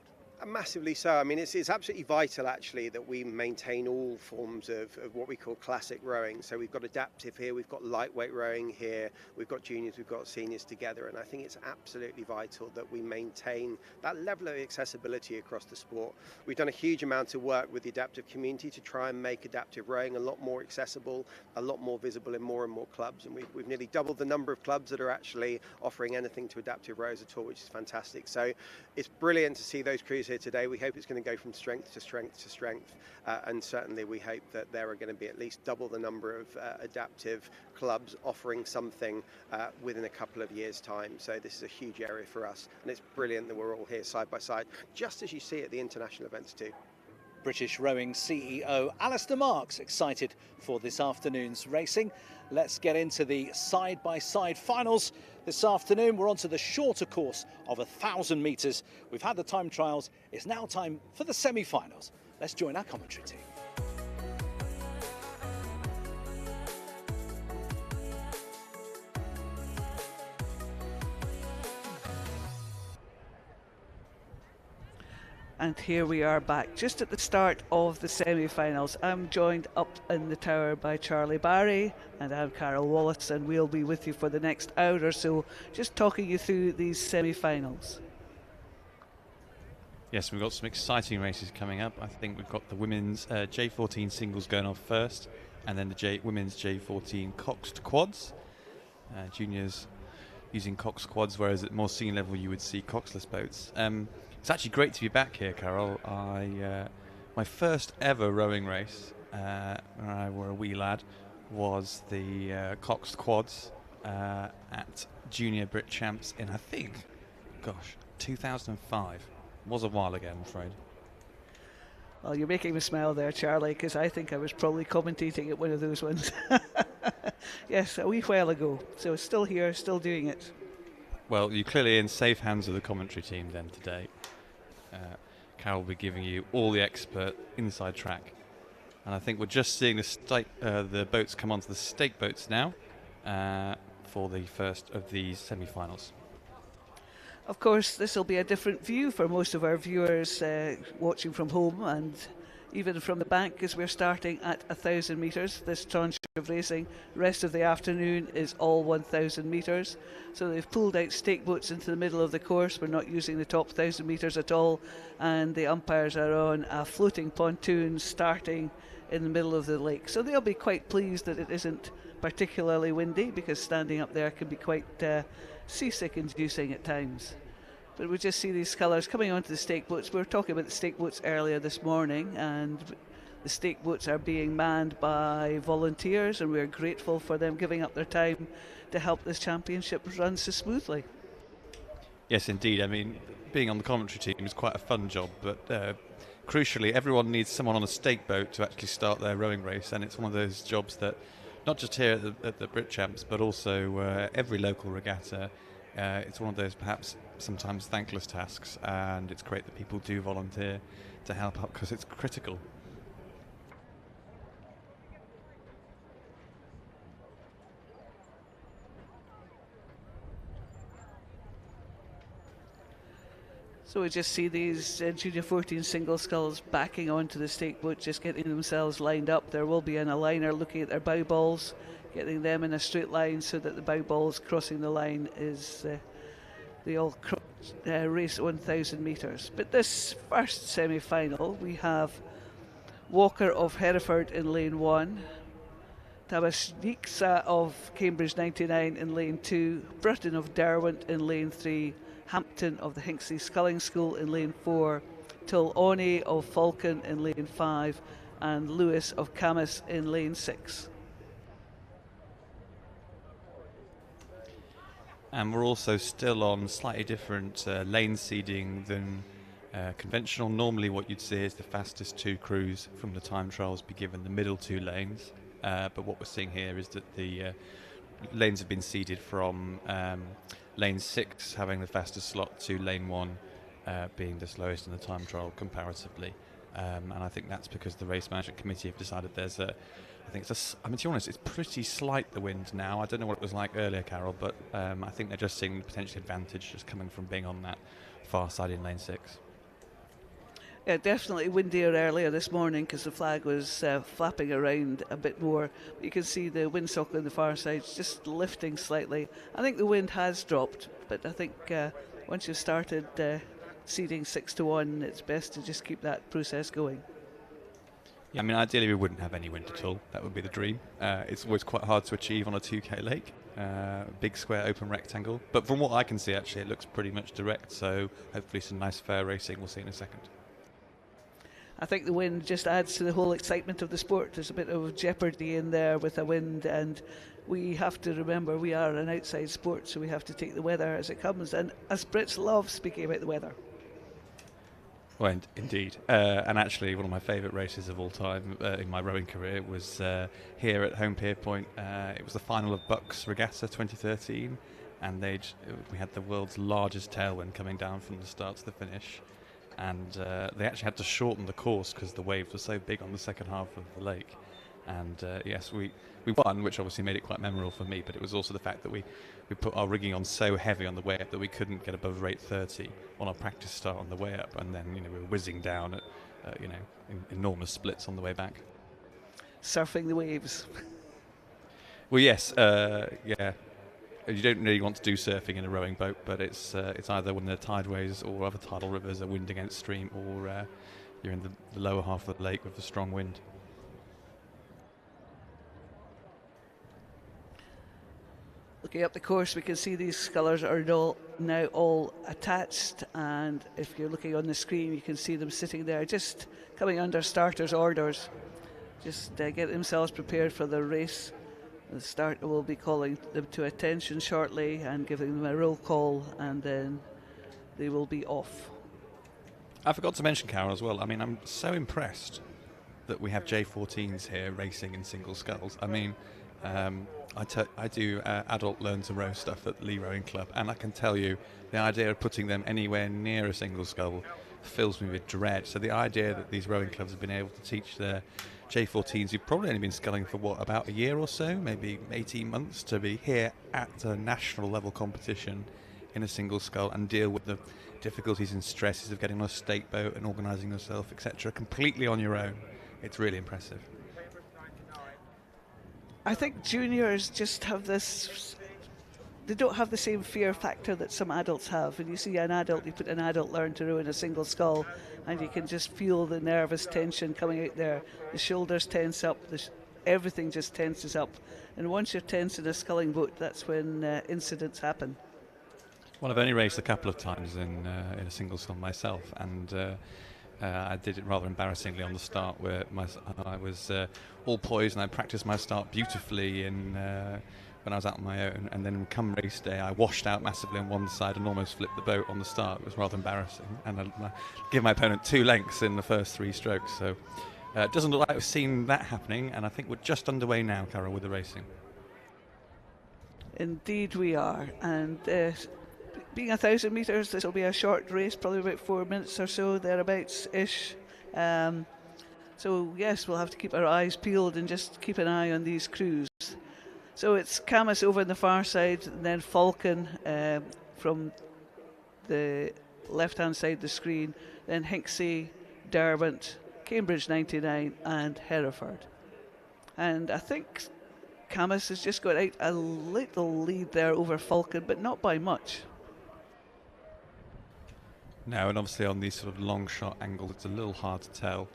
Massively so. I mean, it's absolutely vital, actually, that we maintain all forms of what we call classic rowing. So we've got adaptive here, we've got lightweight rowing here, we've got juniors, we've got seniors together, and I think it's absolutely vital that we maintain that level of accessibility across the sport. We've done a huge amount of work with the adaptive community to try and make adaptive rowing a lot more accessible, a lot more visible in more and more clubs, and we've nearly doubled the number of clubs that are actually offering anything to adaptive rowers at all, which is fantastic. So it's brilliant to see those crews here today. We hope it's going to go from strength to strength to strength, and certainly we hope that there are going to be at least double the number of adaptive clubs offering something within a couple of years' time. So this is a huge area for us, and it's brilliant that we're all here side by side, just as you see at the international events too. British Rowing CEO Alistair Marks excited for this afternoon's racing. Let's get into the side-by-side finals this afternoon. We're on to the shorter course of 1,000 metres. We've had the time trials. It's now time for the semi-finals. Let's join our commentary team. And here we are back just at the start of the semi-finals. I'm joined up in the tower by Charlie Barry, and I'm Carol Wallace, and we'll be with you for the next hour or so, just talking you through these semi-finals. Yes, we've got some exciting races coming up. I think we've got the women's J14 singles going off first, and then the women's J14 coxed quads. Juniors using coxed quads, whereas at more senior level you would see coxless boats. It's actually great to be back here, Carol. My first ever rowing race when I were a wee lad was the coxed quads at Junior Brit Champs in, I think, 2005. Was a while ago, I'm afraid. Well, you're making me smile there, Charlie, because I think I was probably commentating at one of those ones. Yes, a wee while ago. So still here, still doing it. Well, you're clearly in safe hands of the commentary team then today. Carol will be giving you all the expert inside track. And I think we're just seeing the boats come onto the stake boats now for the first of these semi-finals. Of course, this will be a different view for most of our viewers watching from home and even from the bank, because we're starting at 1,000 metres. This tranche of racing, rest of the afternoon is all 1,000 metres. So they've pulled out stake boats into the middle of the course. We're not using the top 1,000 metres at all, and the umpires are on a floating pontoon starting in the middle of the lake. So they'll be quite pleased that it isn't particularly windy, because standing up there can be quite seasick inducing at times. But we just see these scullers coming onto the stake boats. We were talking about the stake boats earlier this morning, and the stake boats are being manned by volunteers, and we're grateful for them giving up their time to help this championship run so smoothly. Yes, indeed. I mean, being on the commentary team is quite a fun job, but crucially, everyone needs someone on a stake boat to actually start their rowing race, and it's one of those jobs that, not just here at the Brit Champs, but also every local regatta, it's one of those perhaps sometimes thankless tasks, and it's great that people do volunteer to help out because it's critical. So we just see these Junior 14 single sculls backing onto the stake boat, just getting themselves lined up. There will be an aligner looking at their bow balls, getting them in a straight line so that the bow balls crossing the line is they all race 1,000 metres. But this first semi-final, we have Walker of Hereford in lane 1, Tabashniksa of Cambridge 99 in lane 2, Burton of Derwent in lane 3, Hampton of the Hinckley Sculling School in lane 4, Tuloni of Falcon in lane 5, and Lewis of Camas in lane 6. And we're also still on slightly different lane seeding than conventional. Normally what you'd see is the fastest two crews from the time trials be given the middle two lanes. But what we're seeing here is that the lanes have been seeded from lane 6 having the fastest slot to lane 1 being the slowest in the time trial comparatively. And I think that's because the race management committee have decided there's I mean, to be honest, it's pretty slight, the wind now. I don't know what it was like earlier, Carol, but I think they're just seeing the potential advantage just coming from being on that far side in lane 6. Yeah, definitely windier earlier this morning because the flag was flapping around a bit more. You can see the windsock on the far side just lifting slightly. I think the wind has dropped, but I think once you've started seeding 6-1, it's best to just keep that process going. Yeah, I mean, ideally we wouldn't have any wind at all. That would be the dream. It's always quite hard to achieve on a 2K lake. Big square open rectangle. But from what I can see, actually, it looks pretty much direct. So hopefully some nice fair racing. We'll see in a second. I think the wind just adds to the whole excitement of the sport. There's a bit of jeopardy in there with the wind, and we have to remember we are an outside sport, so we have to take the weather as it comes. And as Brits love speaking about the weather. Well, indeed. And actually, one of my favourite races of all time in my rowing career was here at Home Pierpoint. It was the final of Bucks Regatta 2013, and we had the world's largest tailwind coming down from the start to the finish. And they actually had to shorten the course because the waves were so big on the second half of the lake. And yes, we won, which obviously made it quite memorable for me, but it was also the fact that we put our rigging on so heavy on the way up that we couldn't get above rate 30 on our practice start on the way up, and then we were whizzing down at enormous splits on the way back. Surfing the waves. Well, yes, yeah. You don't really want to do surfing in a rowing boat, but it's either when the tideways or other tidal rivers are wind against stream, or you're in the lower half of the lake with the strong wind. Looking up the course, we can see these scullers are now all attached, and if you're looking on the screen, you can see them sitting there, just coming under starters' orders, just get themselves prepared for the race. The starter will be calling them to attention shortly and giving them a roll call, and then they will be off. I forgot to mention, Carol, as well. I mean, I'm so impressed that we have J14s here racing in single sculls. I mean, I do adult learn to row stuff at Lee Rowing Club, and I can tell you the idea of putting them anywhere near a single scull fills me with dread. So the idea that these rowing clubs have been able to teach their J14s, who've probably only been sculling for about a year or so, maybe 18 months, to be here at a national level competition in a single scull and deal with the difficulties and stresses of getting on a state boat and organising yourself, etc., completely on your own. It's really impressive. I think juniors just have this, they don't have the same fear factor that some adults have. When you see an adult, you put an adult learn to row in a single scull, and you can just feel the nervous tension coming out there. The shoulders tense up, everything just tenses up. And once you're tense in a sculling boat, that's when incidents happen. Well, I've only raced a couple of times in a single scull myself, and I did it rather embarrassingly on the start, where I was all poised and I practiced my start beautifully when I was out on my own, and then come race day I washed out massively on one side and almost flipped the boat on the start. It was rather embarrassing, and I gave my opponent 2 lengths in the first 3 strokes, so it doesn't look like I've seen that happening, and I think we're just underway now, Carol, with the racing. Indeed we are, and being 1,000 metres, this will be a short race, probably about 4 minutes or so, thereabouts-ish. So yes, we'll have to keep our eyes peeled and just keep an eye on these crews. So it's Camus over on the far side, and then Falcon from the left-hand side of the screen, then Hinksey, Derwent, Cambridge 99 and Hereford. And I think Camus has just got out a little lead there over Falcon, but not by much. No, and obviously on these sort of long shot angles, it's a little hard to tell.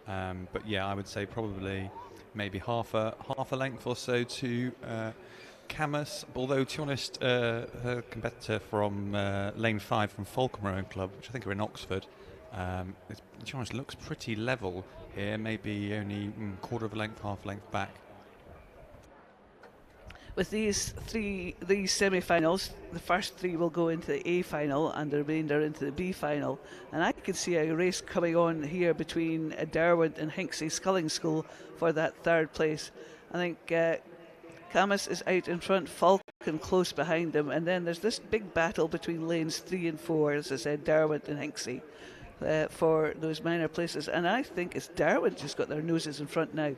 But yeah, I would say probably maybe half a length or so to Camus. Although, to be honest, her competitor from Lane 5 from Falcon Rowing Club, which I think are in Oxford, to be honest, looks pretty level here. Maybe only quarter of a length, half length back. With these semi-finals, the first 3 will go into the A final and the remainder into the B final. And I can see a race coming on here between Derwent and Hinksey Sculling School for that 3rd place. I think Camus is out in front, Falcon close behind them, and then there's this big battle between lanes 3 and 4, as I said, Derwent and Hinksey, for those minor places. And I think it's Derwent just got their noses in front now.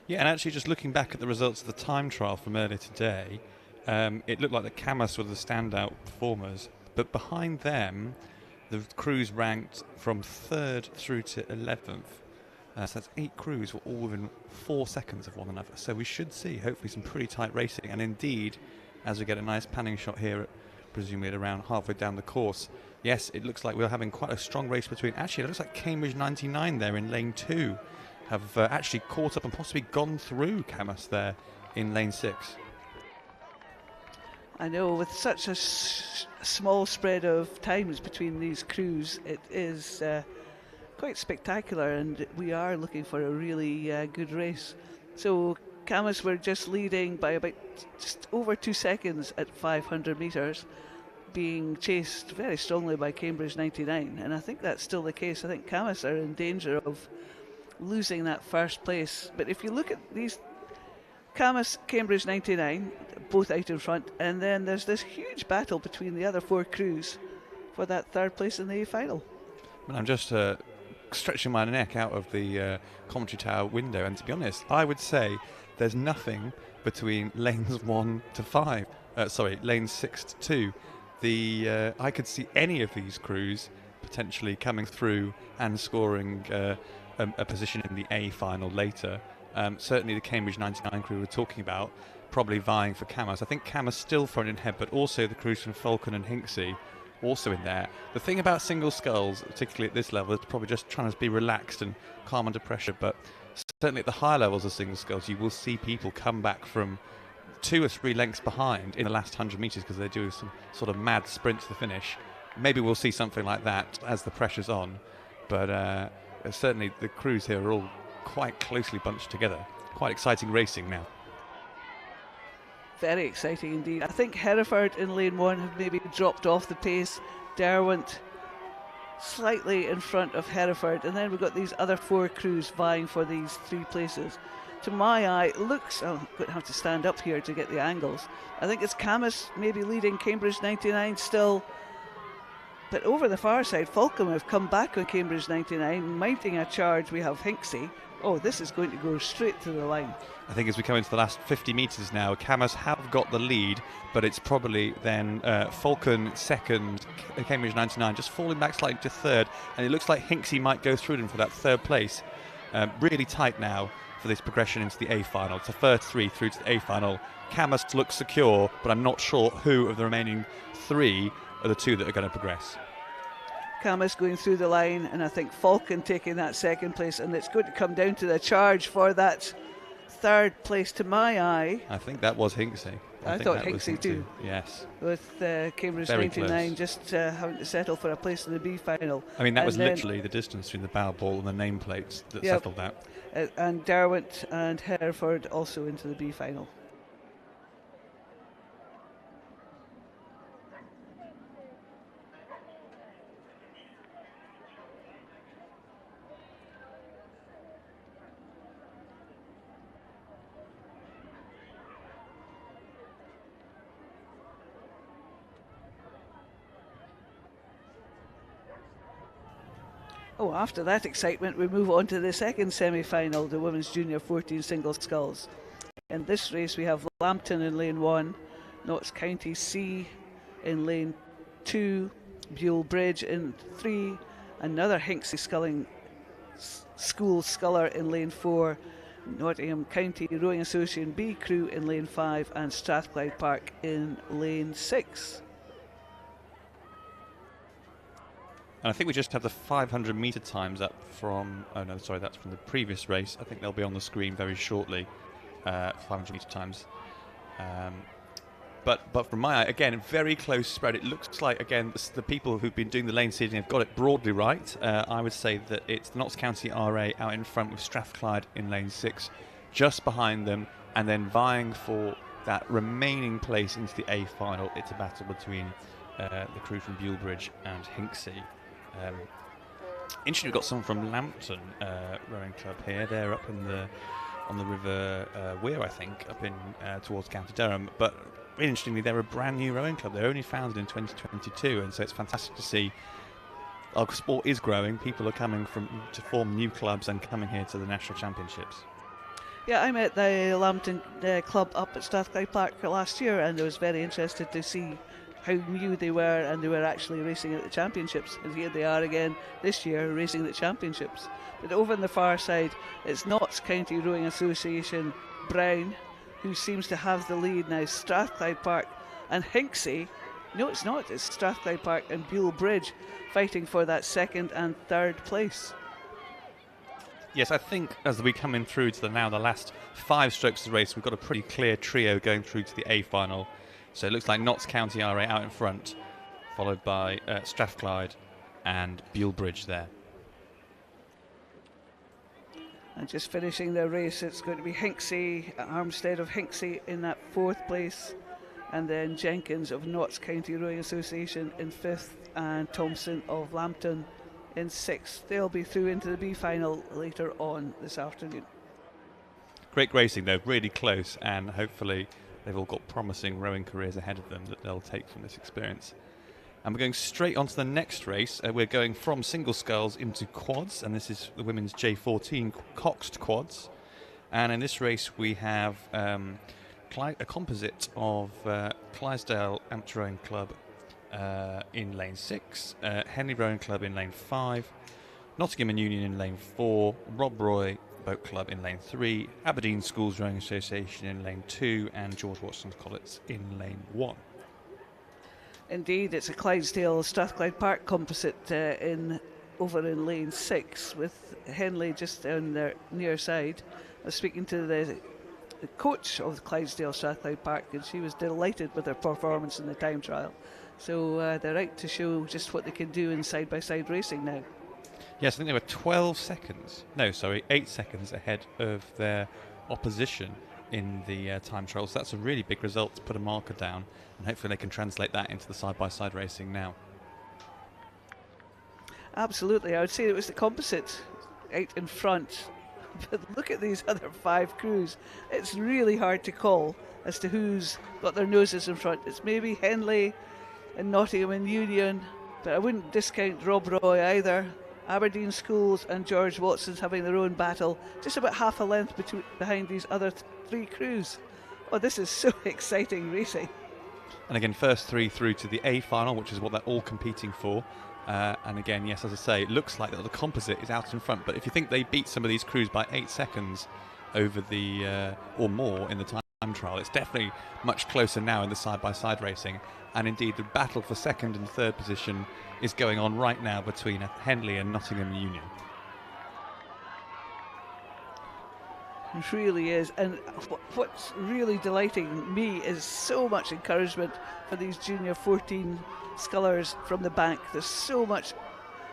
Yeah, and actually just looking back at the results of the time trial from earlier today, it looked like the Camus were the standout performers, but behind them the crews ranked from 3rd through to 11th. So that's 8 crews were all within 4 seconds of one another. So we should see, hopefully, some pretty tight racing. And indeed, as we get a nice panning shot here, presumably at around halfway down the course, yes, it looks like we're having quite a strong race between. Actually, it looks like Cambridge 99 there in lane 2 have actually caught up and possibly gone through Camus there in lane 6. I know, with such a small spread of times between these crews, it is quite spectacular, and we are looking for a really good race. So Camus were just leading by about just over 2 seconds at 500 metres, being chased very strongly by Cambridge 99, and I think that's still the case. I think Camus are in danger of losing that first place. But if you look at these, Camus, Cambridge 99, both out in front, and then there's this huge battle between the other 4 crews for that 3rd place in the final. And I'm just stretching my neck out of the commentary tower window, and to be honest, I would say there's nothing between lanes 1 to 5. Lanes 6 to 2. I could see any of these crews potentially coming through and scoring a position in the A final later. Certainly the Cambridge 99 crew we're talking about, probably vying for Camus. I think Camus still thrown in head, but also the crews from Falcon and Hinksey also in there. The thing about single sculls, particularly at this level, is probably just trying to be relaxed and calm under pressure, but certainly at the higher levels of single sculls, you will see people come back from 2 or 3 lengths behind in the last 100 metres because they do some sort of mad sprint to the finish. Maybe we'll see something like that as the pressure's on, but certainly the crews here are all quite closely bunched together. Quite exciting racing now. Very exciting indeed. I think Hereford in lane 1 have maybe dropped off the pace. Derwent slightly in front of Hereford, and then we've got these other 4 crews vying for these 3 places. To my eye, it looks, I'm going to have to stand up here to get the angles. I think it's Camus maybe leading Cambridge 99 still. But over the far side, Falcon have come back on Cambridge 99, mounting a charge. We have Hinksey. Oh, this is going to go straight to the line. I think as we come into the last 50 metres now, Camus have got the lead, but it's probably then Falcon second, Cambridge 99 just falling back slightly to 3rd, and it looks like Hinksey might go through them for that 3rd place. Really tight now for this progression into the A final. It's the first 3 through to the A final. Camus looks secure, but I'm not sure who of the remaining 3 are the 2 that are going to progress. Camus going through the line, and I think Falcon taking that 2nd place, and it's going to come down to the charge for that 3rd place. To my eye, I think that was Hinksey. I thought Hinksey too. Yes. With Cambridge Very 99 close. just having to settle for a place in the B final. I mean, that was then, literally the distance between the bow ball and the nameplates that settled that. And Derwent and Hereford also into the B final. Oh, after that excitement, we move on to the 2nd semi-final, the Women's Junior 14 Single Sculls. In this race, we have Lambton in lane 1, Notts County C in lane 2, Buell Bridge in 3, another Hinksey School Sculler in lane 4, Nottingham County Rowing Association B crew in lane 5, and Strathclyde Park in lane 6. And I think we just have the 500 metre times up from, oh no, sorry, that's from the previous race. I think they'll be on the screen very shortly, 500 metre times. But from my eye, again, very close spread. It looks like, again, the people who've been doing the lane seeding have got it broadly right. I would say that it's the Notts County RA out in front with Strathclyde in lane 6, just behind them, and then vying for that remaining place into the A final. It's a battle between the crew from Buell Bridge and Hinksey. Interesting, we've got someone from Lambton Rowing Club here. They're up in on the River Wear, I think, up in towards County Durham. But really interestingly, they're a brand new rowing club. They're only founded in 2022, and so it's fantastic to see our sport is growing. People are coming to form new clubs and coming here to the national championships. Yeah, I met the Lambton club up at Strathclyde Park last year, and I was very interested to see how new they were, and they were actually racing at the championships. And here they are again this year racing at the championships. But over on the far side, it's Notts County Rowing Association Brown who seems to have the lead now. Strathclyde Park and Hinksey. No, it's not. It's Strathclyde Park and Buell Bridge fighting for that second and third place. Yes, I think as we come in through to the last 5 strokes of the race, we've got a pretty clear trio going through to the A final. So it looks like Notts County are out in front, followed by Strathclyde and Buell Bridge there. And just finishing their race, it's going to be Hinksey, Armstead of Hinksey in that 4th place, and then Jenkins of Notts County Rowing Association in 5th, and Thompson of Lambton in 6th. They'll be through into the B final later on this afternoon. Great racing though, really close, and hopefully they've all got promising rowing careers ahead of them that they'll take from this experience. And we're going straight on to the next race. We're going from single sculls into quads, and this is the women's J14 coxed quads. And in this race we have a composite of Clydesdale Amateur Rowing Club in lane 6, Henley Rowing Club in lane 5, Nottingham and Union in lane 4, Rob Roy Boat Club in lane 3, Aberdeen Schools Rowing Association in lane 2, and George Watson's Collets in lane 1. Indeed, it's a Clydesdale Strathclyde Park composite over in lane 6 with Henley just on their near side. I was speaking to the coach of the Clydesdale Strathclyde Park, and she was delighted with their performance in the time trial. So they're out to show just what they can do in side-by-side racing now. Yes, I think they were 8 seconds ahead of their opposition in the time trials. So that's a really big result to put a marker down, and hopefully they can translate that into the side-by-side racing now. Absolutely, I would say it was the composite out in front. But look at these other 5 crews. It's really hard to call as to who's got their noses in front. It's maybe Henley and Nottingham and Union, but I wouldn't discount Rob Roy either. Aberdeen Schools and George Watson's having their own battle, just about half a length behind these other 3 crews. Oh, this is so exciting racing. And again, first 3 through to the A final, which is what they're all competing for. And again, yes, as I say, it looks like the composite is out in front, but if you think they beat some of these crews by 8 seconds over the or more in the time trial, it's definitely much closer now in the side-by-side racing. And indeed, the battle for 2nd and 3rd position is going on right now between Henley and Nottingham Union. It really is, and what's really delighting me is so much encouragement for these junior 14 scullers from the bank. There's so much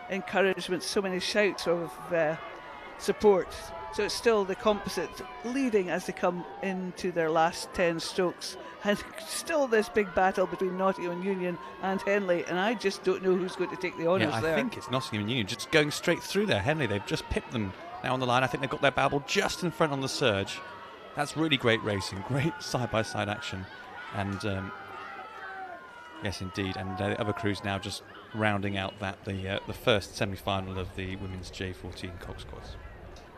encouragement, so many shouts of support. So it's still the composite leading as they come into their last 10 strokes, and still this big battle between Nottingham and Union and Henley, and I just don't know who's going to take the honours there. I think it's Nottingham and Union just going straight through there. Henley, they've just pipped them now on the line. I think they've got their babble just in front on the surge. That's really great racing, great side-by-side action, and yes, indeed. And the other crews now just rounding out the first semi-final of the women's J14 cox quads.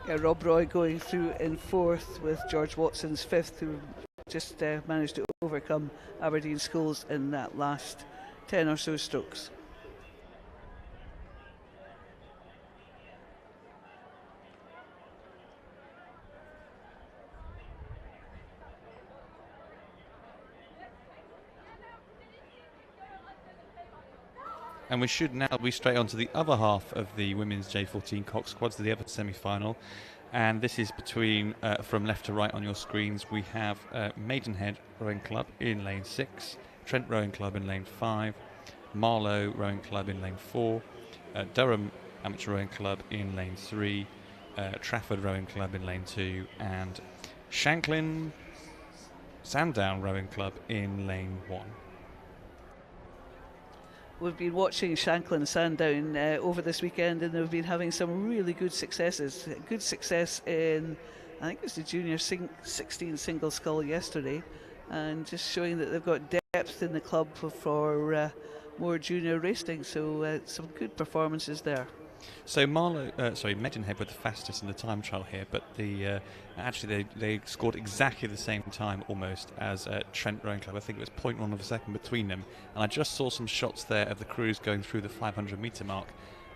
Yeah, Rob Roy going through in 4th with George Watson's 5th, who just managed to overcome Aberdeen Schools in that last 10 or so strokes. And we should now be straight on to the other half of the women's J14 cox quads, the other semi-final. And this is between, from left to right on your screens, we have Maidenhead Rowing Club in lane 6, Trent Rowing Club in lane 5, Marlow Rowing Club in lane 4, Durham Amateur Rowing Club in lane 3, Trafford Rowing Club in lane 2, and Shanklin Sandown Rowing Club in lane 1. We've been watching Shanklin Sandown over this weekend, and they've been having some really good successes. Good success in, I think it was the junior 16 single scull yesterday, and just showing that they've got depth in the club for more junior racing. So some good performances there. So Maidenhead were the fastest in the time trial here, but actually they scored exactly the same time almost as Trent Rowing Club. I think it was 0.1 of a second between them. And I just saw some shots there of the crews going through the 500 metre mark,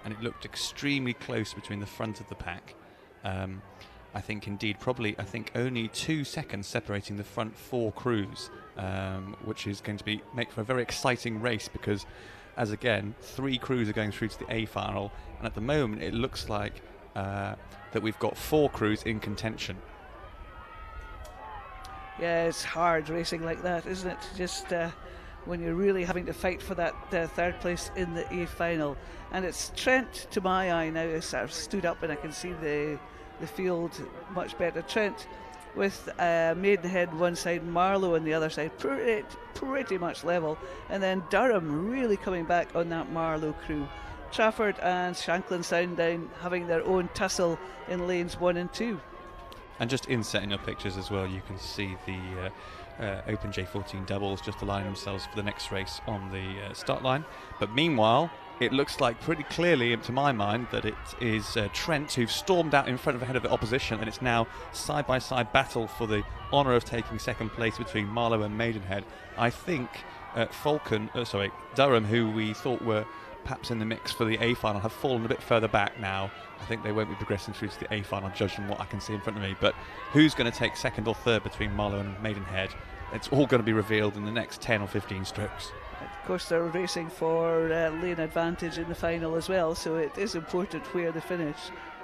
and it looked extremely close between the front of the pack. I think indeed I think only 2 seconds separating the front 4 crews, which is going to make for a very exciting race, because as again 3 crews are going through to the A final, and at the moment it looks like that we've got 4 crews in contention. Yeah, it's hard racing like that, isn't it? Just when you're really having to fight for that third place in the A final. And it's Trent, to my eye now, I've stood up and I can see the field much better. Trent with Maidenhead one side, Marlow on the other side, pretty much level. And then Durham really coming back on that Marlow crew. Trafford and Shanklin Sandown having their own tussle in lanes 1 and 2. And just insetting your pictures as well, you can see the Open J14 doubles just aligning themselves for the next race on the start line. But meanwhile, it looks like pretty clearly, to my mind, that it is Trent who've stormed out in front of ahead of the opposition, and it's now side-by-side battle for the honour of taking second place between Marlow and Maidenhead. I think Durham, who we thought were perhaps in the mix for the A final, have fallen a bit further back now. I think they won't be progressing through to the A final, judging what I can see in front of me. But who's going to take second or third between Marlow and Maidenhead? It's all going to be revealed in the next 10 or 15 strokes. Of course, they're racing for lane advantage in the final as well, so it is important where they finish,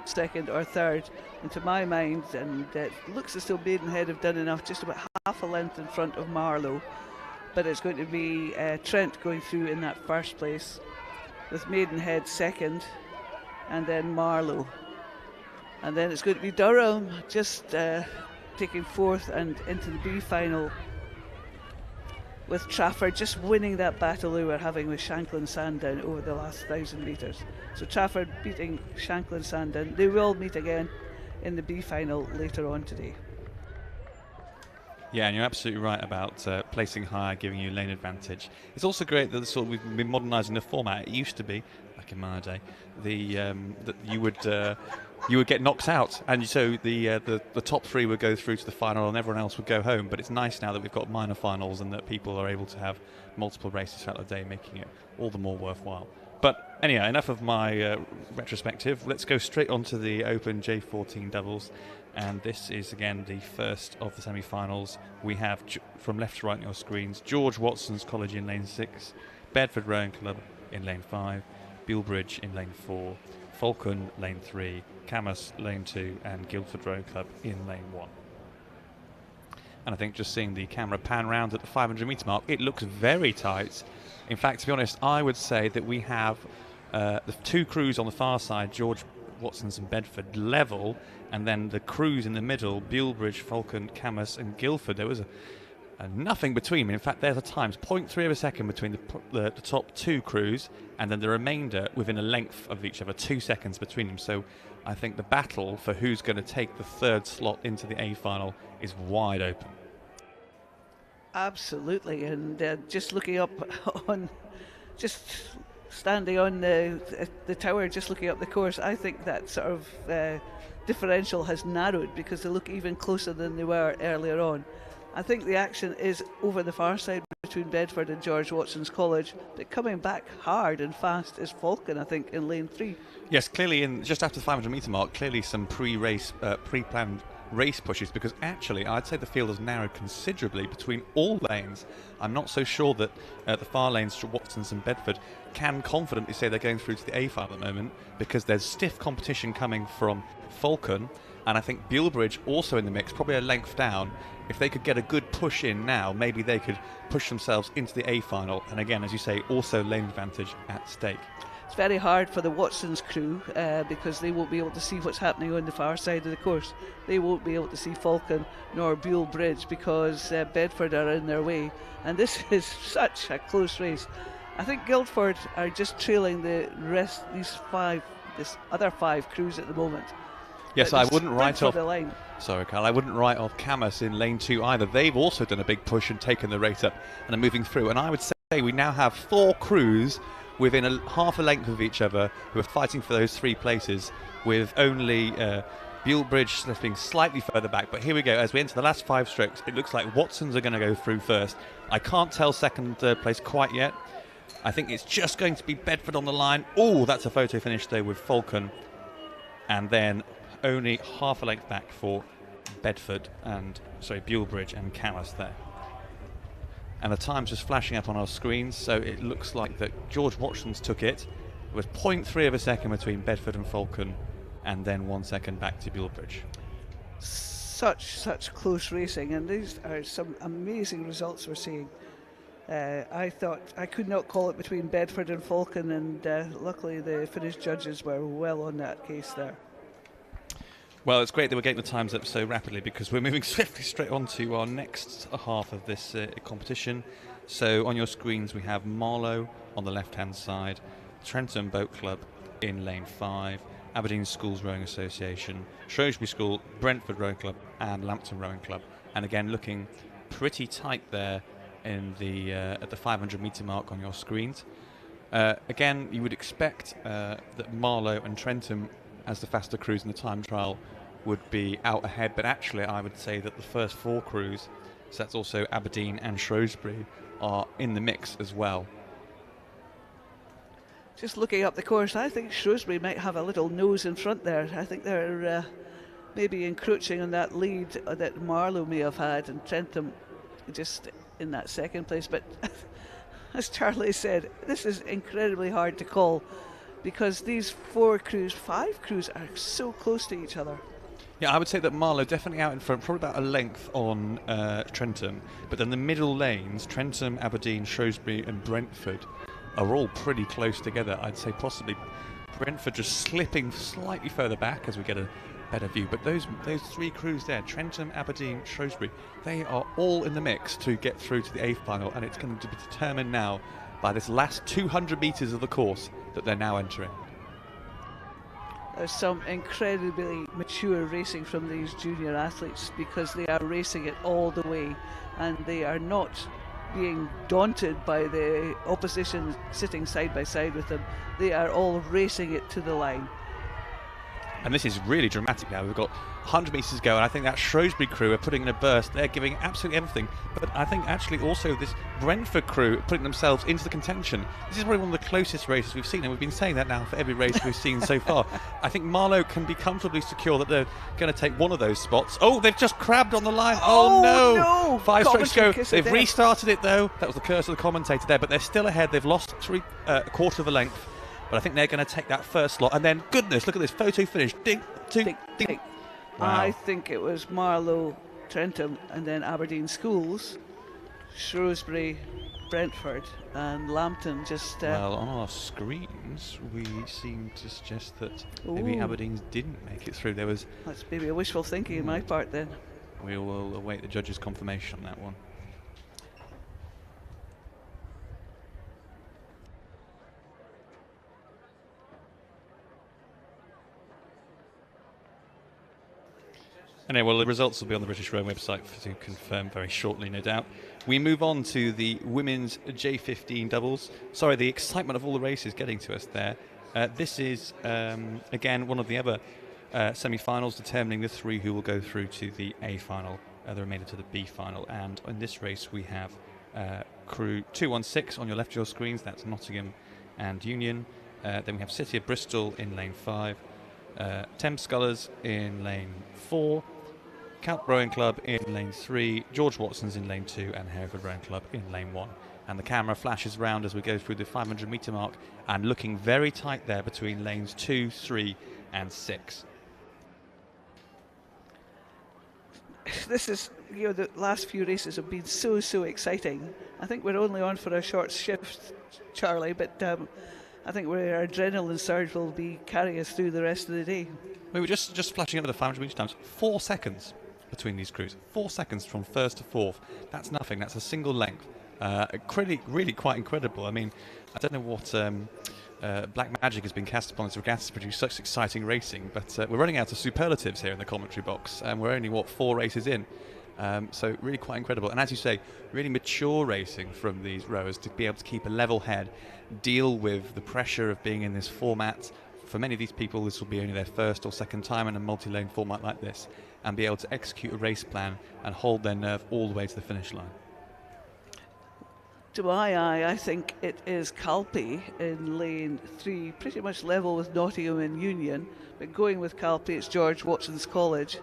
second or third. And to my mind, and it looks as though Maidenhead have done enough, just about half a length in front of Marlow. But it's going to be Trent going through in that first place, with Maidenhead second, and then Marlow. And then it's going to be Durham just taking fourth and into the B final, with Trafford just winning that battle they were having with Shanklin Sandown over the last 1,000 metres. So Trafford beating Shanklin Sandown. They will meet again in the B final later on today. Yeah, and you're absolutely right about placing higher, giving you lane advantage. It's also great that we've been modernising the format. It used to be, back in my day, that you would get knocked out, and so the top 3 would go through to the final, and everyone else would go home. But it's nice now that we've got minor finals and that people are able to have multiple races throughout the day, making it all the more worthwhile. But anyhow, enough of my retrospective. Let's go straight on to the Open J14 doubles. And this is again the first of the semi-finals. We have from left to right on your screens, George Watson's College in lane 6, Bedford Rowing Club in lane 5, Bealbridge in lane 4, Falcon lane 3, Camas lane 2, and Guildford Rowing Club in lane 1. And I think just seeing the camera pan round at the 500 metre mark, it looks very tight. In fact, to be honest, I would say that we have the 2 crews on the far side, George Watson's and Bedford, level, and then the crews in the middle, Bealbridge, Falcon, Camas and Guildford, there was nothing between them. In fact, there's a times 0.3 of a second between the top 2 crews, and then the remainder within a length of each other, 2 seconds between them. So I think the battle for who's going to take the 3rd slot into the A final is wide open. Absolutely, and just looking up on, just standing on the tower, just looking up the course, I think that sort of differential has narrowed, because they look even closer than they were earlier on. I think the action is over the far side between Bedford and George Watson's College, but coming back hard and fast is Falcon, I think, in lane 3. Yes, clearly just after the 500 metre mark, clearly some pre-planned race pushes, because actually I'd say the field has narrowed considerably between all lanes. I'm not so sure that the far lanes, Watson's and Bedford, can confidently say they're going through to the A final at the moment, because there's stiff competition coming from Falcon, and I think Bealbridge also in the mix, probably a length down. If they could get a good push in now, maybe they could push themselves into the A final, and again, as you say, also lane advantage at stake. It's very hard for the Watson's crew because they won't be able to see what's happening on the far side of the course. They won't be able to see Falcon nor Bealbridge because Bedford are in their way, and this is such a close race. I think Guildford are just trailing the rest, this other 5 crews at the moment. Yes, I wouldn't write off. Sorry, Carl, I wouldn't write off Camas in lane 2 either. They've also done a big push and taken the rate up and are moving through. And I would say we now have 4 crews within half a length of each other, who are fighting for those 3 places, with only Bulebridge slipping slightly further back. But here we go, as we enter the last 5 strokes, it looks like Watsons are going to go through first. I can't tell second and third place quite yet. I think it's just going to be Bedford on the line. Oh, that's a photo finish there with Falcon. And then only half a length back for Bedford and, Bulebridge and Callis there. And the time's just flashing up on our screens, so it looks like that George Watsons took it. It was 0.3 of a second between Bedford and Falcon, and then 1 second back to Bulebridge. Such close racing, and these are some amazing results we're seeing. I thought I could not call it between Bedford and Falcon, and luckily the Finnish judges were well on that case there. Well, it's great that we're getting the times up so rapidly, because we're moving swiftly straight on to our next half of this competition. So on your screens we have Marlow on the left-hand side, Trentham Boat Club in lane 5, Aberdeen Schools Rowing Association, Shrewsbury School, Brentford Rowing Club and Lambton Rowing Club. And again, looking pretty tight there in the at the 500 metre mark on your screens. Again, you would expect that Marlow and Trentham, as the faster crews in the time trial, would be out ahead, but actually I would say that the first 4 crews, so that's also Aberdeen and Shrewsbury, are in the mix as well. Just looking up the course, I think Shrewsbury might have a little nose in front there. I think they're maybe encroaching on that lead that Marlow may have had, and Trentham just in that second place. But as Charlie said, this is incredibly hard to call, because these 5 crews are so close to each other. Yeah, I would say that Marlow definitely out in front, probably about a length on Trentham, but then the middle lanes, Trentham, Aberdeen, Shrewsbury and Brentford, are all pretty close together. I'd say possibly Brentford just slipping slightly further back as we get a better view, but those 3 crews there, Trentham, Aberdeen, Shrewsbury, they are all in the mix to get through to the A final, and it's going to be determined now by this last 200 metres of the course that they're now entering. There's some incredibly mature racing from these junior athletes, because they are racing it all the way, and they are not being daunted by the opposition sitting side by side with them. They are all racing it to the line. And this is really dramatic now. We've got 100 metres to go, and I think that Shrewsbury crew are putting in a burst. They're giving absolutely everything. But I think actually also this Brentford crew are putting themselves into the contention. This is probably one of the closest races we've seen, and we've been saying that now for every race we've seen so far. I think Marlow can be comfortably secure that they're going to take one of those spots. Oh, they've just crabbed on the line. Oh no! 5 strokes to go. They've restarted it though. That was the curse of the commentator there, but they're still ahead. They've lost a quarter of a length. But I think they're going to take that first slot. And then, goodness, look at this photo finish. Ding, ding, ding. Wow. I think it was Marlow, Trentham, and then Aberdeen Schools, Shrewsbury, Brentford, and Lambton just... Well, on our screens, we seem to suggest that maybe Aberdeen didn't make it through. That's maybe a wishful thinking on my part then. We will await the judge's confirmation on that one. Anyway, well, the results will be on the British Rowing website to confirm very shortly, no doubt. We move on to the women's J15 doubles. Sorry, the excitement of all the races getting to us there. This is, again, one of the other semi-finals determining the 3 who will go through to the A final, the remainder to the B final. And in this race, we have crew 216 on your left of your screens. That's Nottingham and Union. Then we have City of Bristol in lane 5. Thames Scullers in lane 4. Calp Rowing Club in lane 3, George Watson's in lane 2, and Hereford Rowing Club in lane 1. And the camera flashes round as we go through the 500 metre mark, and looking very tight there between lanes 2, 3 and 6. This is, the last few races have been so exciting. I think we're only on for a short shift, Charlie, but I think our adrenaline surge will be carrying us through the rest of the day. We were just flashing over the 500 metre times. 4 seconds between these crews. 4 seconds from first to fourth. That's nothing. That's a single length. Really quite incredible. I mean, I don't know what black magic has been cast upon this regatta to produce such exciting racing, but we're running out of superlatives here in the commentary box, and we're only, 4 races in. So really quite incredible. And as you say, really mature racing from these rowers to be able to keep a level head, deal with the pressure of being in this format. For many of these people, this will be only their first or second time in a multi-lane format like this, and be able to execute a race plan and hold their nerve all the way to the finish line. To my eye, I think it is Calpe in lane 3, pretty much level with Nottingham and Union, but going with Calpe, it's George Watson's College.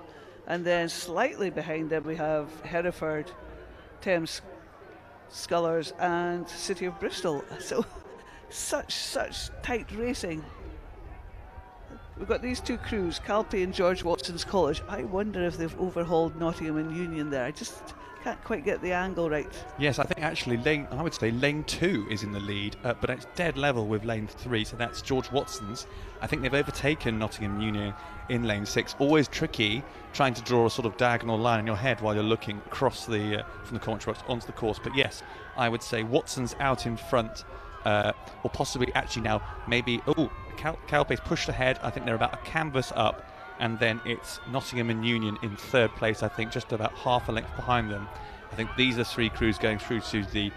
And then slightly behind them we have Hereford, Thames Scullers and City of Bristol. So such tight racing. We've got these two crews, Calpe and George Watson's College. I wonder if they've overhauled Nottingham and Union there. I just can't quite get the angle right. Yes, I think actually I would say lane 2 is in the lead, but it's dead level with lane 3, so that's George Watson's. I think they've overtaken Nottingham Union in lane 6. Always tricky trying to draw a sort of diagonal line in your head while you're looking across the from the commentary box onto the course. But yes, I would say Watson's out in front, or possibly actually now maybe Calpe's pushed ahead. I think they're about a canvas up, and then it's Nottingham and Union in third place, I think just about half a length behind them. I think these are 3 crews going through to the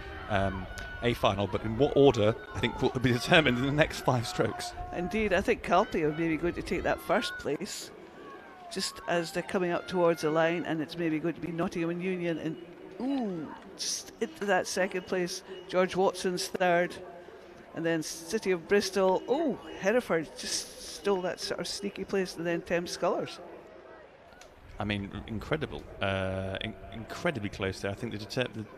A final, but in what order I think will be determined in the next 5 strokes. Indeed, I think Calpe are maybe going to take that first place just as they're coming up towards the line, and it's maybe going to be Nottingham and Union, and just into that second place. George Watson's third, and then City of Bristol. Hereford just stole that sort of sneaky place, and then Thames Scullers. I mean, incredible, incredibly close there. I think the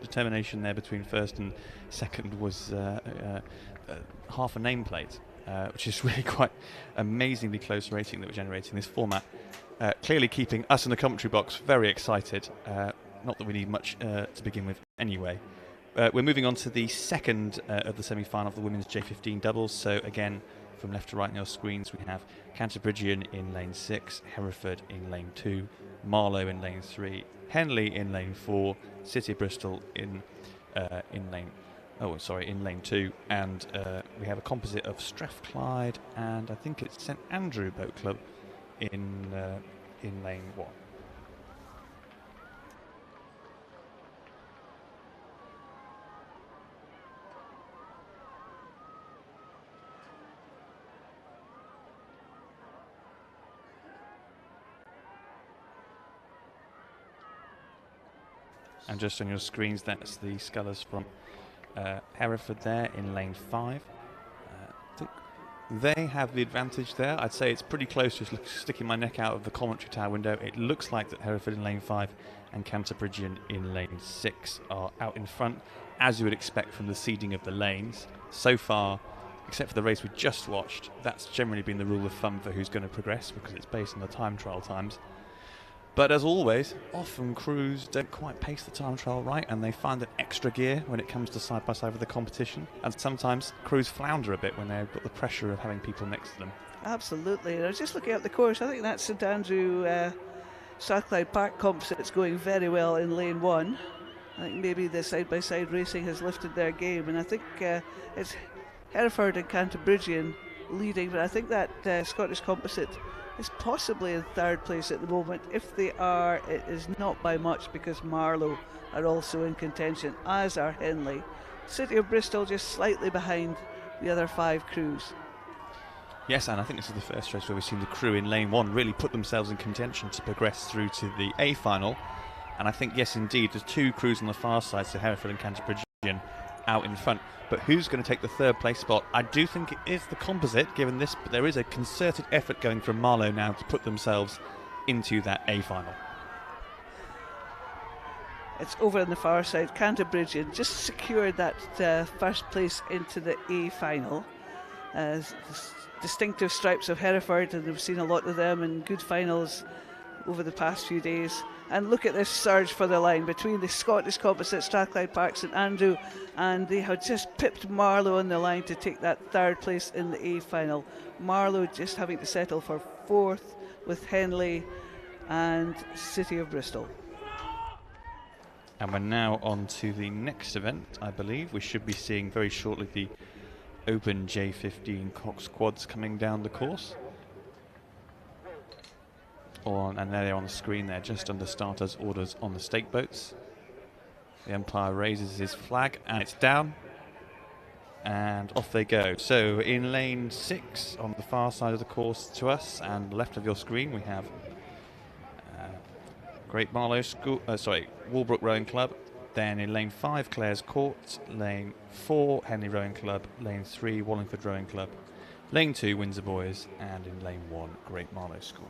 determination there between first and second was half a nameplate, which is really quite amazingly close racing that we're generating in this format. Clearly keeping us in the commentary box very excited. Not that we need much to begin with anyway. We're moving on to the second of the semi-final of the women's J15 doubles. So again, from left to right on your screens, we have Cantabrigian in lane 6, Hereford in lane 2, Marlow in lane 3, Henley in lane 4, City of Bristol in lane 2, and we have a composite of Strathclyde and I think it's St Andrew Boat Club in lane 1. And just on your screens, that's the Scullers from Hereford there in lane 5. I think they have the advantage there. I'd say it's pretty close, just sticking my neck out of the commentary tower window. It looks like that Hereford in lane 5 and Cantabrigian in lane 6 are out in front, as you would expect from the seeding of the lanes. So far, except for the race we just watched, that's generally been the rule of thumb for who's going to progress, because it's based on the time trial times. But as always, often crews don't quite pace the time trial right, and they find an extra gear when it comes to side-by-side with the competition. And sometimes crews flounder a bit when they've got the pressure of having people next to them. Absolutely. And I was just looking at the course. I think that St Andrew Strathclyde Park composite's going very well in lane 1. I think maybe the side-by-side racing has lifted their game, and I think it's Hereford and Cantabrigian leading, but I think that Scottish composite is possibly in third place at the moment. If they are, it is not by much, because Marlow are also in contention, as are Henley. City of Bristol just slightly behind the other 5 crews. Yes, and I think this is the first race where we've seen the crew in lane 1 really put themselves in contention to progress through to the A final. And I think, yes indeed, there's 2 crews on the far side, so Hereford and Cantabrigian out in front. But who's going to take the third place spot? I do think it is the composite, given this, but there is a concerted effort going from Marlow now to put themselves into that A final. It's over on the far side. Cantabrigian just secured that first place into the A final. Distinctive stripes of Hereford, and we've seen a lot of them in good finals over the past few days. And look at this surge for the line between the Scottish composite, Strathclyde Park, St Andrew, and they have just pipped Marlow on the line to take that third place in the A final. Marlow just having to settle for 4th with Henley and City of Bristol. And we're now on to the next event, I believe. We should be seeing very shortly the Open J15 Cox Quads coming down the course. and there they are on the screen there, just under starters' orders on the stake boats. The umpire raises his flag and it's down, and off they go. So in lane 6 on the far side of the course to us and left of your screen, we have Great Marlow School, Walbrook Rowing Club. Then in lane 5, Clare's Court. Lane 4, Henley Rowing Club. Lane 3, Wallingford Rowing Club. Lane 2, Windsor Boys. And in lane 1, Great Marlow School.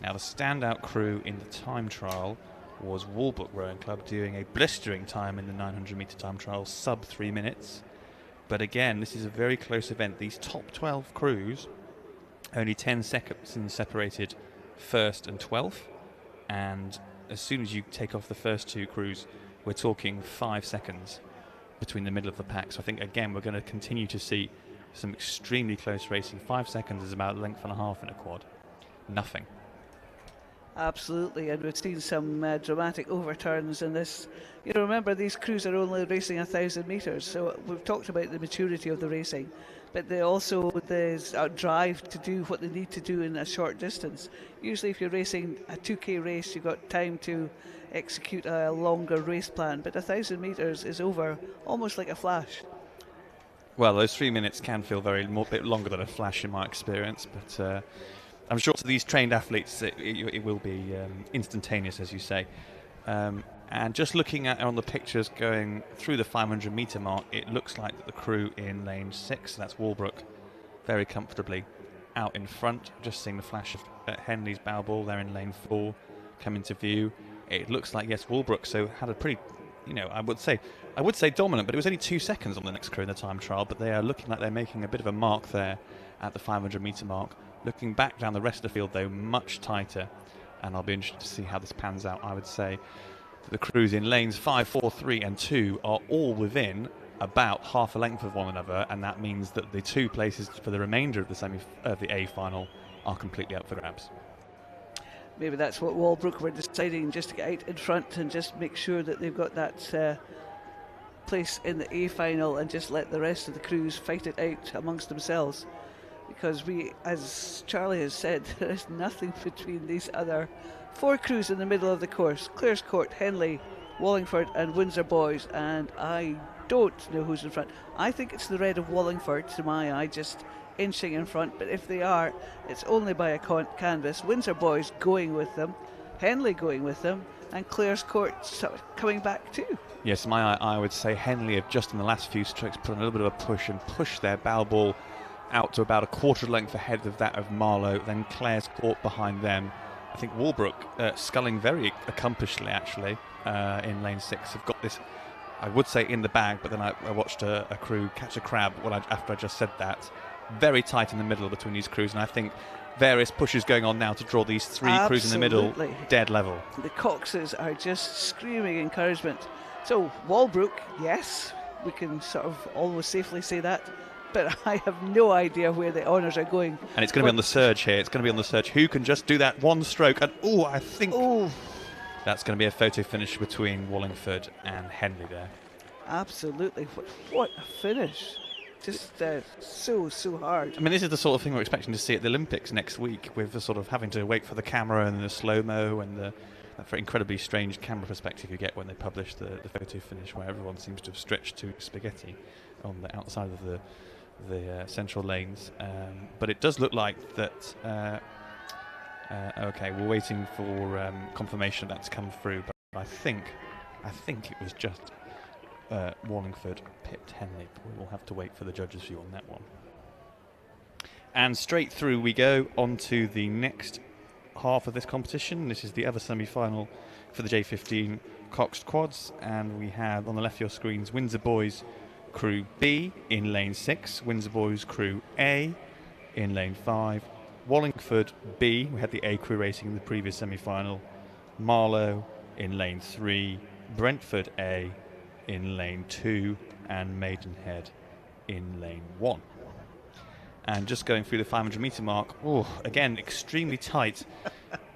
Now the standout crew in the time trial was Walbrook Rowing Club, doing a blistering time in the 900 metre time trial, sub 3 minutes. But again, this is a very close event. These top 12 crews, only 10 seconds separated first and 12th, and as soon as you take off the first 2 crews, we're talking 5 seconds between the middle of the pack. So I think again we're going to continue to see some extremely close racing. 5 seconds is about a length and a half in a quad. Nothing. Absolutely, and we've seen some dramatic overturns in this. You know, remember, these crews are only racing 1,000 metres, so we've talked about the maturity of the racing, but they also, there's a drive to do what they need to do in a short distance. Usually if you're racing a 2k race, you've got time to execute a longer race plan, but 1,000 metres is over almost like a flash. Well, those 3 minutes can feel bit longer than a flash in my experience, but I'm sure to these trained athletes it will be instantaneous, as you say. And just looking at on the pictures going through the 500 metre mark, it looks like that the crew in lane 6, that's Walbrook, very comfortably out in front. Just seeing the flash of Henley's bow ball there in lane 4 come into view. It looks like, yes, Walbrook so had a pretty, I would say dominant, but it was only 2 seconds on the next crew in the time trial. But they are looking like they're making a bit of a mark there at the 500 metre mark. Looking back down the rest of the field, though, much tighter, and I'll be interested to see how this pans out. I would say the crews in lanes 5, 4, 3 and 2 are all within about half a length of one another, and that means that the 2 places for the remainder of the A final are completely up for grabs. Maybe that's what Walbrook were deciding, just to get out in front and just make sure that they've got that place in the A final and just let the rest of the crews fight it out amongst themselves. Because we, as Charlie has said, there is nothing between these other 4 crews in the middle of the course. Clare's Court, Henley, Wallingford and Windsor Boys, and I don't know who's in front. I think it's the red of Wallingford, to my eye, just inching in front, but if they are, it's only by a canvas. Windsor Boys going with them, Henley going with them, and Clare's Court sort of coming back too. Yes, my eye, I would say Henley have just in the last few strokes put a little bit of a push and pushed their bow ball out to about a quarter length ahead of that of Marlow, then Clare's Court behind them. I think Walbrook, sculling very accomplishedly actually in lane 6, have got this, I would say, in the bag, but then I watched a crew catch a crab after I just said that. Very tight in the middle between these crews, and I think various pushes going on now to draw these 3 crews in the middle dead level. The Coxes are just screaming encouragement. So Walbrook, yes, we can sort of almost safely say that, but I have no idea where the honours are going. And it's going to be on the surge here. It's going to be on the surge. Who can just do that one stroke? And I think that's going to be a photo finish between Wallingford and Henley there. Absolutely. What a finish. Just so hard. I mean, this is the sort of thing we're expecting to see at the Olympics next week, with the sort of having to wait for the camera and the slow-mo and that very incredibly strange camera perspective you get when they publish the photo finish, where everyone seems to have stretched to spaghetti on the outside of the central lanes, but it does look like that. Okay, we're waiting for confirmation that's come through, but I think it was just Wallingford pipped Henley, but we will have to wait for the judges' view on that one. And straight through we go on to the next half of this competition. This is the other semi-final for the J15 Coxed Quads, and we have on the left of your screens Windsor Boys Crew B in lane 6, Windsor Boys Crew A in lane 5, Wallingford B, we had the A crew racing in the previous semi-final, Marlow in lane 3, Brentford A in lane 2, and Maidenhead in lane 1. And just going through the 500 metre mark, again, extremely tight.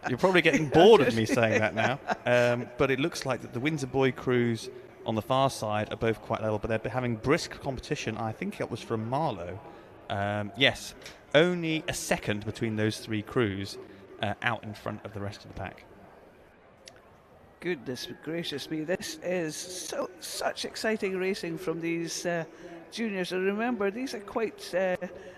You're probably getting bored of me saying that now, but it looks like that the Windsor Boy crews on the far side are both quite level, but they're having brisk competition. I think it was from Marlow Yes, only a second between those three crews out in front of the rest of the pack. Goodness gracious me, this is such exciting racing from these juniors. And remember, these are quite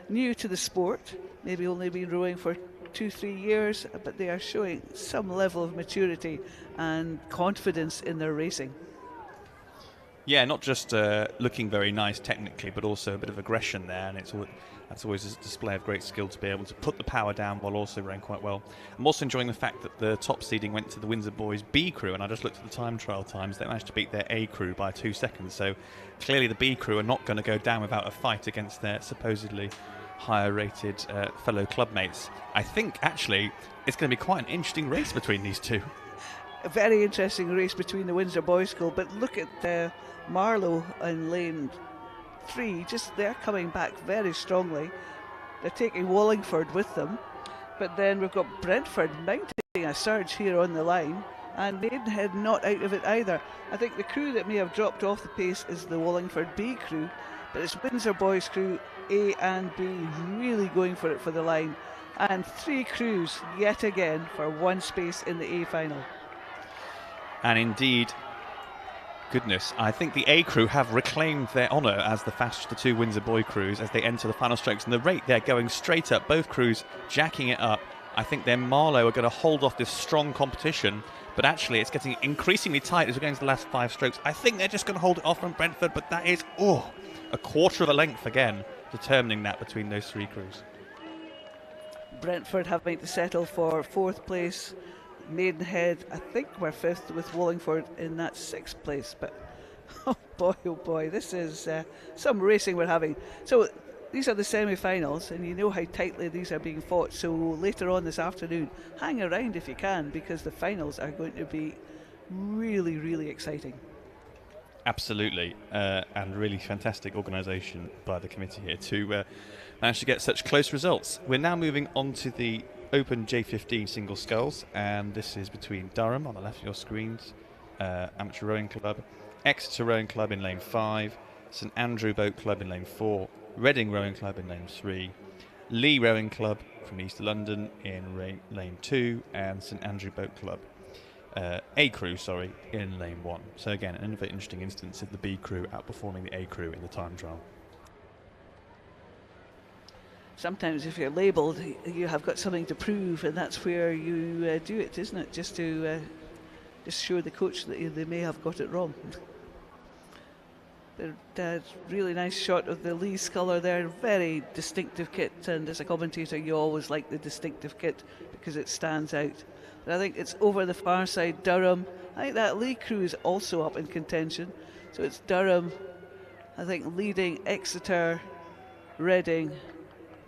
new to the sport, maybe only been rowing for 2-3 years, but they are showing some level of maturity and confidence in their racing. Yeah, not just looking very nice technically, but also a bit of aggression there, and that's always a display of great skill to be able to put the power down while also rowing quite well. I'm also enjoying the fact that the top seeding went to the Windsor Boys B crew, and I just looked at the time trial times. They managed to beat their A crew by 2 seconds, so clearly the B crew are not going to go down without a fight against their supposedly higher rated fellow clubmates. I think actually it's going to be quite an interesting race between these two. A very interesting race between the Windsor Boys School, but look at Marlow in lane 3, they're coming back very strongly. They're taking Wallingford with them, but then we've got Brentford mounting a surge here on the line, and Maidenhead not out of it either. I think the crew that may have dropped off the pace is the Wallingford B crew, but it's Windsor Boys crew A and B really going for it for the line, and 3 crews yet again for 1 space in the A final. And indeed, goodness, I think the A crew have reclaimed their honour as the fastest of the 2 Windsor Boy crews as they enter the final strokes. And the rate they're going straight up, both crews jacking it up. I think then Marlow are going to hold off this strong competition, but actually it's getting increasingly tight as we're going to the last 5 strokes. I think they're just going to hold it off from Brentford, but that is, a quarter of a length again, determining that between those 3 crews. Brentford having to settle for 4th place. Maidenhead, I think we're 5th with Wallingford in that 6th place, but oh boy, this is some racing we're having. So these are the semi-finals, and you know how tightly these are being fought, so later on this afternoon hang around if you can, because the finals are going to be really, really exciting. Absolutely, and really fantastic organisation by the committee here to manage to get such close results. We're now moving on to the Open J15 single sculls, and this is between Durham on the left of your screens, Amateur Rowing Club, Exeter Rowing Club in lane 5, St Andrew Boat Club in lane 4, Reading Rowing Club in lane 3, Lee Rowing Club from East London in lane 2, and St Andrew Boat Club, A crew, in lane 1. So again, another interesting instance of the B crew outperforming the A crew in the time trial. Sometimes if you're labelled, you have got something to prove, and that's where you do it, isn't it? Just to just show the coach that they may have got it wrong. Really nice shot of the Lee sculler there, very distinctive kit, and as a commentator you always like the distinctive kit because it stands out. But I think it's over the far side, Durham. I think that Lee crew is also up in contention, so it's Durham, I think, leading Exeter, Reading,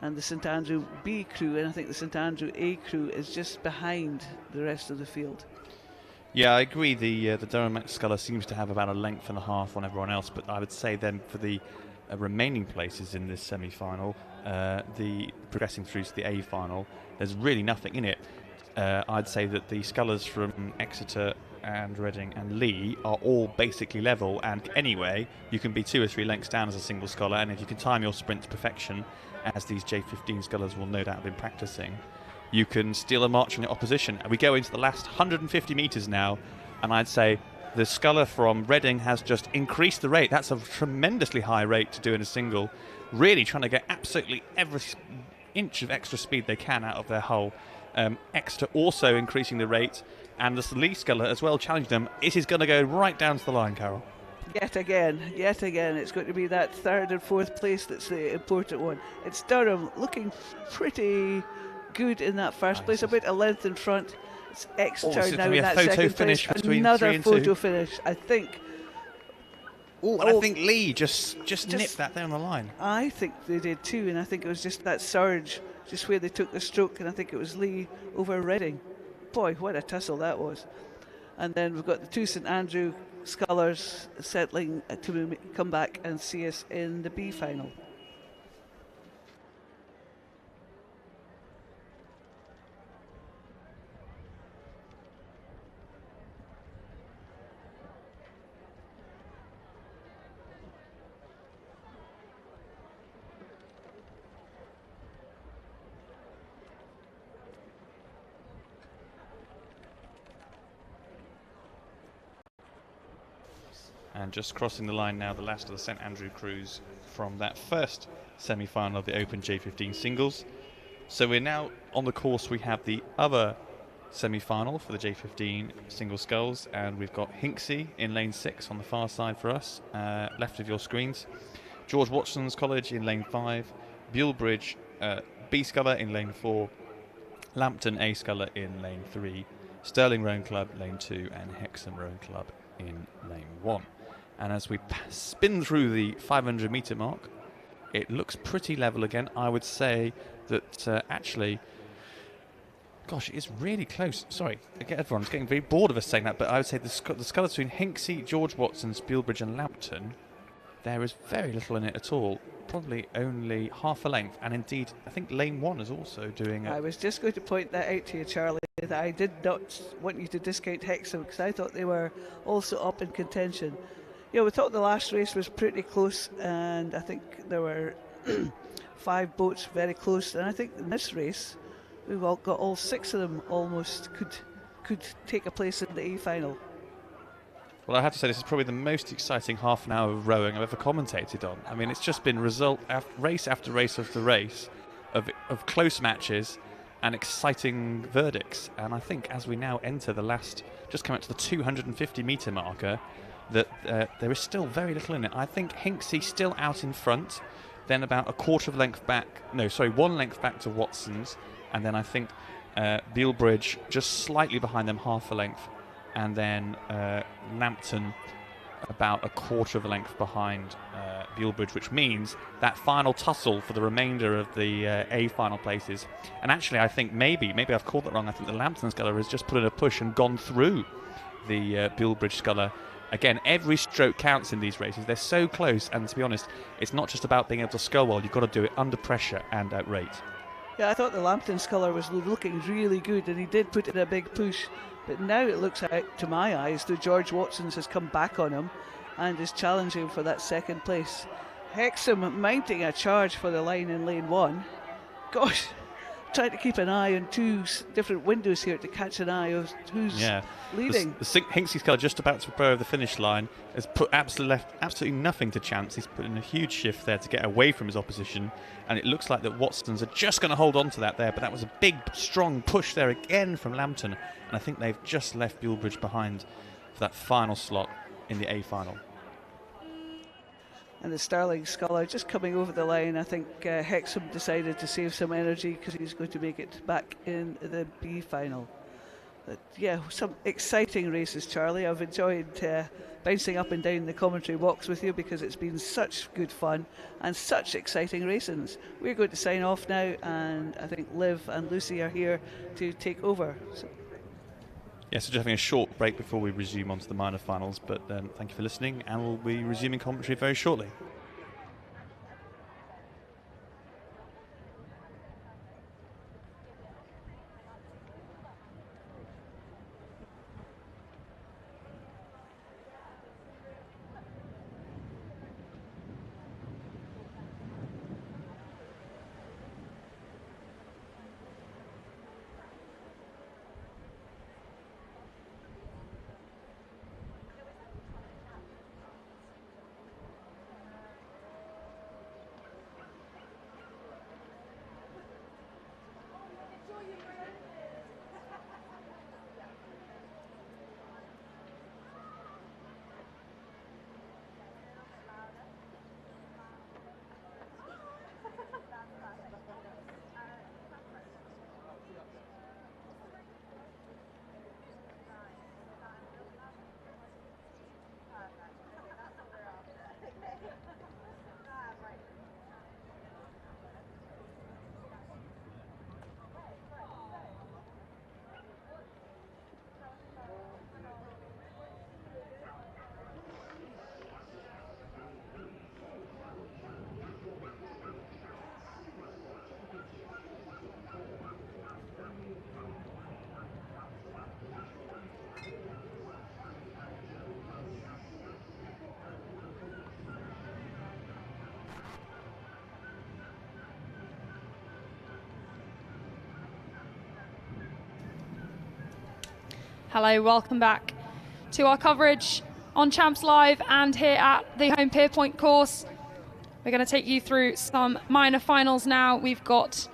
and the St Andrew B crew, and I think the St Andrew A crew is just behind the rest of the field. Yeah, I agree. The Durham sculler seems to have about a length and a half on everyone else, but I would say then for the remaining places in this semi-final, the progressing through to the A final, there's really nothing in it. I'd say that the scullers from Exeter and Reading and Lee are all basically level, and anyway, you can be 2 or 3 lengths down as a single sculler, and if you can time your sprint to perfection, as these J15 scullers will no doubt have been practicing, you can steal a march on your opposition. And we go into the last 150 metres now, and I'd say the sculler from Reading has just increased the rate. That's a tremendously high rate to do in a single, really trying to get absolutely every inch of extra speed they can out of their hull. Exeter also increasing the rate, and the Lee sculler as well challenged them. It is going to go right down to the line, Carol. Yet again, it's going to be that 3rd and 4th place that's the important one. It's Durham looking pretty good in that first place, a bit of length in front. It's Exeter now in that second place. Another photo finish, I think. I think Lee just nipped that down the line. I think they did too, and I think it was just that surge, just where they took the stroke, and I think it was Lee over Reading. Boy, what a tussle that was. And then we've got the 2 St Andrew scullers settling to come back and see us in the B final. And just crossing the line now, the last of the St Andrew crews from that first semi-final of the Open J15 singles. So we're now on the course. We have the other semi-final for the J15 single sculls, and we've got Hinksey in lane 6 on the far side for us, left of your screens. George Watson's College in lane 5, Bulebridge B sculler in lane 4, Lambton A sculler in lane 3, Stirling Rowing Club lane 2, and Hexham Rowing Club in lane 1. And as we spin through the 500 metre mark, it looks pretty level again. I would say that actually, gosh, it is really close. Sorry, everyone's getting very bored of us saying that, but I would say the scullers between Hinksey, George Watson's, Bulebridge and Lambton, there is very little in it at all. Probably only half a length, and indeed, I think lane 1 is also doing it. I was just going to point that out to you, Charlie, that I did not want you to discount Hexham, because I thought they were also up in contention. You know, we thought the last race was pretty close, and I think there were 5 boats very close, and I think in this race we've got all 6 of them almost could take a place in the A final. Well, I have to say, this is probably the most exciting half an hour of rowing I've ever commentated on. I mean, it's just been race after race after race of close matches and exciting verdicts. And I think as we now enter the last, just come out to the 250 metre marker, that there is still very little in it. I think Hinksey still out in front, then about a quarter of a length back, 1 length back to Watson's, and then I think Bulebridge just slightly behind them, half a length, and then Lambton about a quarter of a length behind Bulebridge, which means that final tussle for the remainder of the A final places. And actually, I think maybe I've called that wrong. I think the Lambton sculler has just put in a push and gone through the Bulebridge sculler. Again, every stroke counts in these races. They're so close, and to be honest, it's not just about being able to scull well. You've got to do it under pressure and at rate. Yeah, I thought the Lambton sculler was looking really good, and he did put in a big push. But now it looks out, to my eyes, that George Watson's has come back on him and is challenging for that second place. Hexham mounting a charge for the line in lane 1. Gosh, trying to keep an eye on 2 different windows here to catch an eye of who's leading. The Hinksey sculler just about to prepare the finish line has put absolutely nothing to chance. He's put in a huge shift there to get away from his opposition, and it looks like that Watson's are just going to hold on to that there, but that was a big, strong push there again from Lambton, and I think they've just left Bulebridge behind for that final slot in the A final. And the Stirling sculler just coming over the line. I think Hexham decided to save some energy because he's going to make it back in the B final. But yeah, some exciting races, Charlie. I've enjoyed bouncing up and down the commentary box with you because it's been such good fun and such exciting races. We're going to sign off now, and I think Liv and Lucy are here to take over. Yeah, so just having a short break before we resume onto the minor finals, but thank you for listening, and we'll be resuming commentary very shortly. Hello, welcome back to our coverage on Champs Live and here at the home Pierpoint course. We're going to take you through some minor finals now. We've got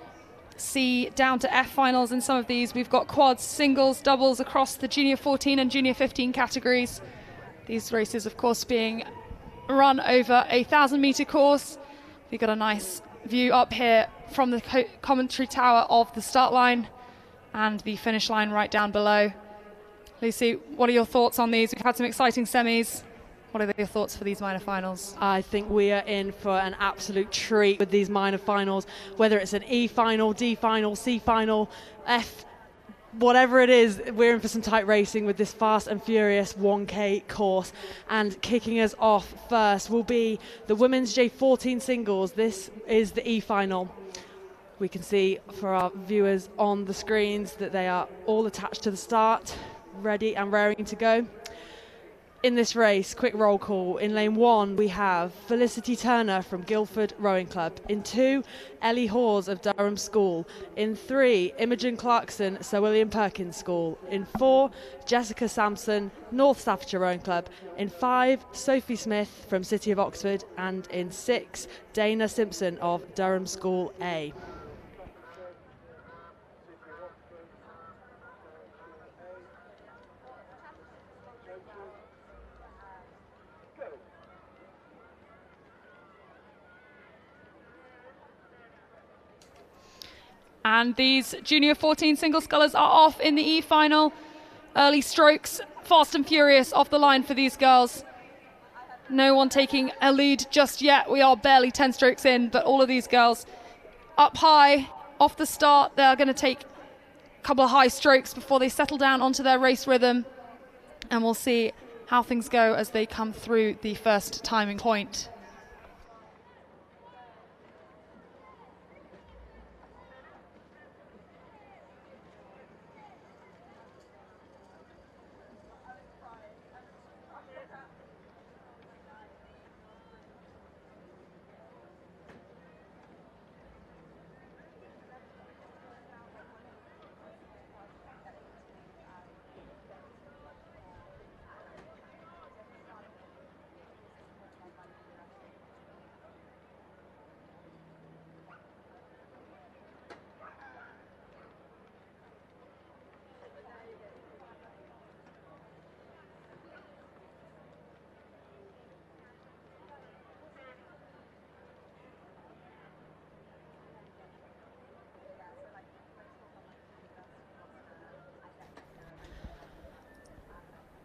C down to F finals in some of these. We've got quads, singles, doubles across the junior 14 and junior 15 categories. These races, of course, being run over a 1,000-meter course. We've got a nice view up here from the commentary tower of the start line and the finish line right down below. Lucy, what are your thoughts on these? We've had some exciting semis. What are your thoughts for these minor finals? I think we are in for an absolute treat with these minor finals, whether it's an E final, D final, C final, F, whatever it is, we're in for some tight racing with this fast and furious 1K course. And kicking us off first will be the women's J14 singles. This is the E final. We can see for our viewers on the screens that they are all attached to the start, ready and raring to go. In this race, quick roll call. In lane 1, we have Felicity Turner from Guildford Rowing Club. In 2, Ellie Hawes of Durham School. In 3, Imogen Clarkson, Sir William Perkins School. In 4, Jessica Sampson, North Staffordshire Rowing Club. In 5, Sophie Smith from City of Oxford. And in 6, Dana Simpson of Durham School A. And these junior 14 single scullers are off in the E final. Early strokes, fast and furious off the line for these girls. No one taking a lead just yet. We are barely 10 strokes in, but all of these girls up high off the start. They're going to take a couple of high strokes before they settle down onto their race rhythm. And we'll see how things go as they come through the first timing point.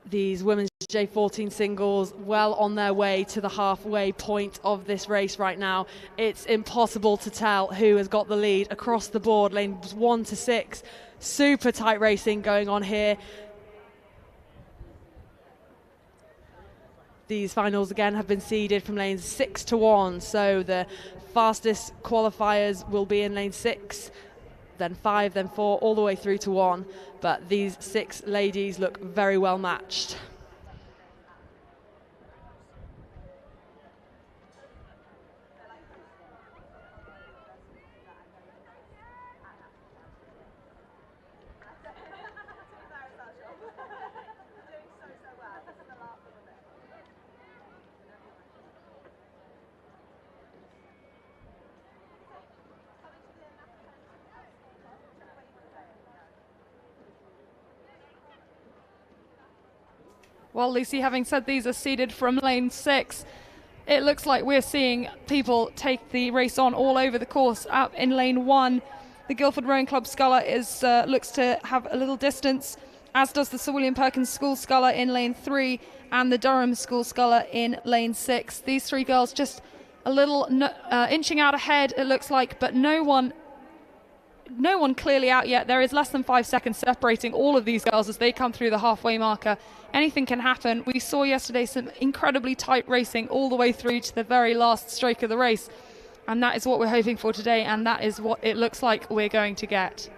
These women's J14 singles well on their way to the halfway point of this race right now. It's impossible to tell who has got the lead across the board. Lanes 1 to 6, super tight racing going on here. These finals again have been seeded from lanes 6 to 1, so the fastest qualifiers will be in lane 6, then 5, then 4, all the way through to 1. But these 6 ladies look very well matched. Well, Lucy, having said these are seeded from lane 6, it looks like we're seeing people take the race on all over the course. Out in lane 1, the Guildford Rowing Club sculler looks to have a little distance, as does the Sir William Perkins School sculler in lane 3 and the Durham School sculler in lane 6. These 3 girls just a little inching out ahead, it looks like, but no one clearly out yet. There is less than 5 seconds separating all of these girls as they come through the halfway marker. Anything can happen. We saw yesterday some incredibly tight racing all the way through to the very last stroke of the race. And that is what we're hoping for today, and that is what it looks like we're going to get.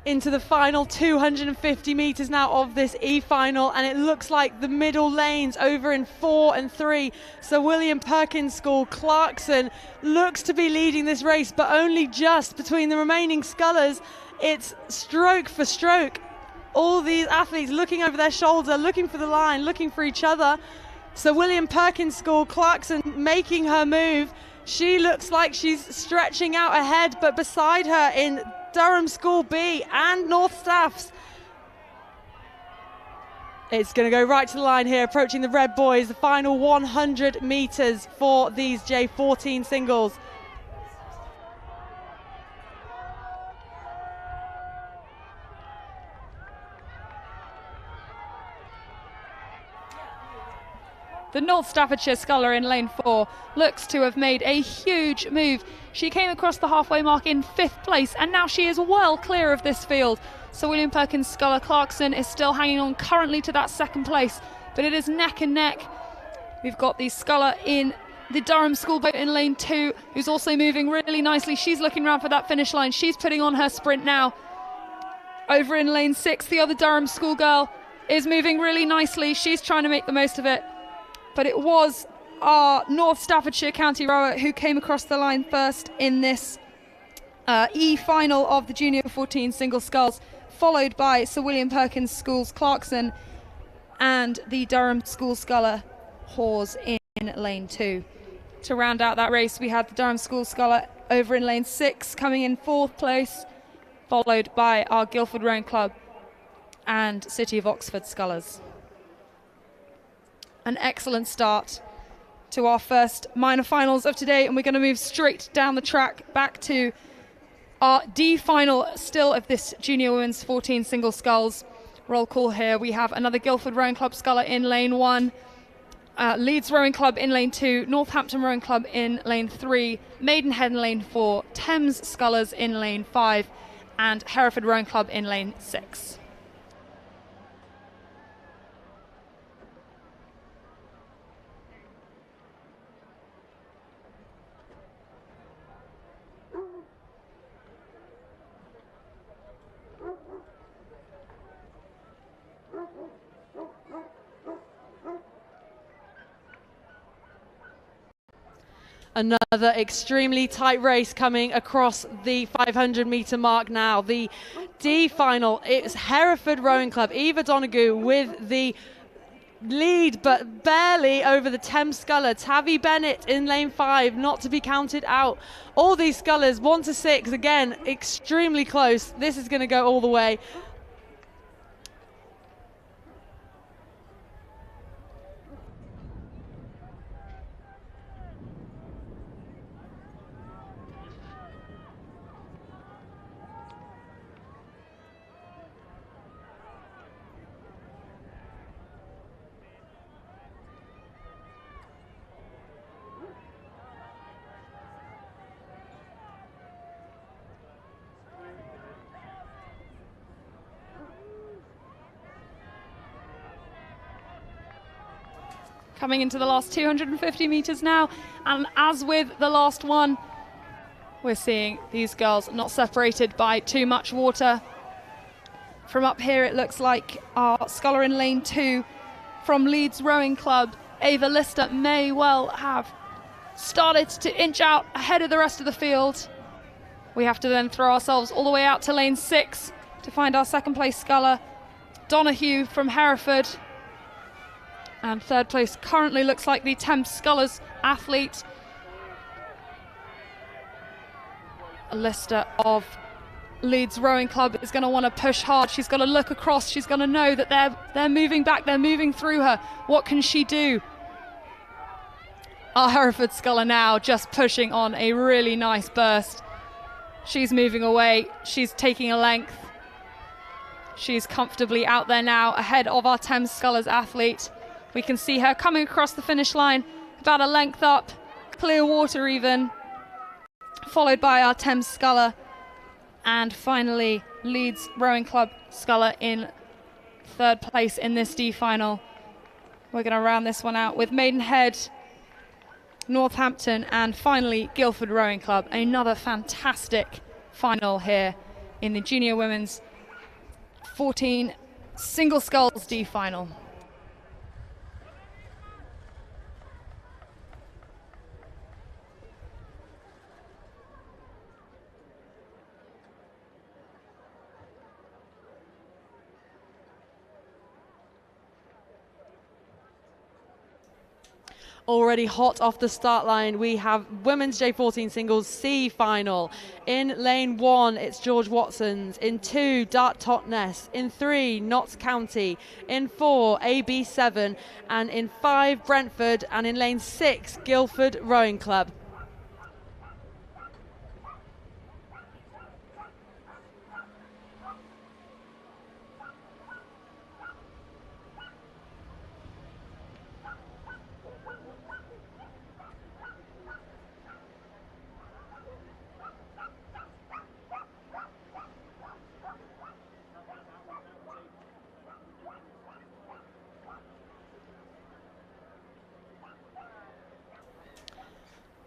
into the final 250 metres now of this E-final, and it looks like the middle lanes over in 4 and 3. So William Perkins School, Clarkson looks to be leading this race, but only just between the remaining scullers. It's stroke for stroke. All these athletes looking over their shoulder, looking for the line, looking for each other. So William Perkins School, Clarkson making her move. She looks like she's stretching out ahead, but beside her in Durham School B and North Staffs, it's going to go right to the line here, approaching the red boys, the final 100 metres for these J14 singles. The North Staffordshire sculler in lane 4 looks to have made a huge move. She came across the halfway mark in 5th place, and now she is well clear of this field. So William Perkins sculler Clarkson is still hanging on currently to that 2nd place, but it is neck and neck. We've got the sculler in the Durham School boat in lane 2, who's also moving really nicely. She's looking around for that finish line. She's putting on her sprint now. Over in lane 6, the other Durham School girl is moving really nicely. She's trying to make the most of it. But it was our North Staffordshire County rower who came across the line first in this E-final of the Junior 14 single sculls, followed by Sir William Perkins School's Clarkson and the Durham School sculler Hawes in lane 2. To round out that race, we had the Durham School sculler over in lane 6 coming in 4th place, followed by our Guildford Rowing Club and City of Oxford scullers. An excellent start to our first minor finals of today, and we're going to move straight down the track back to our D final still of this Junior Women's 14 single sculls. Roll call here. We have another Guildford Rowing Club sculler in lane 1, Leeds Rowing Club in lane 2, Northampton Rowing Club in lane 3, Maidenhead in lane 4, Thames Scullers in lane 5, and Hereford Rowing Club in lane 6. Another extremely tight race coming across the 500 metre mark now. The D final, it's Hereford Rowing Club. Eva Donoghue with the lead, but barely over the Thames sculler. Tavi Bennett in lane 5, not to be counted out. All these scullers, 1 to 6, again, extremely close. This is going to go all the way. Coming into the last 250 metres now, and as with the last one, we're seeing these girls not separated by too much water. From up here, it looks like our sculler in lane 2 from Leeds Rowing Club, Ava Lister, may well have started to inch out ahead of the rest of the field. We have to then throw ourselves all the way out to lane 6 to find our 2nd place sculler, Donoghue from Hereford. And 3rd place currently looks like the Thames Scullers athlete, Lister of Leeds Rowing Club, is going to want to push hard. She's got to look across. She's going to know that they're moving back. They're moving through her. What can she do? Our Hereford sculler now just pushing on a really nice burst. She's moving away. She's taking a length. She's comfortably out there now ahead of our Thames Scullers athlete. We can see her coming across the finish line, about a length up, clear water even, followed by our Thames sculler, and finally Leeds Rowing Club sculler in 3rd place in this D final. We're going to round this one out with Maidenhead, Northampton, and finally Guildford Rowing Club. Another fantastic final here in the Junior Women's 14 single sculls D final. Already hot off the start line, we have women's J14 singles C final. In lane 1, it's George Watson's. In 2, Dart Totnes. In 3, Notts County. In 4, AB7. And in 5, Brentford. And in lane 6, Guildford Rowing Club.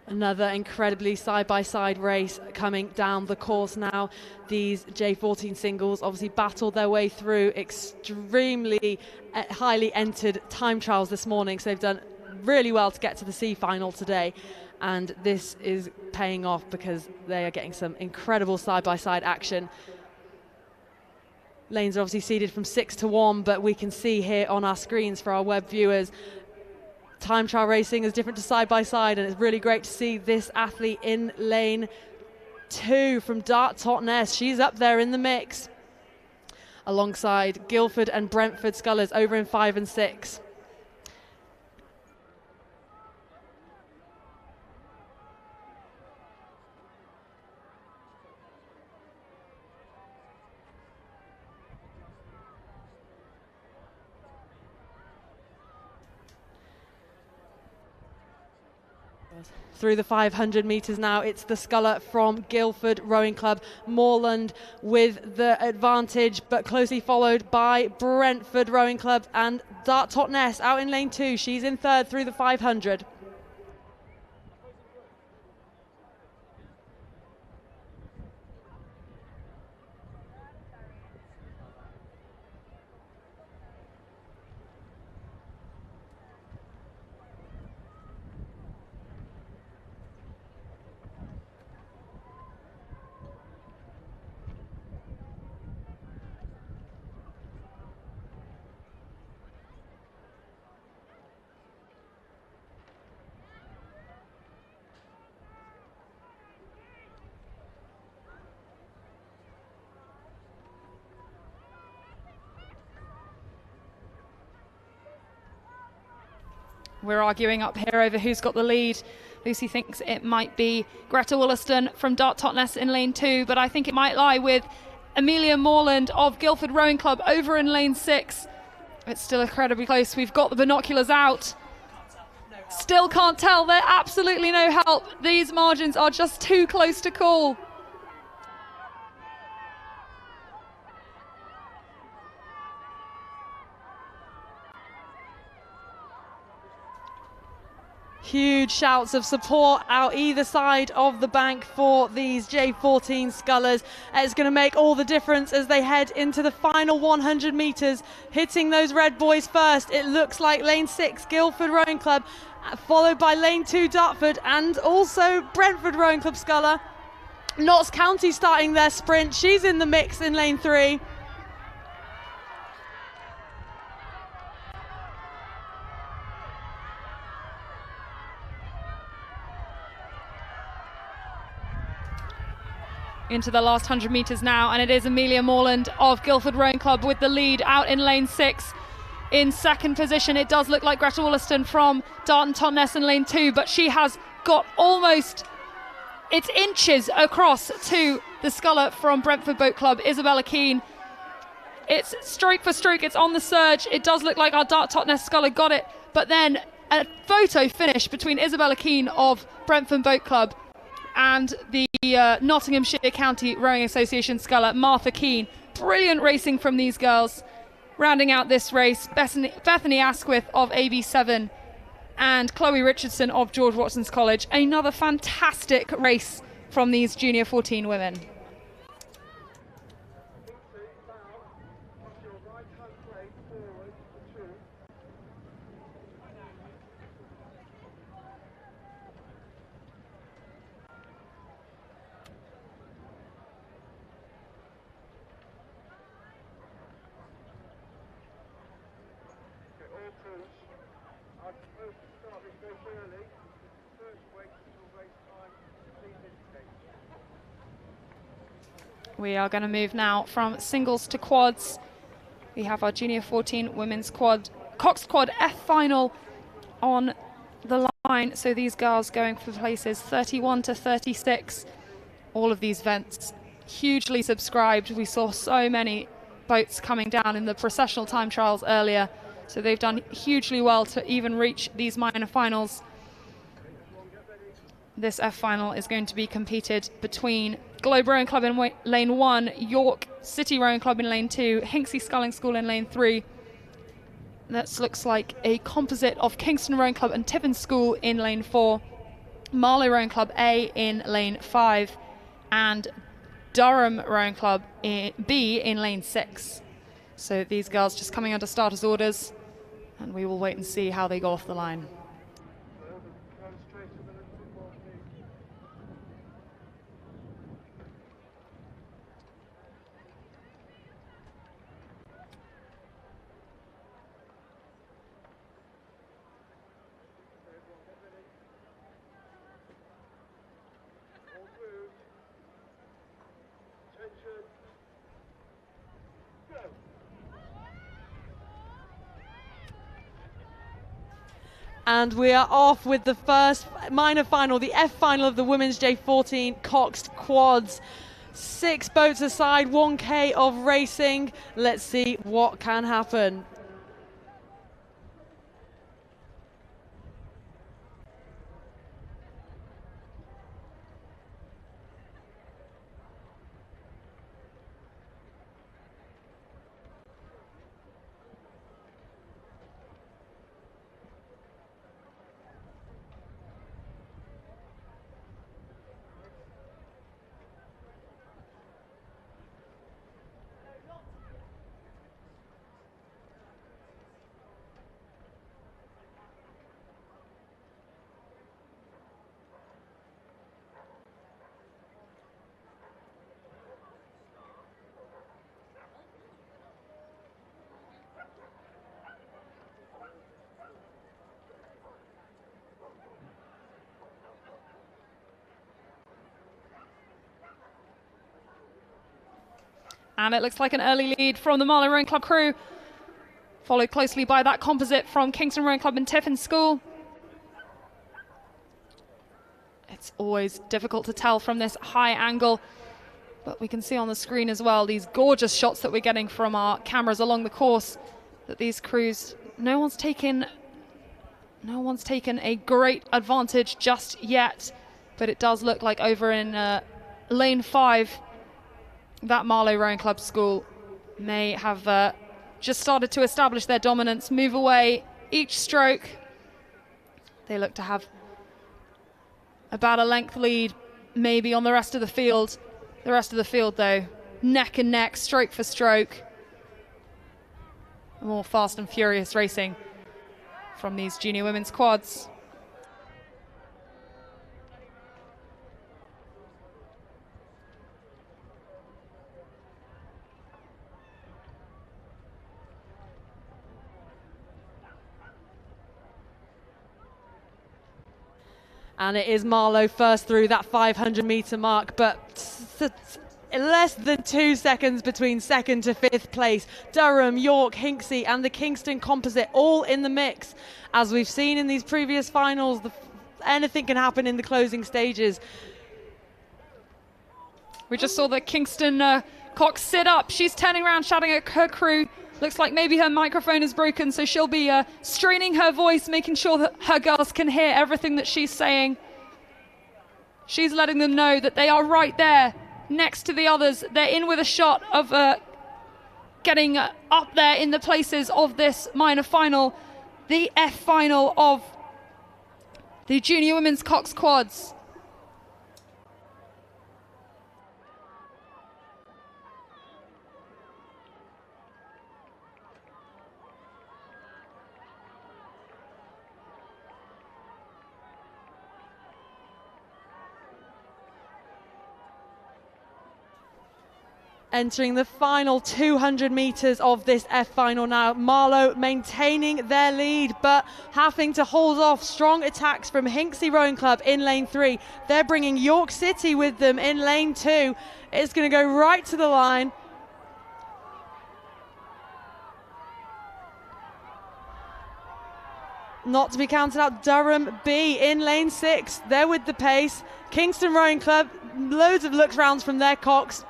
Another incredibly side-by-side race coming down the course now. These J14 singles obviously battled their way through extremely highly entered time trials this morning, so they've done really well to get to the C final today. And this is paying off because they are getting some incredible side-by-side action. Lanes are obviously seeded from 6 to 1, but we can see here on our screens for our web viewers, time trial racing is different to side-by-side, and it's really great to see this athlete in lane 2 from Dart Totnes. She's up there in the mix alongside Guildford and Brentford scullers over in 5 and 6. Through the 500 metres now, it's the sculler from Guildford Rowing Club, Moorland with the advantage, but closely followed by Brentford Rowing Club and Dart Totnes out in lane 2. She's in 3rd through the 500. We're arguing up here over who's got the lead. Lucy thinks it might be Greta Wollaston from Dart Totnes in lane 2, but I think it might lie with Amelia Moorland of Guildford Rowing Club over in lane 6. It's still incredibly close. We've got the binoculars out. Still can't tell. There's absolutely no help. These margins are just too close to call. Huge shouts of support out either side of the bank for these J14 scullers. It's going to make all the difference as they head into the final 100 metres, hitting those red boys first. It looks like lane 6, Guildford Rowing Club, followed by lane 2, Dartford, and also Brentford Rowing Club sculler. Notts County starting their sprint. She's in the mix in lane 3. Into the last 100 metres now, and it is Amelia Moorland of Guildford Rowing Club with the lead out in lane 6. In second position, it does look like Greta Wollaston from Dart Totnes in lane 2, but she has got almost, it's inches across to the sculler from Brentford Boat Club, Isabella Keane. It's stroke for stroke, it's on the surge. It does look like our Dart Totnes sculler got it, but then a photo finish between Isabella Keane of Brentford Boat Club and the Nottinghamshire County Rowing Association sculler, Martha Keane. Brilliant racing from these girls. Rounding out this race, Bethany Asquith of AB7 and Chloe Richardson of George Watson's College. Another fantastic race from these Junior 14 women. We are going to move now from singles to quads. We have our Junior 14 women's quad, Cox Quad F final on the line. So these girls going for places 31 to 36. All of these events hugely subscribed. We saw so many boats coming down in the processional time trials earlier. So they've done hugely well to even reach these minor finals. This F final is going to be competed between Globe Rowing Club in lane 1, York City Rowing Club in lane 2, Hinksey Sculling School in lane 3. That looks like a composite of Kingston Rowing Club and Tiffin School in lane 4, Marlow Rowing Club A in lane 5, and Durham Rowing Club B in lane 6. So these girls just coming under starters orders, and we will wait and see how they go off the line. And we are off with the first minor final, the F final of the women's J14 Cox Quads. 6 boats aside, 1K of racing. Let's see what can happen. And it looks like an early lead from the Marlow Rowing Club crew, followed closely by that composite from Kingston Rowing Club and Tiffin School. It's always difficult to tell from this high angle, but we can see on the screen as well these gorgeous shots that we're getting from our cameras along the course, that these crews, no one's taken a great advantage just yet, but it does look like over in lane 5, that Marlow Rowing Club school may have just started to establish their dominance, move away each stroke. They look to have about a length lead maybe on the rest of the field. The rest of the field though, neck and neck, stroke for stroke. More fast and furious racing from these junior women's quads. And it is Marlow first through that 500-metre mark, but less than 2 seconds between second to 5th place. Durham, York, Hinksey and the Kingston composite all in the mix. As we've seen in these previous finals, anything can happen in the closing stages. We just saw the Kingston Cox sit up. She's turning around, shouting at her crew. Looks like maybe her microphone is broken, so she'll be straining her voice, making sure that her girls can hear everything that she's saying. She's letting them know that they are right there next to the others. They're in with a shot of getting up there in the places of this minor final, the F final of the Junior Women's Cox Quads. entering the final 200 metres of this F final now. Marlow maintaining their lead, but having to hold off strong attacks from Hinksey Rowing Club in lane 3. They're bringing York City with them in lane 2. It's going to go right to the line. Not to be counted out, Durham B in lane 6. They're with the pace. Kingston Rowing Club, loads of looks rounds from their cocks.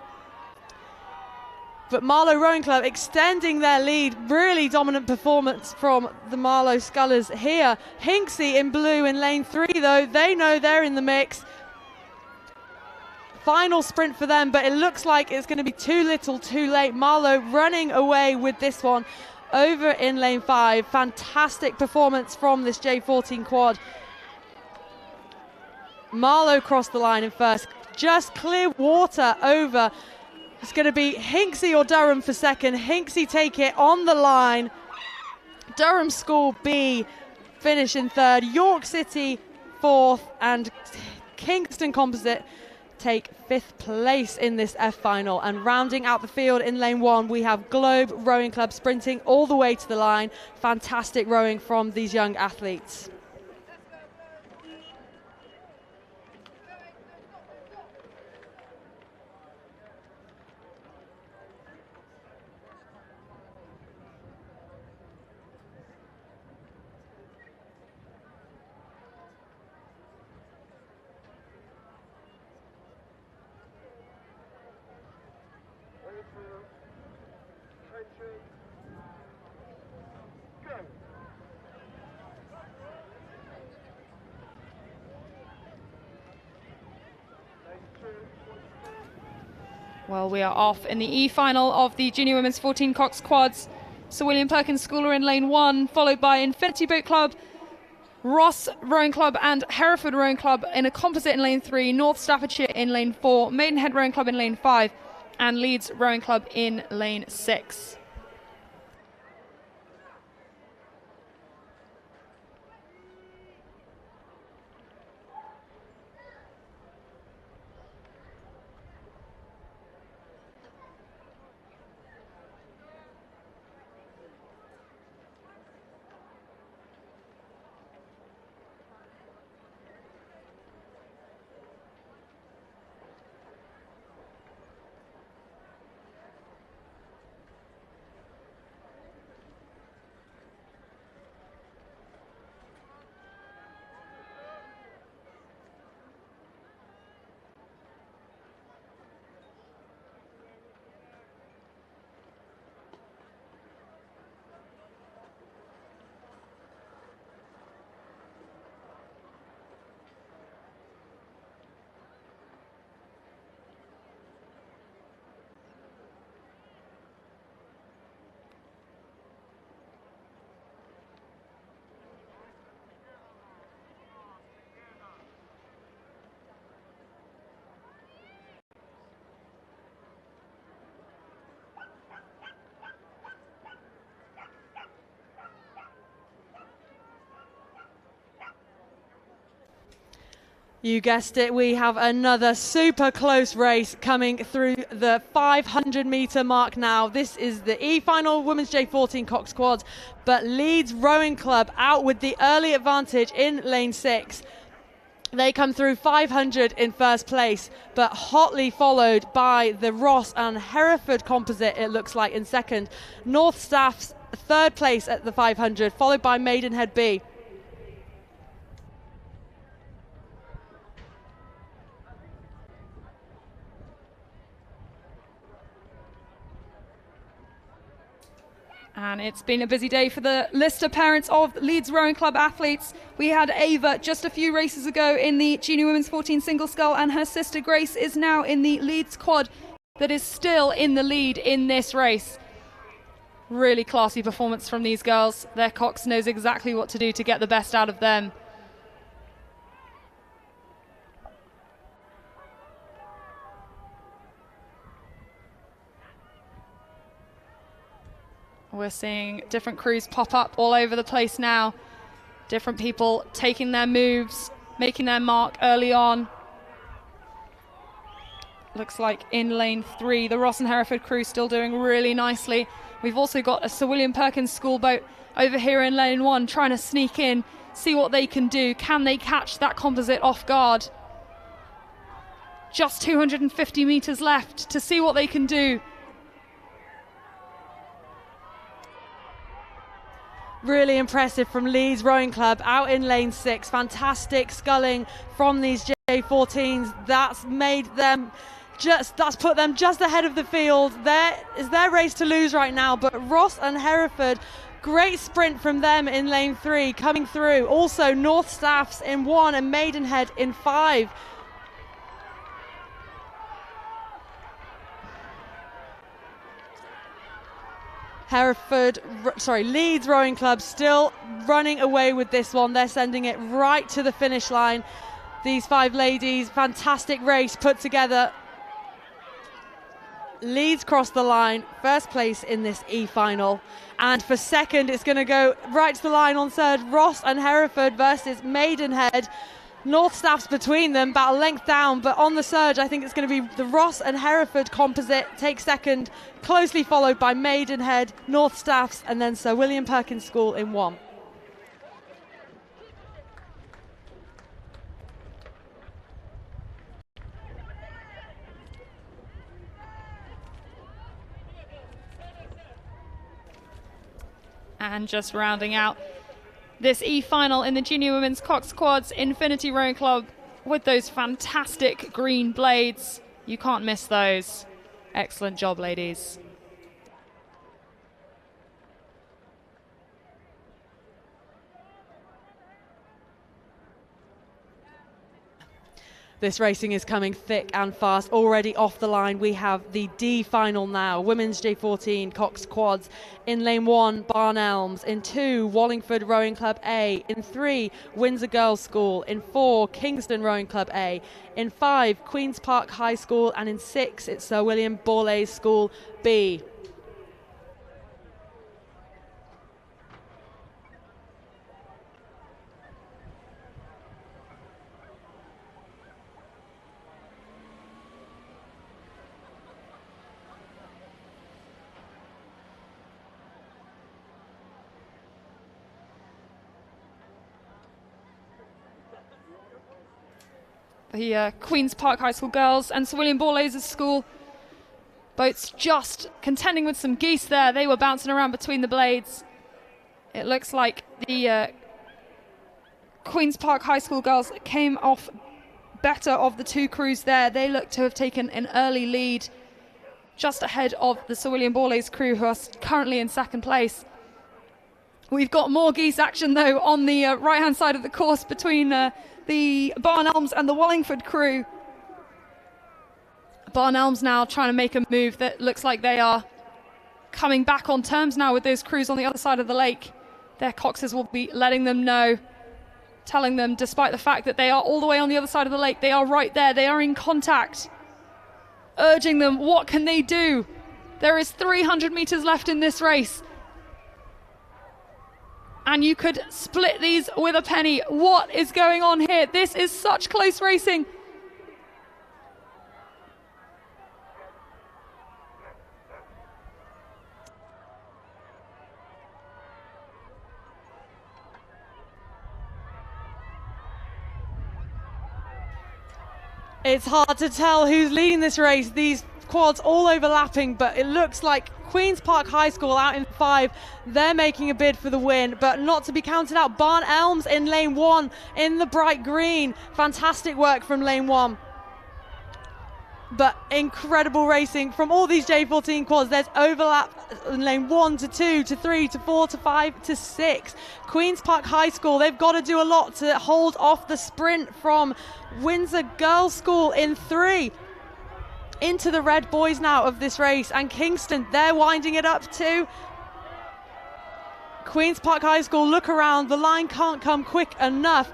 But Marlow Rowing Club extending their lead. Really dominant performance from the Marlow Scullers here. Hinksey in blue in lane 3 though. They know they're in the mix. Final sprint for them, but it looks like it's going to be too little too late. Marlow running away with this one over in lane 5. Fantastic performance from this J14 quad. Marlow crossed the line in first. Just clear water over. It's going to be Hinksey or Durham for second. Hinksey take it on the line. Durham School B finish in third. York City fourth, and Kingston Composite take 5th place in this F final. And rounding out the field in lane 1, we have Globe Rowing Club sprinting all the way to the line. Fantastic rowing from these young athletes. Well, we are off in the E-final of the Junior Women's 14 Cox Quads. Sir William Perkins School are in lane 1, followed by Infinity Boat Club, Ross Rowing Club and Hereford Rowing Club in a composite in lane 3, North Staffordshire in lane 4, Maidenhead Rowing Club in lane 5, and Leeds Rowing Club in lane 6. You guessed it, we have another super close race coming through the 500 metre mark now. This is the E-final Women's J14 Cox Quads, but Leeds Rowing Club out with the early advantage in lane 6. They come through 500 in first place, but hotly followed by the Ross and Hereford composite, it looks like, in second. North Staff's third place at the 500, followed by Maidenhead B. And it's been a busy day for the Lister parents of Leeds Rowing Club athletes. We had Ava just a few races ago in the Junior Women's 14 single scull, and her sister Grace is now in the Leeds quad that is still in the lead in this race. Really classy performance from these girls. Their Cox knows exactly what to do to get the best out of them. We're seeing different crews pop up all over the place now. Different people taking their moves, making their mark early on. looks like in lane 3. The Ross and Hereford crew still doing really nicely. We've also got a Sir William Perkins school boat over here in lane 1 trying to sneak in, see what they can do. Can they catch that composite off guard? Just 250 metres left to see what they can do. Really impressive from Leeds Rowing Club out in lane 6. Fantastic sculling from these J14s. That's put them just ahead of the field. There is their race to lose right now, but Ross and Hereford, great sprint from them in lane 3 coming through. Also North Staffs in 1 and Maidenhead in 5. Leeds Rowing Club still running away with this one. They're sending it right to the finish line. These 5 ladies, fantastic race put together. Leeds crossed the line, first place in this E-final. And for second, it's going to go right to the line on third. Ross and Hereford versus Maidenhead. North Staffs between them, about a length down, but on the surge, I think it's going to be the Ross and Hereford composite take second, closely followed by Maidenhead, North Staffs, and then Sir William Perkins School in 1. And just rounding out this E-final in the Junior Women's Cox Quads, Infinity Rowing Club with those fantastic green blades. You can't miss those. Excellent job, ladies. This racing is coming thick and fast. Already off the line, we have the D final now. Women's J14 Cox Quads. In lane 1, Barn Elms. In 2, Wallingford Rowing Club A. In 3, Windsor Girls School. In 4, Kingston Rowing Club A. In 5, Queen's Park High School. And in 6, it's Sir William Borlase School B. The Queen's Park High School girls and Sir William Borlase's school boats just contending with some geese there. They were bouncing around between the blades. It looks like the Queen's Park High School girls came off better of the 2 crews there. They look to have taken an early lead just ahead of the Sir William Borlase crew, who are currently in 2nd place. We've got more geese action though on the right hand side of the course between the Barn Elms and the Wallingford crew. Barn Elms now trying to make a move that looks like they are coming back on terms now with those crews on the other side of the lake. Their coxes will be letting them know, telling them, despite the fact that they are all the way on the other side of the lake, they are right there, they are in contact, urging them, what can they do? There is 300 meters left in this race. And you could split these with a penny. What is going on here? This is such close racing. It's hard to tell who's leading this race. These quads all overlapping, but it looks like Queen's Park High School out in 5. They're making a bid for the win, but not to be counted out. Barn Elms in lane 1 in the bright green. Fantastic work from lane 1. But incredible racing from all these J14 quads. There's overlap in lane 1 to 2 to 3 to 4 to 5 to 6. Queen's Park High School, they've got to do a lot to hold off the sprint from Windsor Girls School in 3. Into the red boys now of this race, and Kingston, they're winding it up too. Queen's Park High School, look around, the line can't come quick enough.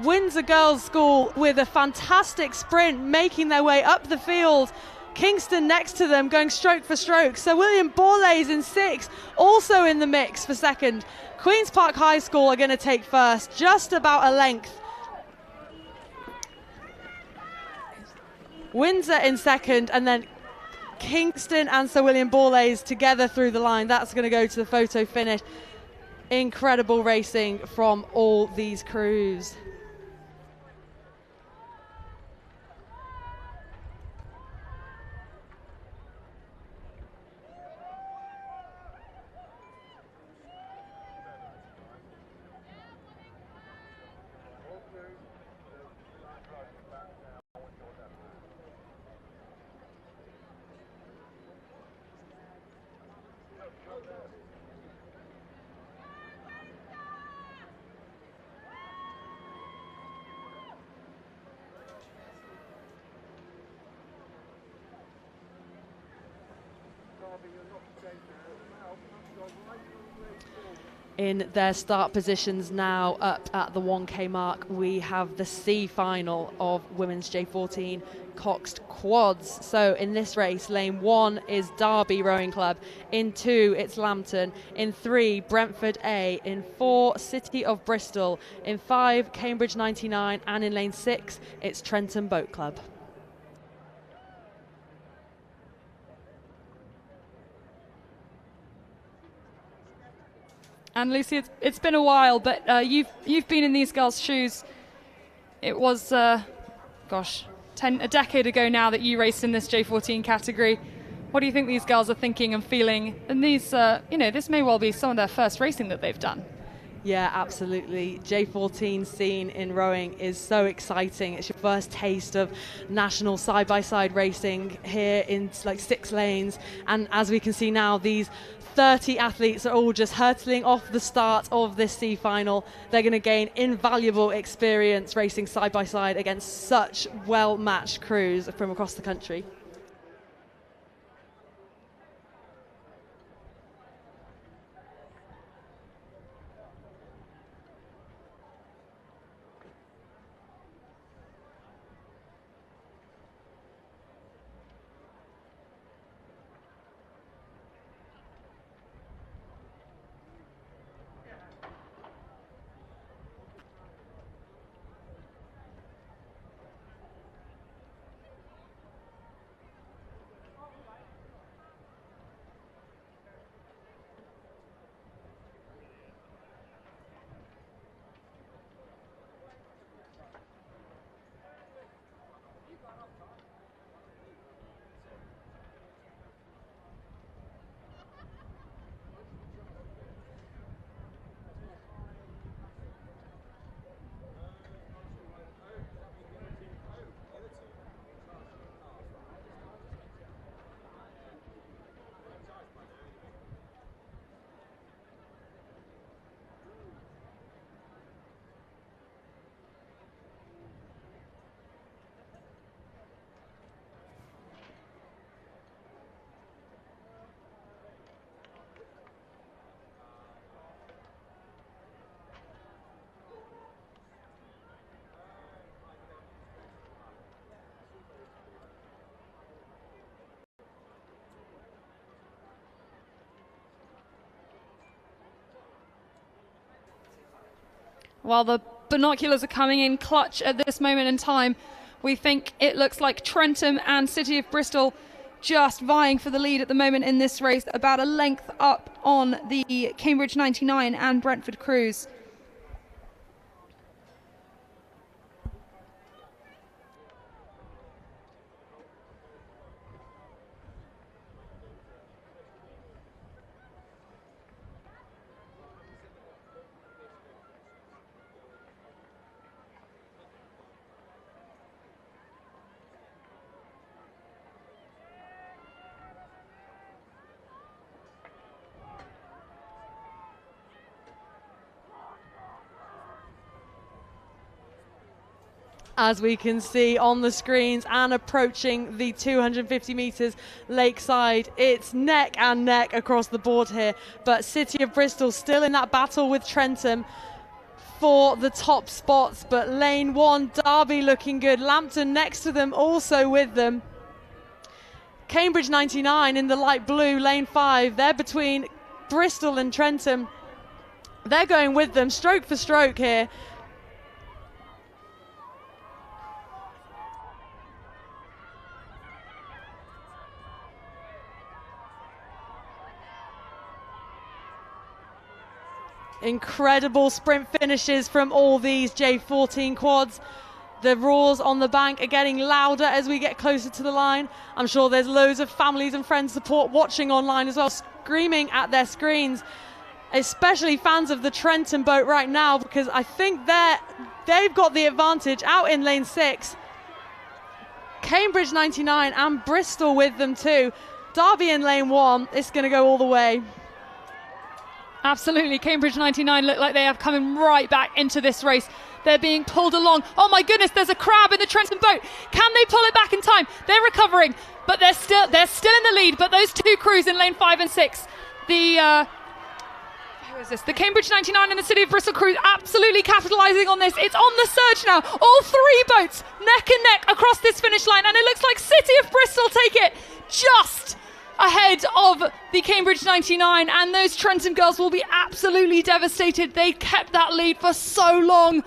Windsor Girls School with a fantastic sprint, making their way up the field. Kingston next to them, going stroke for stroke. Sir William Borlase in 6, also in the mix for second. Queen's Park High School are going to take first, just about a length. Windsor in second, and then Kingston and Sir William Borlase together through the line. That's going to go to the photo finish. Incredible racing from all these crews. In their start positions now up at the 1K mark, we have the C final of women's J14 Coxed Quads. So in this race, lane 1 is Derby Rowing Club, in 2 it's Lambton, in 3 Brentford A, in 4 City of Bristol, in 5 Cambridge 99, and in lane 6 it's Trentham Boat Club. And Lucy, it's been a while, but you've been in these girls' shoes. It was, a decade ago now that you raced in this J14 category. What do you think these girls are thinking and feeling? And these, this may well be some of their first racing that they've done. Yeah, absolutely. J14 scene in rowing is so exciting. It's your first taste of national side-by-side racing here in like 6 lanes. And as we can see now, these 30 athletes are all just hurtling off the start of this C final. They're going to gain invaluable experience racing side by side against such well-matched crews from across the country. While the binoculars are coming in clutch at this moment in time, we think it looks like Trentham and City of Bristol just vying for the lead at the moment in this race, about a length up on the Cambridge 99 and Brentford crews. As we can see on the screens and approaching the 250 metres lakeside, it's neck and neck across the board here, but City of Bristol still in that battle with Trentham for the top spots. But lane 1, Derby looking good, Lambton next to them, also with them. Cambridge 99 in the light blue, lane 5, they're between Bristol and Trentham. They're going with them stroke for stroke here. Incredible sprint finishes from all these J14 quads. The roars on the bank are getting louder as we get closer to the line. I'm sure there's loads of families and friends support watching online as well, screaming at their screens, especially fans of the Trenton boat right now, because I think they've got the advantage out in lane 6. Cambridge 99 and Bristol with them too. Derby in lane 1, it's going to go all the way. Absolutely, Cambridge 99 look like they are coming right back into this race. They're being pulled along. Oh my goodness, there's a crab in the Trenton boat. Can they pull it back in time? They're recovering, but they're still in the lead. But those two crews in lane 5 and 6, the Cambridge 99 and the City of Bristol crew absolutely capitalising on this. It's on the surge now. All three boats neck and neck across this finish line, and it looks like City of Bristol take it just ahead of the Cambridge 99, and those Trenton girls will be absolutely devastated. They kept that lead for so long.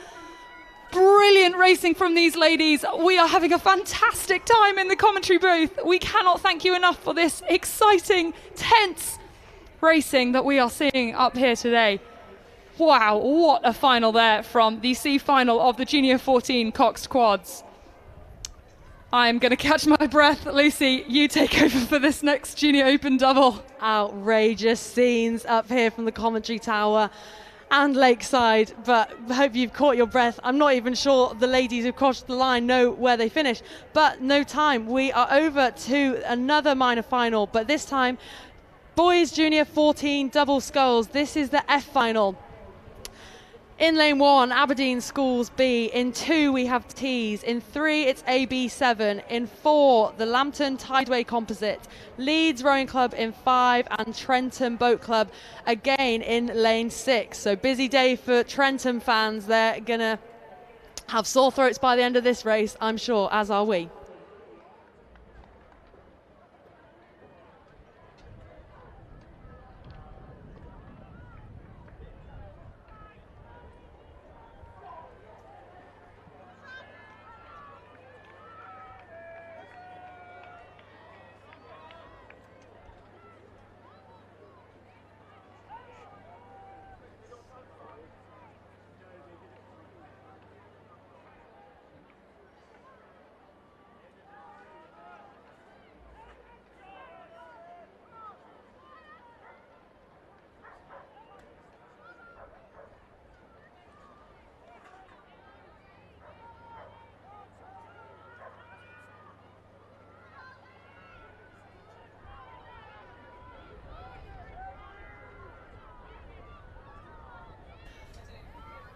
Brilliant racing from these ladies. We are having a fantastic time in the commentary booth. We cannot thank you enough for this exciting, tense racing that we are seeing up here today. Wow, what a final there from the C final of the Junior 14 Coxed Quads. I'm going to catch my breath. Lucy, you take over for this next Junior Open double. Outrageous scenes up here from the commentary tower and Lakeside, but I hope you've caught your breath. I'm not even sure the ladies who crossed the line know where they finished, but no time. We are over to another minor final, but this time Boys Junior 14 double sculls. This is the F final. In lane 1, Aberdeen Schools B. In 2, we have T's. In 3, it's AB7. In 4, the Lambton Tideway Composite. Leeds Rowing Club in 5, and Trenton Boat Club again in lane 6. So busy day for Trenton fans. They're going to have sore throats by the end of this race, I'm sure, as are we.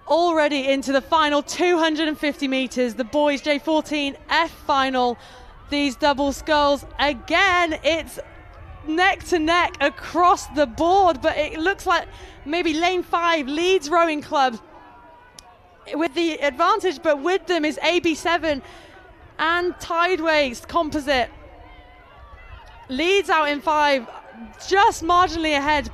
Already into the final 250 metres, the boys J14 F final. These double sculls, again, it's neck to neck across the board, but it looks like maybe lane 5, Leeds Rowing Club with the advantage, but with them is AB7 and Tideways Composite. Leeds out in 5, just marginally ahead.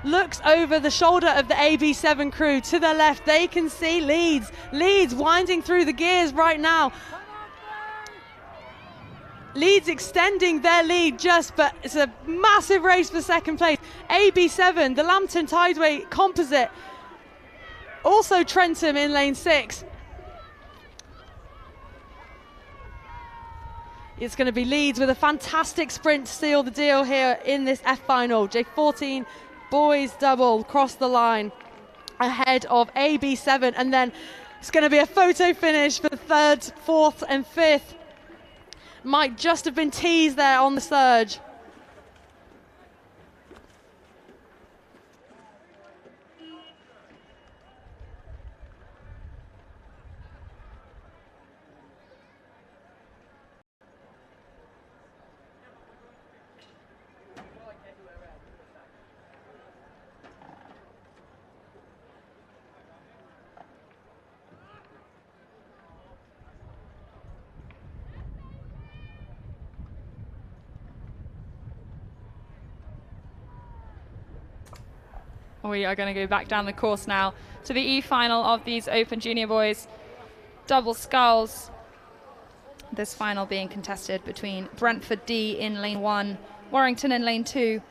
Looks over the shoulder of the AB7 crew to the left. They can see Leeds. Leeds winding through the gears right now. Leeds extending their lead just, but it's a massive race for second place. AB7, the Lambton Tideway Composite. Also Trenton in lane 6. It's going to be Leeds with a fantastic sprint to seal the deal here in this F final. J14 boys double across the line ahead of AB7, and then it's going to be a photo finish for the 3rd, 4th and 5th. Might just have been teased there on the surge. We are going to go back down the course now to the E final of these Open Junior Boys double sculls. This final being contested between Brentford D in lane 1, Warrington in lane 2,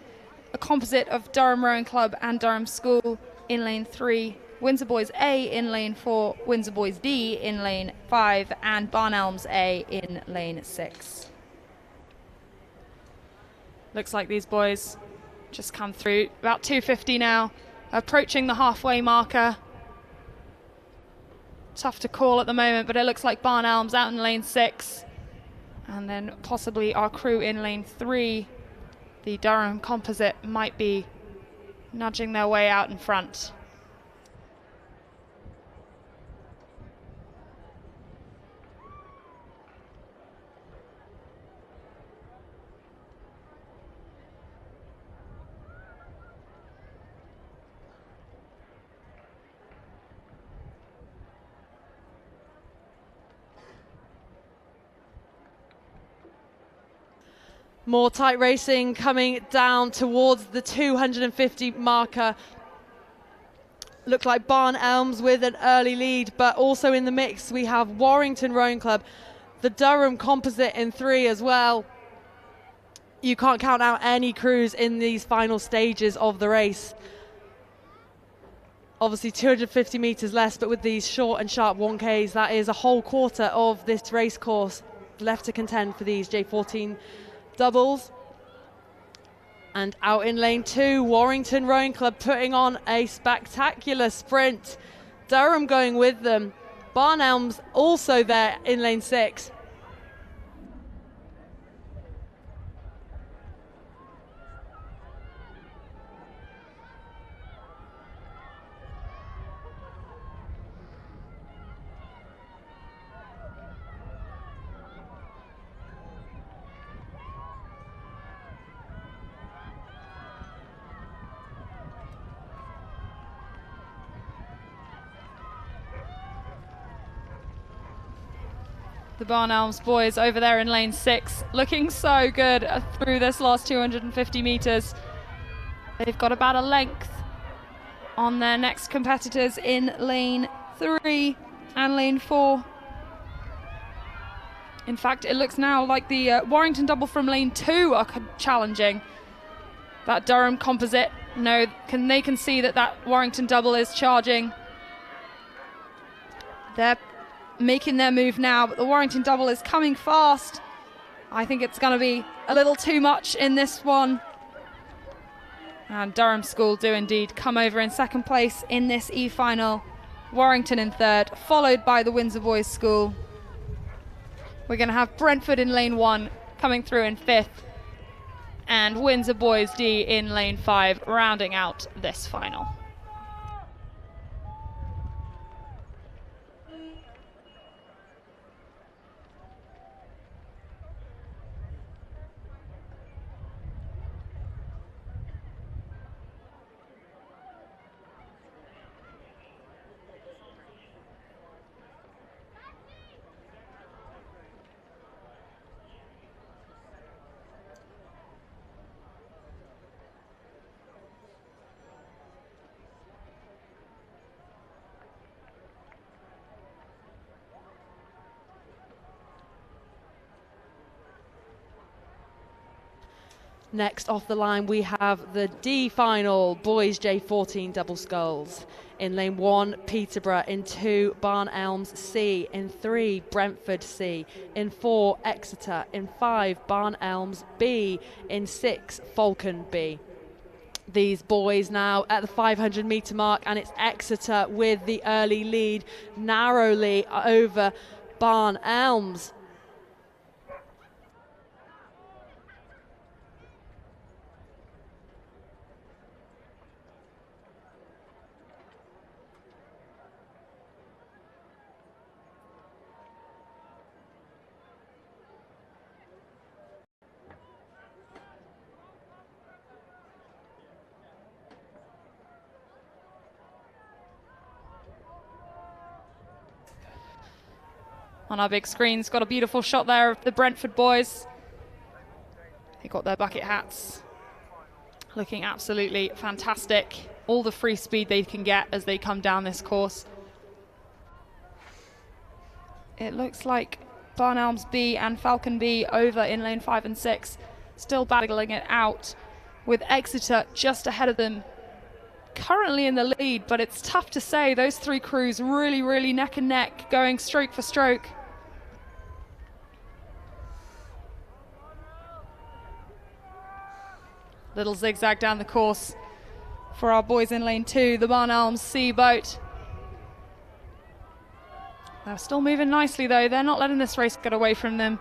a composite of Durham Rowing Club and Durham School in lane 3, Windsor Boys A in lane 4, Windsor Boys D in lane 5, and Barn Elms A in lane 6. Looks like these boys just come through. About 250 now, approaching the halfway marker. Tough to call at the moment, but it looks like Barn Elms out in lane 6. And then possibly our crew in lane 3. The Durham composite might be nudging their way out in front. More tight racing coming down towards the 250 marker. Look like Barn Elms with an early lead, but also in the mix we have Warrington Rowing Club, the Durham composite in 3 as well. You can't count out any crews in these final stages of the race. Obviously 250 metres less, but with these short and sharp 1Ks, that is a whole quarter of this race course left to contend for these J14 doubles. And out in lane 2, Warrington Rowing Club putting on a spectacular sprint. Durham going with them. Barn Elms also there in lane 6. The Barn Elms boys over there in lane 6, looking so good through this last 250 metres. They've got about a length on their next competitors in lane 3 and lane 4. In fact, it looks now like the Warrington double from lane 2 are challenging that Durham composite. No, they can see that Warrington double is charging. They're making their move now, but the Warrington double is coming fast. I think it's going to be a little too much in this one. And Durham School do indeed come over in second place in this E-final. Warrington in third, followed by the Windsor Boys School. We're going to have Brentford in lane 1 coming through in 5th, and Windsor Boys D in lane 5 rounding out this final. Next off the line, we have the D final, boys J14 double sculls. In lane 1, Peterborough. In 2, Barn Elms C. In 3, Brentford C. In 4, Exeter. In 5, Barn Elms B. In 6, Falcon B. These boys now at the 500 metre mark, and it's Exeter with the early lead, narrowly over Barn Elms. On our big screens, got a beautiful shot there of the Brentford boys. They got their bucket hats, looking absolutely fantastic. All the free speed they can get as they come down this course. It looks like Barn Elms B and Falcon B over in lane 5 and 6, still battling it out. with Exeter just ahead of them, currently in the lead, but it's tough to say. Those three crews really neck and neck, going stroke for stroke. Little zigzag down the course for our boys in lane 2, the Barn Elms Sea Boat. They're still moving nicely though. They're not letting this race get away from them.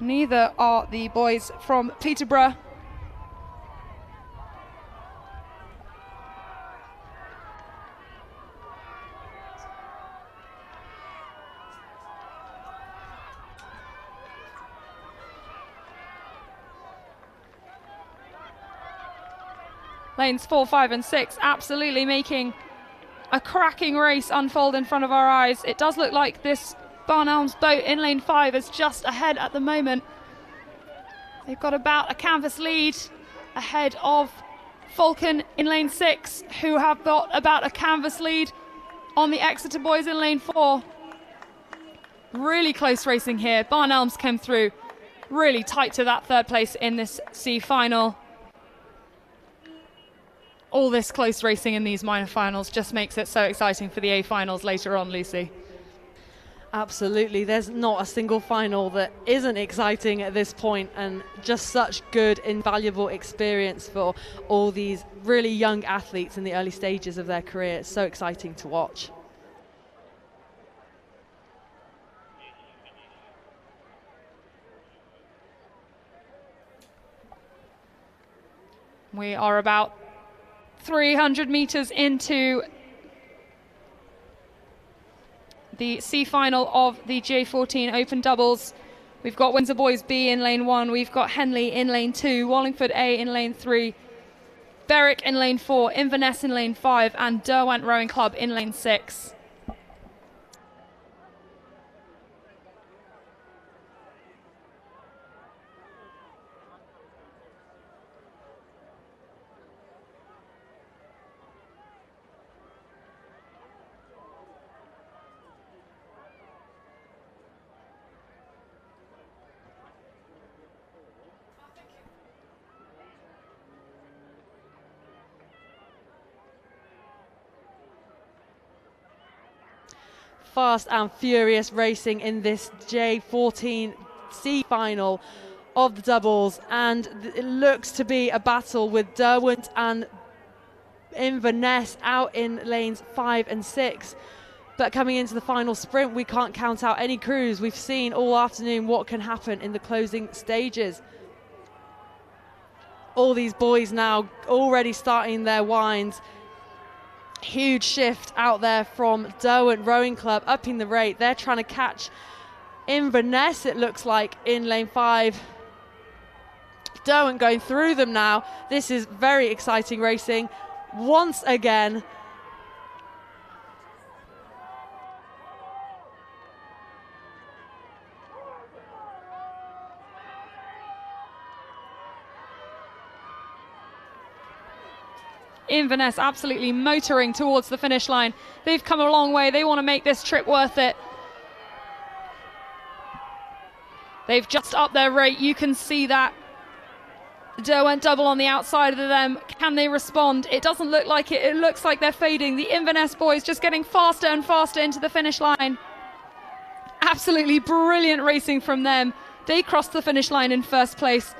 Neither are the boys from Peterborough. Lanes 4, 5 and 6 absolutely making a cracking race unfold in front of our eyes. It does look like this Barn Elms boat in lane 5 is just ahead at the moment. They've got about a canvas lead ahead of Falcon in lane 6, who have got about a canvas lead on the Exeter boys in lane 4. Really close racing here. Barn Elms came through really tight to that third place in this C final. All this close racing in these minor finals just makes it so exciting for the A finals later on, Lucy. Absolutely, there's not a single final that isn't exciting at this point, and just such good, invaluable experience for all these really young athletes in the early stages of their career. It's so exciting to watch. We are about 300 meters into the C final of the J14 Open Doubles. We've got Windsor Boys B in lane 1, we've got Henley in lane 2, Wallingford A in lane 3, Berwick in lane 4, Inverness in lane 5, and Derwent Rowing Club in lane 6. Fast and furious racing in this J14 C final of the doubles, and it looks to be a battle with Derwent and Inverness out in lanes 5 and 6. But coming into the final sprint, we can't count out any crews. We've seen all afternoon what can happen in the closing stages. All these boys now already starting their winds. Huge shift out there from Derwent Rowing Club, upping the rate. They're trying to catch Inverness, it looks like, in lane 5. Derwent going through them now. This is very exciting racing once again. Inverness absolutely motoring towards the finish line. They've come a long way. They want to make this trip worth it. They've just upped their rate. You can see that. Derwent double on the outside of them. Can they respond? It doesn't look like it. It looks like they're fading. The Inverness boys just getting faster and faster into the finish line. Absolutely brilliant racing from them. They crossed the finish line in first place,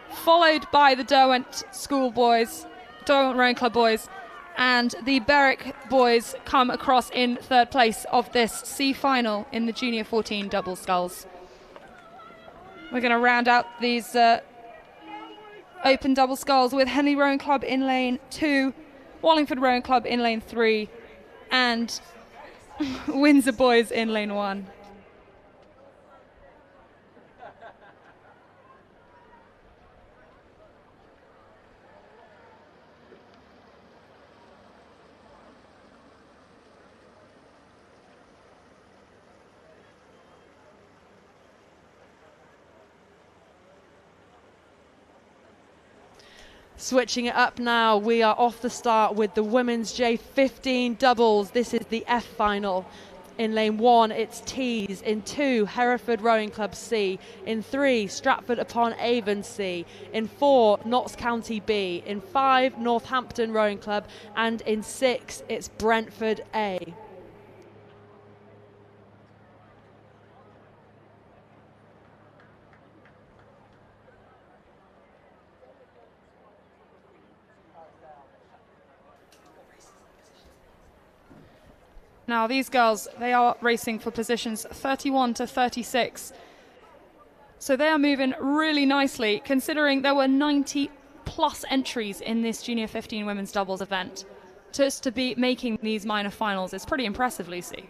followed by the Derwent School boys, Derwent Rowing Club boys, and the Berwick boys come across in third place of this C final in the Junior 14 double sculls. We're going to round out these open double sculls with Henley Rowing Club in lane 2, Wallingford Rowing Club in lane 3, and Windsor boys in lane 1. Switching it up now, we are off the start with the women's J15 doubles. This is the F final. In lane 1, it's Tees. In 2, Hereford Rowing Club C. In 3, Stratford upon Avon C. In 4, Notts County B. In 5, Northampton Rowing Club. And in 6, it's Brentford A. Now these girls, they are racing for positions 31 to 36. So they are moving really nicely, considering there were 90 plus entries in this Junior 15 women's doubles event. Just to be making these minor finals is pretty impressive, Lucy.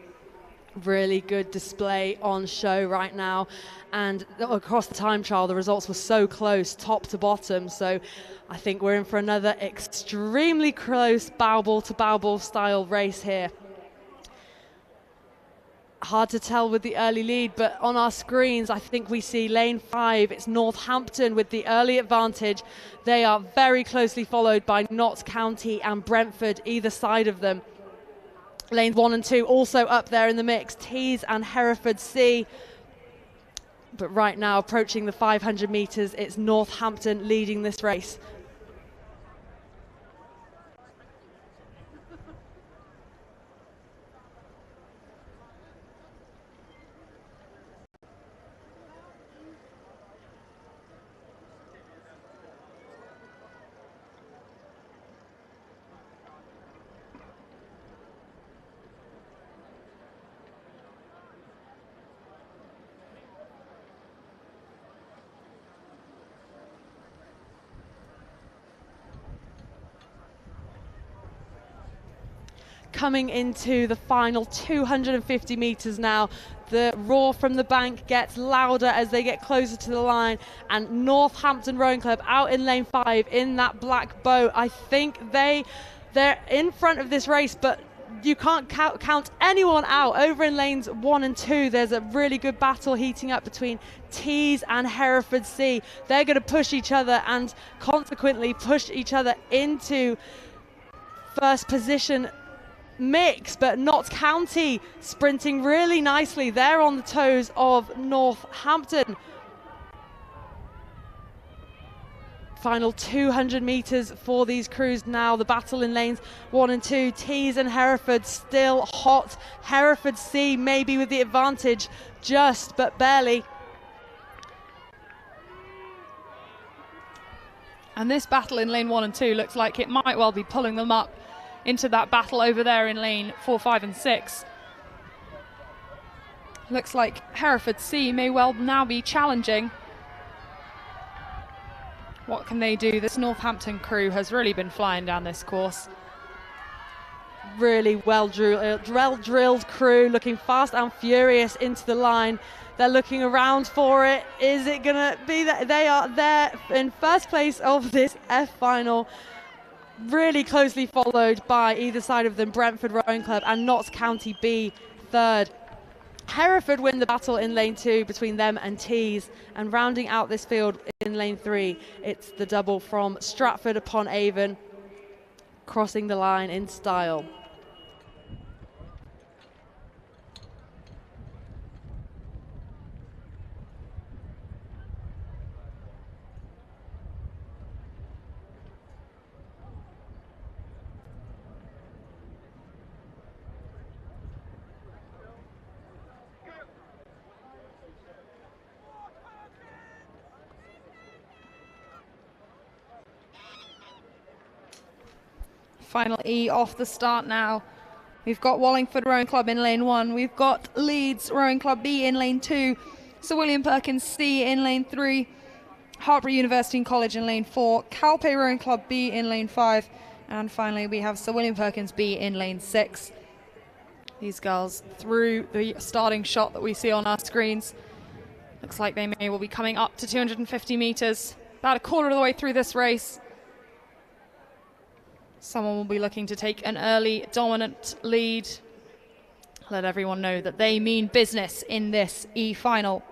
Really good display on show right now, and across the time trial the results were so close top to bottom, so I think we're in for another extremely close bow ball to bow ball style race here. Hard to tell with the early lead, but on our screens I think we see lane 5, it's Northampton with the early advantage. They are very closely followed by Notts County and Brentford either side of them. Lanes 1 and 2 also up there in the mix, Tees and Hereford C. But right now, approaching the 500 metres, it's Northampton leading this race. Coming into the final 250 metres now. The roar from the bank gets louder as they get closer to the line, and Northampton Rowing Club out in lane 5 in that black boat. I think they're in front of this race, but you can't count anyone out. Over in lanes 1 and 2, there's a really good battle heating up between Tees and Hereford C. They're going to push each other and consequently push each other into first position mix, but Notts County sprinting really nicely. They're on the toes of Northampton. Final 200 metres for these crews now. The battle in lanes 1 and 2. Tees and Hereford still hot. Hereford C maybe with the advantage, just but barely. And this battle in lane 1 and 2 looks like it might well be pulling them up into that battle over there in lane 4, 5 and 6. Looks like Hereford C may well now be challenging. What can they do? This Northampton crew has really been flying down this course. Really well drilled crew, looking fast and furious into the line. They're looking around for it. Is it going to be that they are there in first place of this F final? Really closely followed by either side of them, Brentford Rowing Club and Notts County B third. Hereford win the battle in lane 2 between them and Tees, and rounding out this field in lane 3, it's the double from Stratford upon Avon, crossing the line in style. Final E off the start now. We've got Wallingford Rowing Club in lane 1. We've got Leeds Rowing Club B in lane 2. Sir William Perkins C in lane 3. Hartpury University and College in lane 4. Calpe Rowing Club B in lane 5. And finally we have Sir William Perkins B in lane 6. These girls through the starting shot that we see on our screens. Looks like they may well be coming up to 250 metres. About a quarter of the way through this race. Someone will be looking to take an early dominant lead. Let everyone know that they mean business in this E final.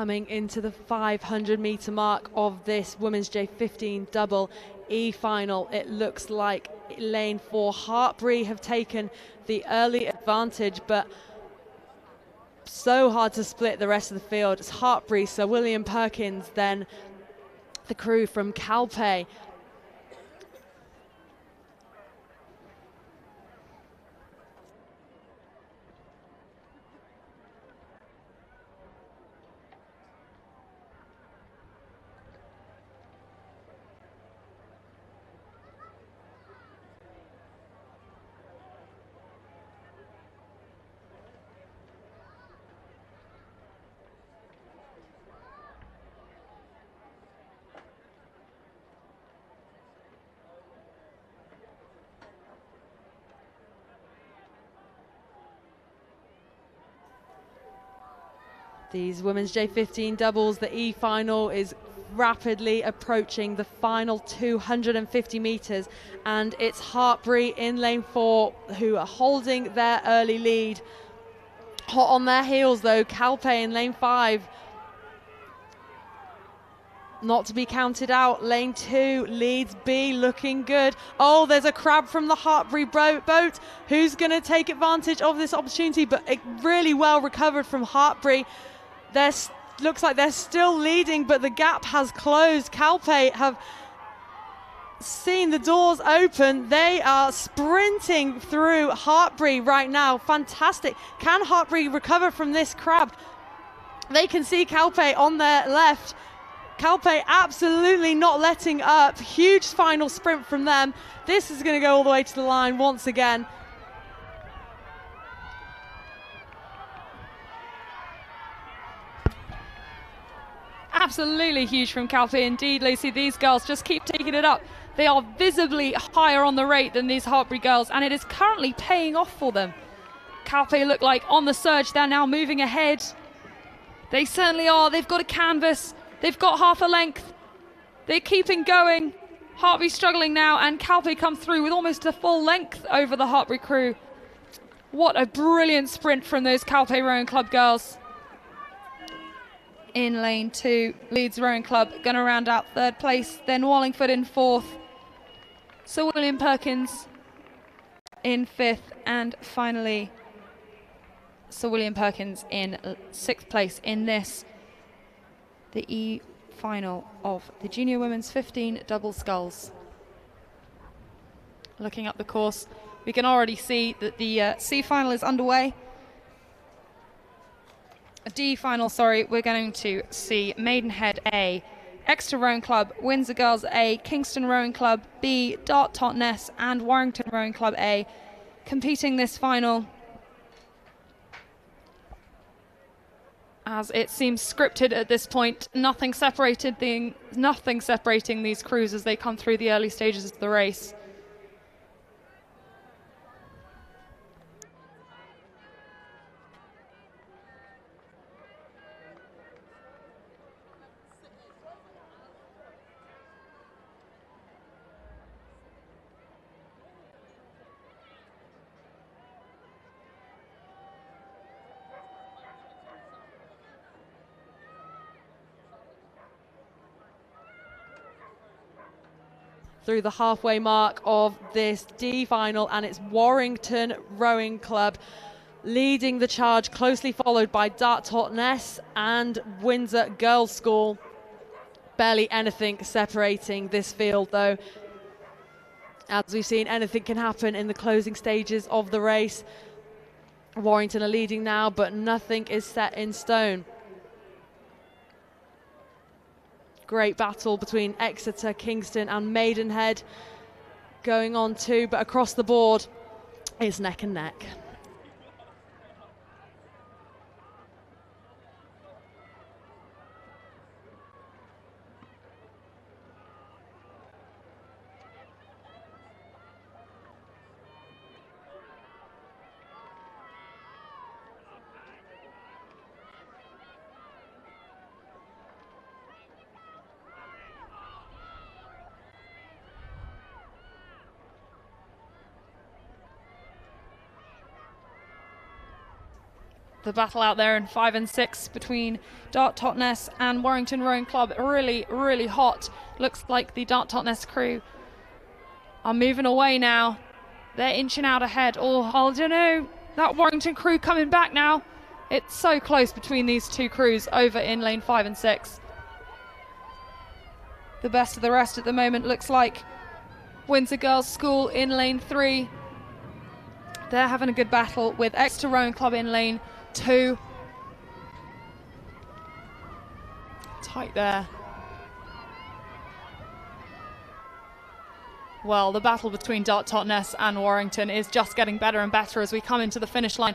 coming into the 500-meter mark of this women's J15 double E final. It looks like lane 4 Hartbury have taken the early advantage, but so hard to split the rest of the field. It's Hartbury, Sir William Perkins, then the crew from Calpe. These women's J15 doubles, the E final is rapidly approaching the final 250 meters, and it's Hartbury in lane 4 who are holding their early lead. Hot on their heels though, Calpe in lane 5. Not to be counted out. Lane 2 leads B, looking good. Oh, there's a crab from the Hartbury boat. Who's going to take advantage of this opportunity? But it really well recovered from Hartbury. Looks like they're still leading, but the gap has closed. Calpe have seen the doors open. They are sprinting through Hartbury right now. Fantastic. Can Hartbury recover from this crab? They can see Calpe on their left. Calpe absolutely not letting up. Huge final sprint from them. This is going to go all the way to the line once again. Absolutely huge from Calpe indeed, Lucy. These girls just keep taking it up. They are visibly higher on the rate than these Hartbury girls, and it is currently paying off for them. Calpe look like on the surge. They're now moving ahead. They certainly are. They've got a canvas. They've got half a length. They're keeping going. Hartbury struggling now, and Calpe come through with almost a full length over the Hartbury crew. What a brilliant sprint from those Calpe Rowing Club girls. In lane 2, Leeds Rowing Club going to round out 3rd place, then Wallingford in 4th. Sir William Perkins in 5th, and finally Sir William Perkins in 6th place in this, the E final of the Junior Women's 15 double sculls. Looking up the course, we can already see that the C final is underway. D final, sorry, we're going to see Maidenhead A, Exeter Rowing Club, Windsor Girls A, Kingston Rowing Club B, Dart Totnes and Warrington Rowing Club A competing this final. As it seems scripted at this point, nothing separating these crews as they come through the early stages of the race. Through the halfway mark of this D final, and it's Warrington Rowing Club leading the charge, closely followed by Dart Totnes and Windsor Girls School. Barely anything separating this field though. As we've seen, anything can happen in the closing stages of the race. Warrington are leading now, but nothing is set in stone. Great battle between Exeter, Kingston and Maidenhead going on too, but across the board it's neck and neck. The battle out there in 5 and 6 between Dart Totnes and Warrington Rowing Club, really, really hot. Looks like the Dart Totnes crew are moving away now. They're inching out ahead. Oh, I don't know. That Warrington crew coming back now. It's so close between these two crews over in lane 5 and 6. The best of the rest at the moment looks like Windsor Girls School in lane 3. They're having a good battle with Exeter Rowing Club in lane 2. Tight there. Well, the battle between Dart Totnes and Warrington is just getting better and better as we come into the finish line.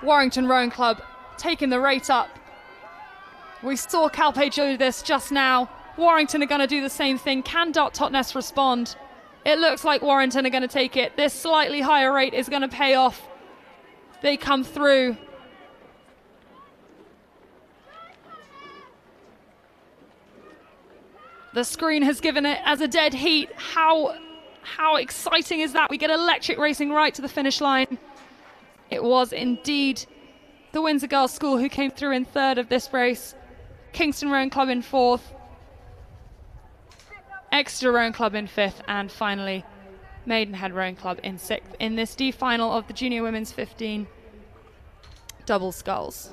Warrington Rowing Club taking the rate up. We saw Calpe do this just now. Warrington are going to do the same thing. Can Dart Totnes respond? It looks like Warrington are going to take it. This slightly higher rate is going to pay off. They come through. The screen has given it as a dead heat. How exciting is that? We get electric racing right to the finish line. It was indeed the Windsor Girls School who came through in 3rd of this race. Kingston Rowing Club in 4th. Exeter Rowing Club in 5th. And finally, Maidenhead Rowing Club in 6th in this D final of the Junior Women's 15 double sculls.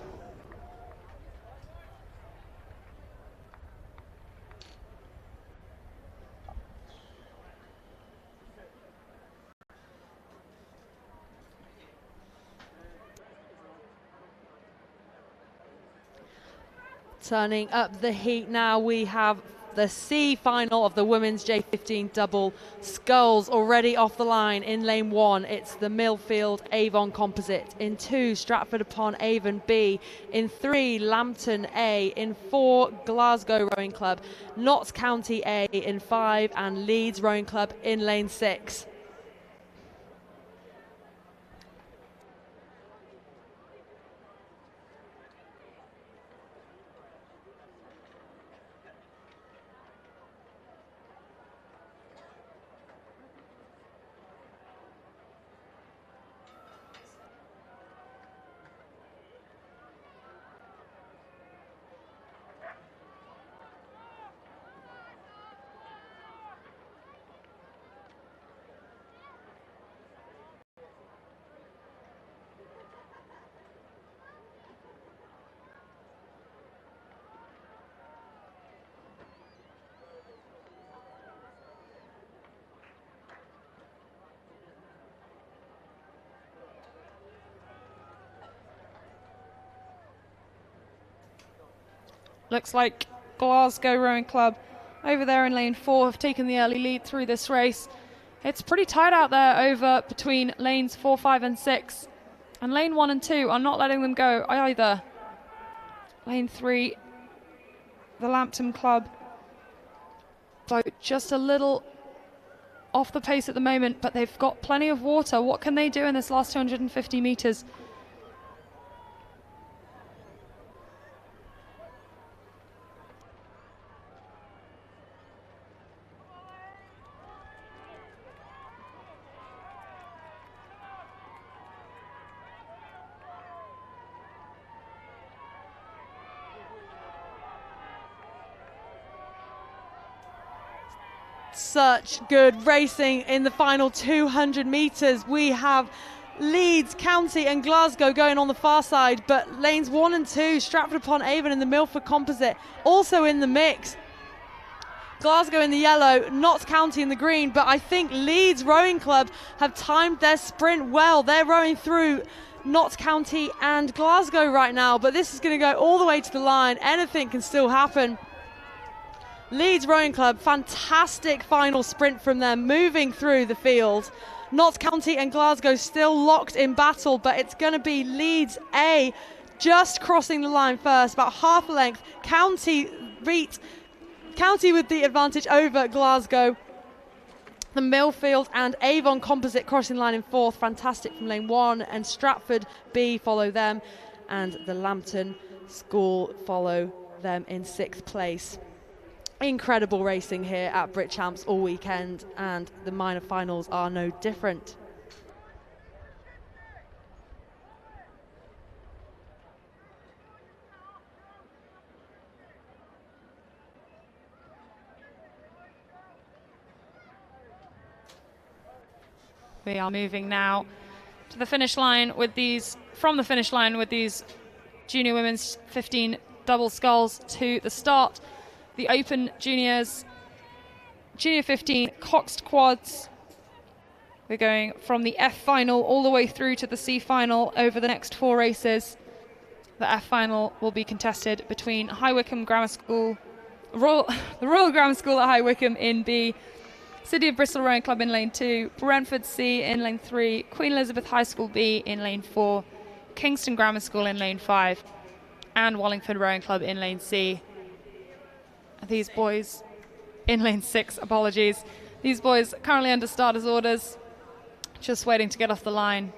Turning up the heat now, we have the C final of the women's J15 double sculls already off the line. In lane 1, it's the Millfield Avon Composite. In 2, Stratford upon Avon B. In 3, Lambton A. In 4, Glasgow Rowing Club. Notts County A in 5, and Leeds Rowing Club in lane 6. Looks like Glasgow Rowing Club over there in lane 4 have taken the early lead through this race. It's pretty tight out there over between lanes 4, 5 and 6. And lane 1 and 2 are not letting them go either. Lane 3, the Lambton Club, boat just a little off the pace at the moment, but they've got plenty of water. What can they do in this last 250 metres? Such good racing in the final 200 metres. We have Leeds, County and Glasgow going on the far side, but lanes 1 and 2, Stratford upon Avon and the Milford Composite also in the mix. Glasgow in the yellow, Notts County in the green, but I think Leeds Rowing Club have timed their sprint well. They're rowing through Notts County and Glasgow right now, but this is going to go all the way to the line. Anything can still happen. Leeds Rowing Club, fantastic final sprint from them, moving through the field. Notts County and Glasgow still locked in battle, but it's going to be Leeds A just crossing the line first, about half a length. County with the advantage over Glasgow. The Millfield and Avon Composite crossing the line in 4th, fantastic from lane 1, and Stratford B follow them, and the Lambton School follow them in 6th place. Incredible racing here at Brit Champs all weekend, and the minor finals are no different. We are moving now to the finish line with these, from the finish line with these junior women's 15 double sculls to the start. The Open Juniors, Junior 15 Coxed Quads. We're going from the F final all the way through to the C final over the next 4 races. The F final will be contested between High Wycombe Grammar School, the Royal Grammar School at High Wycombe in B, City of Bristol Rowing Club in lane 2, Brentford C in lane 3, Queen Elizabeth High School B in lane 4, Kingston Grammar School in lane 5, and Wallingford Rowing Club in lane C. These boys in lane 6, apologies. These boys currently under starters orders, just waiting to get off the line.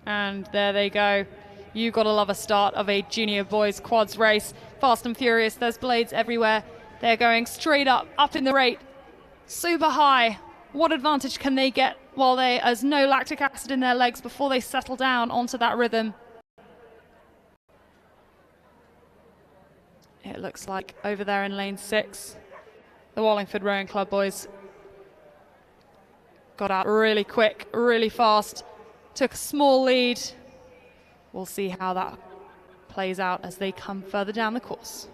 And there they go. You gotta love a start of a junior boys quads race. Fast and furious, there's blades everywhere. They're going straight up in the rate, super high. What advantage can they get while there's no lactic acid in their legs before they settle down onto that rhythm? It looks like over there in lane 6, the Wallingford Rowing Club boys got out really quick, really fast. Took a small lead. We'll see how that plays out as they come further down the course.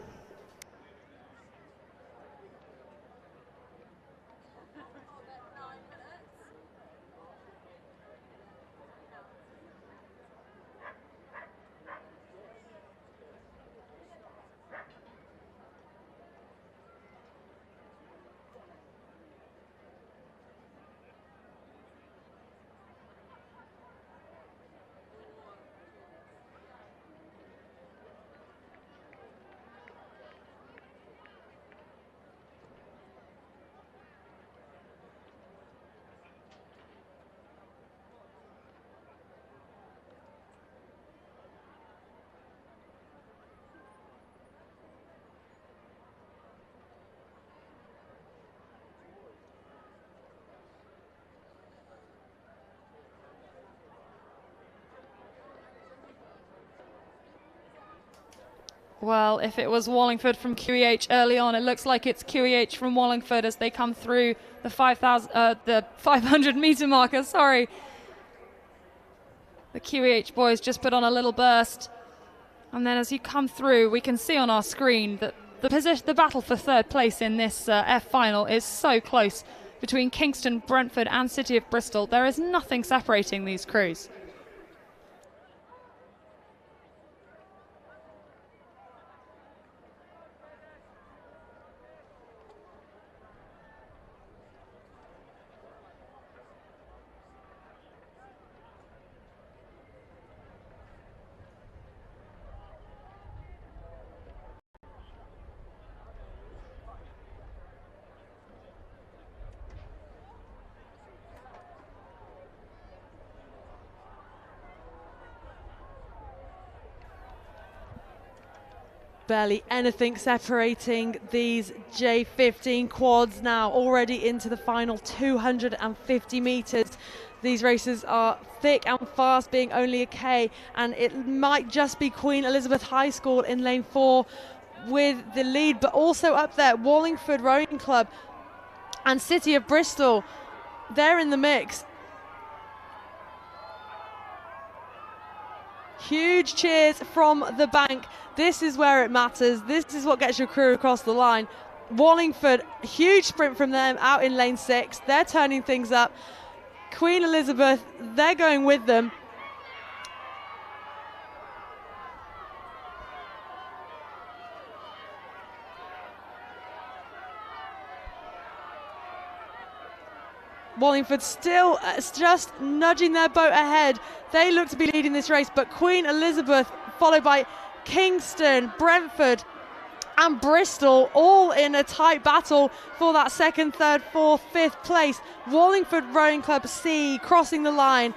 Well, if it was Wallingford from QEH early on, it looks like it's QEH from Wallingford as they come through the 500 meter marker, sorry. The QEH boys just put on a little burst. And then as you come through, we can see on our screen that the battle for third place in this F final is so close between Kingston, Brentford and City of Bristol. There is nothing separating these crews. Barely anything separating these J15 quads now, already into the final 250 meters. These races are thick and fast, being only a K, and it might just be Queen Elizabeth High School in lane 4 with the lead, but also up there, Wallingford Rowing Club and City of Bristol, they're in the mix. Huge cheers from the bank. This is where it matters. This is what gets your crew across the line. Wallingford, huge sprint from them out in lane 6. They're turning things up. Queen Elizabeth, they're going with them. Wallingford still just nudging their boat ahead. They look to be leading this race, but Queen Elizabeth, followed by Kingston, Brentford and Bristol, all in a tight battle for that 2nd, 3rd, 4th, 5th place. Wallingford Rowing Club C crossing the line.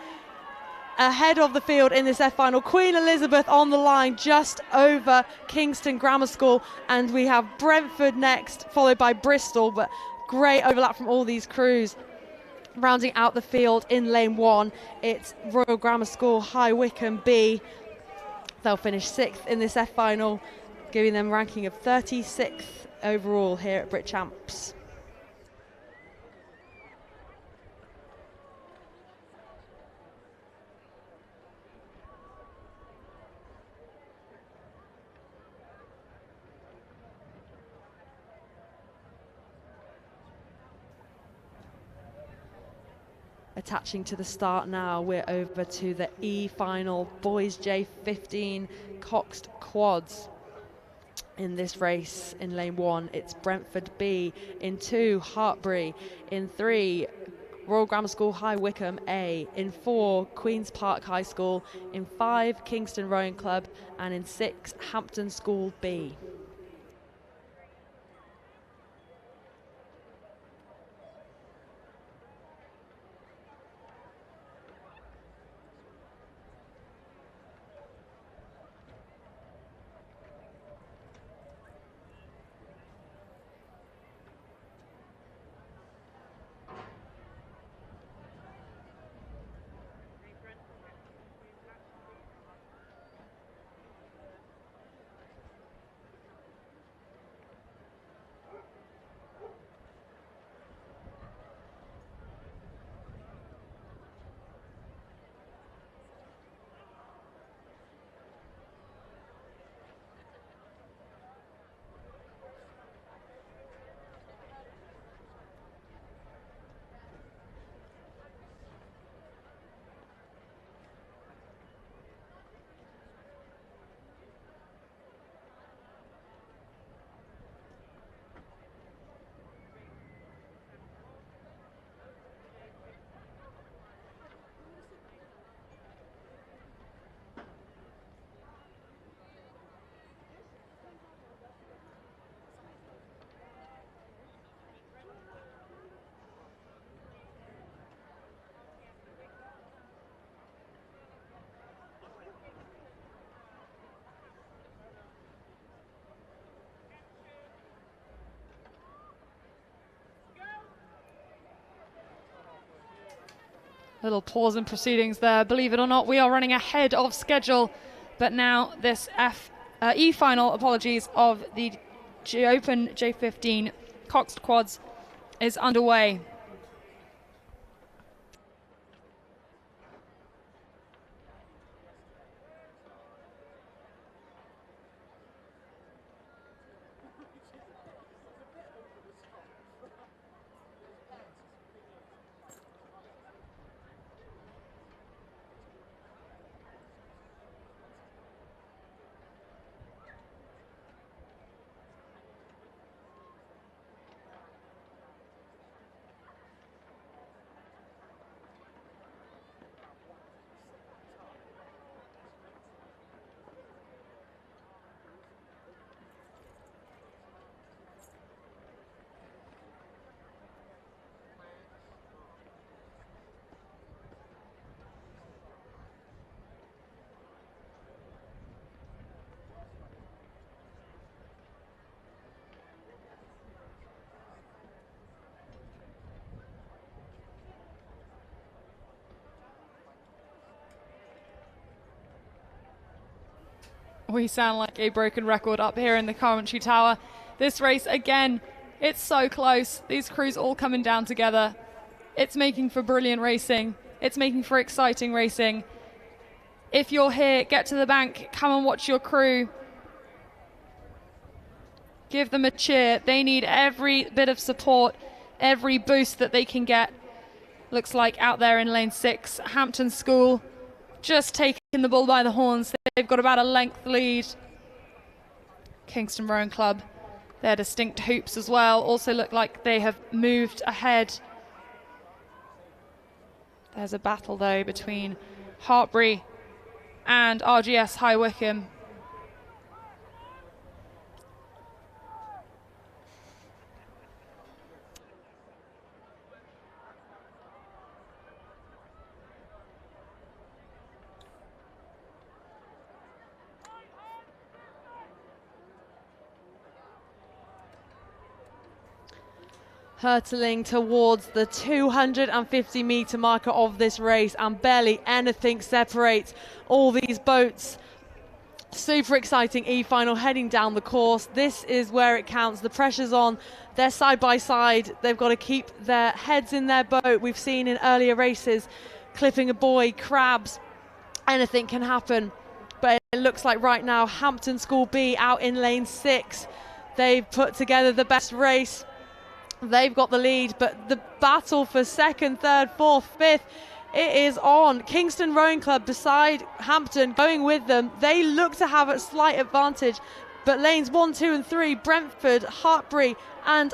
ahead of the field in this F final. Queen Elizabeth on the line just over Kingston Grammar School, and we have Brentford next, followed by Bristol, but great overlap from all these crews. Rounding out the field in lane 1, it's Royal Grammar School High Wycombe B. They'll finish 6th in this F final, giving them a ranking of 36th overall here at Brit Champs. Attaching to the start now, we're over to the E final, boys J15 Coxed Quads. In this race, in lane 1, it's Brentford B. In 2, Hartbury. In 3, Royal Grammar School High Wycombe A. In 4, Queen's Park High School. In 5, Kingston Rowing Club. And in 6, Hampton School B. Little pause in proceedings there. Believe it or not, we are running ahead of schedule. But now this E final, apologies, of the Open J15 Coxed Quads is underway. We sound like a broken record up here in the commentary tower. This race, again, it's so close. These crews all coming down together. It's making for brilliant racing. It's making for exciting racing. If you're here, get to the bank, come and watch your crew. Give them a cheer. They need every bit of support, every boost that they can get. Looks like out there in lane 6, Hampton School just taking the bull by the horns. They've got about a length lead. Kingston Rowing Club, their distinct hoops as well, also look like they have moved ahead. There's a battle though between Hartbury and RGS High Wycombe. hurtling towards the 250 metre marker of this race, and barely anything separates all these boats. Super exciting E-final heading down the course. This is where it counts. The pressure's on. They're side by side. They've got to keep their heads in their boat. We've seen in earlier races, clipping a buoy, crabs, anything can happen. But it looks like right now Hampton School B out in lane 6. They've put together the best race. They've got the lead, but the battle for second, third, fourth, fifth, it is on. Kingston Rowing Club beside Hampton going with them. They look to have a slight advantage, but lanes 1, 2 and 3, Brentford, Hartbury and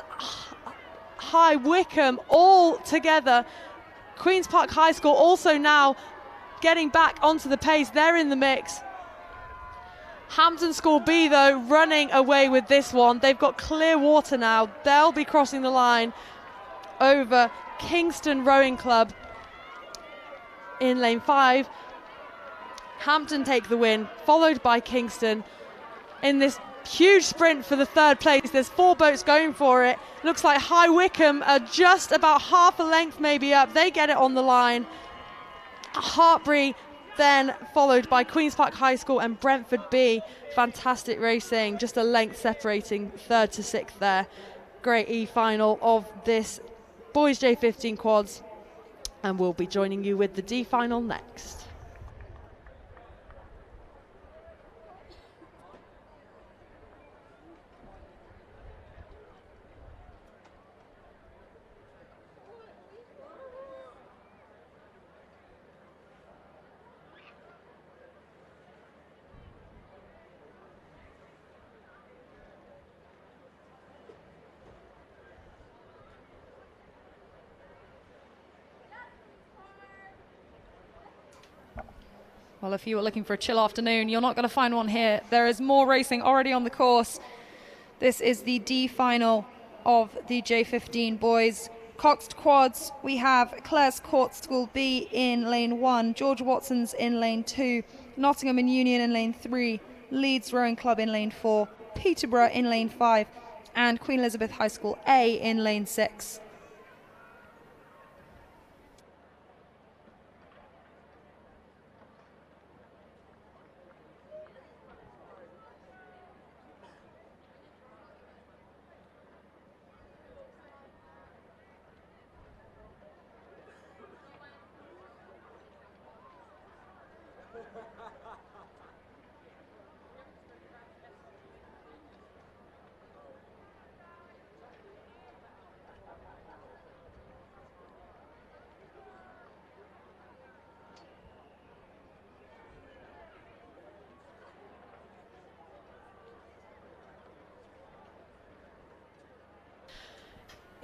High Wycombe all together. Queen's Park High School also now getting back onto the pace. They're in the mix. Hampton School B, though, running away with this one. They've got clear water now. They'll be crossing the line over Kingston Rowing Club in lane 5. Hampton take the win, followed by Kingston in this huge sprint for the third place. There's 4 boats going for it. Looks like High Wycombe are just about half a length maybe up. They get it on the line. Hartbury then followed by Queen's Park High School and Brentford B. Fantastic racing, just a length separating 3rd to 6th there. Great E-final of this Boys J15 quads, and we'll be joining you with the D final next. Well, if you were looking for a chill afternoon, you're not going to find one here. There is more racing already on the course. This is the D final of the J15 boys. Coxed quads, we have Clare's Court School B in lane 1, George Watson's in lane 2, Nottingham and Union in lane 3, Leeds Rowing Club in lane 4, Peterborough in lane 5, and Queen Elizabeth High School A in lane 6.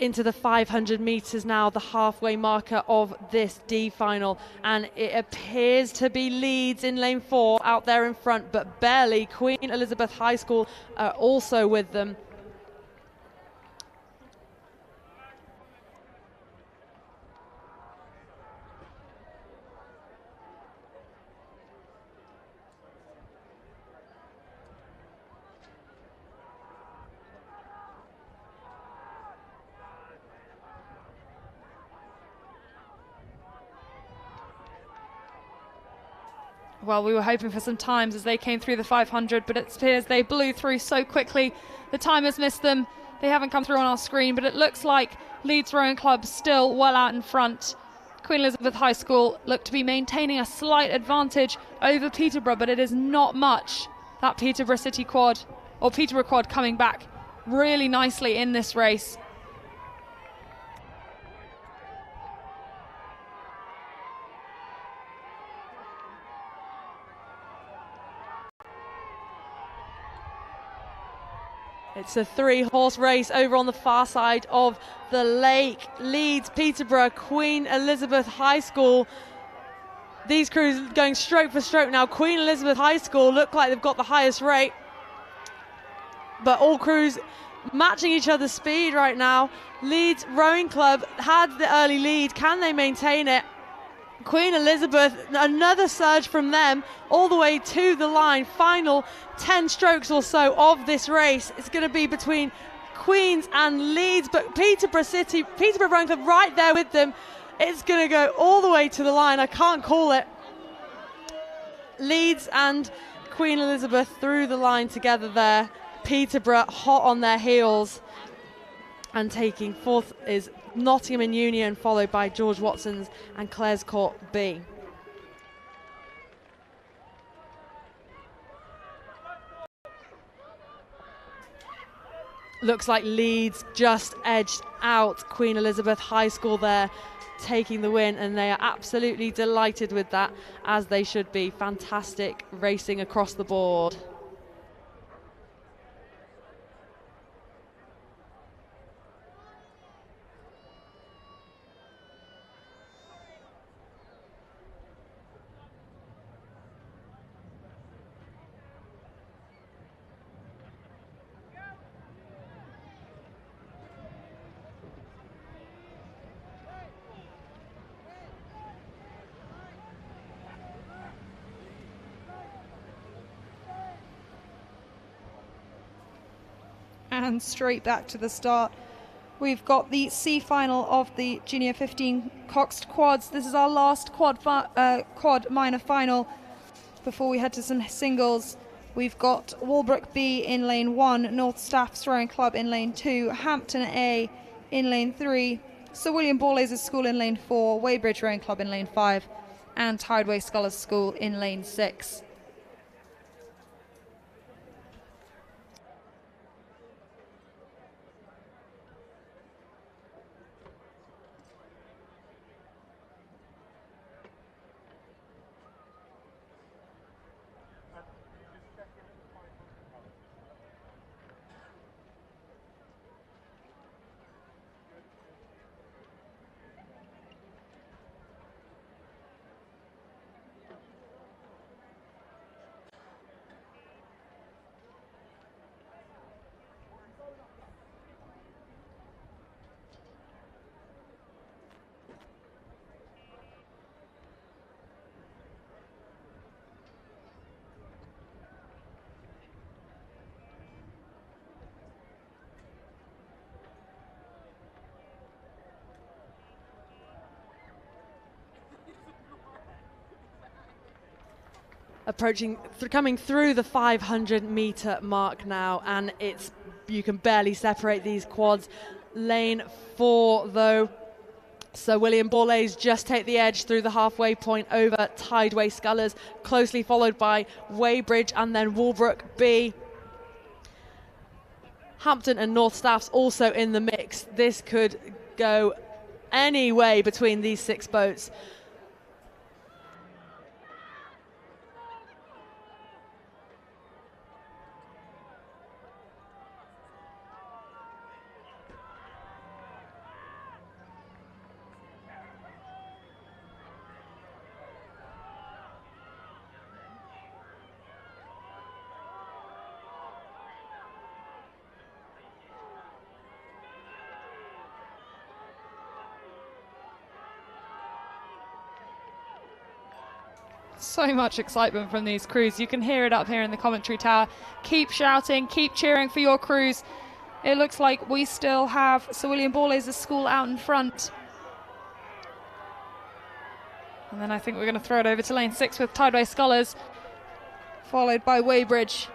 Into the 500 metres now, the halfway marker of this D final, and it appears to be Leeds in lane 4 out there in front, but barely. Queen Elizabeth High School are also with them. Well, we were hoping for some times as they came through the 500, but it appears they blew through so quickly. The timers missed them. They haven't come through on our screen, but it looks like Leeds Rowing Club still well out in front. Queen Elizabeth High School look to be maintaining a slight advantage over Peterborough, but it is not much. That Peterborough City quad, or Peterborough quad, coming back really nicely in this race. It's a 3-horse race over on the far side of the lake. Leeds, Peterborough, Queen Elizabeth High School. These crews going stroke for stroke now. Queen Elizabeth High School look like they've got the highest rate, but all crews matching each other's speed right now. Leeds Rowing Club had the early lead. Can they maintain it? Queen Elizabeth, another surge from them all the way to the line. Final 10 strokes or so of this race. It's going to be between Queens and Leeds, but Peterborough Rowing Club right there with them. It's going to go all the way to the line. I can't call it. Leeds and Queen Elizabeth through the line together there. Peterborough hot on their heels. And taking fourth is Nottingham and Union, followed by George Watson's and Clares Court B. Looks like Leeds just edged out Queen Elizabeth High School there, taking the win, and they are absolutely delighted with that, as they should be. Fantastic racing across the board. And straight back to the start. We've got the C final of the Junior 15 Coxed Quads. This is our last quad minor final before we head to some singles. We've got Walbrook B in lane 1, North Staffs Rowing Club in lane 2, Hampton A in lane 3, Sir William Borlase School in lane 4, Weybridge Rowing Club in lane 5, and Tideway Scholars School in lane 6. Coming through the 500-meter mark now, and you can barely separate these quads. Lane 4, though, Sir William Borlase just take the edge through the halfway point over Tideway Scholars, closely followed by Weybridge and then Walbrook B. Hampton and North Staffs also in the mix. This could go any way between these 6 boats. So much excitement from these crews. You can hear it up here in the commentary tower. Keep shouting, keep cheering for your crews. It looks like we still have Sir William Borlase School out in front. And then I think we're going to throw it over to lane 6 with Tideway Scholars, followed by Weybridge.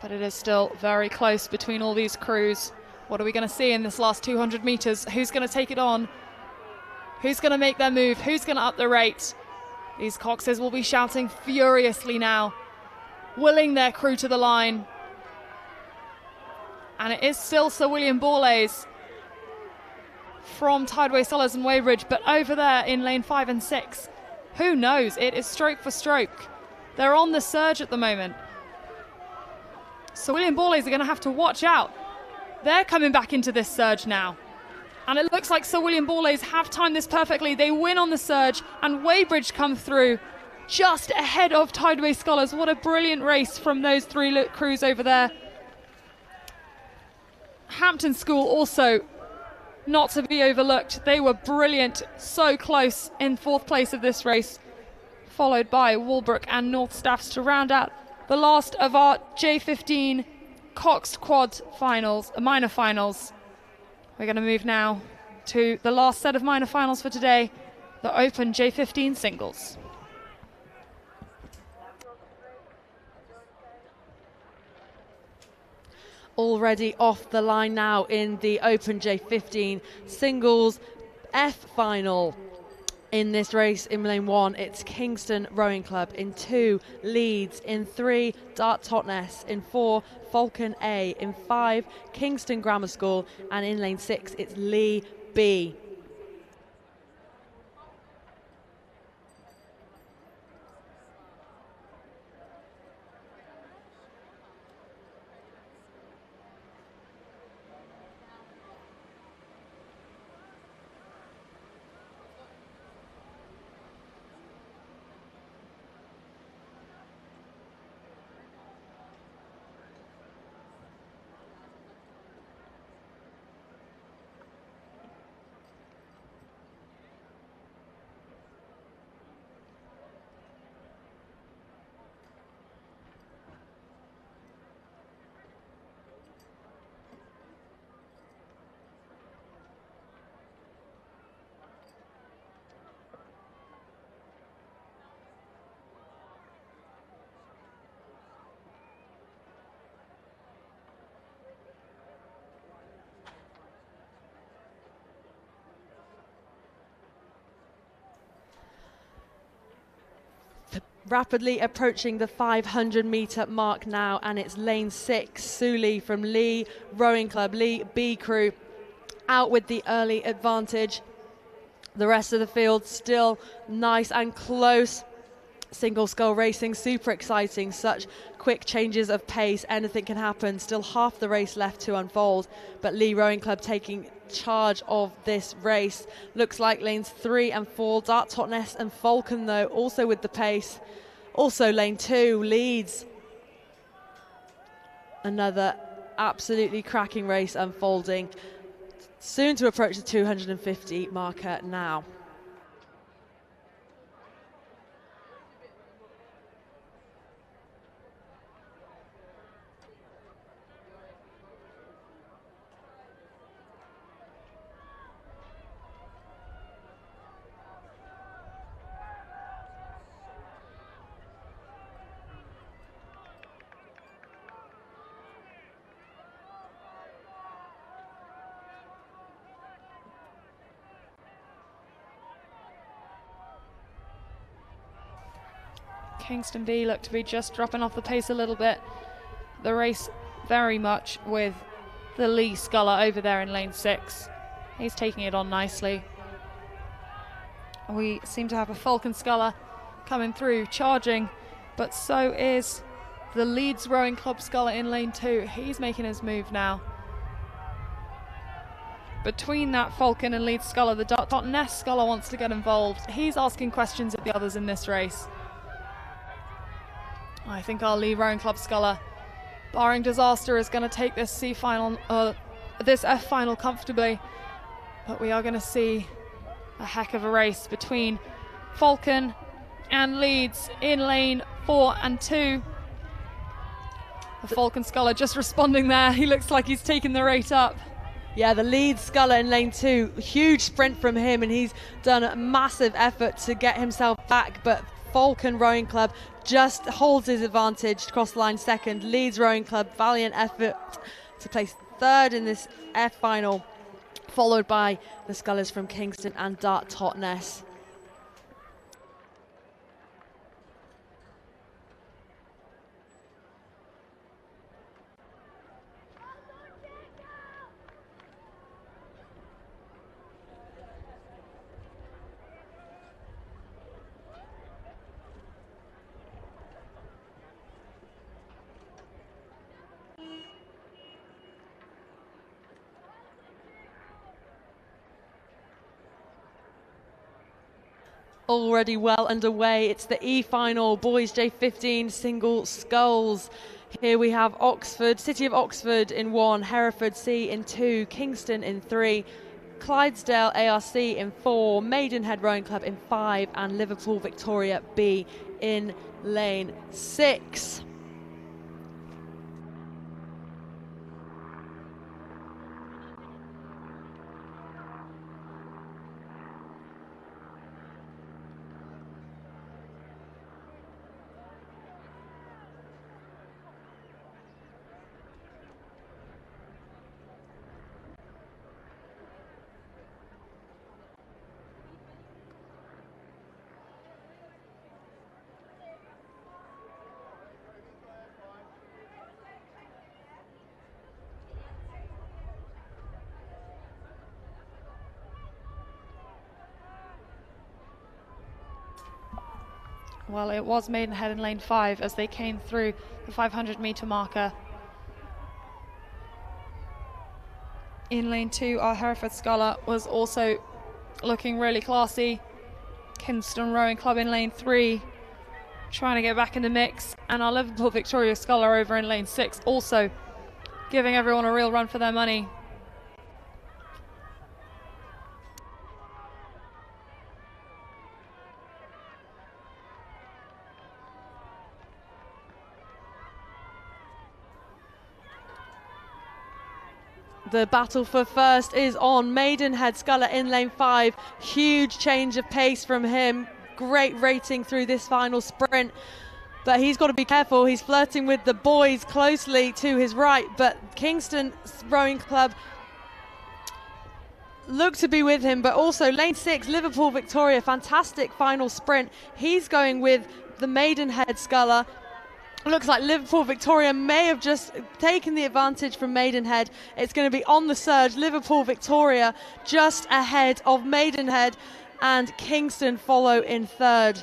But it is still very close between all these crews. What are we going to see in this last 200 metres? Who's going to take it on? Who's going to make their move? Who's going to up the rate? These Coxes will be shouting furiously now, willing their crew to the line. And it is still Sir William Borlase from Tideway Scholars and Weybridge, but over there in lane 5 and 6, who knows? It is stroke for stroke. They're on the surge at the moment. Sir William Borlase are going to have to watch out. They're coming back into this surge now. And it looks like Sir William Borlase have timed this perfectly. They win on the surge, and Weybridge come through just ahead of Tideway Scholars. What a brilliant race from those 3 crews over there. Hampton School also not to be overlooked. They were brilliant, so close in 4th place of this race, followed by Walbrook and North Staffs to round out the last of our J15 Coxed Quad finals, minor finals. We're going to move now to the last set of minor finals for today, the Open J15 singles. Already off the line now in the Open J15 singles F final. In this race, in lane 1, it's Kingston Rowing Club. In 2, Leeds. In 3, Dart Totnes. In 4, Falcon A. In 5, Kingston Grammar School. And in lane 6, it's Lee B. Rapidly approaching the 500-metre mark now, and it's lane 6, Suli from Lee Rowing Club, Lee B crew, out with the early advantage. The rest of the field still nice and close. Single scull racing, super exciting, such quick changes of pace, anything can happen. Still half the race left to unfold, but Lee Rowing Club taking charge of this race. Looks like lanes 3 and 4, Dart Totnes and Falcon though, also with the pace. Also lane 2, Leeds. Another absolutely cracking race unfolding. Soon to approach the 250 marker now. Kingston B look to be just dropping off the pace a little bit. The race very much with the Lee Sculler over there in lane 6. He's taking it on nicely. We seem to have a Falcon Sculler coming through, charging, but so is the Leeds Rowing Club Sculler in lane 2. He's making his move now. Between that Falcon and Leeds Sculler, the Dart Totnes Sculler wants to get involved. He's asking questions of the others in this race. I think our Lee Rowing Club Sculler, barring disaster, is going to take this C final, this F final comfortably. But we are going to see a heck of a race between Falcon and Leeds in lane 4 and 2. The Falcon Sculler just responding there. He looks like he's taken the rate up. Yeah, the Leeds Sculler in lane 2, huge sprint from him, and he's done a massive effort to get himself back, but Falcon Rowing Club just holds his advantage, cross line second. Leeds Rowing Club, valiant effort to place third in this F final, followed by the Scullers from Kingston and Dart Totnes. Already well underway. It's the E final, boys J15 single sculls. Here we have Oxford, City of Oxford in 1, Hereford C in 2, Kingston in 3, Clydesdale ARC in 4, Maidenhead Rowing Club in 5, and Liverpool Victoria B in lane 6. Well, it was Maidenhead in lane 5 as they came through the 500-metre marker. In lane 2, our Hereford Sculler was also looking really classy. Kingston Rowing Club in lane 3 trying to get back in the mix, and our Liverpool Victoria Sculler over in lane 6 also giving everyone a real run for their money. The battle for first is on. Maidenhead Sculler in lane 5. Huge change of pace from him. Great rating through this final sprint. But he's got to be careful. He's flirting with the boys closely to his right. But Kingston Rowing Club look to be with him. But also lane 6, Liverpool Victoria. Fantastic final sprint. He's going with the Maidenhead Sculler. Looks like Liverpool Victoria may have just taken the advantage from Maidenhead. It's going to be on the surge. Liverpool Victoria just ahead of Maidenhead, and Kingston follow in third.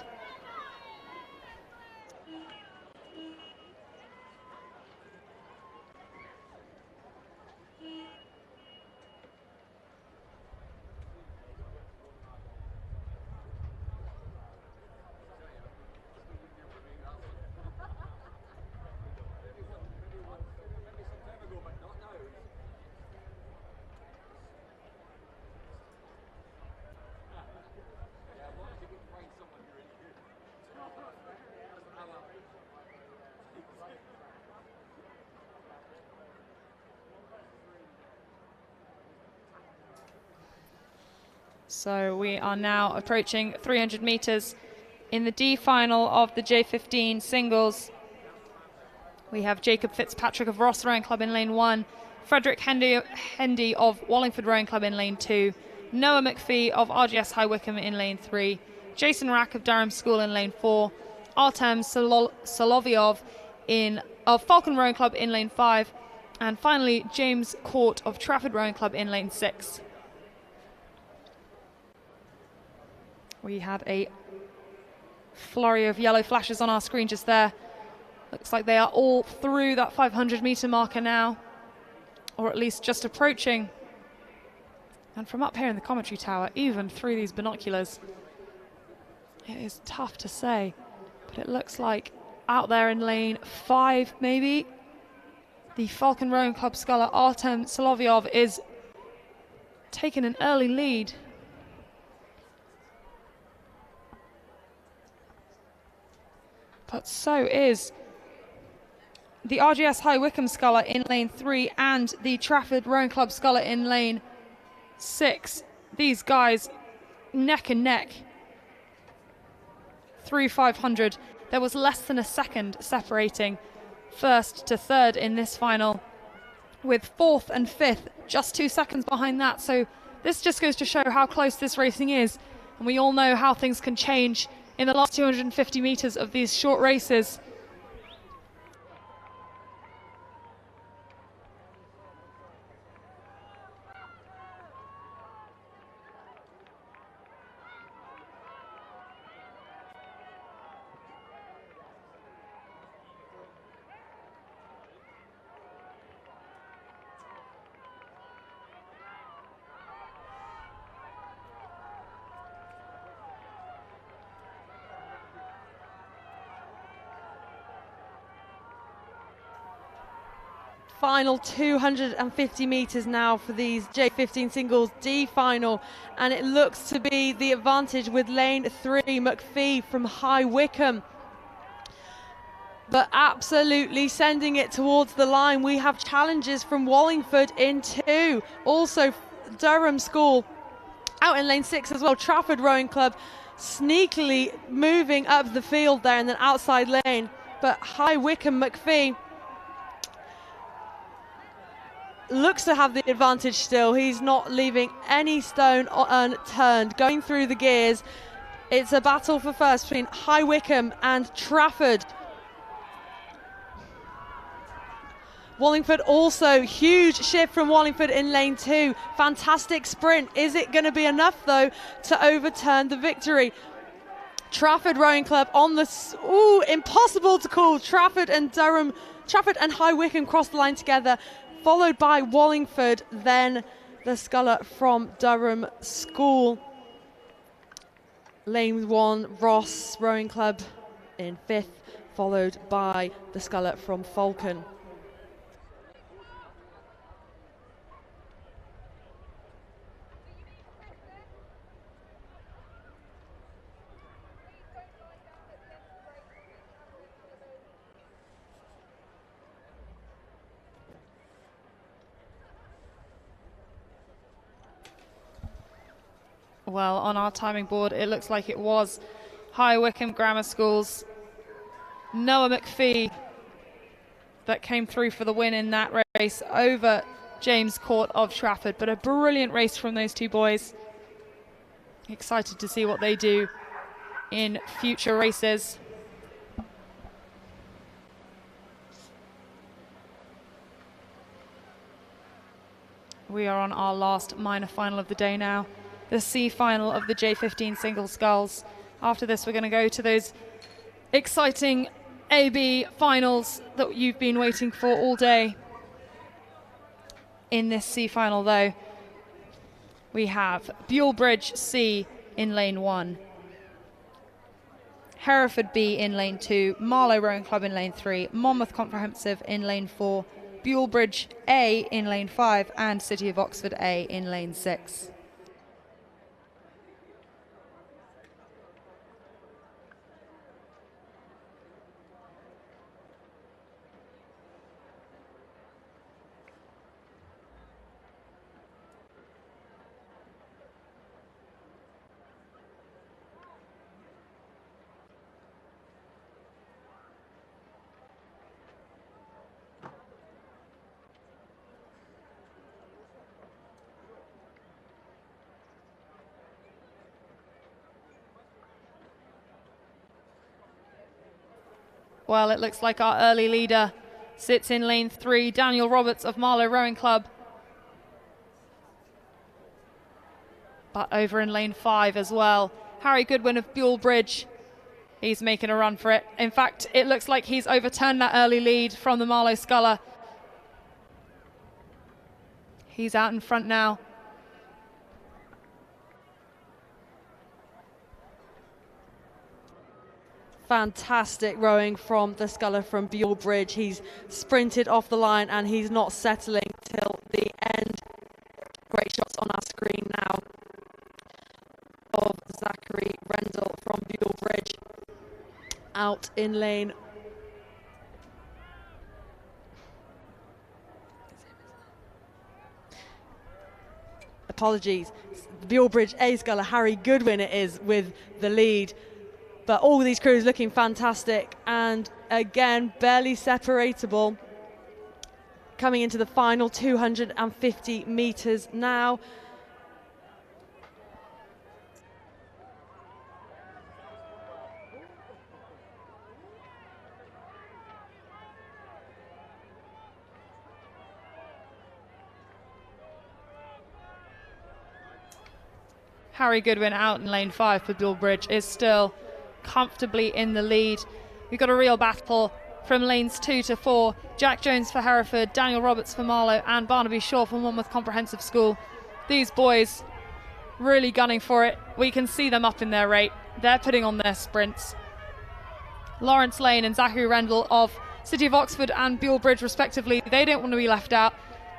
So we are now approaching 300 metres in the D final of the J15 singles. We have Jacob Fitzpatrick of Ross Rowing Club in lane 1, Frederick Hendy of Wallingford Rowing Club in lane 2, Noah McPhee of RGS High Wycombe in lane 3, Jason Rack of Durham School in lane 4, Artem Solovyov of Falcon Rowing Club in lane 5, and finally James Court of Trafford Rowing Club in lane 6. We had a flurry of yellow flashes on our screen just there. Looks like they are all through that 500-metre marker now, or at least just approaching. And from up here in the commentary tower, even through these binoculars, it is tough to say, but it looks like out there in lane 5 maybe, the Falcon Rowing Club sculler Artem Solovyov is taking an early lead. But so is the RGS High Wycombe sculler in lane 3 and the Trafford Rowing Club sculler in lane 6. These guys neck and neck through 500. There was less than a second separating first to third in this final, with fourth and fifth just 2 seconds behind that. So this just goes to show how close this racing is, and we all know how things can change in the last 250 metres of these short races. Final 250 metres now for these J15 singles D final, and it looks to be the advantage with lane 3, McPhee from High Wycombe. But absolutely sending it towards the line. We have challenges from Wallingford in 2, also Durham School out in lane 6 as well. Trafford Rowing Club sneakily moving up the field there in the outside lane, but High Wycombe McPhee looks to have the advantage still. He's not leaving any stone unturned. Going through the gears, it's a battle for first between High Wycombe and Trafford. Wallingford also, huge shift from Wallingford in lane 2. Fantastic sprint. Is it going to be enough though to overturn the victory? Trafford Rowing Club on the, impossible to call. Trafford and High Wycombe cross the line together, followed by Wallingford, then the sculler from Durham School. Lane 1, Ross Rowing Club in 5th, followed by the sculler from Falcon. Well, on our timing board, it looks like it was High Wycombe Grammar School's Noah McPhee that came through for the win in that race over James Court of Trafford. But a brilliant race from those two boys. Excited to see what they do in future races. We are on our last minor final of the day now. The C final of the J15 single sculls. After this, we're going to go to those exciting AB finals that you've been waiting for all day. In this C final, though, we have Buell Bridge C in lane 1, Hereford B in lane 2, Marlow Rowing Club in lane 3, Monmouth Comprehensive in lane 4, Buell Bridge A in lane 5, and City of Oxford A in lane 6. Well, it looks like our early leader sits in lane 3, Daniel Roberts of Marlow Rowing Club. But over in lane 5 as well, Harry Goodwin of Buell Bridge. He's making a run for it. In fact, it looks like he's overturned that early lead from the Marlow sculler. He's out in front now. Fantastic rowing from the sculler from Buell Bridge. He's sprinted off the line and he's not settling till the end. Great shots on our screen now of Zachary Rendell from Buell Bridge out in lane. Apologies. Buell Bridge A sculler Harry Goodwin it is with the lead. But all these crews looking fantastic, and again, barely separatable. Coming into the final 250 metres now. Harry Goodwin out in lane 5 for Buell Bridge is still comfortably in the lead. We've got a real battle from lanes 2 to 4. Jack Jones for Hereford, Daniel Roberts for Marlow, and Barnaby Shaw for Monmouth Comprehensive School. These boys really gunning for it. We can see them up in their rate. They're putting on their sprints. Lawrence Lane and Zachary Rendell of City of Oxford and Buell Bridge respectively, they don't want to be left out.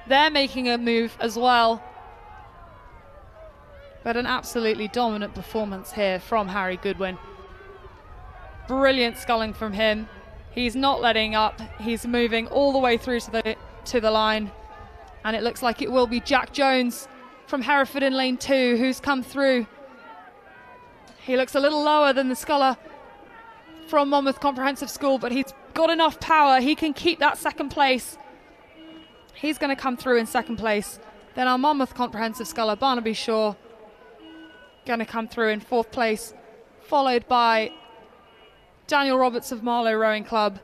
They're making a move as well. But an absolutely dominant performance here from Harry Goodwin. Brilliant sculling from him. He's not letting up. He's moving all the way through to the line. And it looks like it will be Jack Jones from Hereford in lane 2 who's come through. He looks a little lower than the sculler from Monmouth Comprehensive School, but he's got enough power. He can keep that second place. He's going to come through in second place. Then our Monmouth Comprehensive sculler, Barnaby Shaw, going to come through in 4th place, followed by Daniel Roberts of Marlow Rowing Club,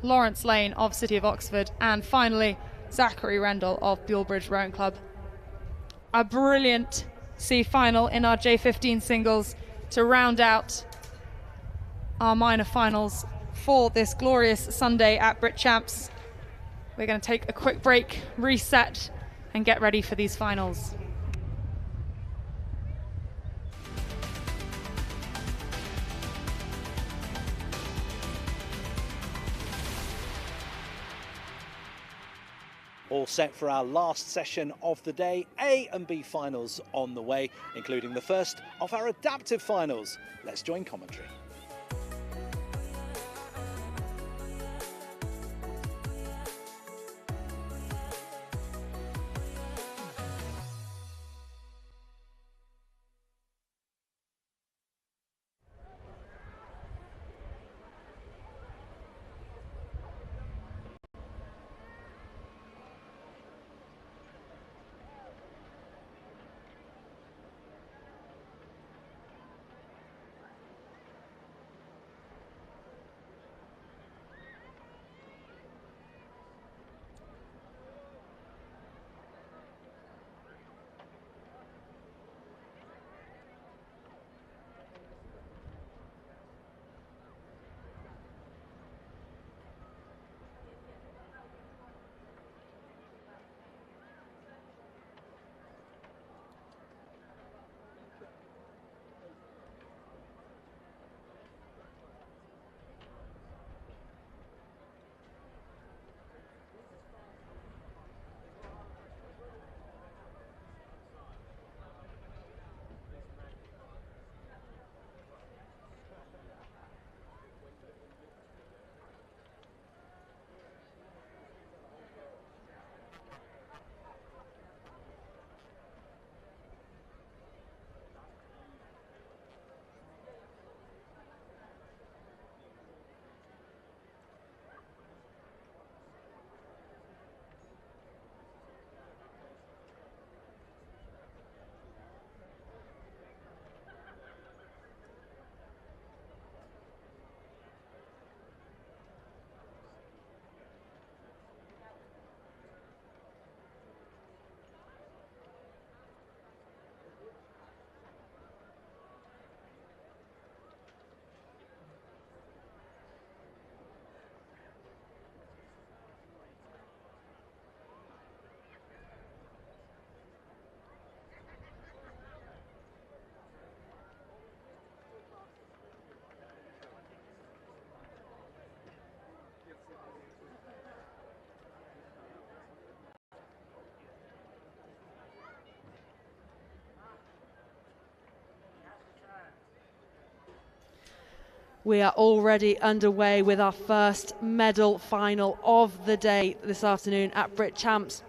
Lawrence Lane of City of Oxford, and finally Zachary Rendell of Buell Bridge Rowing Club. A brilliant C final in our J15 singles to round out our minor finals for this glorious Sunday at Brit Champs. We're going to take a quick break, reset, and get ready for these finals. All set for our last session of the day. A and B finals on the way, including the first of our adaptive finals. Let's join commentary. We are already underway with our first medal final of the day this afternoon at Brit Champs.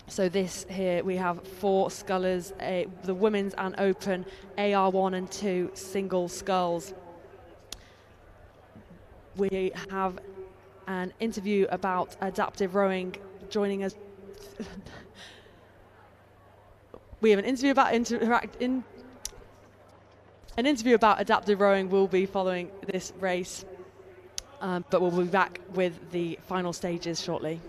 So this here, we have 4 scullers, the women's and open, AR1 and 2 single sculls. We have an interview about adaptive rowing joining us. We have an interview about an interview about adaptive rowing will be following this race, but we'll be back with the final stages shortly.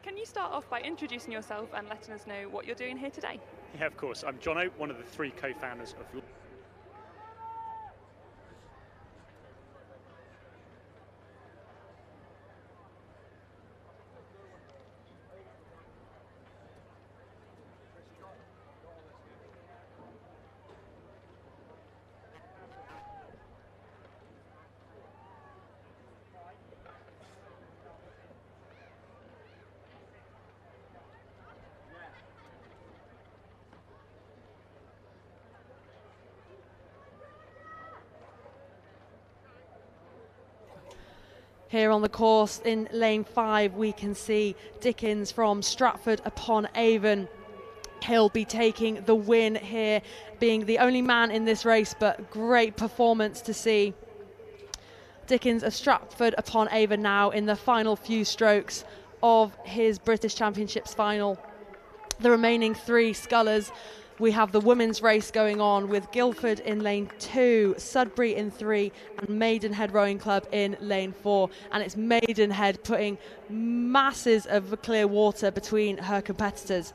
Can you start off by introducing yourself and letting us know what you're doing here today? Yeah, of course. I'm Jono, one of the 3 co-founders of Here on the course in lane 5, we can see Dickens from Stratford-upon-Avon. He'll be taking the win here, being the only man in this race, but great performance to see. Dickens of Stratford-upon-Avon now in the final few strokes of his British Championships final. The remaining 3 scullers, we have the women's race going on with Guildford in lane 2, Sudbury in 3 and Maidenhead Rowing Club in lane 4. And it's Maidenhead putting masses of clear water between her competitors.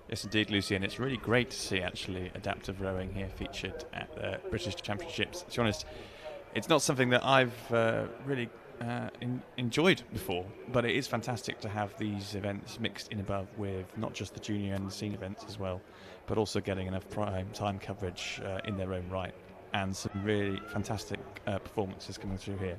Yes, indeed, Lucy, and it's really great to see actually adaptive rowing here featured at the British Championships. To be honest, it's not something that I've really enjoyed before, but it is fantastic to have these events mixed in above with not just the junior and the senior events as well, but also getting enough prime time coverage in their own right, and some really fantastic performances coming through here.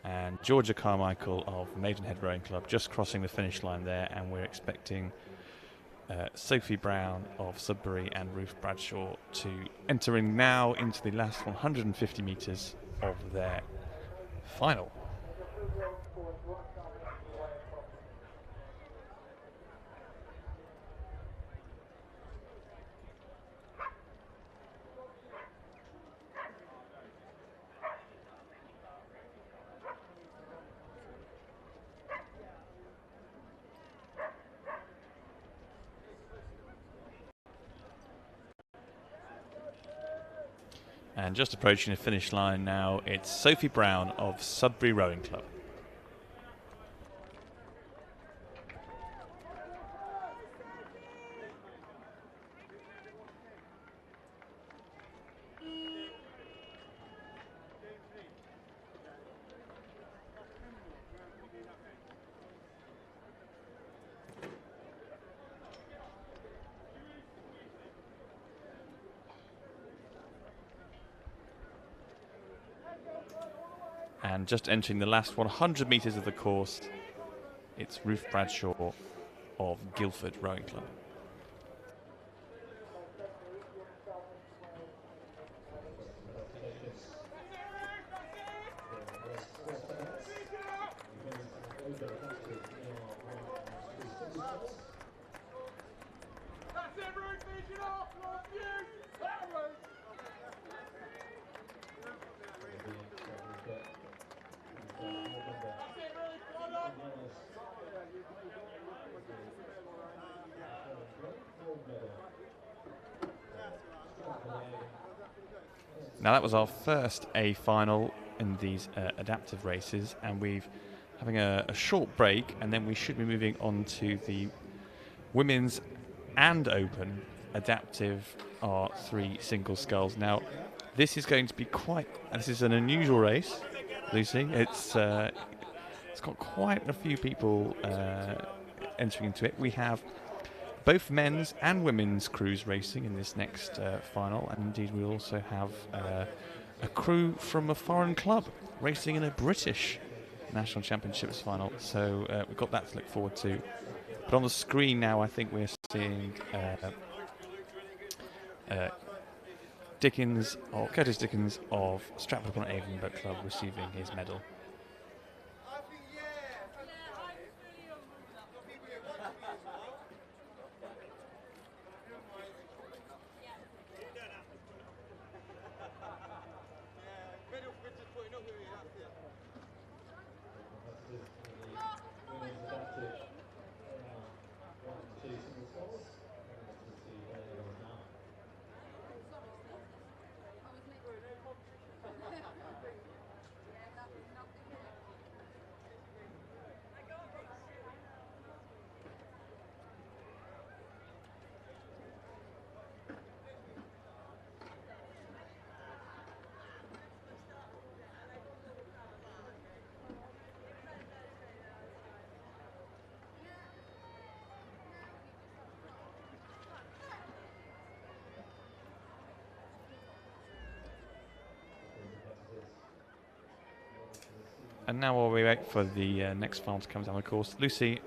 And Georgia Carmichael of Maidenhead Rowing Club just crossing the finish line there, and we're expecting Sophie Brown of Sudbury and Ruth Bradshaw to entering now into the last 150 metres of their final. And just approaching the finish line now, it's Sophie Brown of Sudbury Rowing Club. And just entering the last 100 metres of the course, it's Ruth Bradshaw of Guildford Rowing Club. Now that was our first A final in these adaptive races, and we've having a short break, and then we should be moving on to the women's and open adaptive R3 single sculls. Now this is going to be this is an unusual race, Lucy. It's got quite a few people entering into it. We have both men's and women's crews racing in this next final, and indeed we also have a crew from a foreign club racing in a British National Championships final, so we've got that to look forward to. But on the screen now I think we're seeing Curtis Dickens of Stratford-upon-Avon Boat Club receiving his medal. And now while we wait for the next final to come down the course, Lucy,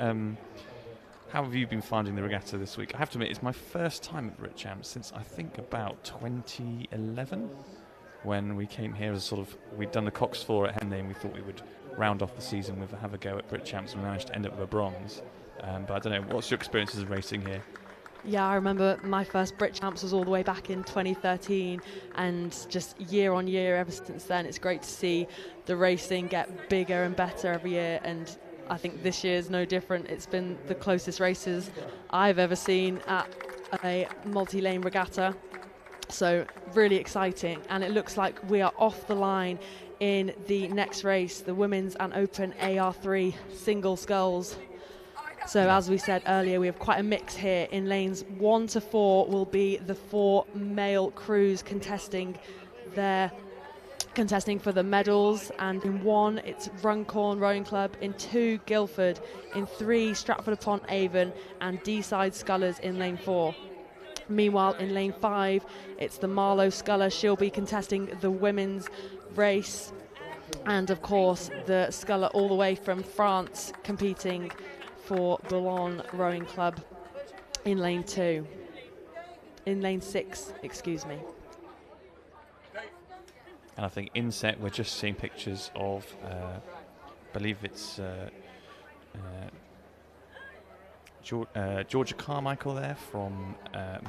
how have you been finding the regatta this week? I have to admit, it's my first time at Brit Champs since I think about 2011, when we came here as we'd done the Cox 4 at Henley and we thought we would round off the season with have a go at Brit Champs, and we managed to end up with a bronze. But I don't know, what's your experiences of racing here? Yeah, I remember my first Brit Champs was all the way back in 2013, and just year on year ever since then, it's great to see the racing get bigger and better every year, and I think this year is no different. It's been the closest races I've ever seen at a multi-lane regatta, so really exciting, and it looks like we are off the line in the next race, the Women's and Open AR3 single sculls. So as we said earlier, we have quite a mix here. In lanes 1 to 4 will be the 4 male crews contesting for the medals, and in 1 it's Runcorn Rowing Club, in 2 Guildford, in 3 Stratford upon Avon and Deeside Scullers in lane 4. Meanwhile, in lane 5 it's the Marlow Sculler. She'll be contesting the women's race, and of course the Sculler all the way from France competing for Boulogne Rowing Club in lane 6, excuse me. And I think inset, we're just seeing pictures of, I believe it's Georgia Carmichael there from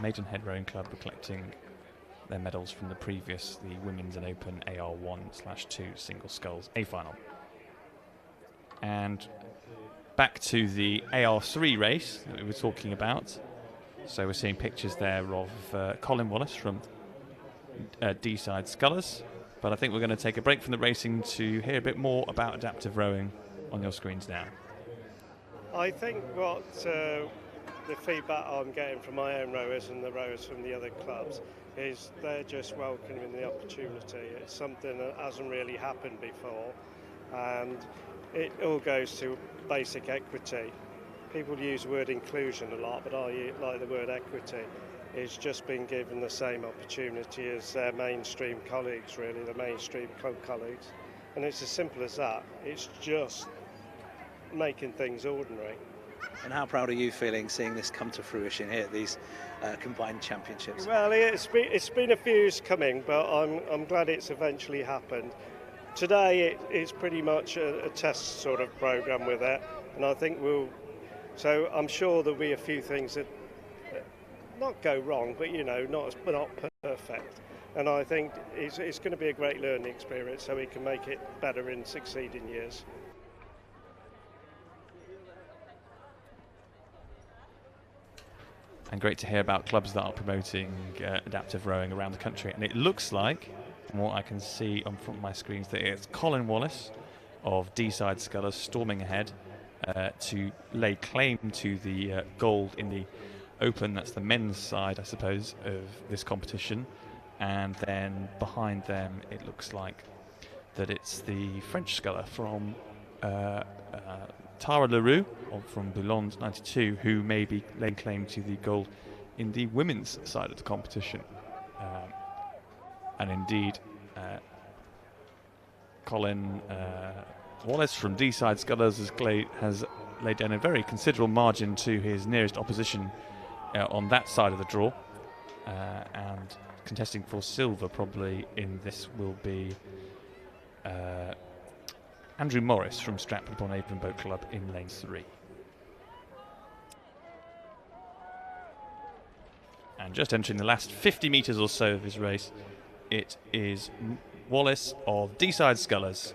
Maidenhead Rowing Club, collecting their medals from the Women's and Open AR1/2 single sculls A final. And back to the AR3 race that we were talking about. So we're seeing pictures there of Colin Wallace from Deeside Scullers. But I think we're going to take a break from the racing to hear a bit more about adaptive rowing on your screens now. I think what the feedback I'm getting from my own rowers and the rowers from the other clubs is they're just welcoming the opportunity. It's something that hasn't really happened before, and it all goes to basic equity. People use the word inclusion a lot, but I like the word equity. Is just being given the same opportunity as their mainstream colleagues, really, the mainstream club colleagues. And it's as simple as that. It's just making things ordinary. And how proud are you feeling seeing this come to fruition here at these combined championships? Well, it's been a few years coming, but I'm glad it's eventually happened. Today it's pretty much a test sort of programme with it, and I think so I'm sure there'll be a few things that not go wrong, but not perfect. And I think it's going to be a great learning experience, so we can make it better in succeeding years. And great to hear about clubs that are promoting adaptive rowing around the country. And it looks like, from what I can see on front of my screens, that it's Colin Wallace of Deeside Scullers storming ahead to lay claim to the gold in the Open. That's the men's side, I suppose, of this competition. And then behind them, it looks like that it's the French sculler from Tara Leroux from Boulogne 92, who may be laying claim to the gold in the women's side of the competition. And indeed, Colin Wallace from Deeside Scullers has laid down a very considerable margin to his nearest opposition on that side of the draw, and contesting for silver probably in this will be Andrew Morris from Stratford upon Avon Boat Club in lane 3. And just entering the last 50 metres or so of his race, it is Wallace of Deeside Scullers,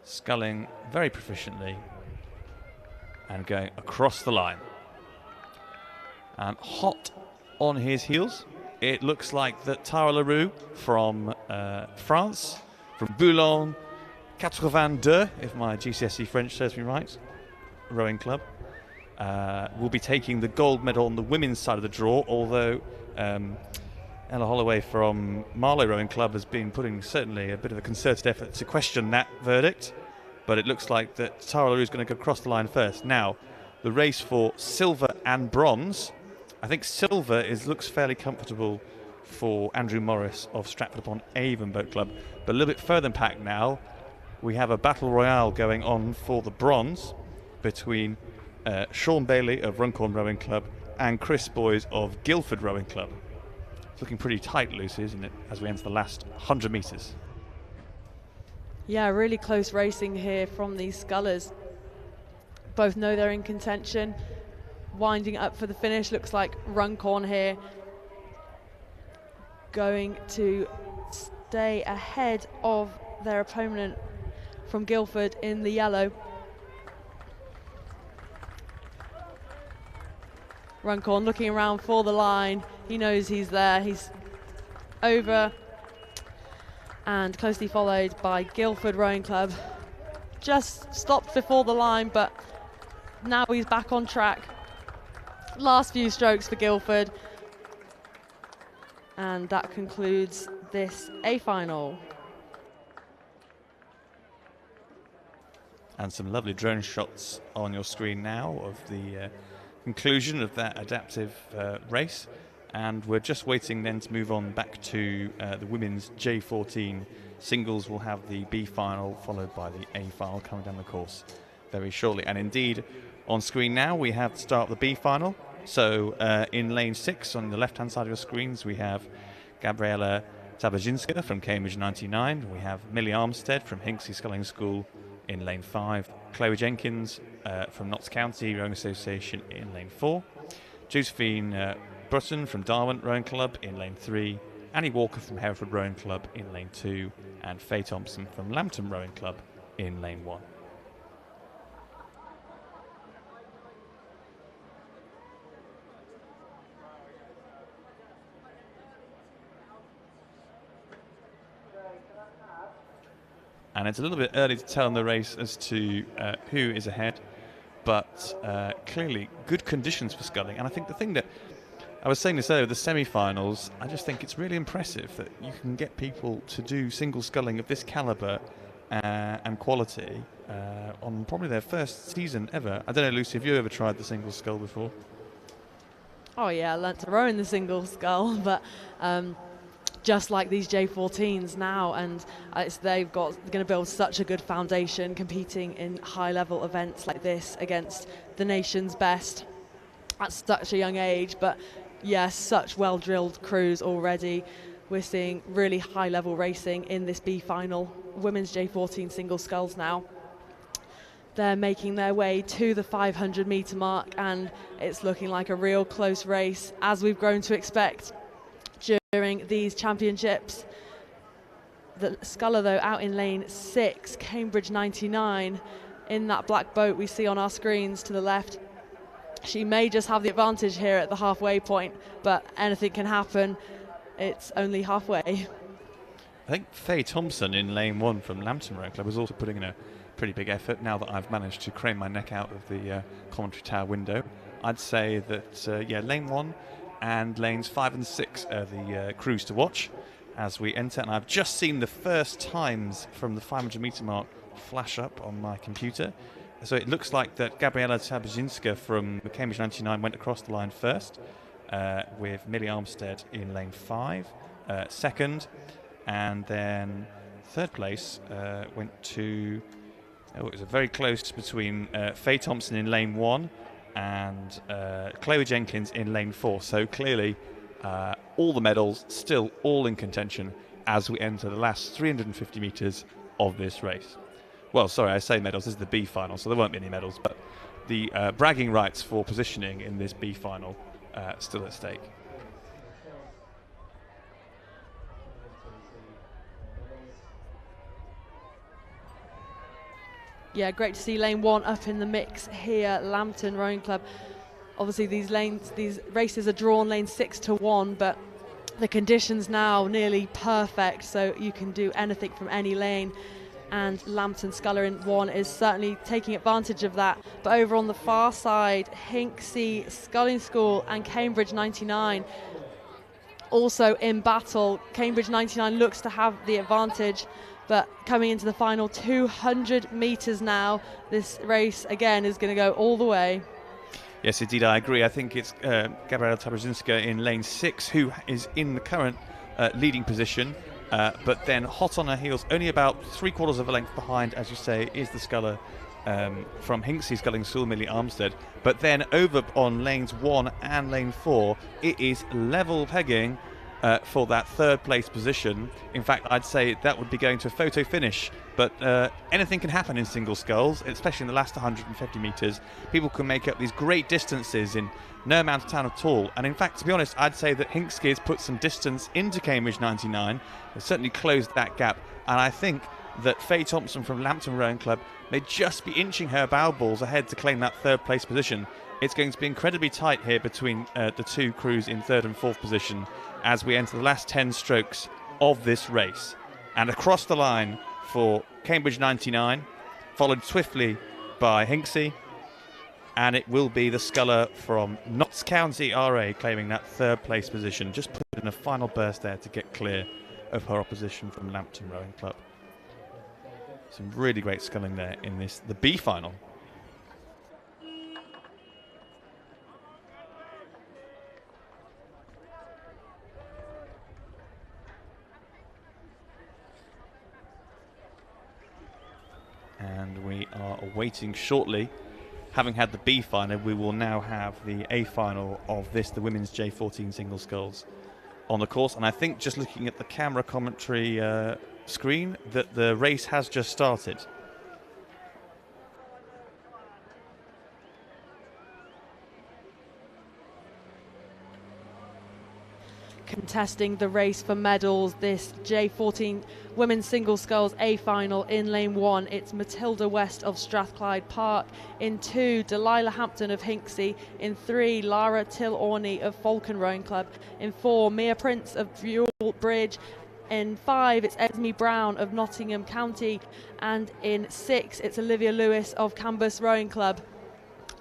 sculling very proficiently and going across the line. And hot on his heels, it looks like that Tara Leroux from France, from Boulogne 82, if my GCSE French serves me right, rowing club, will be taking the gold medal on the women's side of the draw, although Ella Holloway from Marlow Rowing Club has been putting certainly a bit of a concerted effort to question that verdict, but it looks like that Tara Leroux is going to go across the line first. Now, the race for silver and bronze, I think silver looks fairly comfortable for Andrew Morris of Stratford upon Avon Boat Club, but a little bit further back now, we have a battle royale going on for the bronze between Sean Bailey of Runcorn Rowing Club, and Chris Boys of Guildford Rowing Club. It's looking pretty tight, Lucy, isn't it, as we enter the last 100 metres? Yeah, really close racing here from these scullers. Both know they're in contention. Winding up for the finish, looks like Runcorn here going to stay ahead of their opponent from Guildford in the yellow. Runcorn looking around for the line. He knows he's there. He's over and closely followed by Guildford Rowing Club. Just stopped before the line, but now he's back on track. Last few strokes for Guildford. And that concludes this A final. And some lovely drone shots on your screen now of the conclusion of that adaptive race. And we're just waiting then to move on back to the women's J14 singles. We'll have the B final followed by the A final coming down the course very shortly. And indeed, on screen now we have the start of the B final. So in lane 6 on the left hand side of your screens we have Gabriela Tabajinska from Cambridge 99. We have Millie Armstead from Hinksey Sculling School in lane 5. Chloe Jenkins from Notts County Rowing Association in lane 4. Josephine Brutton from Darwin Rowing Club in lane 3. Annie Walker from Hereford Rowing Club in lane 2. And Faye Thompson from Lambton Rowing Club in lane 1. And it's a little bit early to tell in the race as to who is ahead, but clearly good conditions for sculling. And I think the thing that I was saying this earlier, the semi-finals, I just think it's really impressive that you can get people to do single sculling of this calibre and quality on probably their first season ever. I don't know, Lucy, have you ever tried the single scull before? Oh yeah, I learnt to row in the single scull, but just like these J14s now, and they're going to build such a good foundation competing in high-level events like this against the nation's best at such a young age. But yes, such well-drilled crews already. We're seeing really high-level racing in this B final. Women's J14 single sculls now. They're making their way to the 500-metre mark, and it's looking like a real close race, as we've grown to expect during these championships. The sculler, though, out in lane 6, Cambridge 99, in that black boat we see on our screens to the left. She may just have the advantage here at the halfway point, but anything can happen. It's only halfway. I think Faye Thompson in lane 1 from Lambton Rowing Club was also putting in a pretty big effort. Now that I've managed to crane my neck out of the commentary tower window, I'd say that, yeah, lane 1 and lanes 5 and 6 are the crews to watch as we enter. And I've just seen the first times from the 500-metre mark flash up on my computer. So it looks like that Gabriela Tabajinska from Cambridge 99 went across the line first, with Millie Armstead in lane 5, second, and then third place went to, it was a very close between Faye Thompson in lane 1 and Chloe Jenkins in lane 4. So clearly all the medals still all in contention as we enter the last 350 metres of this race. Well, sorry, I say medals, this is the B final, so there won't be any medals, but the bragging rights for positioning in this B final still at stake. Yeah, great to see lane 1 up in the mix here, Lambton Rowing Club. Obviously these races are drawn lane 6 to 1, but the conditions now nearly perfect, so you can do anything from any lane. And Lambton Sculler in 1 is certainly taking advantage of that. But over on the far side, Hinksey Sculling School and Cambridge 99 also in battle. Cambridge 99 looks to have the advantage, but coming into the final 200 metres now, this race again is going to go all the way. Yes, indeed, I agree. I think it's Gabriela Tabajinska in lane 6 who is in the current leading position. But then hot on her heels, only about 3/4 of a length behind, as you say, is the sculler from Hinksey sculling Sulmilly Armstead. But then over on lanes 1 and lane 4, it is level pegging for that third place position. In fact, I'd say that would be going to a photo finish. But anything can happen in single sculls, especially in the last 150 metres. People can make up these great distances in no amount of time at all. And in fact, to be honest, I'd say that Hinksey has put some distance into Cambridge 99. Has certainly closed that gap. And I think that Faye Thompson from Lambton Rowing Club may just be inching her bow balls ahead to claim that third place position. It's going to be incredibly tight here between the two crews in third and fourth position as we enter the last 10 strokes of this race. And across the line for Cambridge 99, followed swiftly by Hinksey, and it will be the sculler from Notts County RA claiming that third place position. Just put in a final burst there to get clear of her opposition from Lambton Rowing Club. Some really great sculling there in the B final. And we are awaiting shortly. Having had the B final, we will now have the A final of this, the women's J14 single sculls on the course. And I think just looking at the camera commentary screen that the race has just started. Contesting the race for medals, this J14 women's single sculls A final. In lane 1, it's Matilda West of Strathclyde Park. In 2, Delilah Hampton of Hinksey. In 3, Lara Till-Orney of Falcon Rowing Club. In 4, Mia Prince of Buell Bridge. In 5, it's Esme Brown of Nottingham County. And in 6, it's Olivia Lewis of Cambus Rowing Club.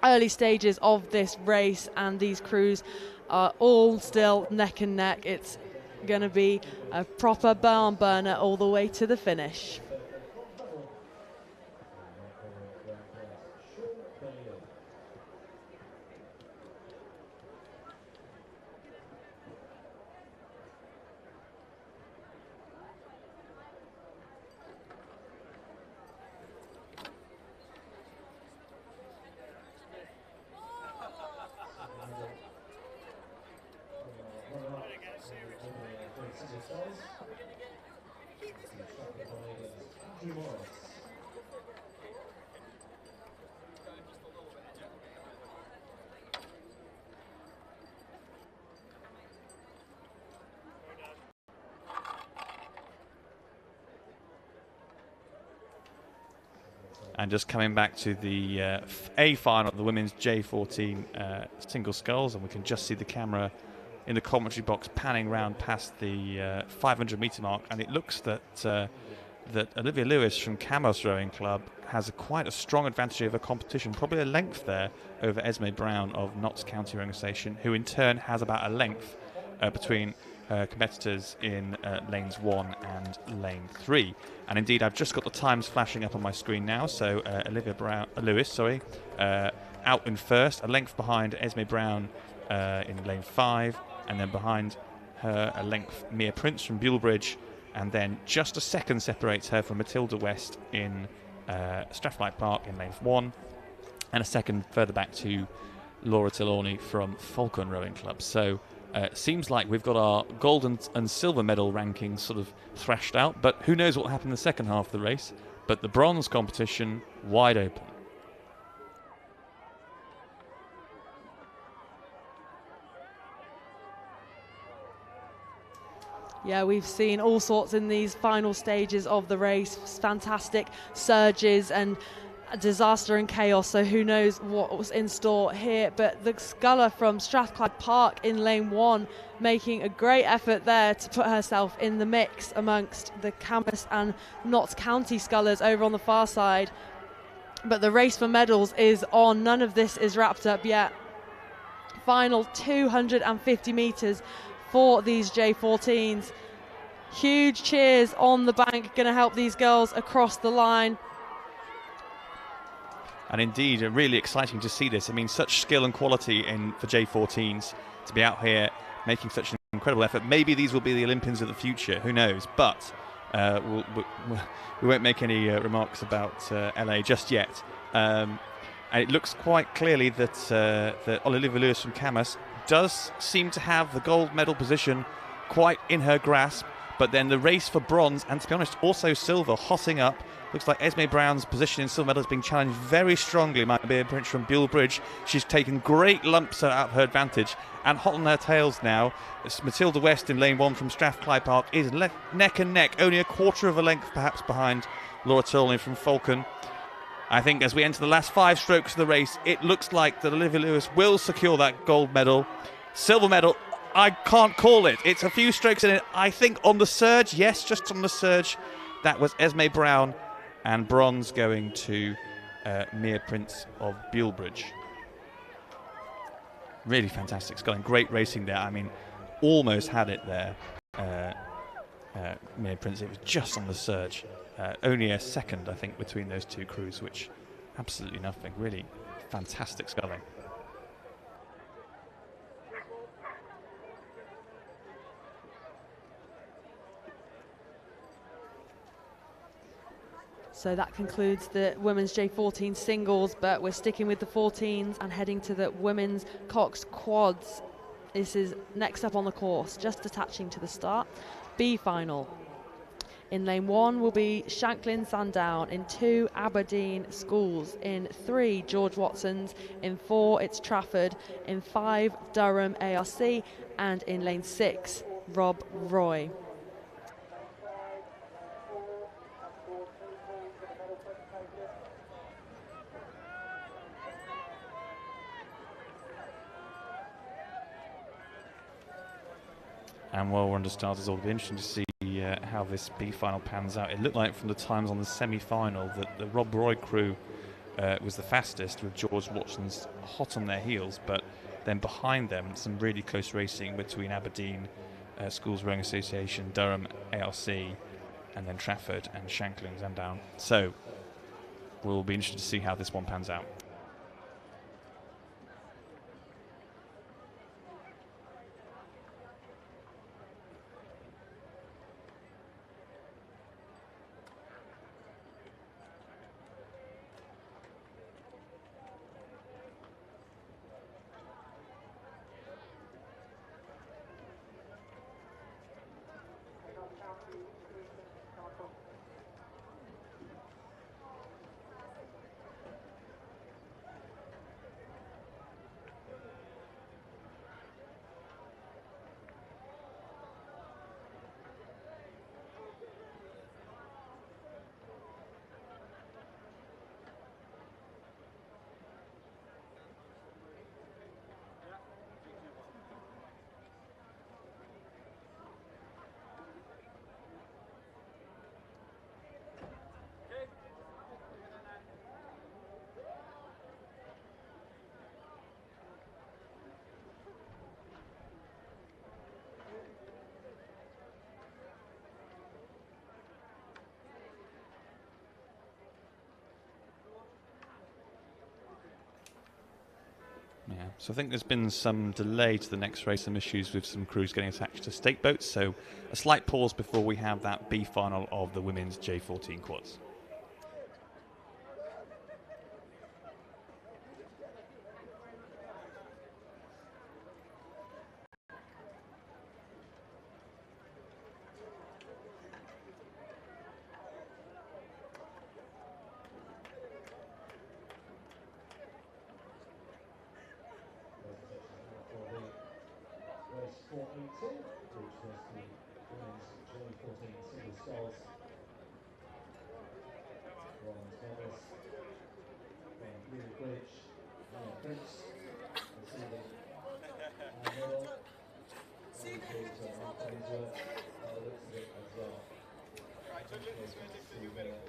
Early stages of this race, and these crews are all still neck and neck. It's going to be a proper barn burner all the way to the finish. And just coming back to the A final of the women's J14 single sculls, and we can just see the camera in the commentary box panning round past the 500 metre mark, and it looks that that Olivia Lewis from Cambus Rowing Club has quite a strong advantage over competition, probably a length there over Esme Brown of Notts County Rowing Station, who in turn has about a length between competitors in lanes 1 and lane 3. And indeed, I've just got the times flashing up on my screen now. So Olivia Lewis, out in first, a length behind Esme Brown in lane 5, and then behind her a length Mia Prince from Buell Bridge, and then just a second separates her from Matilda West in Strathclyde Park in lane 1, and a second further back to Laura Till-Orney from Falcon Rowing Club. So seems like we've got our gold and silver medal rankings sort of thrashed out, but who knows what will happen in the second half of the race. But the bronze competition wide open. Yeah, we've seen all sorts in these final stages of the race. Fantastic surges and disaster and chaos, so who knows what was in store here. But the sculler from Strathclyde Park in lane 1 making a great effort there to put herself in the mix amongst the Cambus and Notts County scullers over on the far side. But the race for medals is on. None of this is wrapped up yet. Final 250 metres for these J14s. Huge cheers on the bank, going to help these girls across the line. And indeed, really exciting to see this. I mean, such skill and quality for J14s to be out here making such an incredible effort. Maybe these will be the Olympians of the future, who knows? But we won't make any remarks about LA just yet. And it looks quite clearly that that Olivia Lewis from Camas does seem to have the gold medal position quite in her grasp. But then the race for bronze, and to be honest, also silver, hotting up. Looks like Esme Brown's position in silver medal is being challenged very strongly by Mia Prince from Buell Bridge. She's taken great lumps out of her advantage, and hot on her tails now. It's Matilda West in lane 1 from Strathclyde Park is neck and neck, only a quarter of a length perhaps behind Laura Turley from Falcon. I think as we enter the last 5 strokes of the race, it looks like that Olivia Lewis will secure that gold medal. Silver medal, I can't call it. It's a few strokes in it. I think on the surge, yes, just on the surge, that was Esme Brown, and bronze going to Mia Prince of Buell Bridge. Really fantastic sculling. Great racing there. I mean, almost had it there, Mia Prince. It was just on the surge. Only a second, I think, between those two crews, which absolutely nothing. Really fantastic sculling. So that concludes the women's J14 singles, but we're sticking with the 14s and heading to the women's Cox quads. This is next up on the course, just attaching to the start. B final. In lane 1 will be Shanklin Sandown. In 2, Aberdeen Schools. In 3, George Watson's. In 4, it's Trafford. In 5, Durham ARC. And in lane 6, Rob Roy. And while we're under starters, it'll be interesting to see how this B final pans out. It looked like from the times on the semi-final that the Rob Roy crew was the fastest, with George Watson's hot on their heels, but then behind them some really close racing between Aberdeen Schools Rowing Association, Durham ARC, and then Trafford and Shanklin Sandown. So we'll be interested to see how this one pans out. Yeah, so I think there's been some delay to the next race, some issues with some crews getting attached to stake boats, so a slight pause before we have that B final of the women's J14 quads.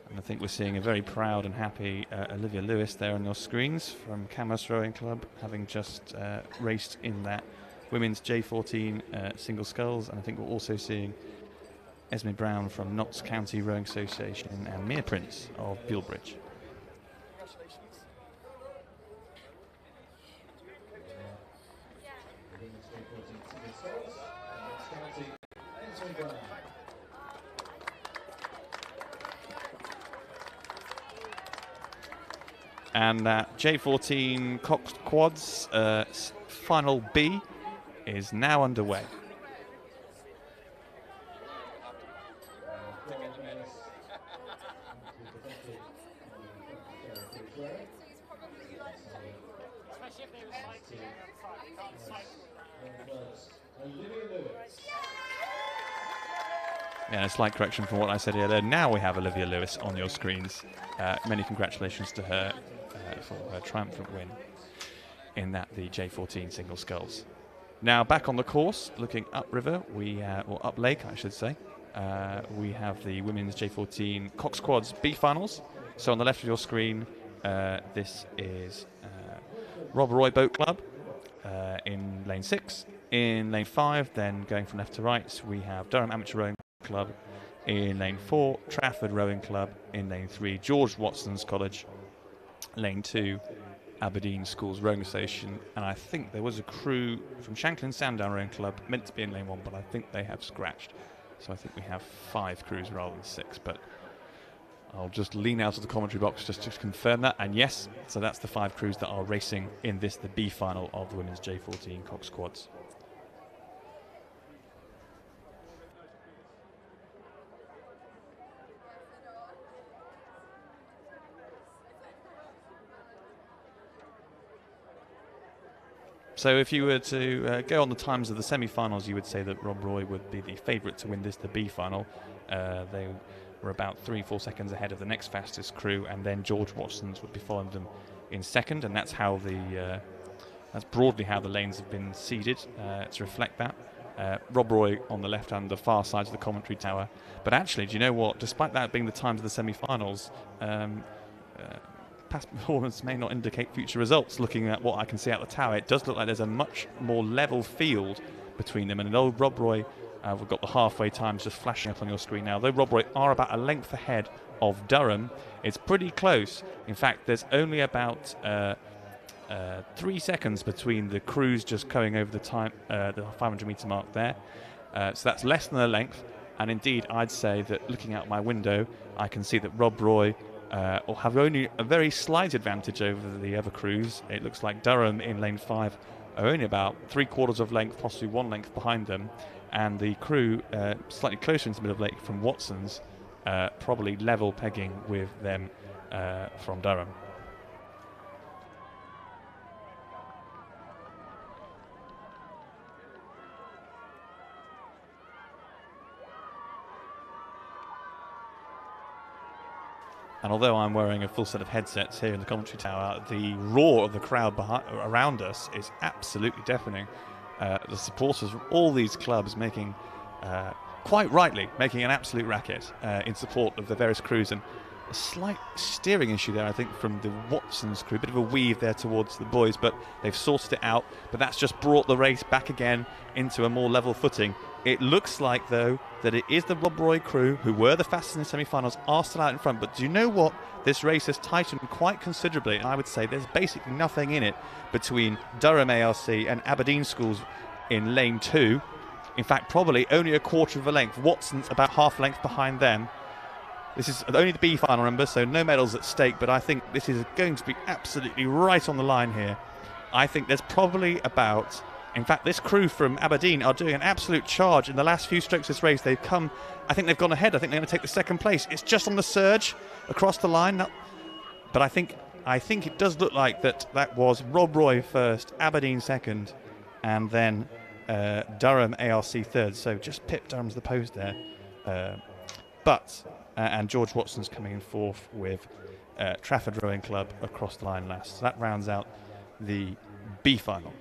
And I think we're seeing a very proud and happy Olivia Lewis there on your screens from Camas Rowing Club, having just raced in that women's J14 single sculls. And I think we're also seeing Esme Brown from Notts County Rowing Association and Mia Prince of Buell Bridge. And J14 Cox Quads final B is now underway. Yeah, a slight correction from what I said earlier. Now we have Olivia Lewis on your screens. Many congratulations to her for her triumphant win in the J14 single sculls. Now back on the course, looking upriver, or up lake, I should say. We have the women's J14 Cox Quads B finals. So on the left of your screen, this is Rob Roy Boat Club in lane 6. In lane 5, then going from left to right, we have Durham Amateur Rowing Club in lane 4, Trafford Rowing Club in lane 3, George Watson's College, lane 2, Aberdeen Schools Rowing Association, and I think there was a crew from Shanklin Sandown Rowing Club meant to be in lane 1, but I think they have scratched. So I think we have 5 crews rather than 6, but I'll just lean out of the commentary box just to confirm that. And yes, so that's the 5 crews that are racing in the B final of the women's J14 Cox Quads. So if you were to go on the times of the semi-finals, you would say that Rob Roy would be the favourite to win the B final. They were about 3-4 seconds ahead of the next fastest crew, and then George Watson's would be following them in second, and that's how that's broadly how the lanes have been seeded to reflect that. Rob Roy on the left hand, the far side of the commentary tower. But actually, do you know what? Despite that being the times of the semi-finals, past performance may not indicate future results. Looking at what I can see out the tower, it does look like there's a much more level field between them. And although Rob Roy, we've got the halfway times just flashing up on your screen now. Though Rob Roy are about a length ahead of Durham, it's pretty close. In fact, there's only about 3 seconds between the crews just going over the 500 metre mark there. So that's less than a length. And indeed, I'd say that looking out my window, I can see that Rob Roy will have only a very slight advantage over the other crews. It looks like Durham in lane 5 are only about 3/4 of length, possibly 1 length behind them, and the crew slightly closer into the middle of lake from Watson's, probably level pegging with them from Durham. And although I'm wearing a full set of headsets here in the commentary tower, the roar of the crowd around us is absolutely deafening. The supporters from all these clubs making, quite rightly, making an absolute racket in support of the various crews. And a slight steering issue there, I think, from the Watson's crew. A bit of a weave there towards the boys, but they've sorted it out. But that's just brought the race back again into a more level footing. It looks like, though, that it is the Rob Roy crew, who were the fastest in the semi-finals, are still out in front. But do you know what? This race has tightened quite considerably. And I would say there's basically nothing in it between Durham ARC and Aberdeen Schools in lane 2. In fact, probably only a quarter of a length. Watson's about half length behind them. This is only the B final, remember, so no medals at stake. But I think this is going to be absolutely right on the line here. I think there's probably about... In fact, this crew from Aberdeen are doing an absolute charge in the last few strokes of this race. They've come, I think they've gone ahead. I think they're going to take the second place. It's just on the surge across the line. But I think it does look like that was Rob Roy first, Aberdeen second, and then Durham ARC third. So just Pip Durham's the post there. And George Watson's coming in fourth with Trafford Rowing Club across the line last. So that rounds out the B final.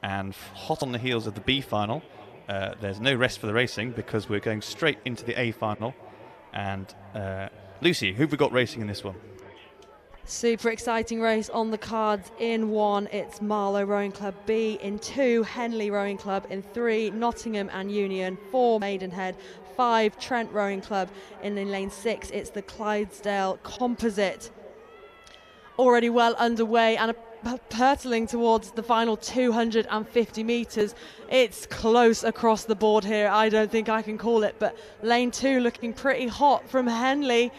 And hot on the heels of the B final, there's no rest for the racing because we're going straight into the A final. And Lucy, who've we got racing in this one? Super exciting race on the cards. In 1, it's Marlow Rowing Club B. In 2, Henley Rowing Club. In 3, Nottingham and Union. 4, Maidenhead. 5, Trent Rowing Club. And in lane 6, it's the Clydesdale Composite. Already well underway, and hurtling towards the final 250 metres. It's close across the board here. I don't think I can call it, but lane 2 looking pretty hot from Henley.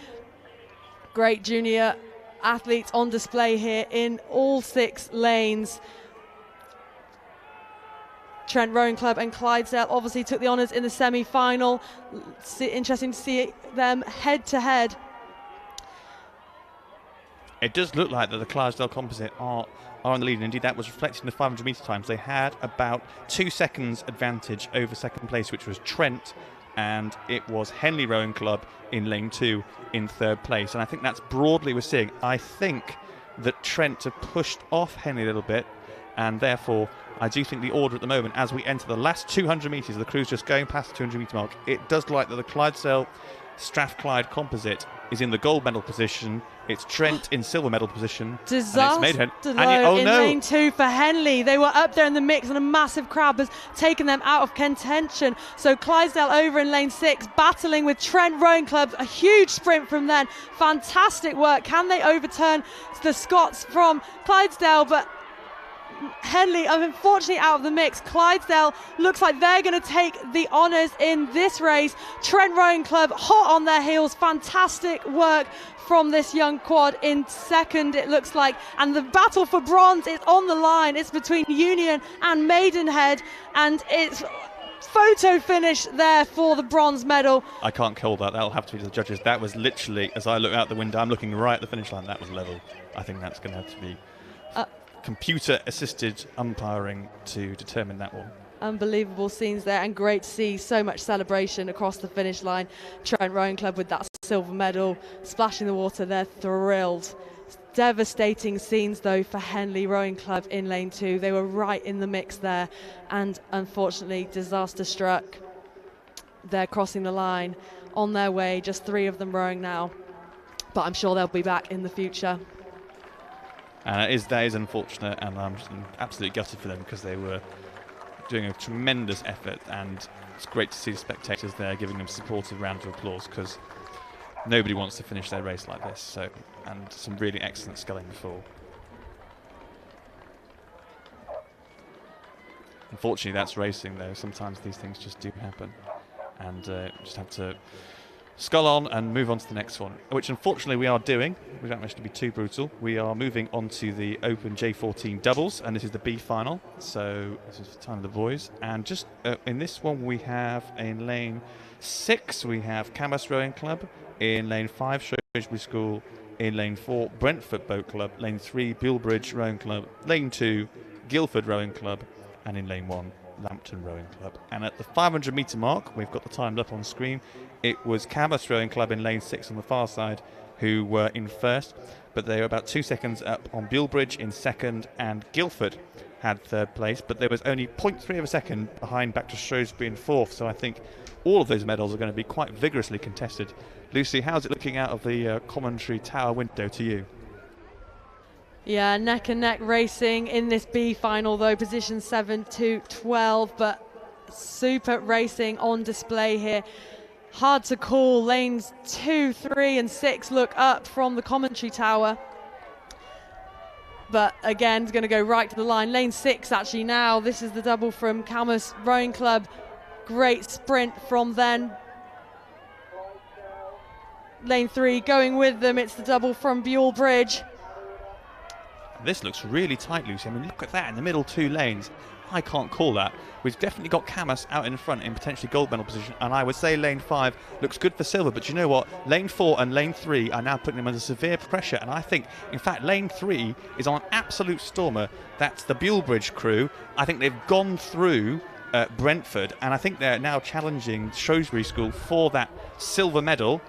Great junior athletes on display here in all 6 lanes. Trent Rowing Club and Clydesdale obviously took the honours in the semi-final. Interesting to see them head to head. It does look like that the Clydesdale Composite are on the lead, and indeed that was reflected in the 500 metre times. They had about 2 seconds advantage over second place, which was Trent, and it was Henley Rowing Club in lane 2 in 3rd place. And I think that's broadly we're seeing. I think that Trent have pushed off Henley a little bit, and therefore I do think the order at the moment, as we enter the last 200 metres, the crew's just going past the 200 metre mark, it does look like that the Clydesdale Strathclyde Composite is in the gold medal position. It's Trent in silver medal position. Disaster in lane 2 for Henley. They were up there in the mix and a massive crowd has taken them out of contention. So Clydesdale over in lane 6, battling with Trent Rowing Club. A huge sprint from them. Fantastic work. Can they overturn the Scots from Clydesdale? But Henley are unfortunately out of the mix. Clydesdale looks like they're going to take the honours in this race. Trent Rowing Club hot on their heels. Fantastic work from this young quad in 2nd, it looks like. And the battle for bronze is on the line. It's between Union and Maidenhead, and it's photo finish there for the bronze medal. I can't call that. That'll have to be to the judges. That was literally, as I look out the window, I'm looking right at the finish line. That was level. I think that's going to have to be computer-assisted umpiring to determine that one. Unbelievable scenes there, and great to see so much celebration across the finish line. Trent Rowing Club with that silver medal splashing the water. They're thrilled. Devastating scenes though for Henley Rowing Club in lane 2. They were right in the mix there, and unfortunately disaster struck. They're crossing the line on their way, just 3 of them rowing now, but I'm sure they'll be back in the future. That is unfortunate, and I'm just absolutely gutted for them because they were doing a tremendous effort, and it's great to see the spectators there giving them supportive round of applause, because nobody wants to finish their race like this. So, and some really excellent sculling before. Unfortunately, that's racing though. Sometimes these things just do happen, and just have to scull on and move on to the next one, which unfortunately we are doing. We don't wish to be too brutal. We are moving on to the Open J14 doubles, and this is the B final. So this is the time of the boys. And just in this one, we have in lane 6, we have Camas Rowing Club. In lane 5, Shrewsbury School. In lane 4, Brentford Boat Club. Lane 3, Bulbridge Rowing Club. Lane 2, Guildford Rowing Club. And in lane 1, Lambton Rowing Club. And at the 500 metre mark, we've got the timed up on screen. It was Camas Rowing Club in lane 6 on the far side who were in 1st, but they were about 2 seconds up on Bulbridge in 2nd, and Guildford had 3rd place, but there was only 0.3 of a second behind back to Shrewsbury in 4th. So I think all of those medals are going to be quite vigorously contested. Lucy, how's it looking out of the commentary tower window to you? Yeah, neck and neck racing in this B final though, position 7 to 12, but super racing on display here. Hard to call. Lanes 2, 3 and 6 look up from the commentary tower, but again it's going to go right to the line. Lane 6 actually now, this is the double from Camas Rowing Club. Great sprint from them. Lane 3 going with them, it's the double from Bulbridge. This looks really tight, Lucy. I mean, look at that in the middle 2 lanes. I can't call that. We've definitely got Camas out in front in potentially gold medal position, and I would say lane 5 looks good for silver, but you know what? Lane 4 and lane 3 are now putting them under severe pressure, and I think, in fact, lane 3 is on an absolute stormer. That's the Bulbridge crew. I think they've gone through Brentford, and I think they're now challenging Shrewsbury School for that silver medal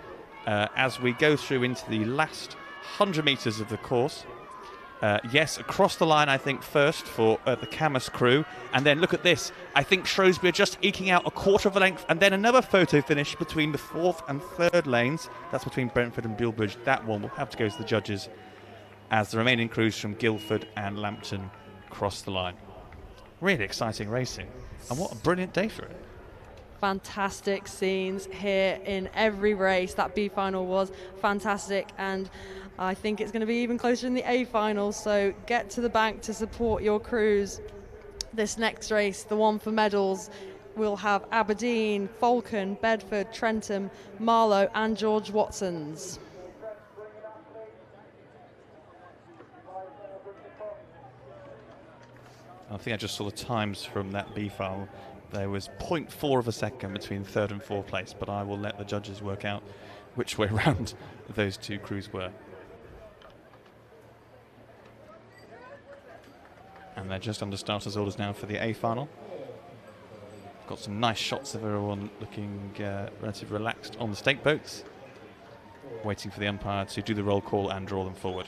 as we go through into the last 100 metres of the course. Yes, across the line, I think, first for the Camas crew. And then look at this. I think Shrewsbury are just eking out a quarter of a length. And then another photo finish between the 4th and 3rd lanes. That's between Brentford and Bulbridge. That one will have to go to the judges as the remaining crews from Guildford and Lambton cross the line. Really exciting racing. And what a brilliant day for it. fantastic scenes here in every race. That B final was fantastic, and I think it's going to be even closer in the A final, so get to the bank to support your crews. This next race, the one for medals, we'll have Aberdeen, Falcon, Bedford, Trentham, Marlow and George Watson's. I think I just saw the times from that B file. There was 0.4 of a second between third and fourth place, but I will let the judges work out which way round those two crews were. And they're just under starters orders now for the A final. Got some nice shots of everyone looking relatively relaxed on the stake boats, waiting for the umpire to do the roll call and draw them forward.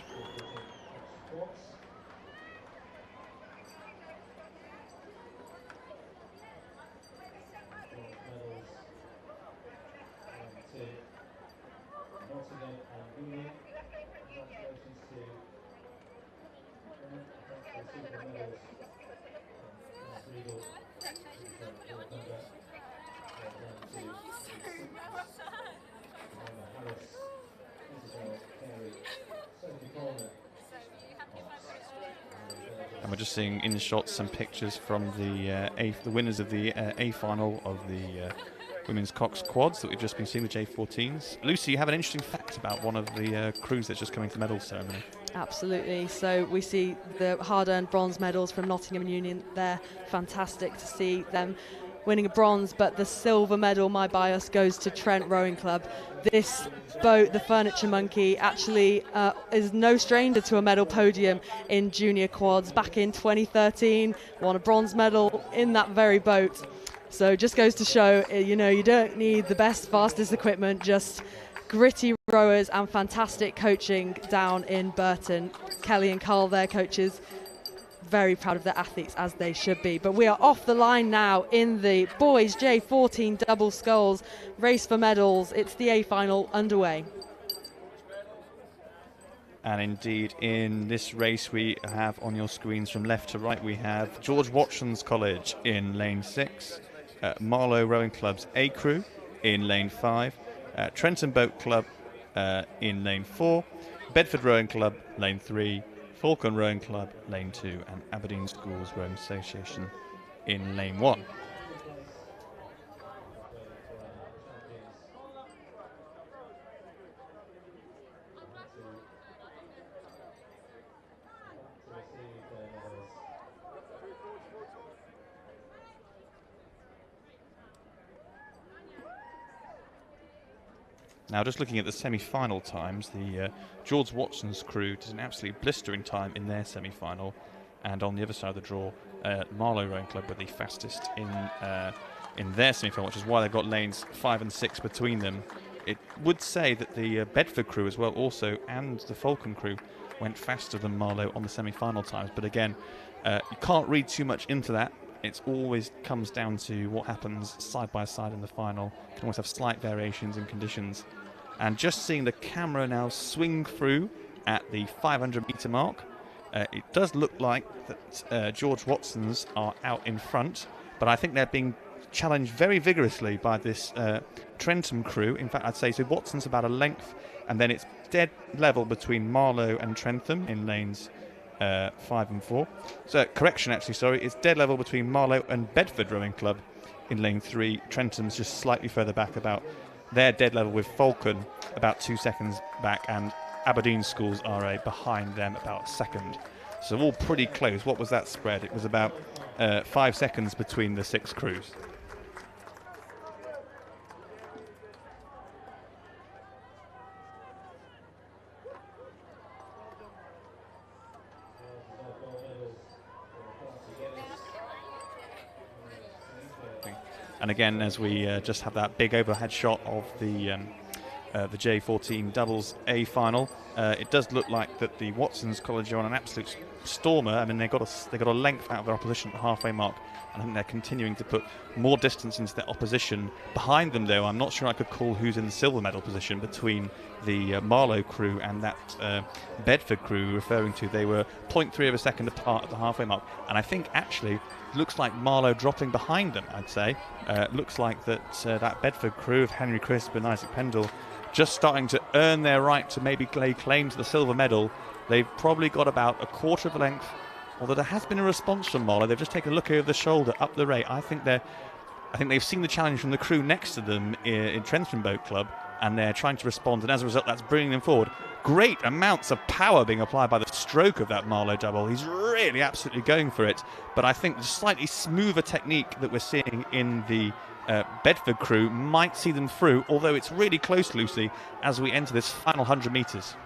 And we're just seeing in shots some pictures from the winners of the A final of the women's Cox quads that we've just been seeing, the J14s. Lucy, you have an interesting fact about one of the crews that's just coming to the medal ceremony. Absolutely. So we see the hard-earned bronze medals from Nottingham Union. They're fantastic to see them winning a bronze, but the silver medal, my bias, goes to Trent Rowing Club. This boat, the Furniture Monkey, actually is no stranger to a medal podium in junior quads. Back in 2013, won a bronze medal in that very boat. So just goes to show, you know, you don't need the best, fastest equipment, just gritty rowers and fantastic coaching down in Burton. Kelly and Carl, their coaches, very proud of their athletes, as they should be. But we are off the line now in the boys J14 double sculls race for medals. It's the A final underway. And indeed, in this race, we have on your screens from left to right, we have George Watson's College in lane 6, Marlow Rowing Club's A crew in lane 5, Trentham Boat Club in lane 4, Bedford Rowing Club lane 3, Falcon Rowing Club lane 2, and Aberdeen Schools Rowing Association in lane 1. Now, just looking at the semi-final times, the George Watson's crew did an absolutely blistering time in their semi-final, and on the other side of the draw, Marlow Rowing Club were the fastest in their semi-final, which is why they've got lanes 5 and 6 between them. It would say that the Bedford crew as well also, and the Falcon crew, went faster than Marlow on the semi-final times, but again, you can't read too much into that. It always comes down to what happens side by side in the final. You can always have slight variations in conditions. And just seeing the camera now swing through at the 500-metre mark, it does look like that George Watson's are out in front, but I think they're being challenged very vigorously by this Trentham crew. In fact, I'd say so Watson's about a length, and then it's dead level between Marlow and Trentham in lanes 5 and 4. So, correction actually, sorry, it's dead level between Marlow and Bedford Rowing Club in lane 3. Trentham's just slightly further back, about their dead level with Falcon about 2 seconds back, and Aberdeen Schools are behind them about a second. So all pretty close. What was that spread? It was about 5 seconds between the 6 crews. And again, as we just have that big overhead shot of the J14 doubles A final, it does look like that the Watson's College are on an absolute stormer. I mean, they got a length out of their opposition at the halfway mark, I think they're continuing to put more distance into their opposition. Behind them, though, I'm not sure I could call who's in the silver medal position between the Marlow crew and that Bedford crew referring to. They were 0.3 of a second apart at the halfway mark, and I think actually looks like Marlow dropping behind them, I'd say. Looks like that Bedford crew of Henry Crisp and Isaac Pendle just starting to earn their right to maybe lay claim to the silver medal. They've probably got about a quarter of a length, although there has been a response from Marlow. They've just taken a look over the shoulder, up the rate. I think they've seen the challenge from the crew next to them in Trentham Boat Club, and they're trying to respond, and as a result that's bringing them forward. Great amounts of power being applied by the stroke of that Marlow double. He's really absolutely going for it, but I think the slightly smoother technique that we're seeing in the Bedford crew might see them through, although it's really close, Lucy, as we enter this final 100 metres.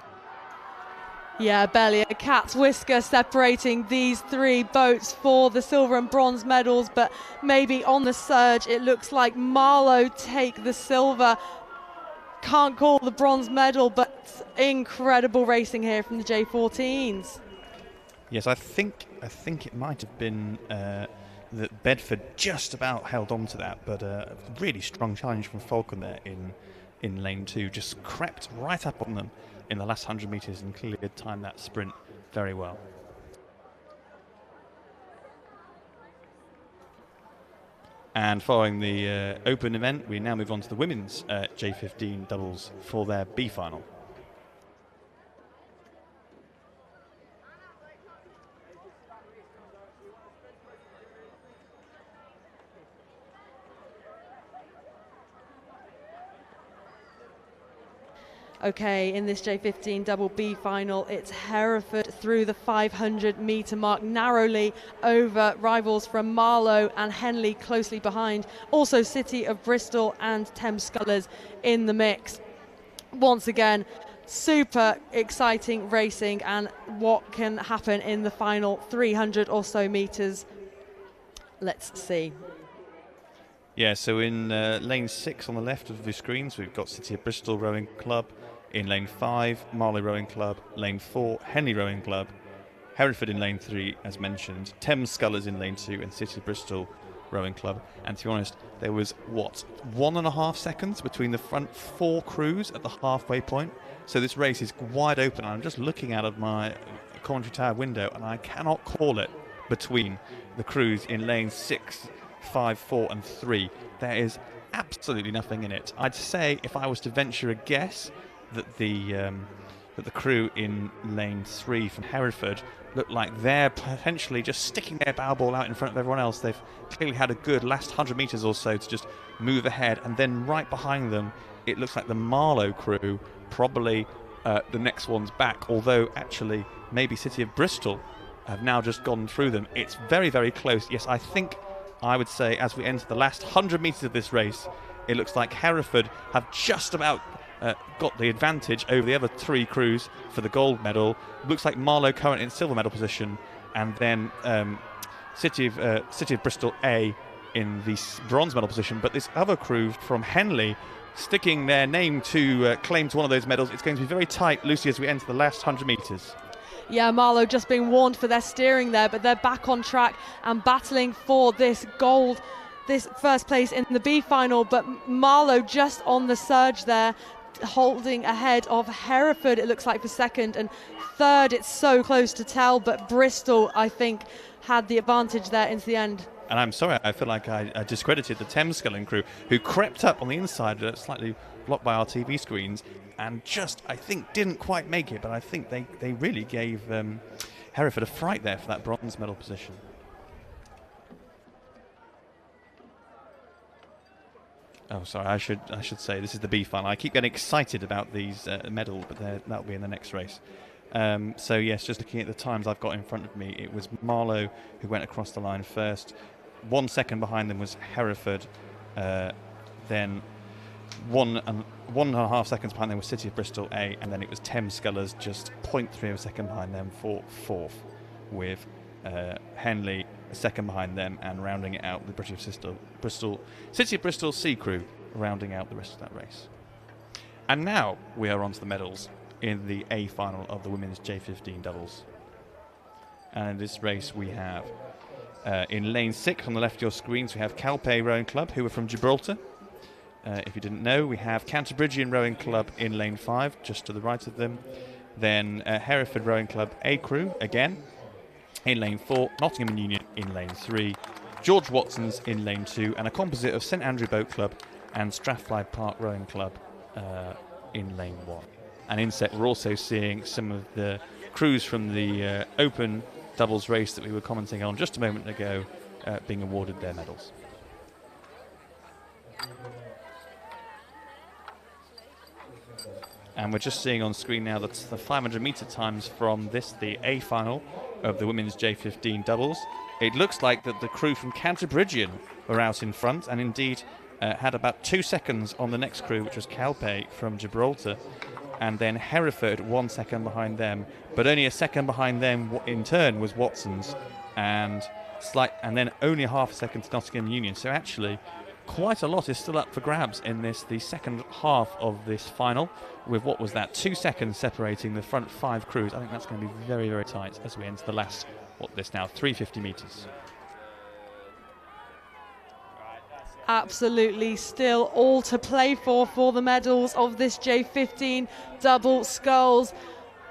Yeah, barely a cat's whisker separating these three boats for the silver and bronze medals, but maybe on the surge it looks like Marlow take the silver. Can't call the bronze medal, but incredible racing here from the J14s. Yes, I think it might have been that Bedford just about held on to that, but a really strong challenge from Falcon there in lane 2, just crept right up on them in the last 100 metres and clearly timed that sprint very well. And following the open event, we now move on to the women's J15 doubles for their B final. Okay, in this J15 double B final, it's Hereford through the 500 metre mark, narrowly over rivals from Marlow and Henley closely behind. Also City of Bristol and Thames Scullers in the mix. Once again, super exciting racing, and what can happen in the final 300 or so metres. Let's see. Yeah, so in lane 6 on the left of the screens, we've got City of Bristol Rowing Club. In lane 5, Marlow Rowing Club. Lane 4, Henley Rowing Club. Hereford in lane 3, as mentioned. Thames Scullers in lane 2, and City of Bristol Rowing Club. And to be honest, there was, 1.5 seconds between the front 4 crews at the halfway point. So this race is wide open. I'm just looking out of my commentary tower window, and I cannot call it between the crews in lanes 6, 5, 4 and 3. There is absolutely nothing in it. I'd say, if I was to venture a guess, that the crew in lane 3 from Hereford look like they're potentially just sticking their bow ball out in front of everyone else. They've clearly had a good last 100 metres or so to just move ahead, and then right behind them it looks like the Marlow crew, probably the next one's back, although actually maybe City of Bristol have now just gone through them. It's very, very close. Yes, I would say as we enter the last 100 metres of this race, it looks like Hereford have just about got the advantage over the other 3 crews for the gold medal. Looks like Marlow currently in silver medal position, and then City of Bristol A in the bronze medal position. But this other crew from Henley sticking their name to claim to one of those medals. It's going to be very tight, Lucy, as we enter the last 100 metres. Yeah, Marlow just being warned for their steering there, but they're back on track and battling for this gold, this first place in the B final. But Marlow just on the surge there, holding ahead of Hereford, it looks like, for second, and third it's so close to tell, but Bristol, I think, had the advantage there into the end. And I'm sorry, I feel like I discredited the Thames Sculling crew, who crept up on the inside, slightly blocked by our TV screens, and just, I think, didn't quite make it, but I think they really gave Hereford a fright there for that bronze medal position. Oh, sorry, I should say this is the B final. I keep getting excited about these medals, but that'll be in the next race. So yes, just looking at the times I've got in front of me, it was Marlow who went across the line first. 1 second behind them was Hereford. Then 1.5 seconds behind them was City of Bristol A, and then it was Thames Scullers just 0.3 of a second behind them for fourth, with Henley a second behind them, and rounding it out, the City of Bristol C crew rounding out the rest of that race. And now we are on to the medals in the A final of the women's J15 doubles. And in this race we have In lane 6 on the left of your screens, we have Calpe Rowing Club, who are from Gibraltar. If you didn't know, we have Cantabrigian Rowing Club in lane 5, just to the right of them. Then Hereford Rowing Club A Crew, again, in lane 4. Nottingham and Union in lane 3. George Watson's in lane 2. And a composite of St Andrew Boat Club and Strathclyde Park Rowing Club in lane 1. And in set, we're also seeing some of the crews from the Open doubles race that we were commenting on just a moment ago being awarded their medals. And we're just seeing on screen now that's the 500 metre times from this, the A final of the women's J15 doubles. It looks like that the crew from Cantabrigian were out in front, and indeed had about 2 seconds on the next crew, which was Calpe from Gibraltar, and then Hereford 1 second behind them, but only a second behind them in turn was Watson's, and then only a half a second to Nottingham Union. So actually, quite a lot is still up for grabs in this, the second half of this final, with what was that, 2 seconds separating the front 5 crews. I think that's going to be very, very tight as we enter the last, 350 metres. Absolutely, still all to play for the medals of this J15 double sculls.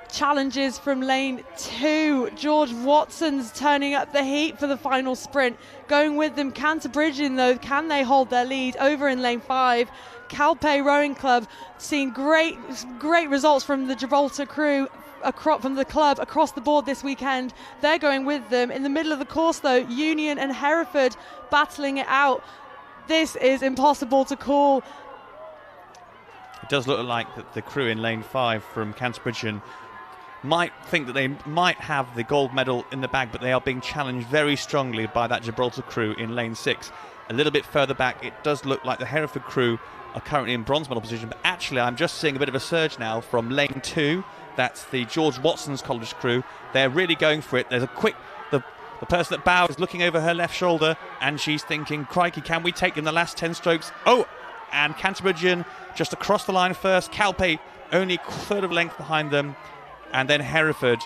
Challenges from lane 2. George Watson's turning up the heat for the final sprint. Going with them, Cantabrigian though, can they hold their lead over in lane 5? Calpe Rowing Club seeing great results from the Gibraltar crew, from the club across the board this weekend. They're going with them. In the middle of the course though, Union and Hereford battling it out. This is impossible to call. It does look like that the crew in lane 5 from Cantabrigian might think that they might have the gold medal in the bag, but they are being challenged very strongly by that Gibraltar crew in lane 6. A little bit further back, it does look like the Hereford crew are currently in bronze medal position, but actually I'm just seeing a bit of a surge now from lane 2. That's the George Watson's College crew. They're really going for it. There's a quick... The person that bows is looking over her left shoulder, and she's thinking, crikey, can we take in the last 10 strokes? Oh, and Cantabrigian just across the line first. Calpe only a third of length behind them. And then Hereford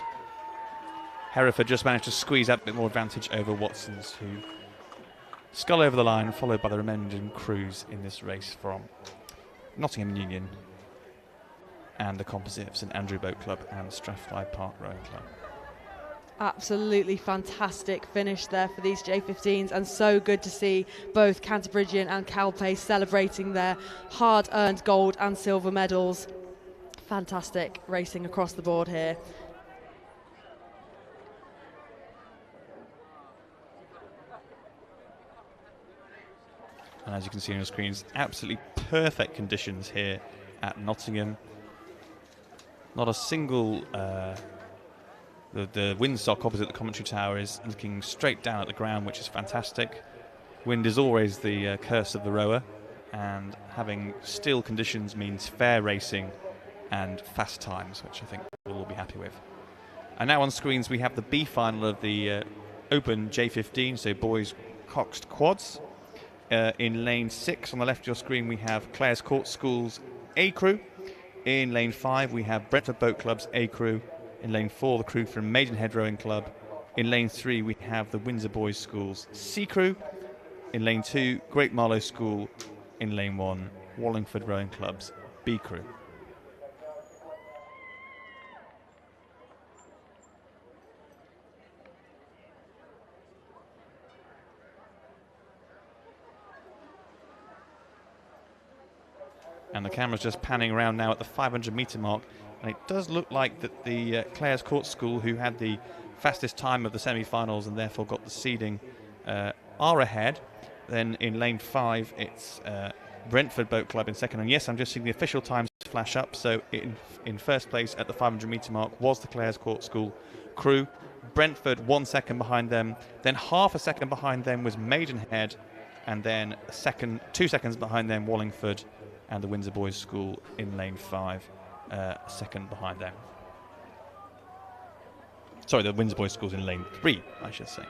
just managed to squeeze out a bit more advantage over Watson's, who scull over the line, followed by the remaining crews in this race from Nottingham Union and the composite of St Andrew Boat Club and Strathclyde Park Rowing Club. Absolutely fantastic finish there for these J15s, and so good to see both Cantabrigian and Calpe celebrating their hard-earned gold and silver medals. Fantastic racing across the board here. And as you can see on your screens, absolutely perfect conditions here at Nottingham. Not a single... The windsock opposite the commentary tower is looking straight down at the ground, which is fantastic. Wind is always the curse of the rower, and having still conditions means fair racing and fast times, which I think we'll all be happy with. And now on screens we have the B final of the Open J15, so boys coxed quads. In lane 6 on the left of your screen we have Clares Court School's A Crew. In lane 5 we have Brentford Boat Club's A Crew. In lane 4, the crew from Maidenhead Rowing Club. In lane 3, we have the Windsor Boys School's C Crew. In lane 2, Great Marlow School. In lane 1, Wallingford Rowing Club's B Crew. And the camera's just panning around now at the 500 metre mark. And it does look like that the Clares Court School, who had the fastest time of the semi-finals and therefore got the seeding, are ahead. Then in lane 5, it's Brentford Boat Club in second. And yes, I'm just seeing the official times flash up. So in first place at the 500 metre mark was the Clares Court School crew. Brentford 1 second behind them. Then half a second behind them was Maidenhead. And then 2 seconds behind them, Wallingford and the Windsor Boys School in lane 5. Second behind them. Sorry, the Windsor Boys School's in lane 3, I should say.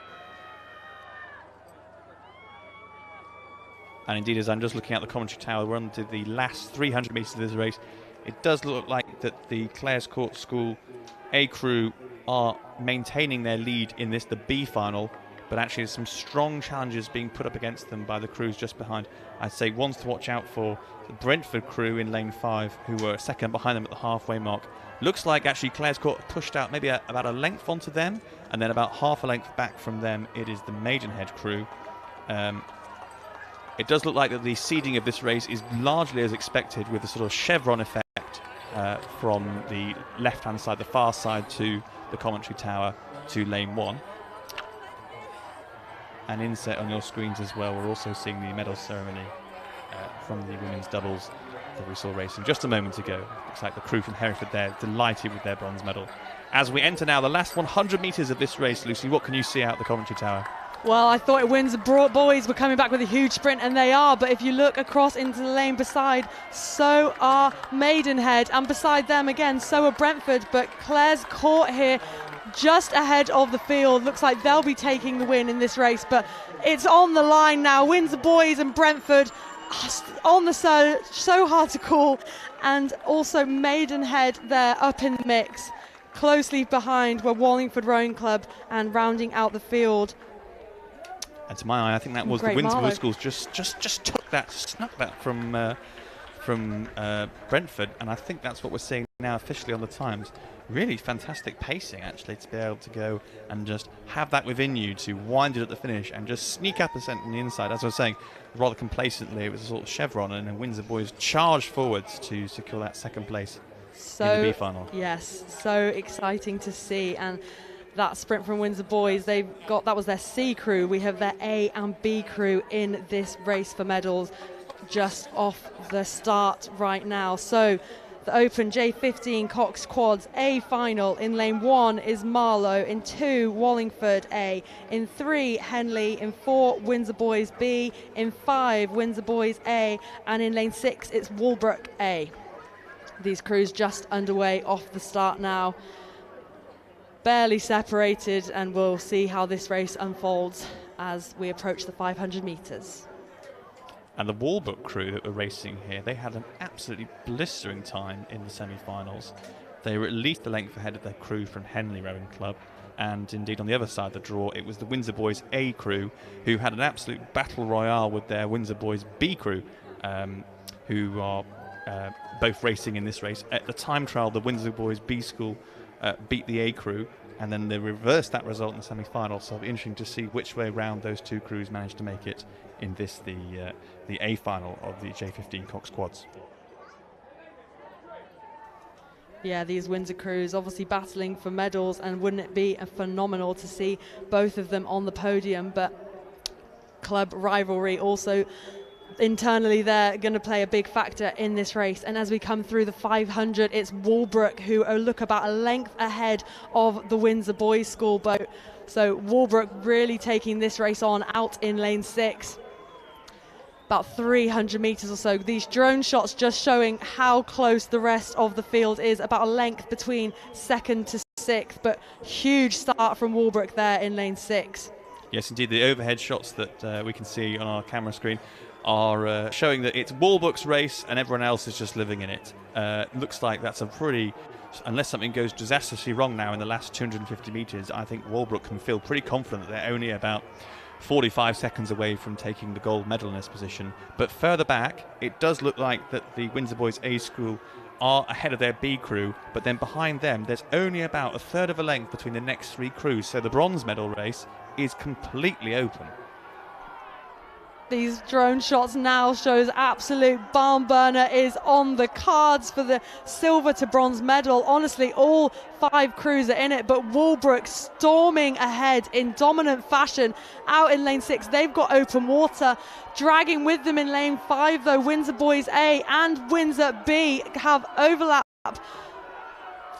And indeed, as I'm just looking at the commentary tower, we're on to the last 300 metres of this race. It does look like that the Clares Court School A Crew are maintaining their lead in this, the B final, but actually there's some strong challenges being put up against them by the crews just behind. I'd say ones to watch out for, the Brentford crew in lane 5, who were a second behind them at the halfway mark. Looks like actually Clare's Court pushed out maybe about a length onto them, and then about half a length back from them it is the Maidenhead crew. It does look like that the seeding of this race is largely as expected, with the sort of chevron effect from the left-hand side, the far side to the commentary tower to lane 1. And inset on your screens as well, we're also seeing the medal ceremony from the women's doubles that we saw racing just a moment ago. Looks like the crew from Hereford there, delighted with their bronze medal. As we enter now the last 100 metres of this race, Lucy, what can you see out the commentary tower? Well, I thought Windsor boys were coming back with a huge sprint, and they are. But if you look across into the lane beside, so are Maidenhead, and beside them again, so are Brentford. But Clare's Court here, just ahead of the field. Looks like they'll be taking the win in this race, but it's on the line now. Windsor boys and Brentford on the so hard to call, and also Maidenhead there up in the mix. Closely behind were Wallingford Rowing Club, and rounding out the field. And to my eye, I think that was the Windsor Boys Schools just took that, snuck that from Brentford, and I think that's what we're seeing now officially on the times. Really fantastic pacing, actually, to be able to go and just have that within you, to wind it at the finish and just sneak up a cent on the inside. As I was saying, rather complacently, it was a sort of chevron, and then Windsor Boys charged forwards to secure that second place in the B final. Yes, so exciting to see. And that sprint from Windsor Boys, that was their C crew. We have their A and B crew in this race for medals just off the start right now. So the Open J15 Cox Quads A final. In lane 1 is Marlow, in 2 Wallingford A, in 3 Henley, in 4 Windsor Boys B, in 5 Windsor Boys A, and in lane 6 it's Walbrook A. These crews just underway off the start now. Barely separated, and we'll see how this race unfolds as we approach the 500 metres. And the Walbrook crew that were racing here, they had an absolutely blistering time in the semi-finals. They were at least a length ahead of their crew from Henley Rowing Club, and indeed on the other side of the draw it was the Windsor Boys A crew who had an absolute battle royale with their Windsor Boys B crew, who are both racing in this race. At the time trial, the Windsor Boys B school beat the A crew, and then they reversed that result in the semi-final, so it'll be interesting to see which way round those two crews managed to make it in this, the A final of the J15 Cox Quads. Yeah, these Windsor crews obviously battling for medals, and wouldn't it be phenomenal to see both of them on the podium. But club rivalry also internally, they're going to play a big factor in this race. And as we come through the 500, it's Walbrook who look about a length ahead of the Windsor Boys School boat. So Walbrook really taking this race on out in lane 6. About 300 metres or so. These drone shots just showing how close the rest of the field is, about a length between 2nd to 6th, but huge start from Walbrook there in lane 6. Yes, indeed, the overhead shots that we can see on our camera screen are showing that it's Walbrook's race and everyone else is just living in it. Looks like that's a pretty, unless something goes disastrously wrong now in the last 250 metres, I think Walbrook can feel pretty confident that they're only about 45 seconds away from taking the gold medal in this position. But further back, it does look like that the Windsor Boys A school are ahead of their B crew, but then behind them there's only about a third of a length between the next 3 crews, so the bronze medal race is completely open. These drone shots now shows absolute barn burner is on the cards for the silver to bronze medal. Honestly, all 5 crews are in it, but Walbrook storming ahead in dominant fashion out in lane 6. They've got open water. Dragging with them in lane 5 though, Windsor Boys A and Windsor B have overlap.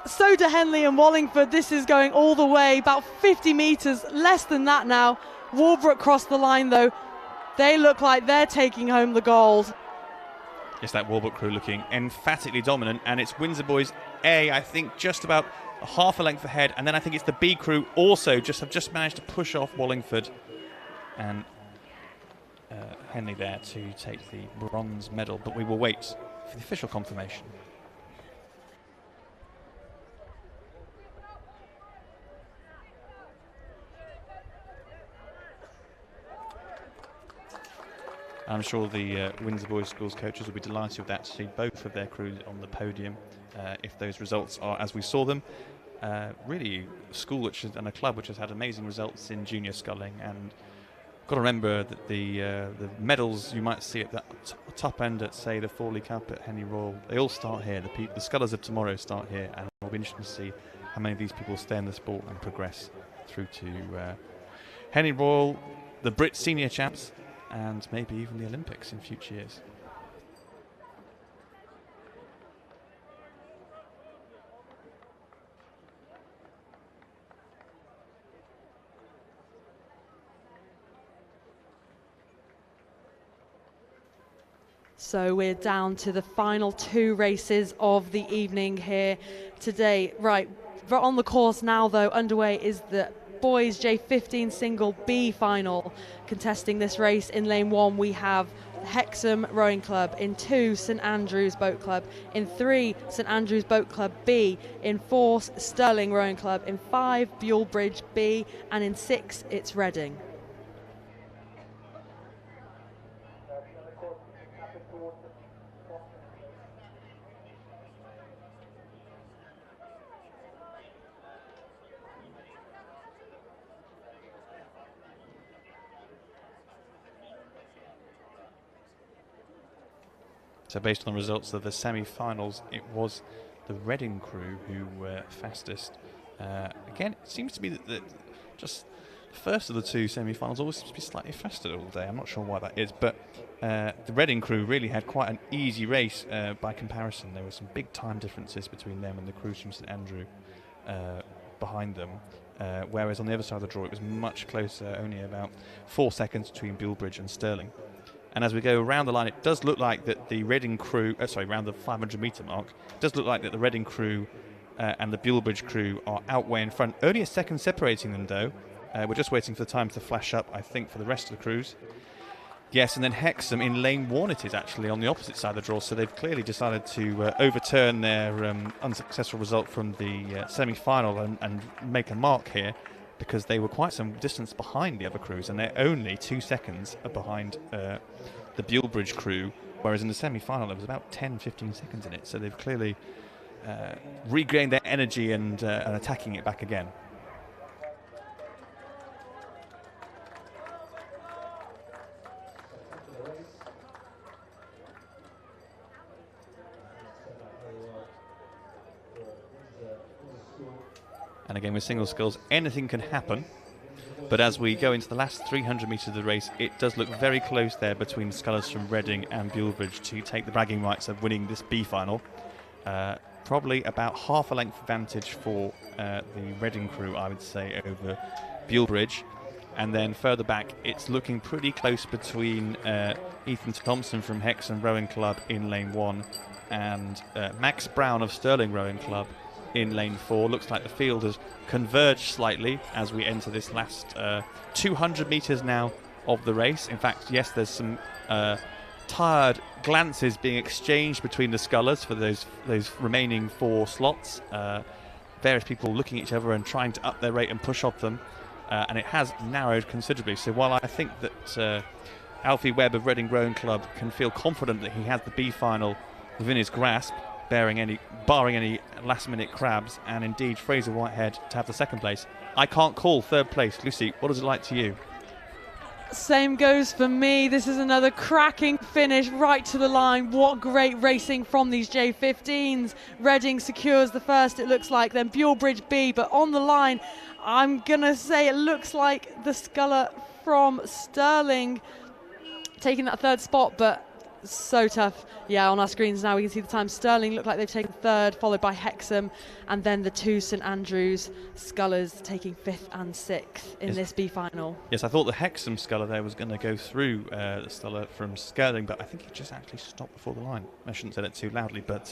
So do Henley and Wallingford. This is going all the way, about 50 metres, less than that now. Walbrook crossed the line though. They look like they're taking home the gold. Yes, that Walbrook crew looking emphatically dominant, and it's Windsor Boys A, I think, just about half a length ahead, and then I think it's the B crew also have just managed to push off Wallingford and Henley there to take the bronze medal, but we will wait for the official confirmation. I'm sure the Windsor Boys Schools coaches will be delighted with that, to see both of their crews on the podium if those results are as we saw them. Really a school and a club which has had amazing results in junior sculling, and got to remember that the medals you might see at the top end at, say, the Fawley Cup at Henry Royal, they all start here. The scullers of tomorrow start here, and it'll be interesting to see how many of these people stay in the sport and progress through to Henry Royal, the Brit Senior Champs, and maybe even the Olympics in future years. So we're down to the final 2 races of the evening here today. Right, on the course now though, underway is the boys J15 single B final. Contesting this race in lane 1 we have Hexham Rowing Club, in 2 St Andrews Boat Club, in 3 St Andrews Boat Club B, in 4 Stirling Rowing Club, in 5 Bulebridge B, and in 6 it's Reading. So based on the results of the semi-finals, it was the Reading crew who were fastest. Again, it seems to be that just the first of the 2 semi-finals always seems to be slightly faster all day. I'm not sure why that is, but the Reading crew really had quite an easy race by comparison. There were some big time differences between them and the crews from St Andrew behind them. Whereas on the other side of the draw, it was much closer, only about 4 seconds between Bulebridge and Stirling. And as we go around the line, it does look like that the Reading crew, around the 500 metre mark, it does look like that the Reading crew and the Bulebridge crew are out way in front. Only a second separating them, though. We're just waiting for the time to flash up, I think, for the rest of the crews. Yes, and then Hexham in lane 1 it is actually on the opposite side of the draw, so they've clearly decided to overturn their unsuccessful result from the semi-final and make a mark here, because they were quite some distance behind the other crews, and they're only 2 seconds behind the Bulebridge crew, whereas in the semi-final there was about 10-15 seconds in it, so they've clearly regained their energy and attacking it back again. And again, with single sculls, anything can happen. But as we go into the last 300 metres of the race, it does look very close there between scullers from Reading and Bulebridge to take the bragging rights of winning this B final. Probably about half a length advantage for the Reading crew, I would say, over Bulebridge. And then further back, it's looking pretty close between Ethan Thompson from Hexham Rowing Club in lane 1 and Max Brown of Stirling Rowing Club in lane 4. Looks like the field has converged slightly as we enter this last 200 metres now of the race. In fact, yes, there's some tired glances being exchanged between the scullers for those remaining 4 slots. Various people looking at each other and trying to up their rate and push off them, and it has narrowed considerably. So while I think that Alfie Webb of Reading Rowing Club can feel confident that he has the B final within his grasp, barring any last-minute crabs, and indeed Fraser Whitehead to have the 2nd place, I can't call 3rd place. Lucy, what is it like to you? Same goes for me. This is another cracking finish right to the line. What great racing from these J15s. Reading secures the first, it looks like, then Bulebridge B, but on the line, I'm going to say it looks like the sculler from Stirling taking that 3rd spot, but so tough. Yeah, on our screens now we can see the time. Stirling look like they've taken 3rd, followed by Hexham, and then the 2 St Andrews scullers taking 5th and 6th in this B final. Yes, I thought the Hexham sculler there was going to go through the sculler from Stirling, but I think he just actually stopped before the line. I shouldn't say that too loudly, but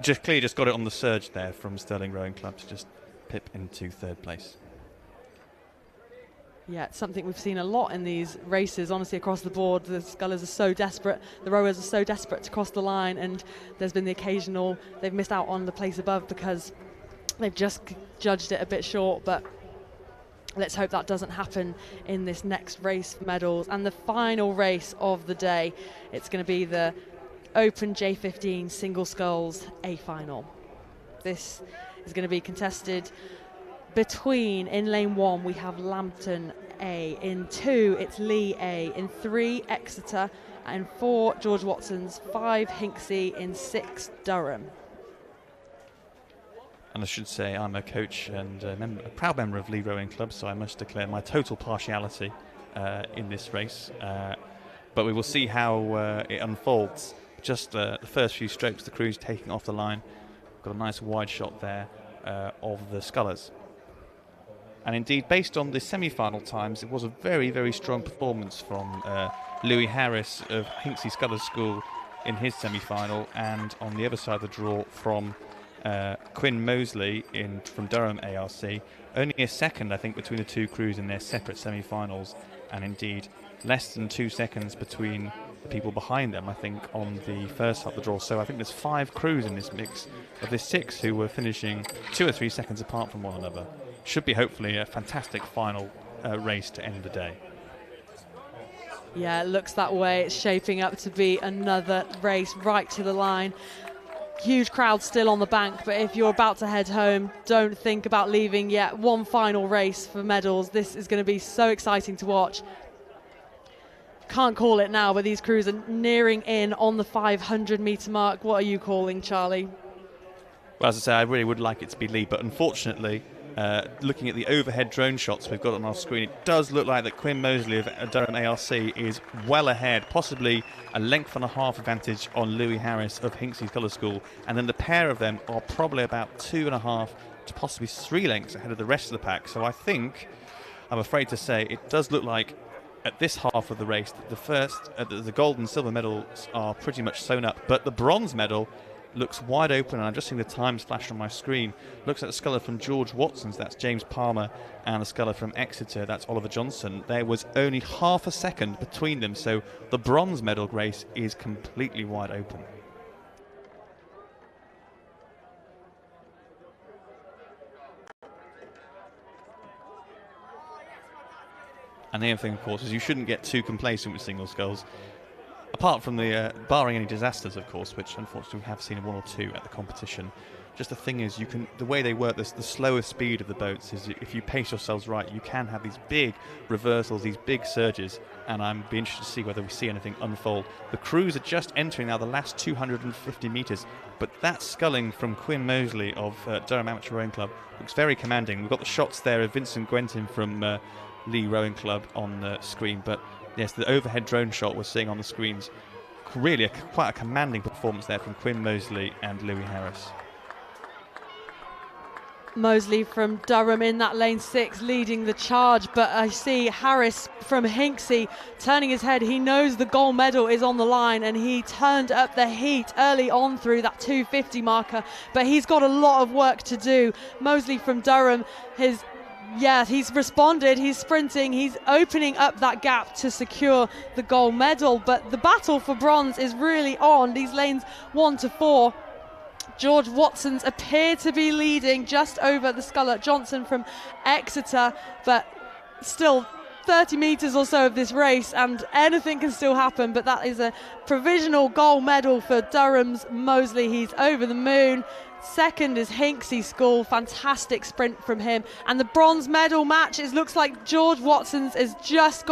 just got it on the surge there from Stirling Rowing Club to just pip into 3rd place. Yeah, it's something we've seen a lot in these races, honestly, across the board. The scullers are so desperate, the rowers are so desperate to cross the line, and there's been the occasional, they've missed out on the place above because they've just judged it a bit short, but let's hope that doesn't happen in this next race for medals. And the final race of the day, it's going to be the Open J15 Single Sculls A final. This is going to be contested between, in lane 1 we have Lambton A, in 2 it's Lee A, in 3 Exeter, and 4 George Watson's, 5 Hinksey, in 6 Durham. And I should say I'm a coach and a proud member of Lee Rowing Club, so I must declare my total partiality in this race. But we will see how it unfolds. Just the first few strokes, the crew's taking off the line. Got a nice wide shot there of the scullers. And indeed, based on the semi-final times, it was a very, very strong performance from Louis Harris of Hinksey Scullers School in his semi-final, and on the other side of the draw from Quinn Mosley from Durham ARC. Only a second, I think, between the two crews in their separate semi-finals, and indeed less than 2 seconds between the people behind them, I think, on the first half of the draw. So I think there's 5 crews in this mix of the 6 who were finishing 2 or 3 seconds apart from one another. Should be hopefully a fantastic final race to end the day. Yeah, it looks that way. It's shaping up to be another race right to the line. Huge crowd still on the bank, but if you're about to head home, don't think about leaving yet. One final race for medals. This is going to be so exciting to watch. Can't call it now, but these crews are nearing in on the 500-metre mark. What are you calling, Charlie? Well, as I say, I really would like it to be Lee, but unfortunately, looking at the overhead drone shots we've got on our screen, it does look like that Quinn Mosley of Durham ARC is well ahead, possibly a length and a half advantage on Louis Harris of Hinksey Scullers School, and then the pair of them are probably about 2.5 to possibly 3 lengths ahead of the rest of the pack. So I think, I'm afraid to say, it does look like at this half of the race that the gold and silver medals are pretty much sewn up, but the bronze medal looks wide open, and I'm just seeing the times flash on my screen. Looks at the sculler from George Watson's, that's James Palmer, and the sculler from Exeter, that's Oliver Johnson. There was only half a second between them, so the bronze medal race is completely wide open. And the other thing, of course, is you shouldn't get too complacent with single sculls. Apart from the, barring any disasters, of course, which unfortunately we have seen 1 or 2 at the competition. Just the thing is, the way they work, the slower speed of the boats is, if you pace yourselves right, you can have these big reversals, these big surges, and I'm be interested to see whether we see anything unfold. The crews are just entering now the last 250 metres, but that sculling from Quinn Mosley of Durham Amateur Rowing Club looks very commanding. We've got the shots there of Vincent Gwentin from Lee Rowing Club on the screen, but yes, the overhead drone shot we're seeing on the screens, really quite a commanding performance there from Quinn Mosley and Louis Harris. Mosley from Durham in that lane 6 leading the charge, but I see Harris from Hinksey turning his head. He knows the gold medal is on the line, and he turned up the heat early on through that 250 marker, but he's got a lot of work to do. Mosley from Durham, he's responded, he's sprinting, he's opening up that gap to secure the gold medal, but the battle for bronze is really on. These lanes 1 to 4. George Watson's appear to be leading just over the sculler Johnson from Exeter, but still 30 metres or so of this race and anything can still happen, but that is a provisional gold medal for Durham's Mosley. He's over the moon. Second is Hinksey School, fantastic sprint from him. And the bronze medal match, it looks like George Watson's has just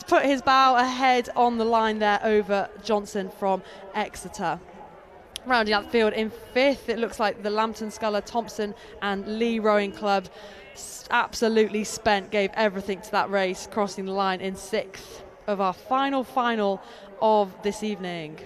put his bow ahead on the line there over Johnson from Exeter. Rounding out the field in 5th, it looks like the Lambton Sculler, Thompson and Lee Rowing Club absolutely spent, gave everything to that race, crossing the line in 6th of our final of this evening.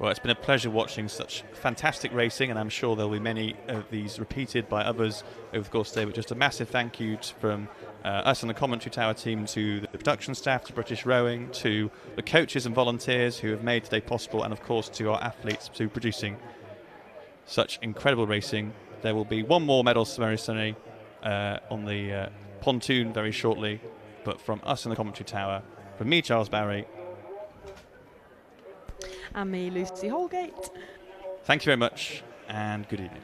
Well, it's been a pleasure watching such fantastic racing, and I'm sure there'll be many of these repeated by others over the course of the day, but just a massive thank you from us and the commentary tower team to the production staff, to British Rowing, to the coaches and volunteers who have made today possible, and of course to our athletes for producing such incredible racing. There will be one more medal ceremony on the pontoon very shortly, but from us in the commentary tower, from me, Charles Barry, and me, Lucy Holgate. Thank you very much, and good evening.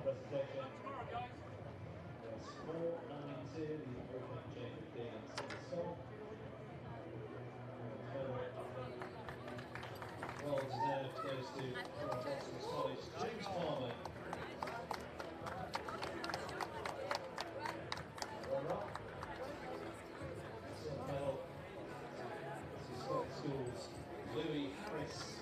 Presentation. Small 92, the Open Jacob Deans in the song. Well deserved goes to Coral Boston's College, James Palmer. Runner-up. Silver medal to Scott Schools, Louis Chris.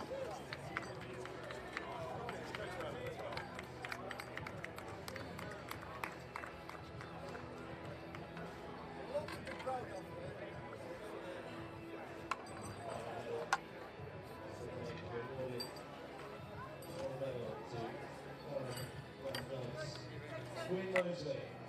Mosley.